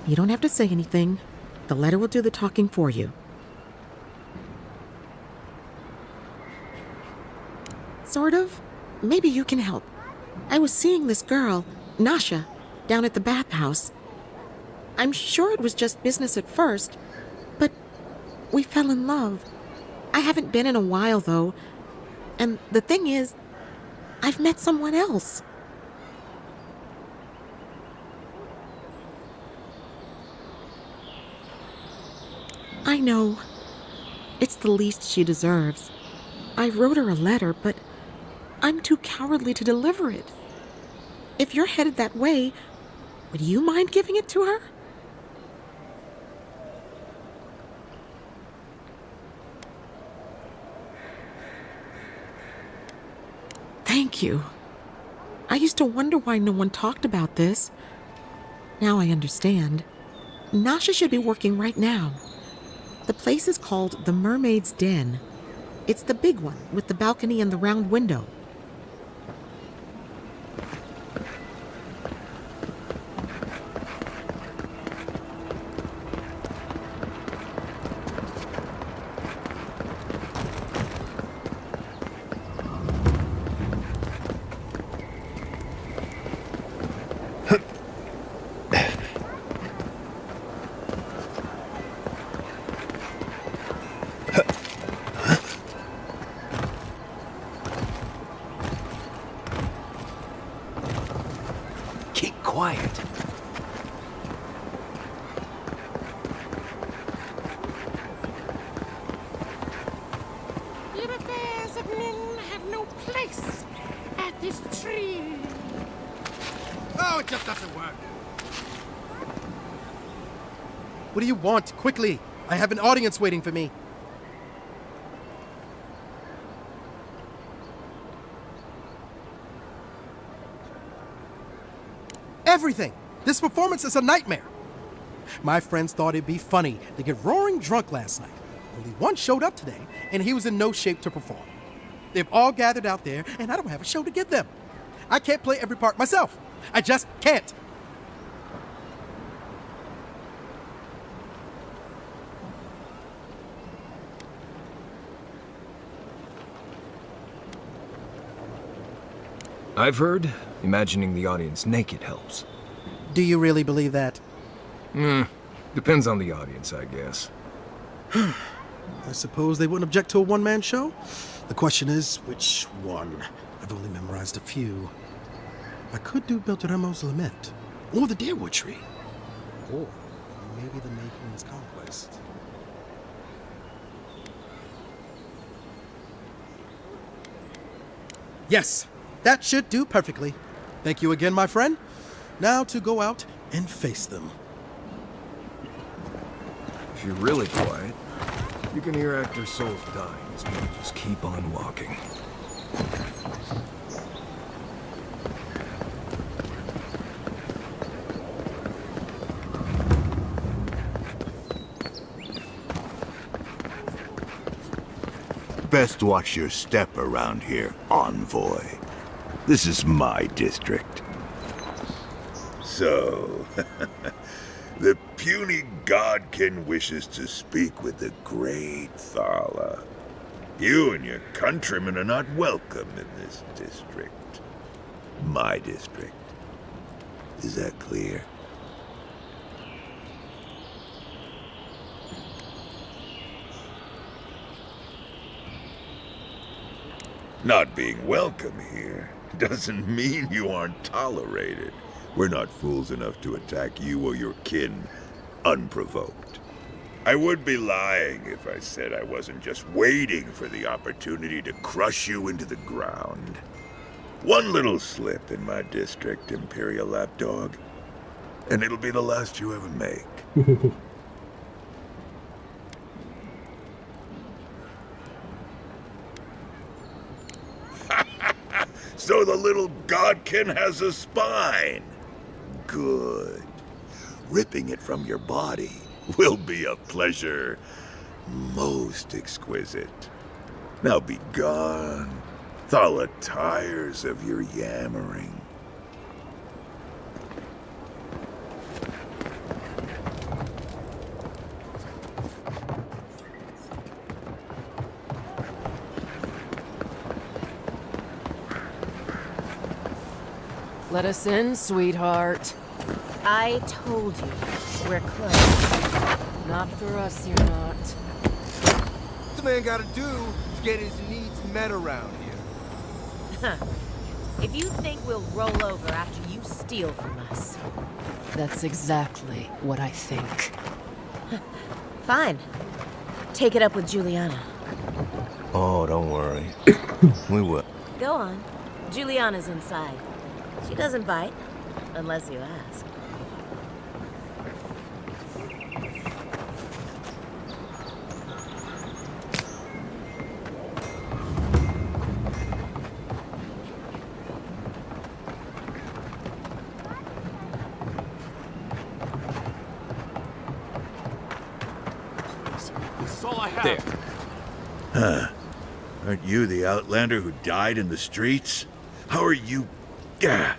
You don't have to say anything. The letter will do the talking for you. Sort of. Maybe you can help. I was seeing this girl, Nasha, down at the bathhouse. I'm sure it was just business at first, but we fell in love. I haven't been in a while, though. And the thing is, I've met someone else. I know. It's the least she deserves. I wrote her a letter, but I'm too cowardly to deliver it. If you're headed that way, would you mind giving it to her? Thank you. I used to wonder why no one talked about this. Now I understand. Nasha should be working right now. The place is called the Mermaid's Den. It's the big one with the balcony and the round window. Quiet. The affairs of men have no place at this tree. Oh, it just doesn't work. What do you want? Quickly! I have an audience waiting for me. Everything! This performance is a nightmare! My friends thought it'd be funny to get roaring drunk last night. Only one showed up today, and he was in no shape to perform. They've all gathered out there, and I don't have a show to give them. I can't play every part myself. I just can't. I've heard imagining the audience naked helps. Do you really believe that? Depends on the audience, I guess. I suppose they wouldn't object to a one-man show? The question is, which one? I've only memorized a few. I could do Beltramo's Lament, or the Deerwood Tree, or maybe the May Queen's Conquest. Yes! That should do perfectly. Thank you again, my friend. Now to go out and face them. If you're really quiet, you can hear actor souls dying as people just keep on walking. Best watch your step around here, envoy. This is my district. So, the puny godkin wishes to speak with the great Thala. You and your countrymen are not welcome in this district. My district. Is that clear? Not being welcome here doesn't mean you aren't tolerated. We're not fools enough to attack you or your kin unprovoked. I would be lying if I said I wasn't just waiting for the opportunity to crush you into the ground. One little slip in my district, Imperial Lapdog, and it'll be the last you ever make. So the little godkin has a spine. Good. Ripping it from your body will be a pleasure most exquisite. Now be gone. Thaw the tires of your yammering. Let us in, sweetheart. I told you, we're close. Not for us, you're not. What the man gotta do is get his needs met around here. If you think we'll roll over after you steal from us. That's exactly what I think. Fine. Take it up with Juliana. Oh, don't worry. We will. Go on. Juliana's inside. She doesn't bite, unless you ask. This is all I have. There. Huh. Aren't you the outlander who died in the streets? How are you... Gah,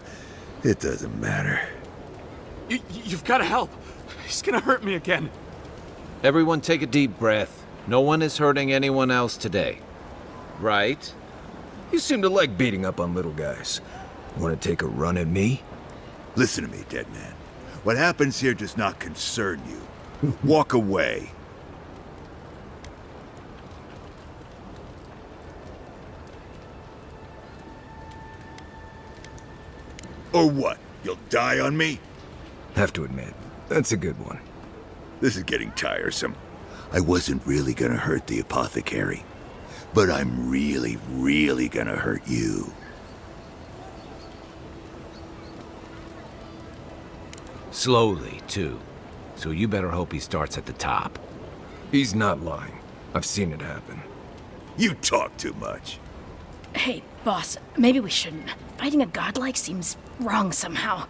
it doesn't matter. You've got to help. He's gonna hurt me again. Everyone take a deep breath. No one is hurting anyone else today. Right? You seem to like beating up on little guys. Want to take a run at me? Listen to me, dead man. What happens here does not concern you. Walk away. Or what? You'll die on me? Have to admit, that's a good one. This is getting tiresome. I wasn't really gonna hurt the apothecary, but I'm really, really gonna hurt you. Slowly, too. So you better hope he starts at the top. He's not lying. I've seen it happen. You talk too much. Hey, boss, maybe we shouldn't. Fighting a godlike seems wrong somehow.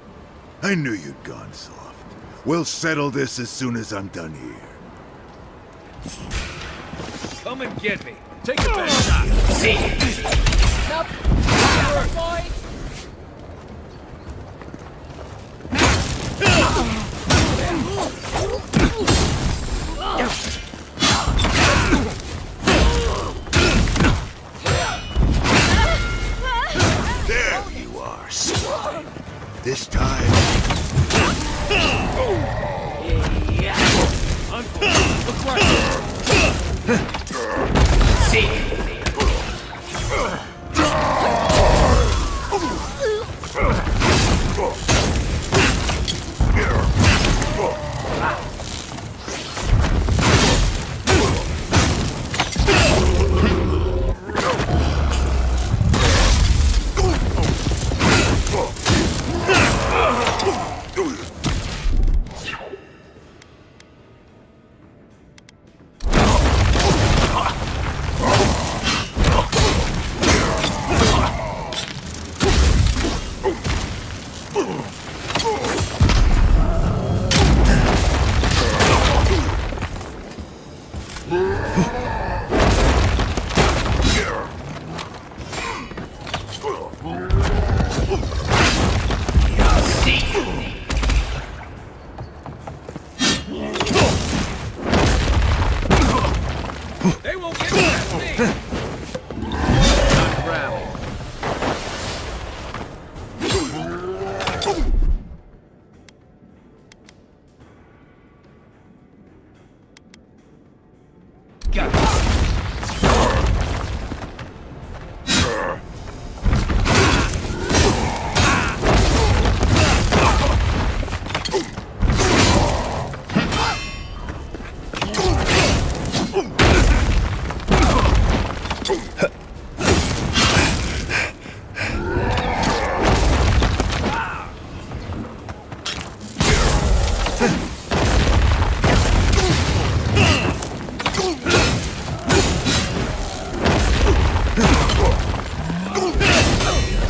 I knew you'd gone soft. We'll settle this as soon as I'm done here. Come and get me. Take your best shot. See. Nope. Boys. There you are, swine. This time... They won't get past me!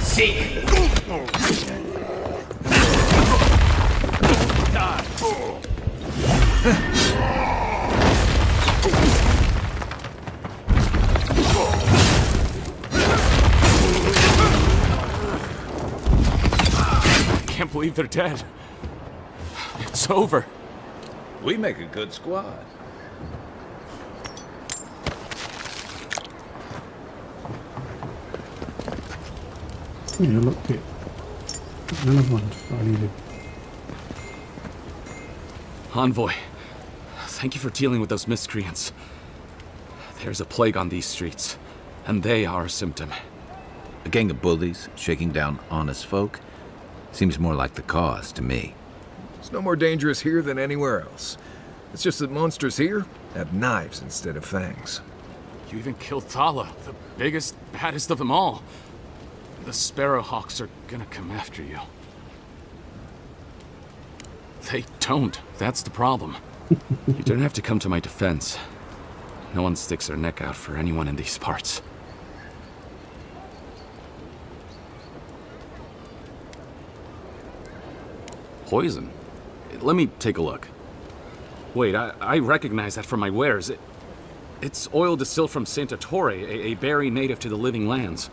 Seek! Die! I can't believe they're dead. It's over. We make a good squad. Yeah, look it. Another one I needed. Envoy, thank you for dealing with those miscreants. There's a plague on these streets, and they are a symptom. A gang of bullies shaking down honest folk seems more like the cause to me. It's no more dangerous here than anywhere else. It's just that monsters here have knives instead of fangs. You even killed Thala, the biggest, baddest of them all. The Sparrowhawks are gonna come after you. They don't. That's the problem. You don't have to come to my defense. No one sticks their neck out for anyone in these parts. Poison? Let me take a look. Wait, I recognize that from my wares. It's oil distilled from Santa Torre, a berry native to the Living Lands.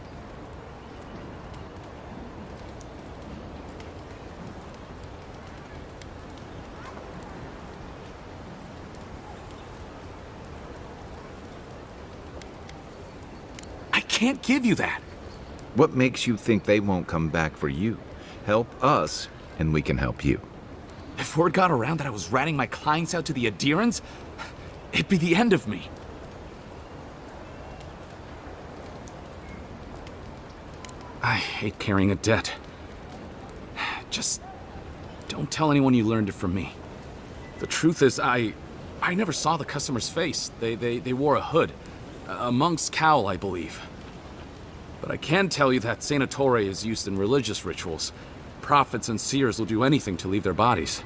I can't give you that. What makes you think they won't come back for you? Help us, and we can help you. If word got around that I was ratting my clients out to the Adherents, it'd be the end of me. I hate carrying a debt. Just don't tell anyone you learned it from me. The truth is, I never saw the customer's face. They wore a hood. A monk's cowl, I believe. But I can tell you that Santa Torre is used in religious rituals. Prophets and seers will do anything to leave their bodies.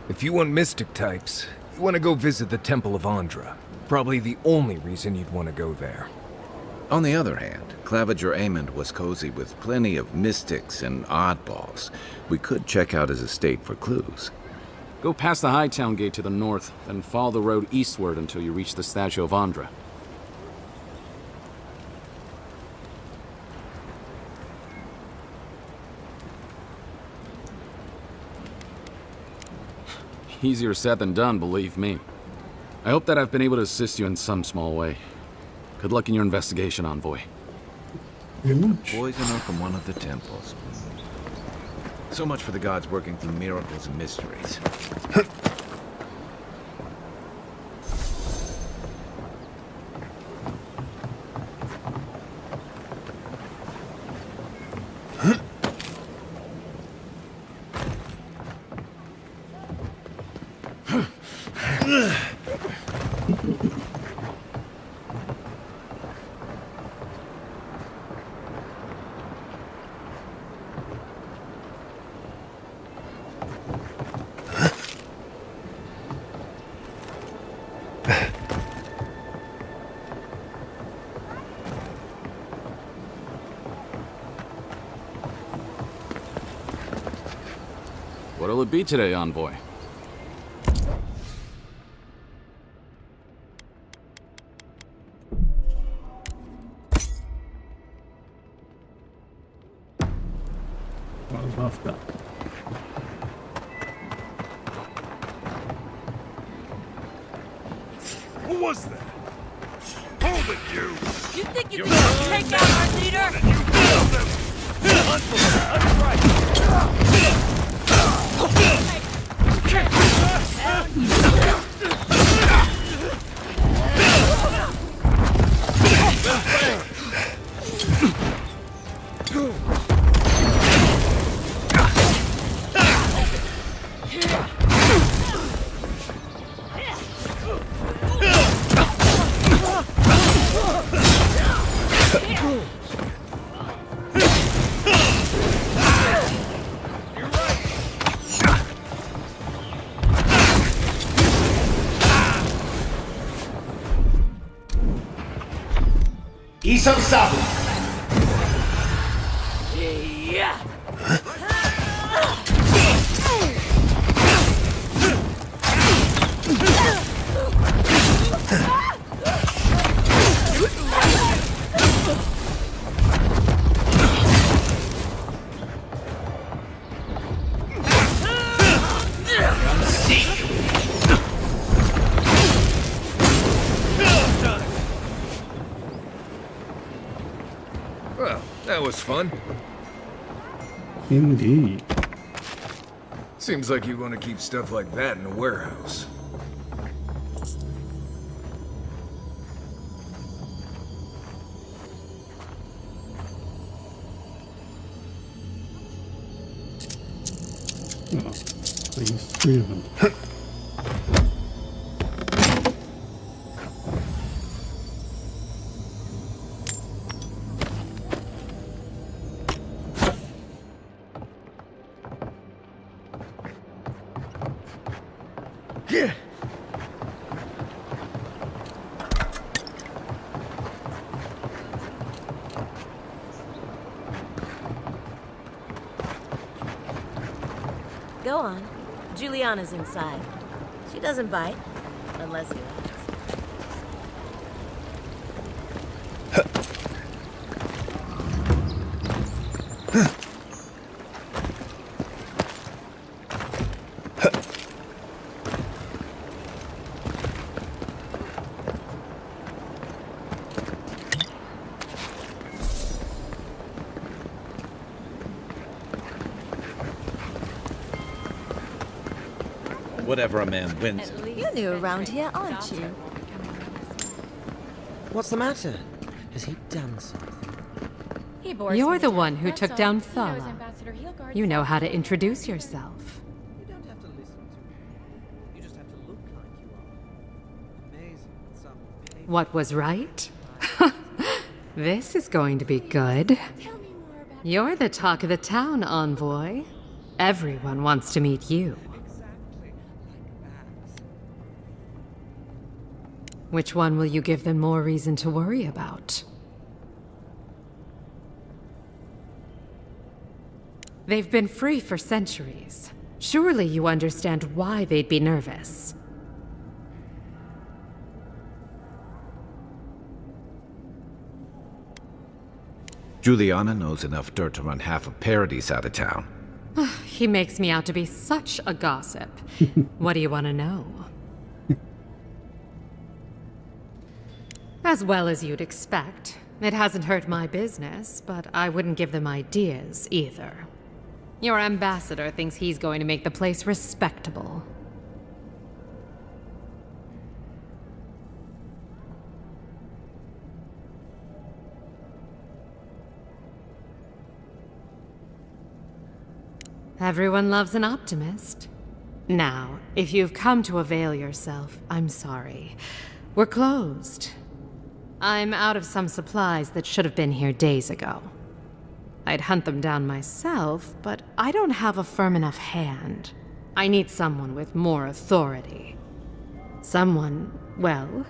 If you want mystic types, you want to go visit the Temple of Andra. Probably the only reason you'd want to go there. On the other hand, Claviger Amond was cozy with plenty of mystics and oddballs. We could check out his estate for clues. Go past the Hightown Gate to the north, then follow the road eastward until you reach the statue of Andra. Easier said than done, believe me. I hope that I've been able to assist you in some small way. Good luck in your investigation, Envoy. Poison from one of the temples. So much for the gods working through miracles and mysteries. What'll it be today, Envoy? What was after? Who was that? Hold it, you! You think you can take out our leader? Iso Sabu! Yeah. Well, that was fun. Indeed. Seems like you want to keep stuff like that in a warehouse. Oh, please, 3 of them. Yeah. Go on. Juliana's inside. She doesn't bite, unless you ask. Whatever a man wins. You're new around here, aren't you? What's the matter? Has he done something? You're the one who took down Thala. You know how to introduce yourself. You don't have to listen to me. You just have to look like you are. Amazing that some What was right? This is going to be good. You're the talk of the town, envoy. Everyone wants to meet you. Which one will you give them more reason to worry about? They've been free for centuries. Surely you understand why they'd be nervous. Juliana knows enough dirt to run half of Paradise out of town. He makes me out to be such a gossip. What do you want to know? As well as you'd expect. It hasn't hurt my business, but I wouldn't give them ideas either. Your ambassador thinks he's going to make the place respectable. Everyone loves an optimist. Now, if you've come to avail yourself, I'm sorry. We're closed. I'm out of some supplies that should have been here days ago. I'd hunt them down myself, but I don't have a firm enough hand. I need someone with more authority. Someone, well,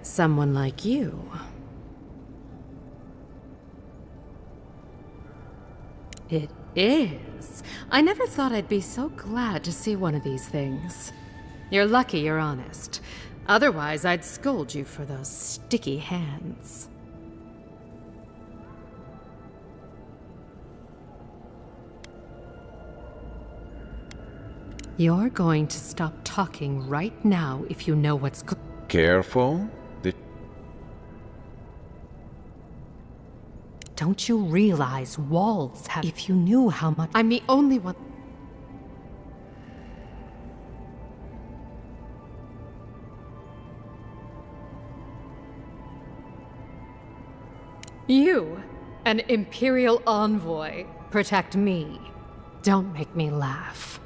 someone like you. It is. I never thought I'd be so glad to see one of these things. You're lucky you're honest. Otherwise, I'd scold you for those sticky hands. You're going to stop talking right now if you know what's go- Careful. Don't you realize walls have- If you knew how much- I'm the only one- You, an Imperial envoy, protect me. Don't make me laugh.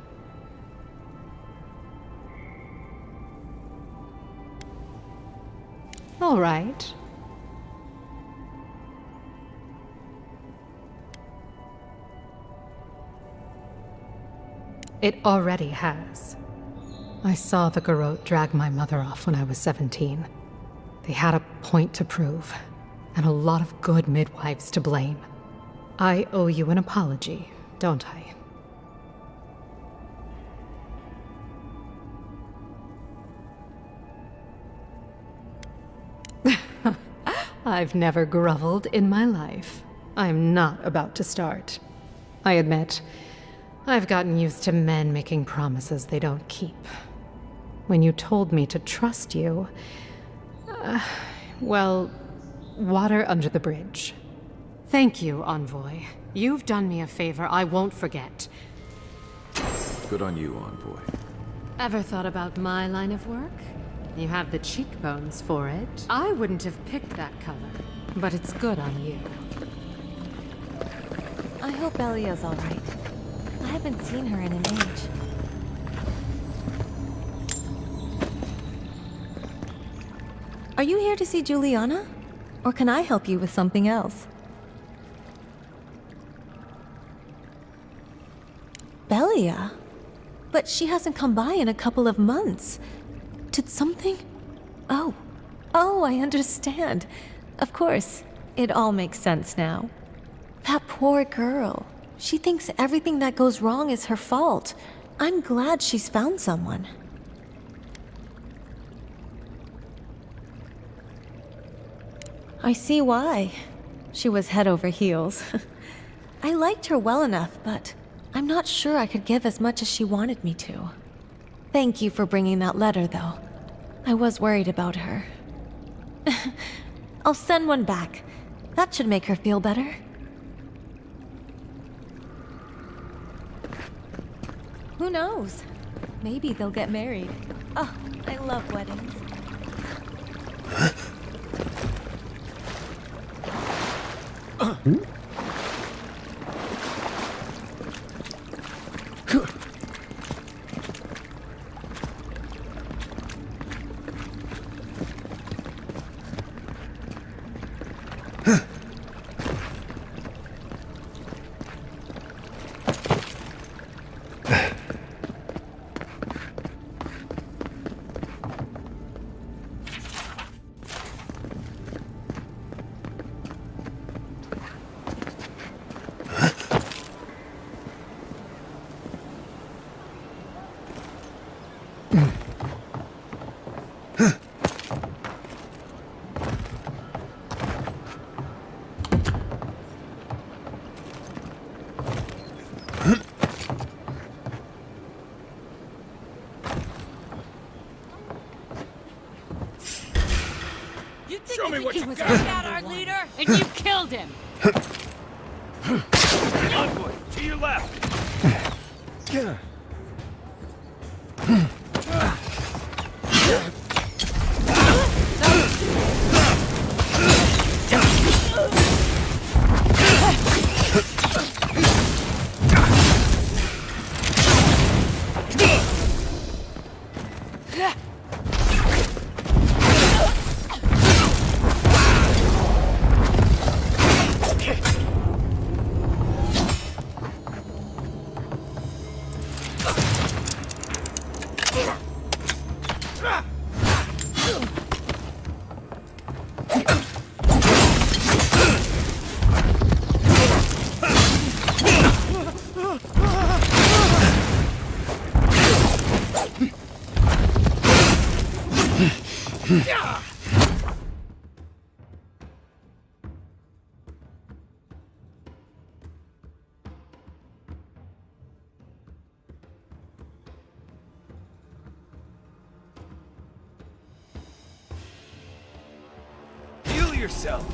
All right. It already has. I saw the Garrote drag my mother off when I was 17. They had a point to prove. and a lot of good midwives to blame. I owe you an apology, don't I? I've never groveled in my life. I'm not about to start. I admit, I've gotten used to men making promises they don't keep. When you told me to trust you, well, water under the bridge. Thank you, Envoy. You've done me a favor I won't forget. Good on you, Envoy. Ever thought about my line of work? You have the cheekbones for it. I wouldn't have picked that color, but it's good on you. I hope Elia's all right. I haven't seen her in an age. Are you here to see Juliana? Or can I help you with something else? Belia? But she hasn't come by in a couple of months. Did something? Oh, I understand. Of course, it all makes sense now. That poor girl. She thinks everything that goes wrong is her fault. I'm glad she's found someone. I see why. She was head over heels. I liked her well enough, but I'm not sure I could give as much as she wanted me to. Thank you for bringing that letter, though. I was worried about her. I'll send one back. That should make her feel better. Who knows? Maybe they'll get married. Oh, I love weddings. Show me what you got! Out our leader, and you killed him! Envoy, to your left! Heal yourself!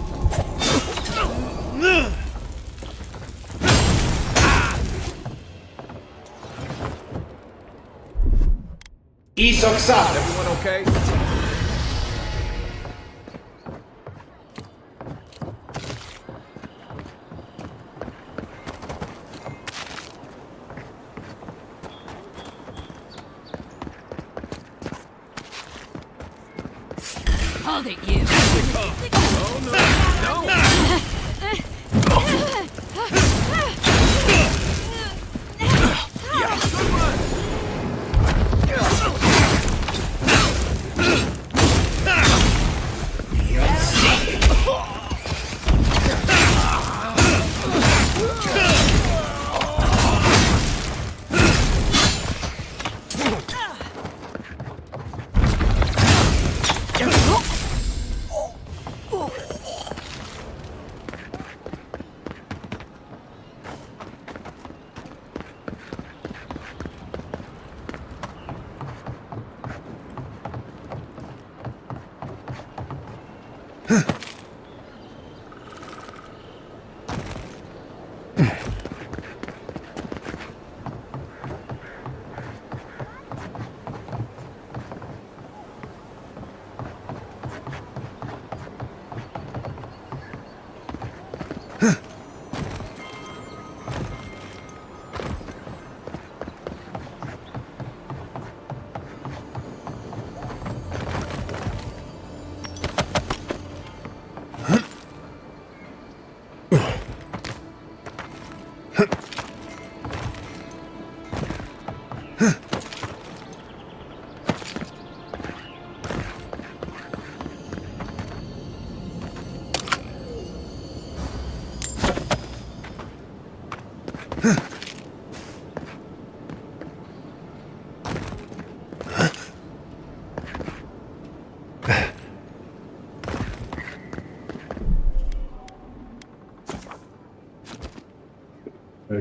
Everyone okay? Hold it, you! Oh,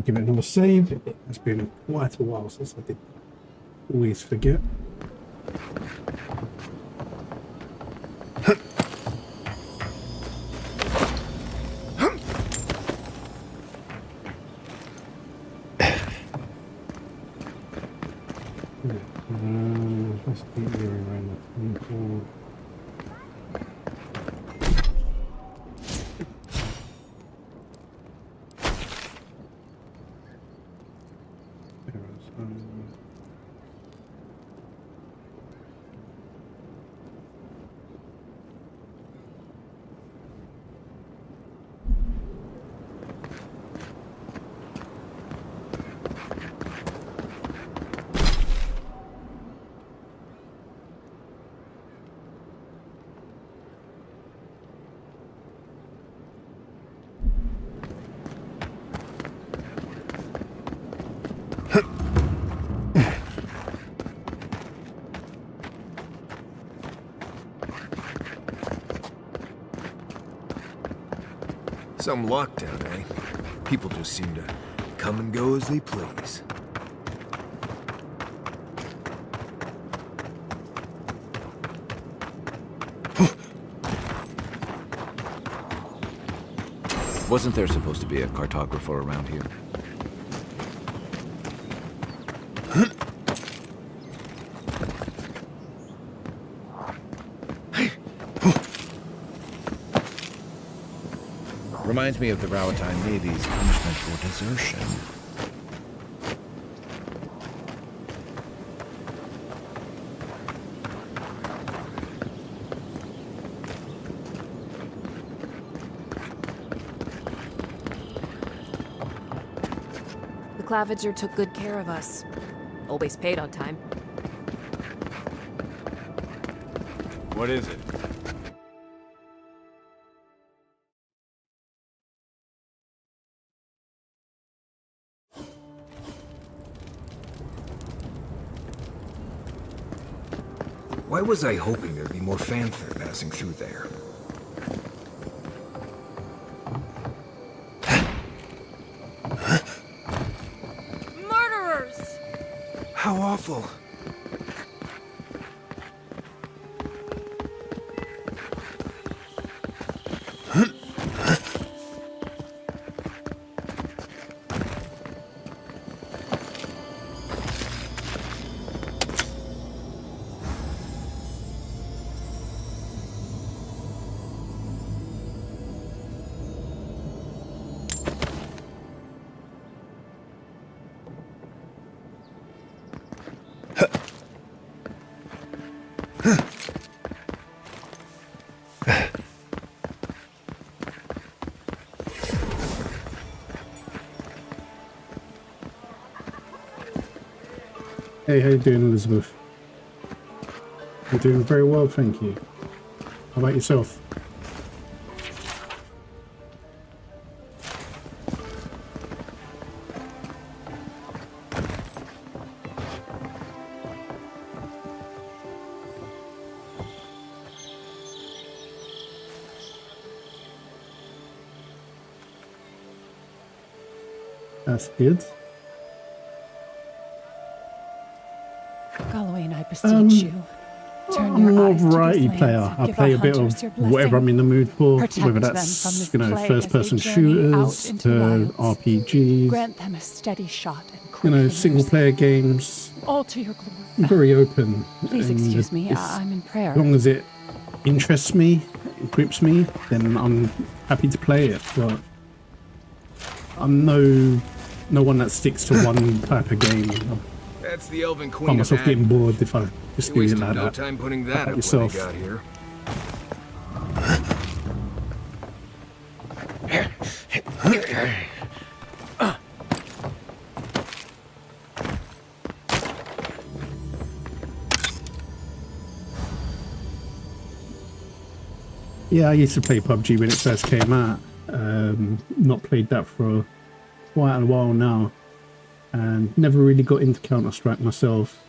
Give it another save. It's been quite a while since I did. Always forget. Let's keep going around that. Some lockdown, eh? People just seem to come and go as they please. Wasn't there supposed to be a cartographer around here? Reminds me of the Rawatine Navy's punishment for desertion. The Claviger took good care of us. Always paid on time. What is it? Why was I hoping there'd be more fanfare passing through there? Murderers! How awful. Hey, how you doing, Elizabeth? You're doing very well, thank you. How about yourself? That's good. Galloway and I beseech you. Turn I'm your more eyes of a to variety these player. lands and I give play our a bit of hunters your whatever I'm in the mood for, Protect whether them that's, from this you know, plague first-person as they journey out shooters into to the wilds. RPGs, Grant them a steady shot and you quick know, fingers. single-player games. All to your glory. I'm very open. Please and excuse me, it's- I'm in prayer. As long as it interests me, it grips me, then I'm happy to play it. But I'm no one that sticks to one type of game. That's the Elven I Queen find of myself getting Ad. bored if I just You do it wasted like no that. time putting How that about up yourself? when they got here. Yeah, I used to play PUBG when it first came out. Not played that for quite a while now, and never really got into Counter-Strike myself.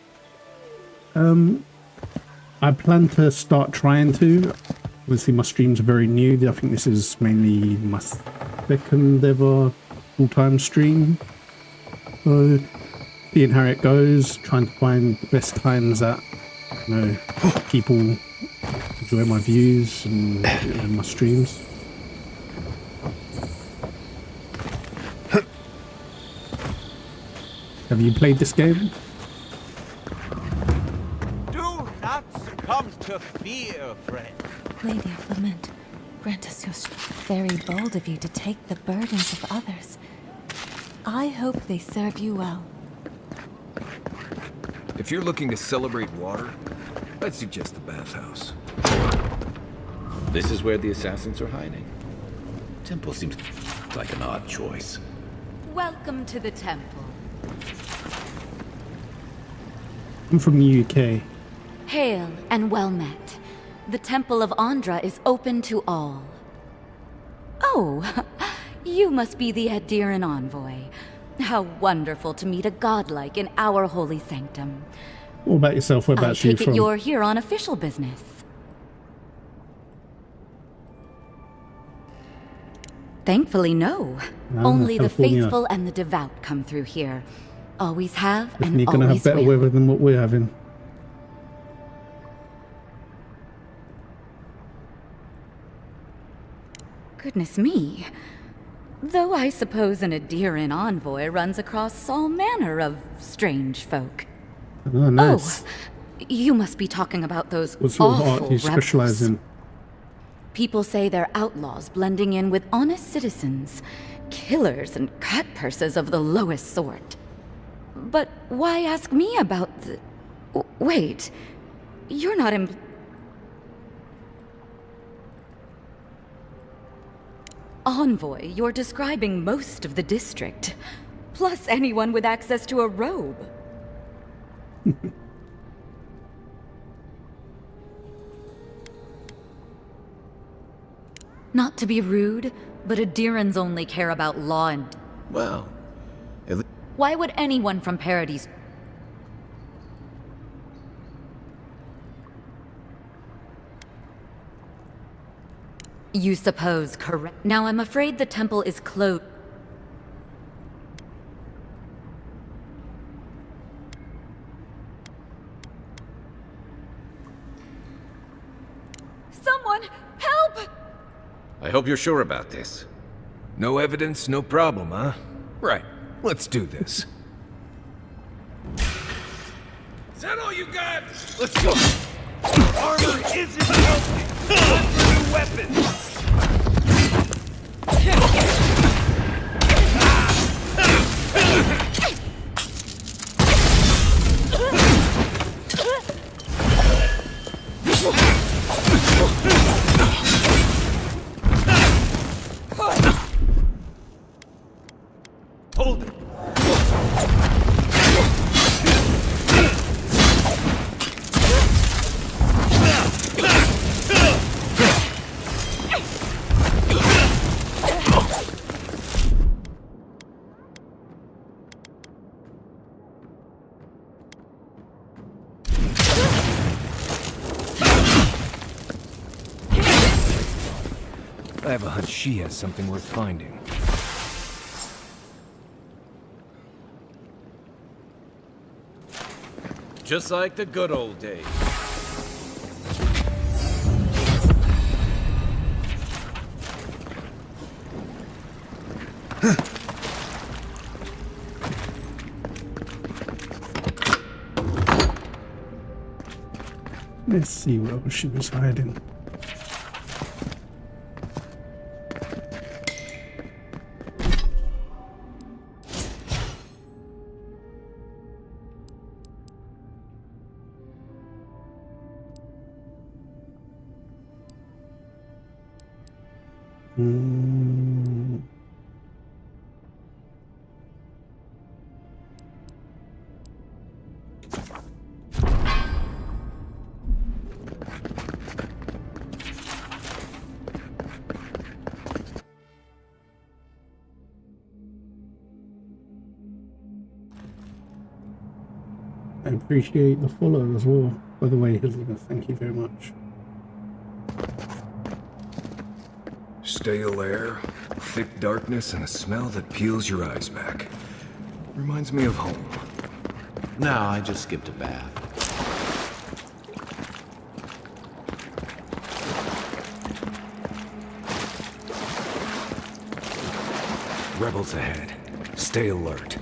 I plan to start trying to. Obviously, my streams are very new. I think this is mainly my second ever full-time stream. So, seeing how it goes, trying to find the best times that, you know, people enjoy my views and my streams. Have you played this game? Do not succumb to fear, friend. Lady of Lament, grant us your strength. Very bold of you to take the burdens of others. I hope they serve you well. If you're looking to celebrate water, I'd suggest the bathhouse. This is where the assassins are hiding. Temple seems like an odd choice. Welcome to the temple. I'm from the UK. Hail and well met. The Temple of Andra is open to all. Oh, you must be the Adiran envoy. How wonderful to meet a godlike in our holy sanctum. What about yourself? Where I about you take from? it you're here on official business. Thankfully, no. Only the California. faithful and the devout come through here. Always have and Definitely gonna have always better will. weather than what we're having. Goodness me. Though I suppose an Adiran envoy runs across all manner of strange folk. Oh, nice. Oh, you must be talking about those What sort of awful art do you specialize in? People say they're outlaws blending in with honest citizens, killers and cut purses of the lowest sort. But why ask me about the... Wait, you're not in... Envoy, you're describing most of the district, plus anyone with access to a robe. Not to be rude, but Adirans only care about law and... Well, Why would anyone from Paradis... You suppose correct. Now I'm afraid the temple is closed. Someone, help! I hope you're sure about this. No evidence, no problem, huh? Right. Let's do this. Is that all you got? Let's go. Armor isn't healthy. Time for new weapons. Hold it. I have a hunch she has something worth finding. Just like the good old days. Let's see where she was hiding. I appreciate the follow as well. By the way, Hilda, thank you very much. Stale air, thick darkness, and a smell that peels your eyes back. Reminds me of home. No, I just skipped a bath. Rebels ahead. Stay alert.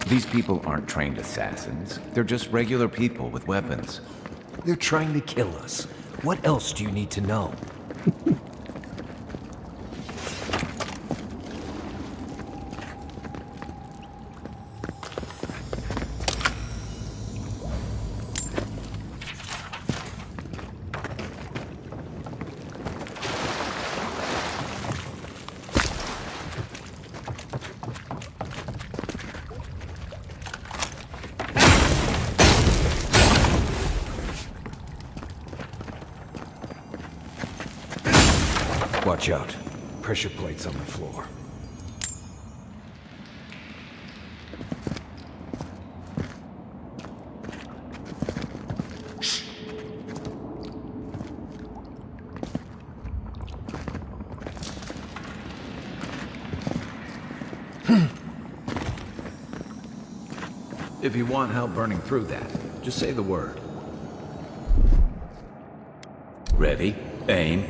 These people aren't trained assassins. They're just regular people with weapons. They're trying to kill us. What else do you need to know? Watch out. Pressure plates on the floor. If you want help burning through that, just say the word. Ready, aim.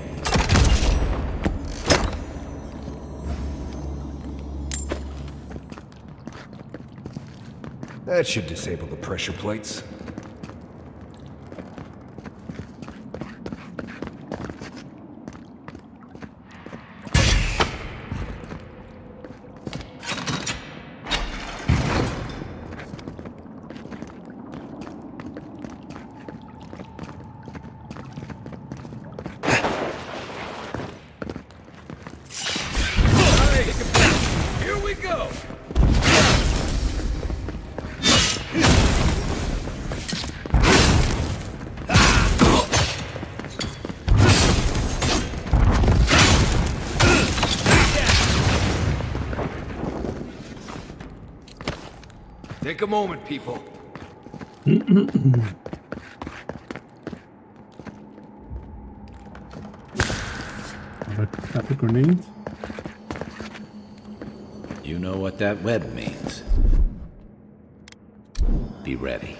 That should disable the pressure plates. Here we go! Take a moment, people. A couple of grenades. You know what that web means. Be ready.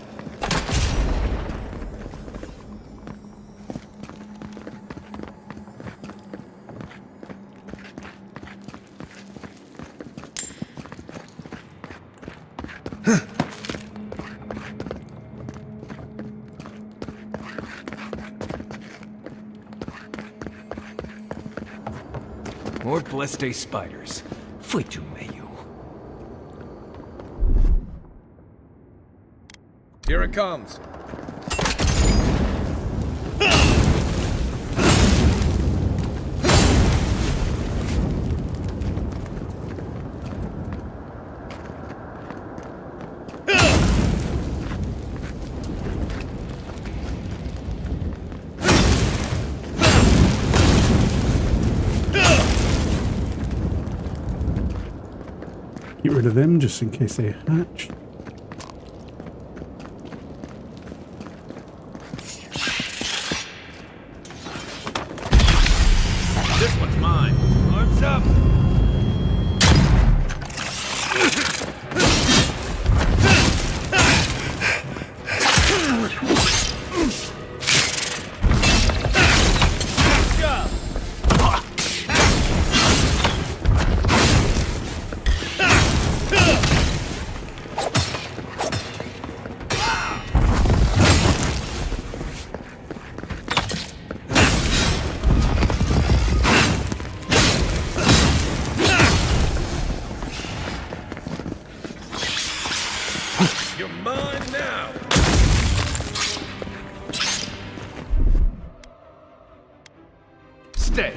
More blessed spiders. Fui tu meio. Here it comes. Get rid of them just in case they hatch. This one's mine. Arms up. You're mine now. Stay.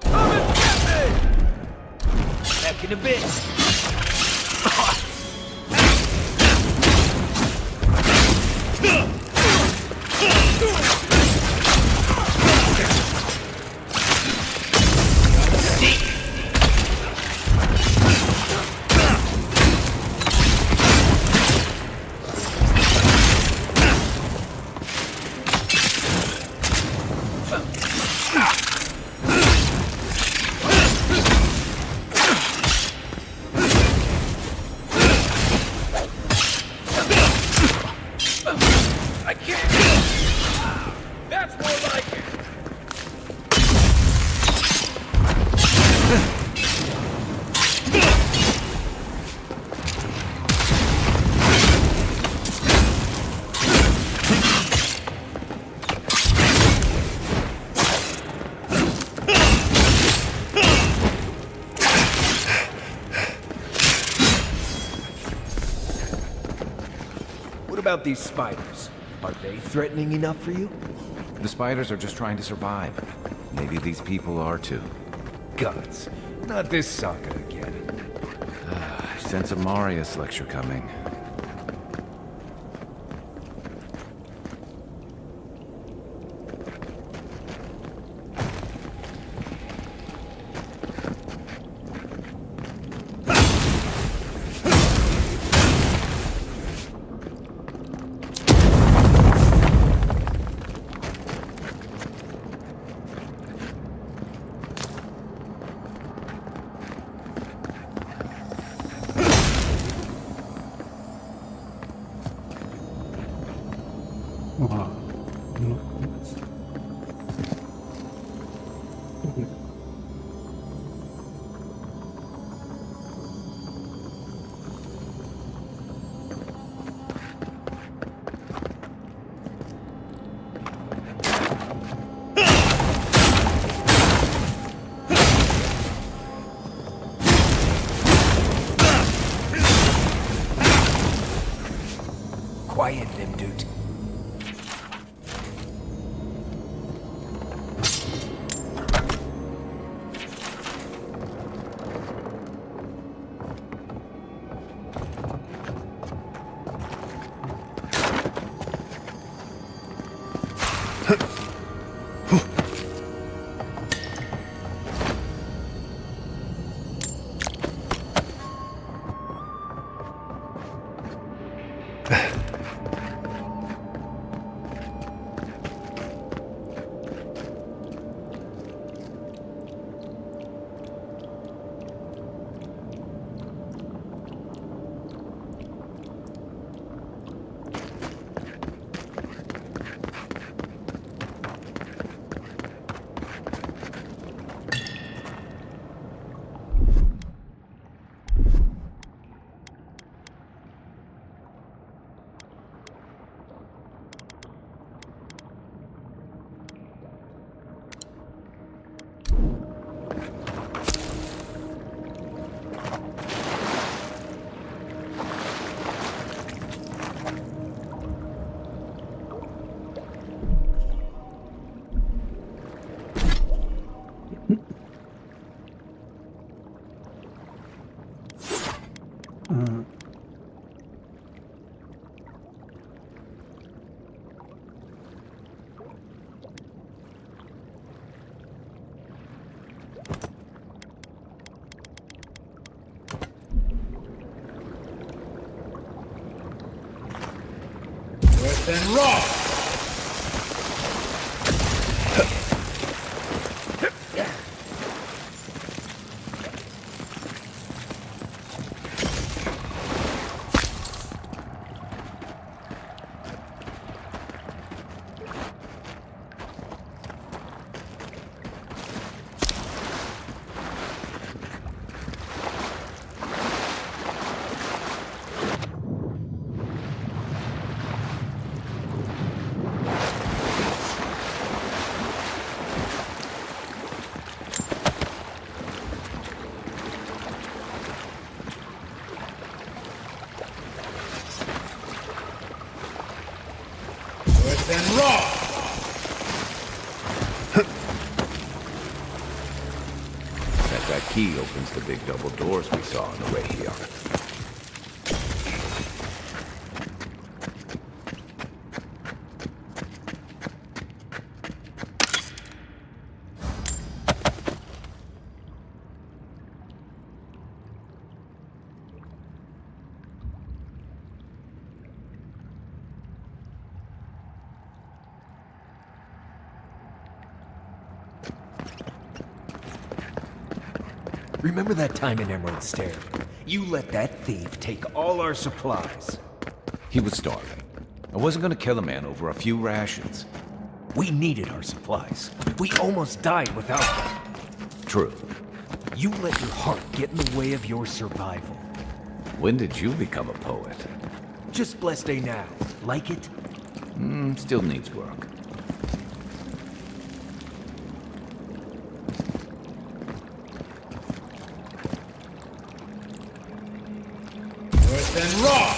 Come and get me! Back in a bit. I can't. That's more like it. What about these spiders? Are they threatening enough for you? The spiders are just trying to survive. Maybe these people are too. Guts. Not this saga again. I sense a Marius lecture coming. Wow. Quiet them, dude. then rock! Then rock! That key opens the big double doors we saw on the way here. Remember that time in Emerald Stair? You let that thief take all our supplies. He was starving. I wasn't gonna kill a man over a few rations. We needed our supplies. We almost died without them. True. You let your heart get in the way of your survival. When did you become a poet? Just blessed day now. Like it? Still needs work. Then rock!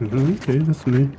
Okay, that's me.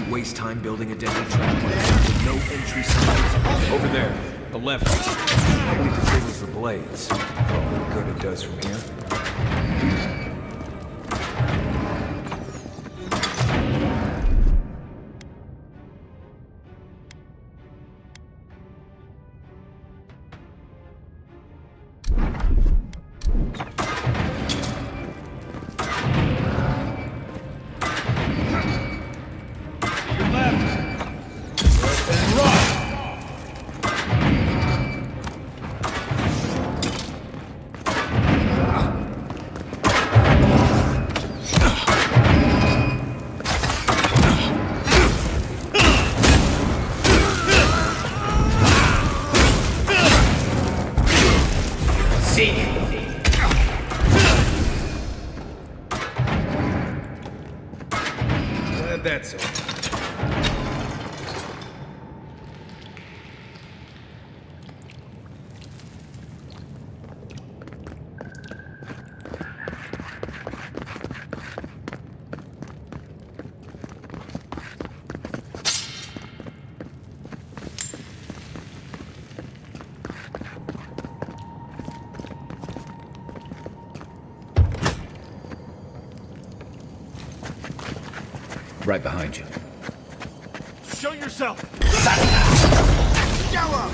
Waste time building a deadly trap with no entry signs. Over there, the left. Probably disables the blades. What good it does from here. right behind you. Show yourself! Yellow!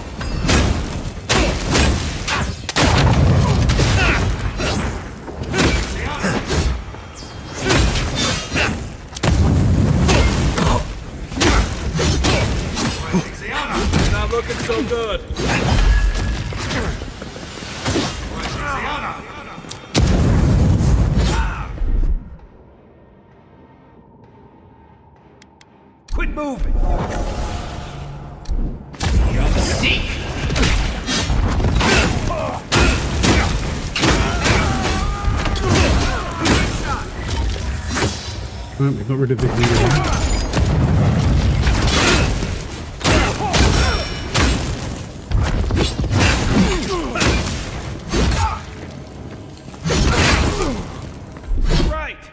Not looking so good. Quit moving! Right, we got rid of the hero. Right!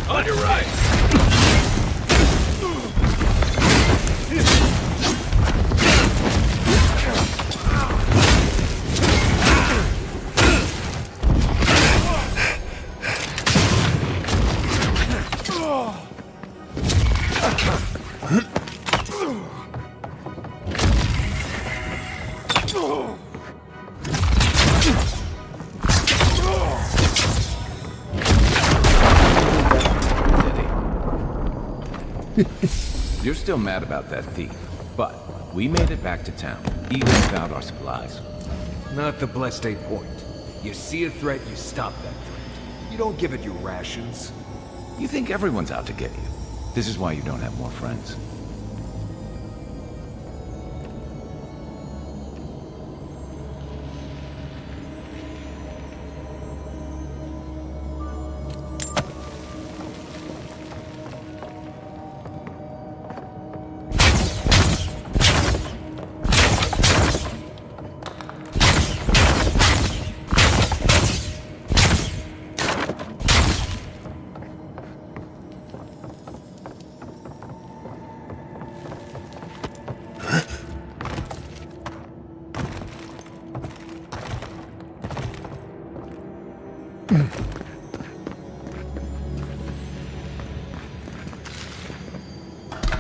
On your right. You're still mad about that thief, but we made it back to town, even without our supplies. Not the blessed 8 point. You see a threat, you stop that threat. You don't give it your rations. You think everyone's out to get you. This is why you don't have more friends.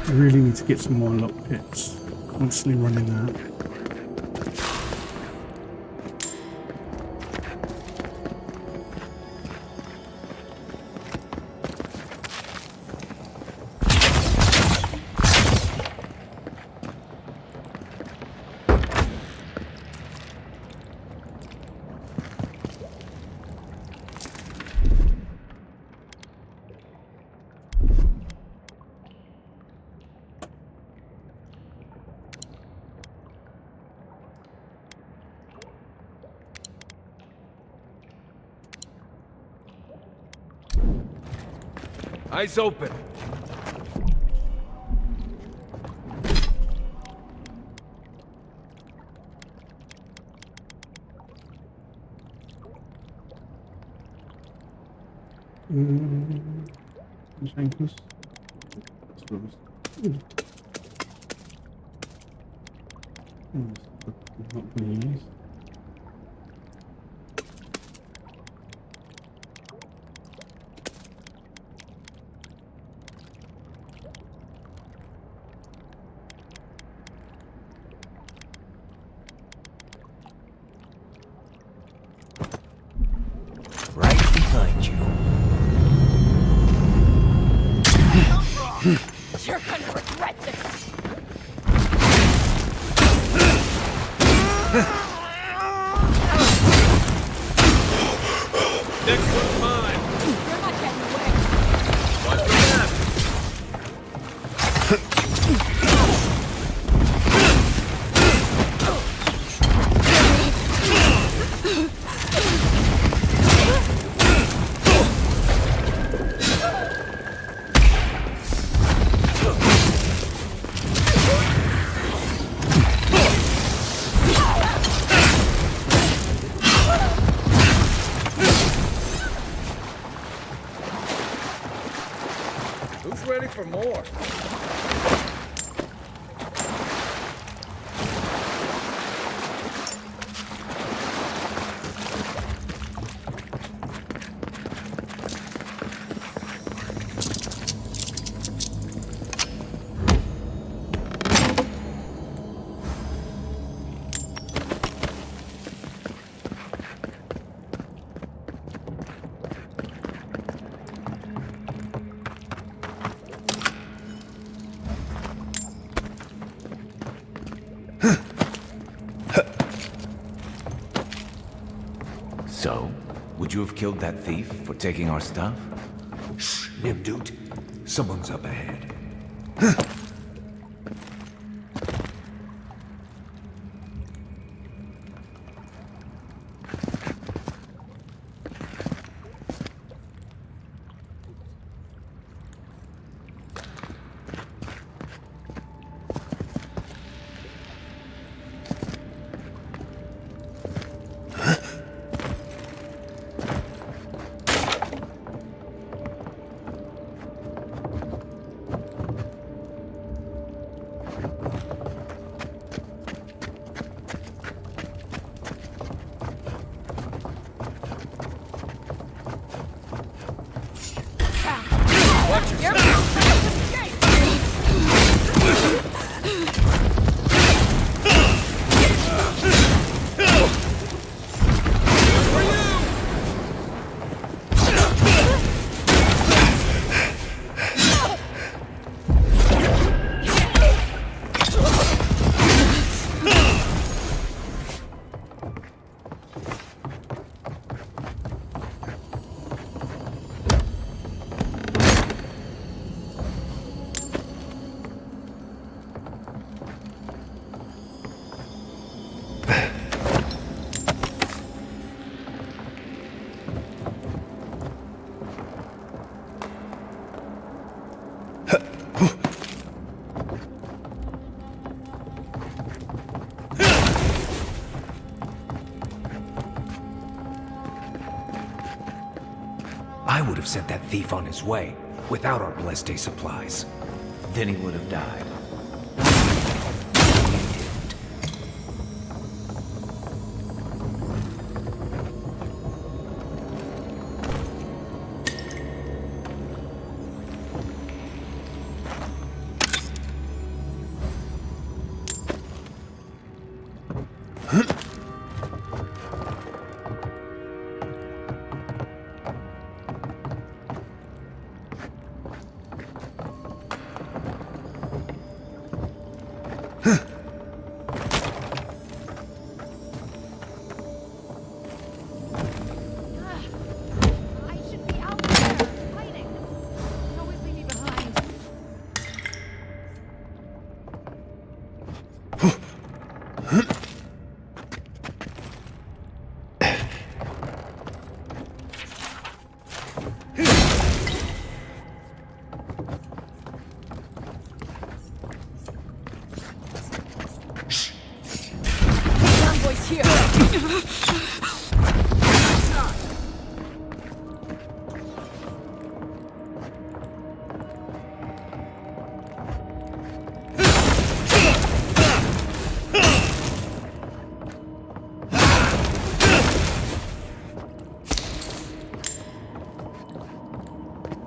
I really need to get some more lockpicks. Constantly running out. Eyes open. Ankles. Not these. Right behind you. You're gonna regret this. Next one's mine. You're not getting away. Watch the map. Who's ready for more? Would you have killed that thief for taking our stuff? Shh, Nimdut. Someone's up ahead. I would have sent that thief on his way, without our blessed day supplies. Then he would have died.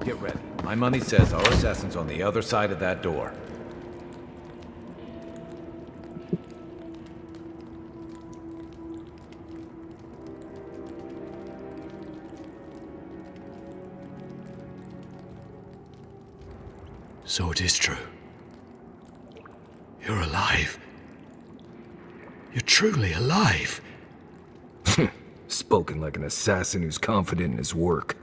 Get ready. My money says our assassin's on the other side of that door. So it is true. You're alive. You're truly alive. Spoken like an assassin who's confident in his work.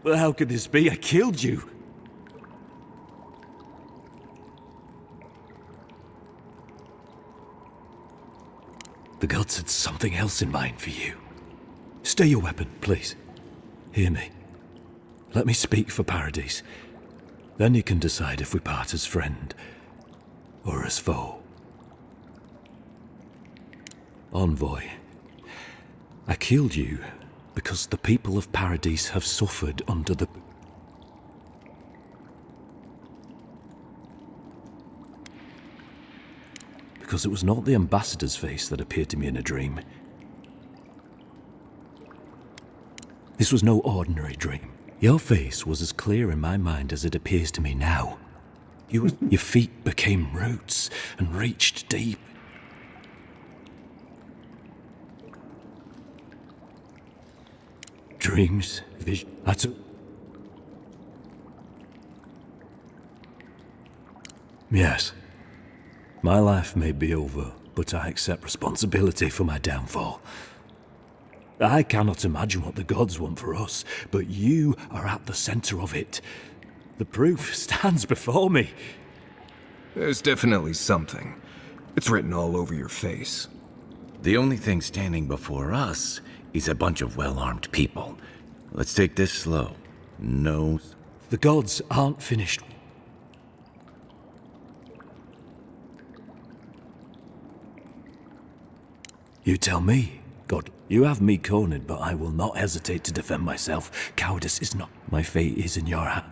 Well, how could this be? I killed you. The gods had something else in mind for you. Stay your weapon, please. Hear me. Let me speak for Paradise. Then you can decide if we part as friend or as foe. Envoy, I killed you because the people of Paradise have suffered under the... Because it was not the ambassador's face that appeared to me in a dream. This was no ordinary dream. Your face was as clear in my mind as it appears to me now. Your feet became roots and reached deep. Dreams, vision, that's it. Yes. My life may be over, but I accept responsibility for my downfall. I cannot imagine what the gods want for us, but you are at the center of it. The proof stands before me. There's definitely something. It's written all over your face. The only thing standing before us is a bunch of well-armed people. Let's take this slow. No. The gods aren't finished. You tell me, God. You have me cornered, but I will not hesitate to defend myself. Cowardice is not. My fate is in your hand.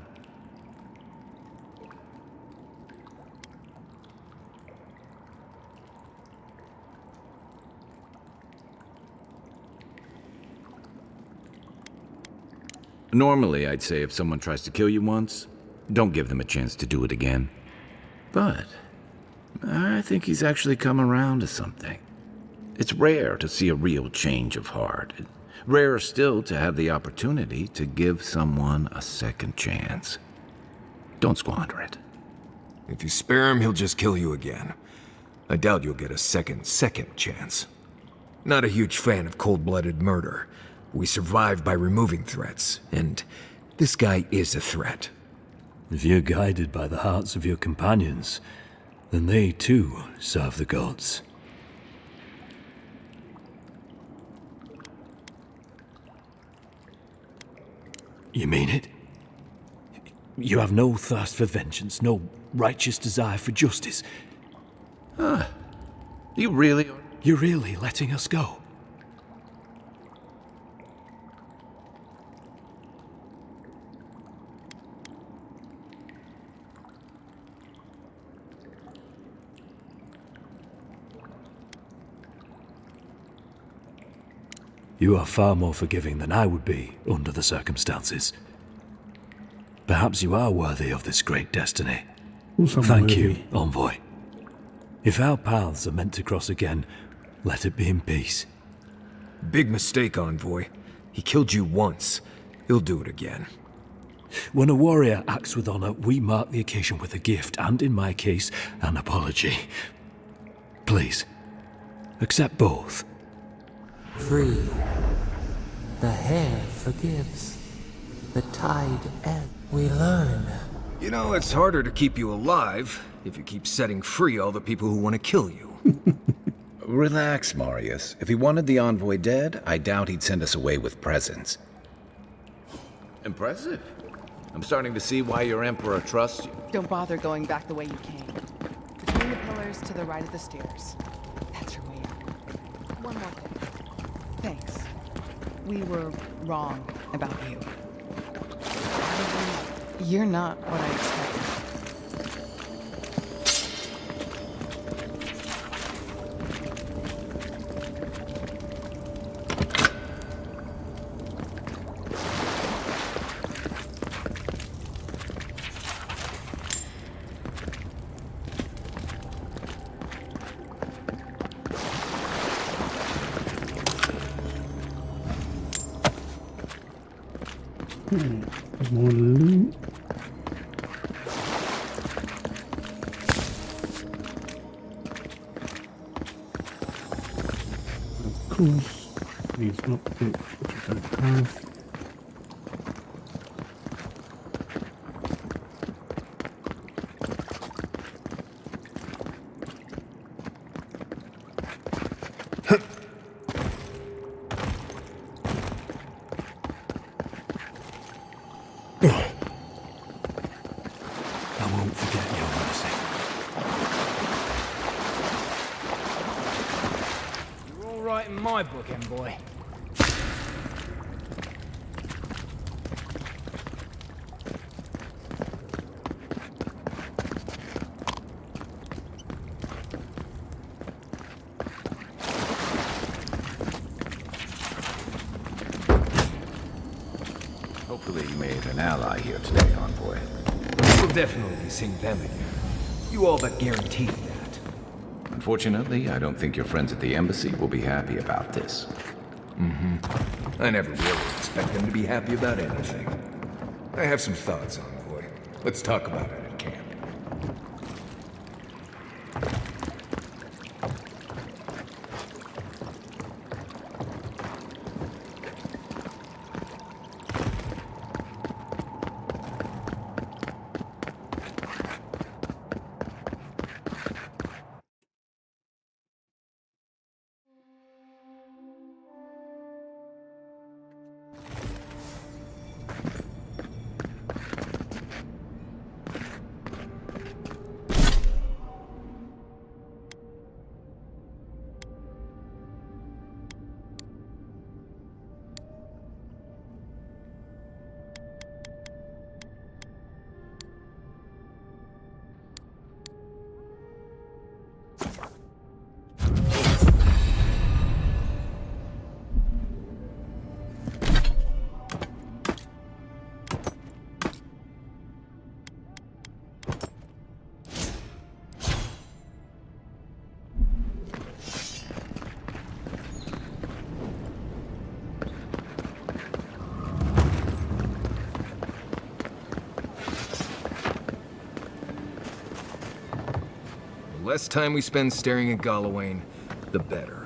Normally, I'd say if someone tries to kill you once, don't give them a chance to do it again. But I think he's actually come around to something. It's rare to see a real change of heart. Rarer still to have the opportunity to give someone a second chance. Don't squander it. If you spare him, he'll just kill you again. I doubt you'll get a second chance. Not a huge fan of cold-blooded murder. We survive by removing threats, and this guy is a threat. If you're guided by the hearts of your companions, then they too serve the gods. You mean it? You have no thirst for vengeance, no righteous desire for justice. You really are? You're really letting us go? You are far more forgiving than I would be under the circumstances. Perhaps you are worthy of this great destiny. Thank you, Envoy. If our paths are meant to cross again, let it be in peace. Big mistake, Envoy. He killed you once. He'll do it again. When a warrior acts with honor, we mark the occasion with a gift, and in my case, an apology. Please, accept both. Free. The hair forgives. The tide ebbs. We learn. You know, it's harder to keep you alive if you keep setting free all the people who want to kill you. Relax, Marius. If he wanted the envoy dead, I doubt he'd send us away with presents. Impressive. I'm starting to see why your emperor trusts you. Don't bother going back the way you came. Between the pillars to the right of the stairs. That's your way out. One more thing. Thanks. We were wrong about you. You're not what I expected. More loot. Of course, these lockpicks which I don't have. I won't forget your mercy. You're all right in my book, boy. Hopefully you made an ally here today, Envoy. We'll definitely be seeing them again. You all but guaranteed that. Unfortunately, I don't think your friends at the embassy will be happy about this. Mm-hmm. I never really expect them to be happy about anything. I have some thoughts, Envoy. Let's talk about it at camp. less time we spend staring at Gallowayne, the better.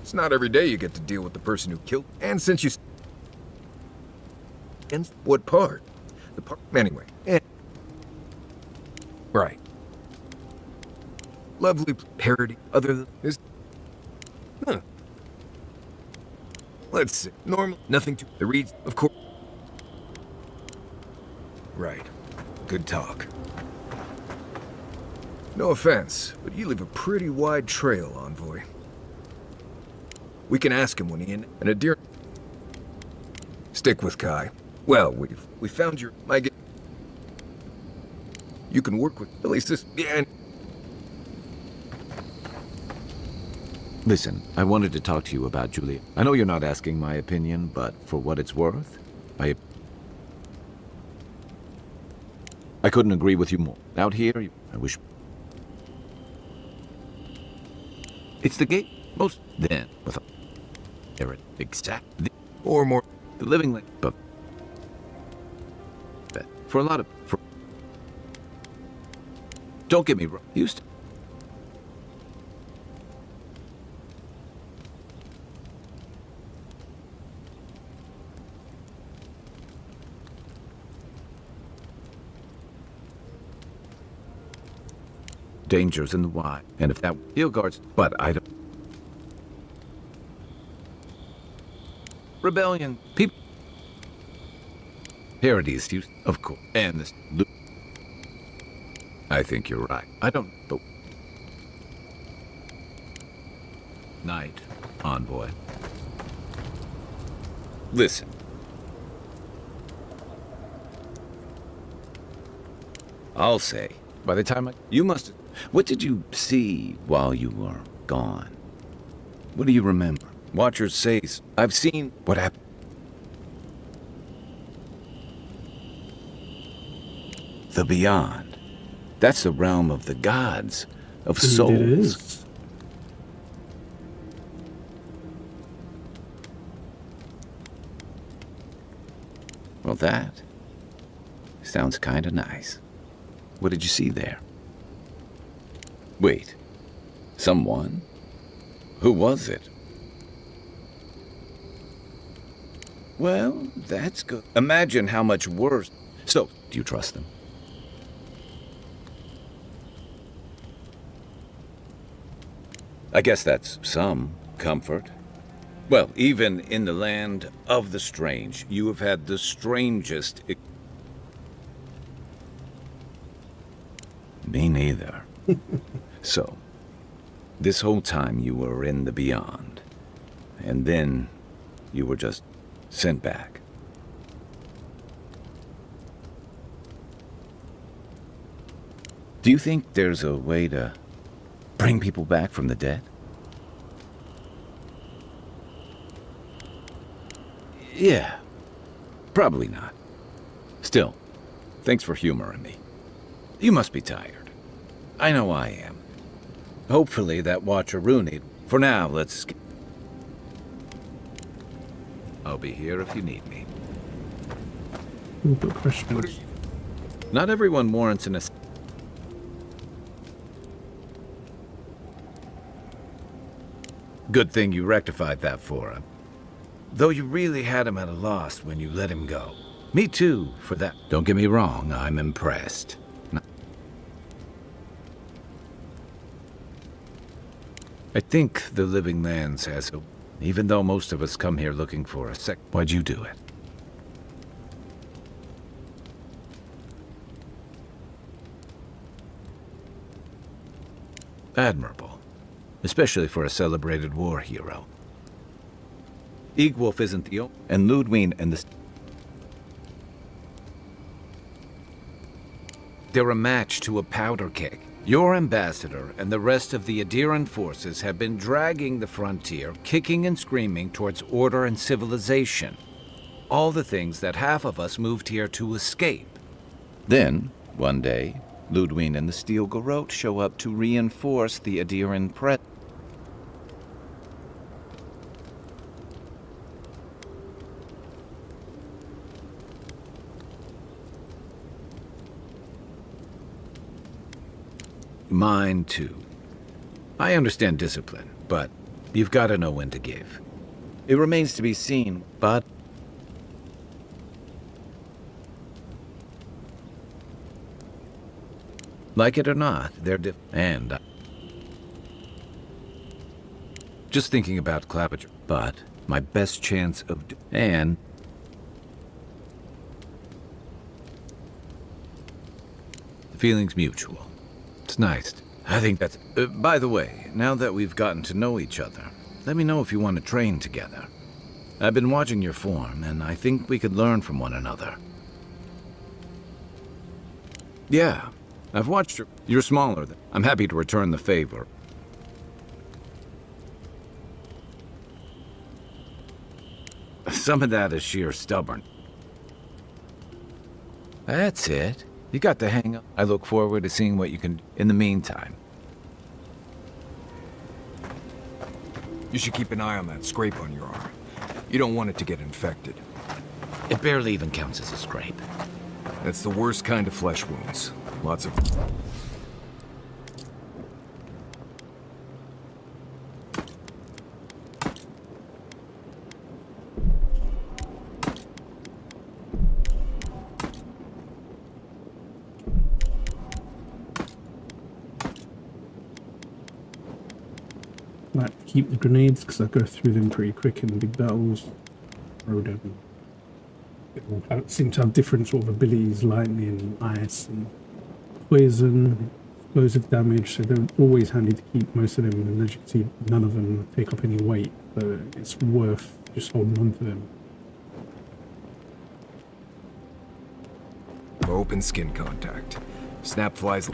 It's not every day you get to deal with the person who killed. And since you... And what part? The part... Anyway. Right. Lovely parody. Other than this... Huh. Let's see. Normal. Nothing to... The reads, of course... Right. Good talk. No offense, but you leave a pretty wide trail, Envoy. We can ask him when he in, and a deer... Stick with Kai. Well, we found your... You can work with... At least this... Yeah, Listen, I wanted to talk to you about Julia. I know you're not asking my opinion, but for what it's worth, I couldn't agree with you more. Out here, I wish... It's the gate. Most... Then, with a... Exactly. Or more. The living like... But... For a lot of... Don't get me wrong. Used to... Dangers in the wild. And if that... Heel guards... But I don't... Rebellion. People... Parodies, you... Of course. And this... I think you're right. I don't... But... Night, Envoy. Listen. I'll say, by the time you must... What did you see while you were gone? What do you remember? Watchers say, I've seen what happened. The beyond. That's the realm of the gods, of souls. It is. Well, that sounds kind of nice. What did you see there? Wait. Someone? Who was it? Well, that's good. Imagine how much worse. So, do you trust them? I guess that's some comfort. Well, even in the land of the strange, you have had the strangest... Me neither. So, this whole time you were in the beyond, and then you were just sent back. Do you think there's a way to bring people back from the dead? Yeah, probably not. Still, Thanks for humoring me. You must be tired. I know I am. Hopefully that Watcher Rooney... For now, let's... I'll be here if you need me. We've got questions. Not everyone warrants an... Good thing you rectified that for him. Though you really had him at a loss when you let him go. Me too, for that. Don't get me wrong, I'm impressed. I think the Living Lands has... Even though most of us come here looking for a sec... Why'd you do it? Admirable. Especially for a celebrated war hero. Eagwolf isn't the only... And Ludwig and the... They're a match to a powder keg. Your ambassador and the rest of the Adiran forces have been dragging the frontier, kicking and screaming towards order and civilization. All the things that half of us moved here to escape. Then, one day, Ludwig and the Steel Garrote show up to reinforce the Adiran presence. Mine, too. I understand discipline, but you've got to know when to give. It remains to be seen, but... Like it or not, they're and... Just thinking about Clapper, but my best chance of... And... The feeling's mutual. It's nice. I think that's... by the way, now that we've gotten to know each other, let me know if you want to train together. I've been watching your form, and I think we could learn from one another. Yeah, I've watched your... You're smaller than... I'm happy to return the favor. Some of that is sheer stubborn. That's it. You got the hang of... I look forward to seeing what you can... In the meantime. You should keep an eye on that scrape on your arm. You don't want it to get infected. It barely even counts as a scrape. That's the worst kind of flesh wounds. Lots of... Like, keep the grenades because I go through them pretty quick in big battles. Throw them. They all seem to have different sort of abilities, lightning, ice, and poison, explosive damage. So they're always handy to keep most of them. And as you can see, none of them take up any weight, so it's worth just holding on to them. Open skin contact. Snap flies...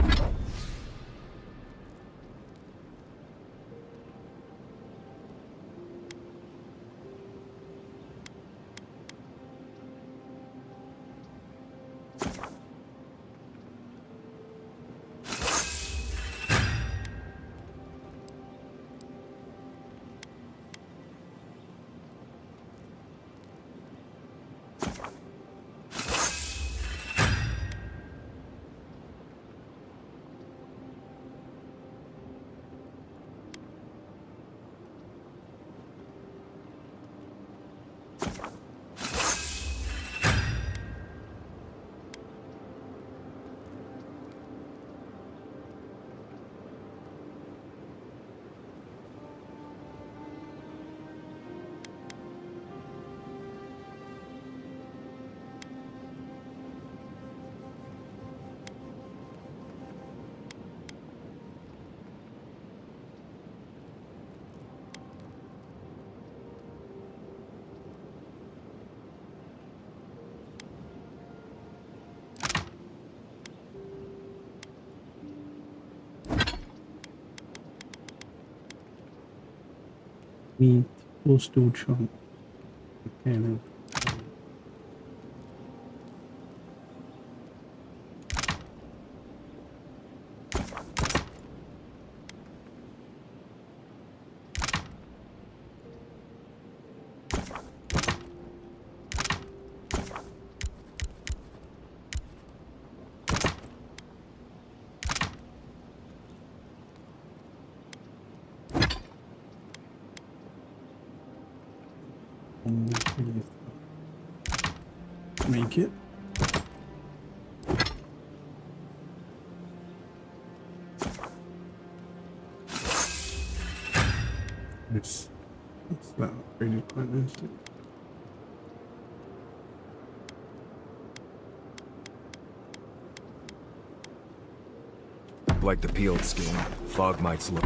Need full steel chunk. Okay then. Make it. Yes, that's that upgraded quite nicely. Like the peeled skin, fog might slow.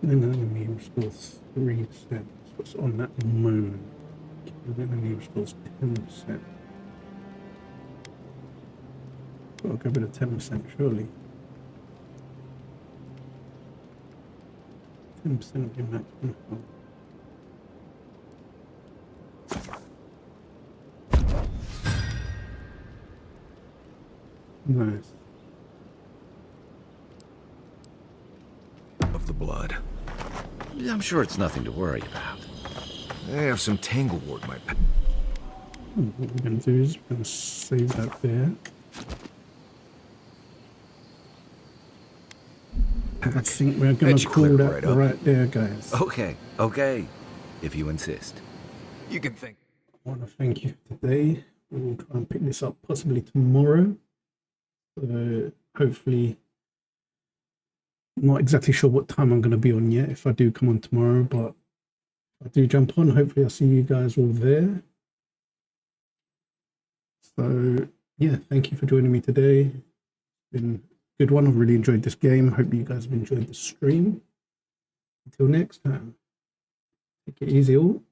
An enemy restores 3%. What's on that moment? An enemy restores 10%. Gotta go with a 10% surely. 10% of your maximum health. Nice. Of the blood. I'm sure it's nothing to worry about. I have some tanglewood, my pet. What we're going to do is we're going to save that there. I think we're going to call that right there, guys. Okay, okay. If you insist. You can think. I want to thank you for today. We'll try and pick this up possibly tomorrow. Hopefully, I'm not exactly sure what time I'm going to be on yet if I do come on tomorrow, but if I do jump on, hopefully I'll see you guys all there. So yeah, thank you for joining me today. It's been a good one. I've really enjoyed this game. Hope you guys have enjoyed the stream. Until next time, take it easy all.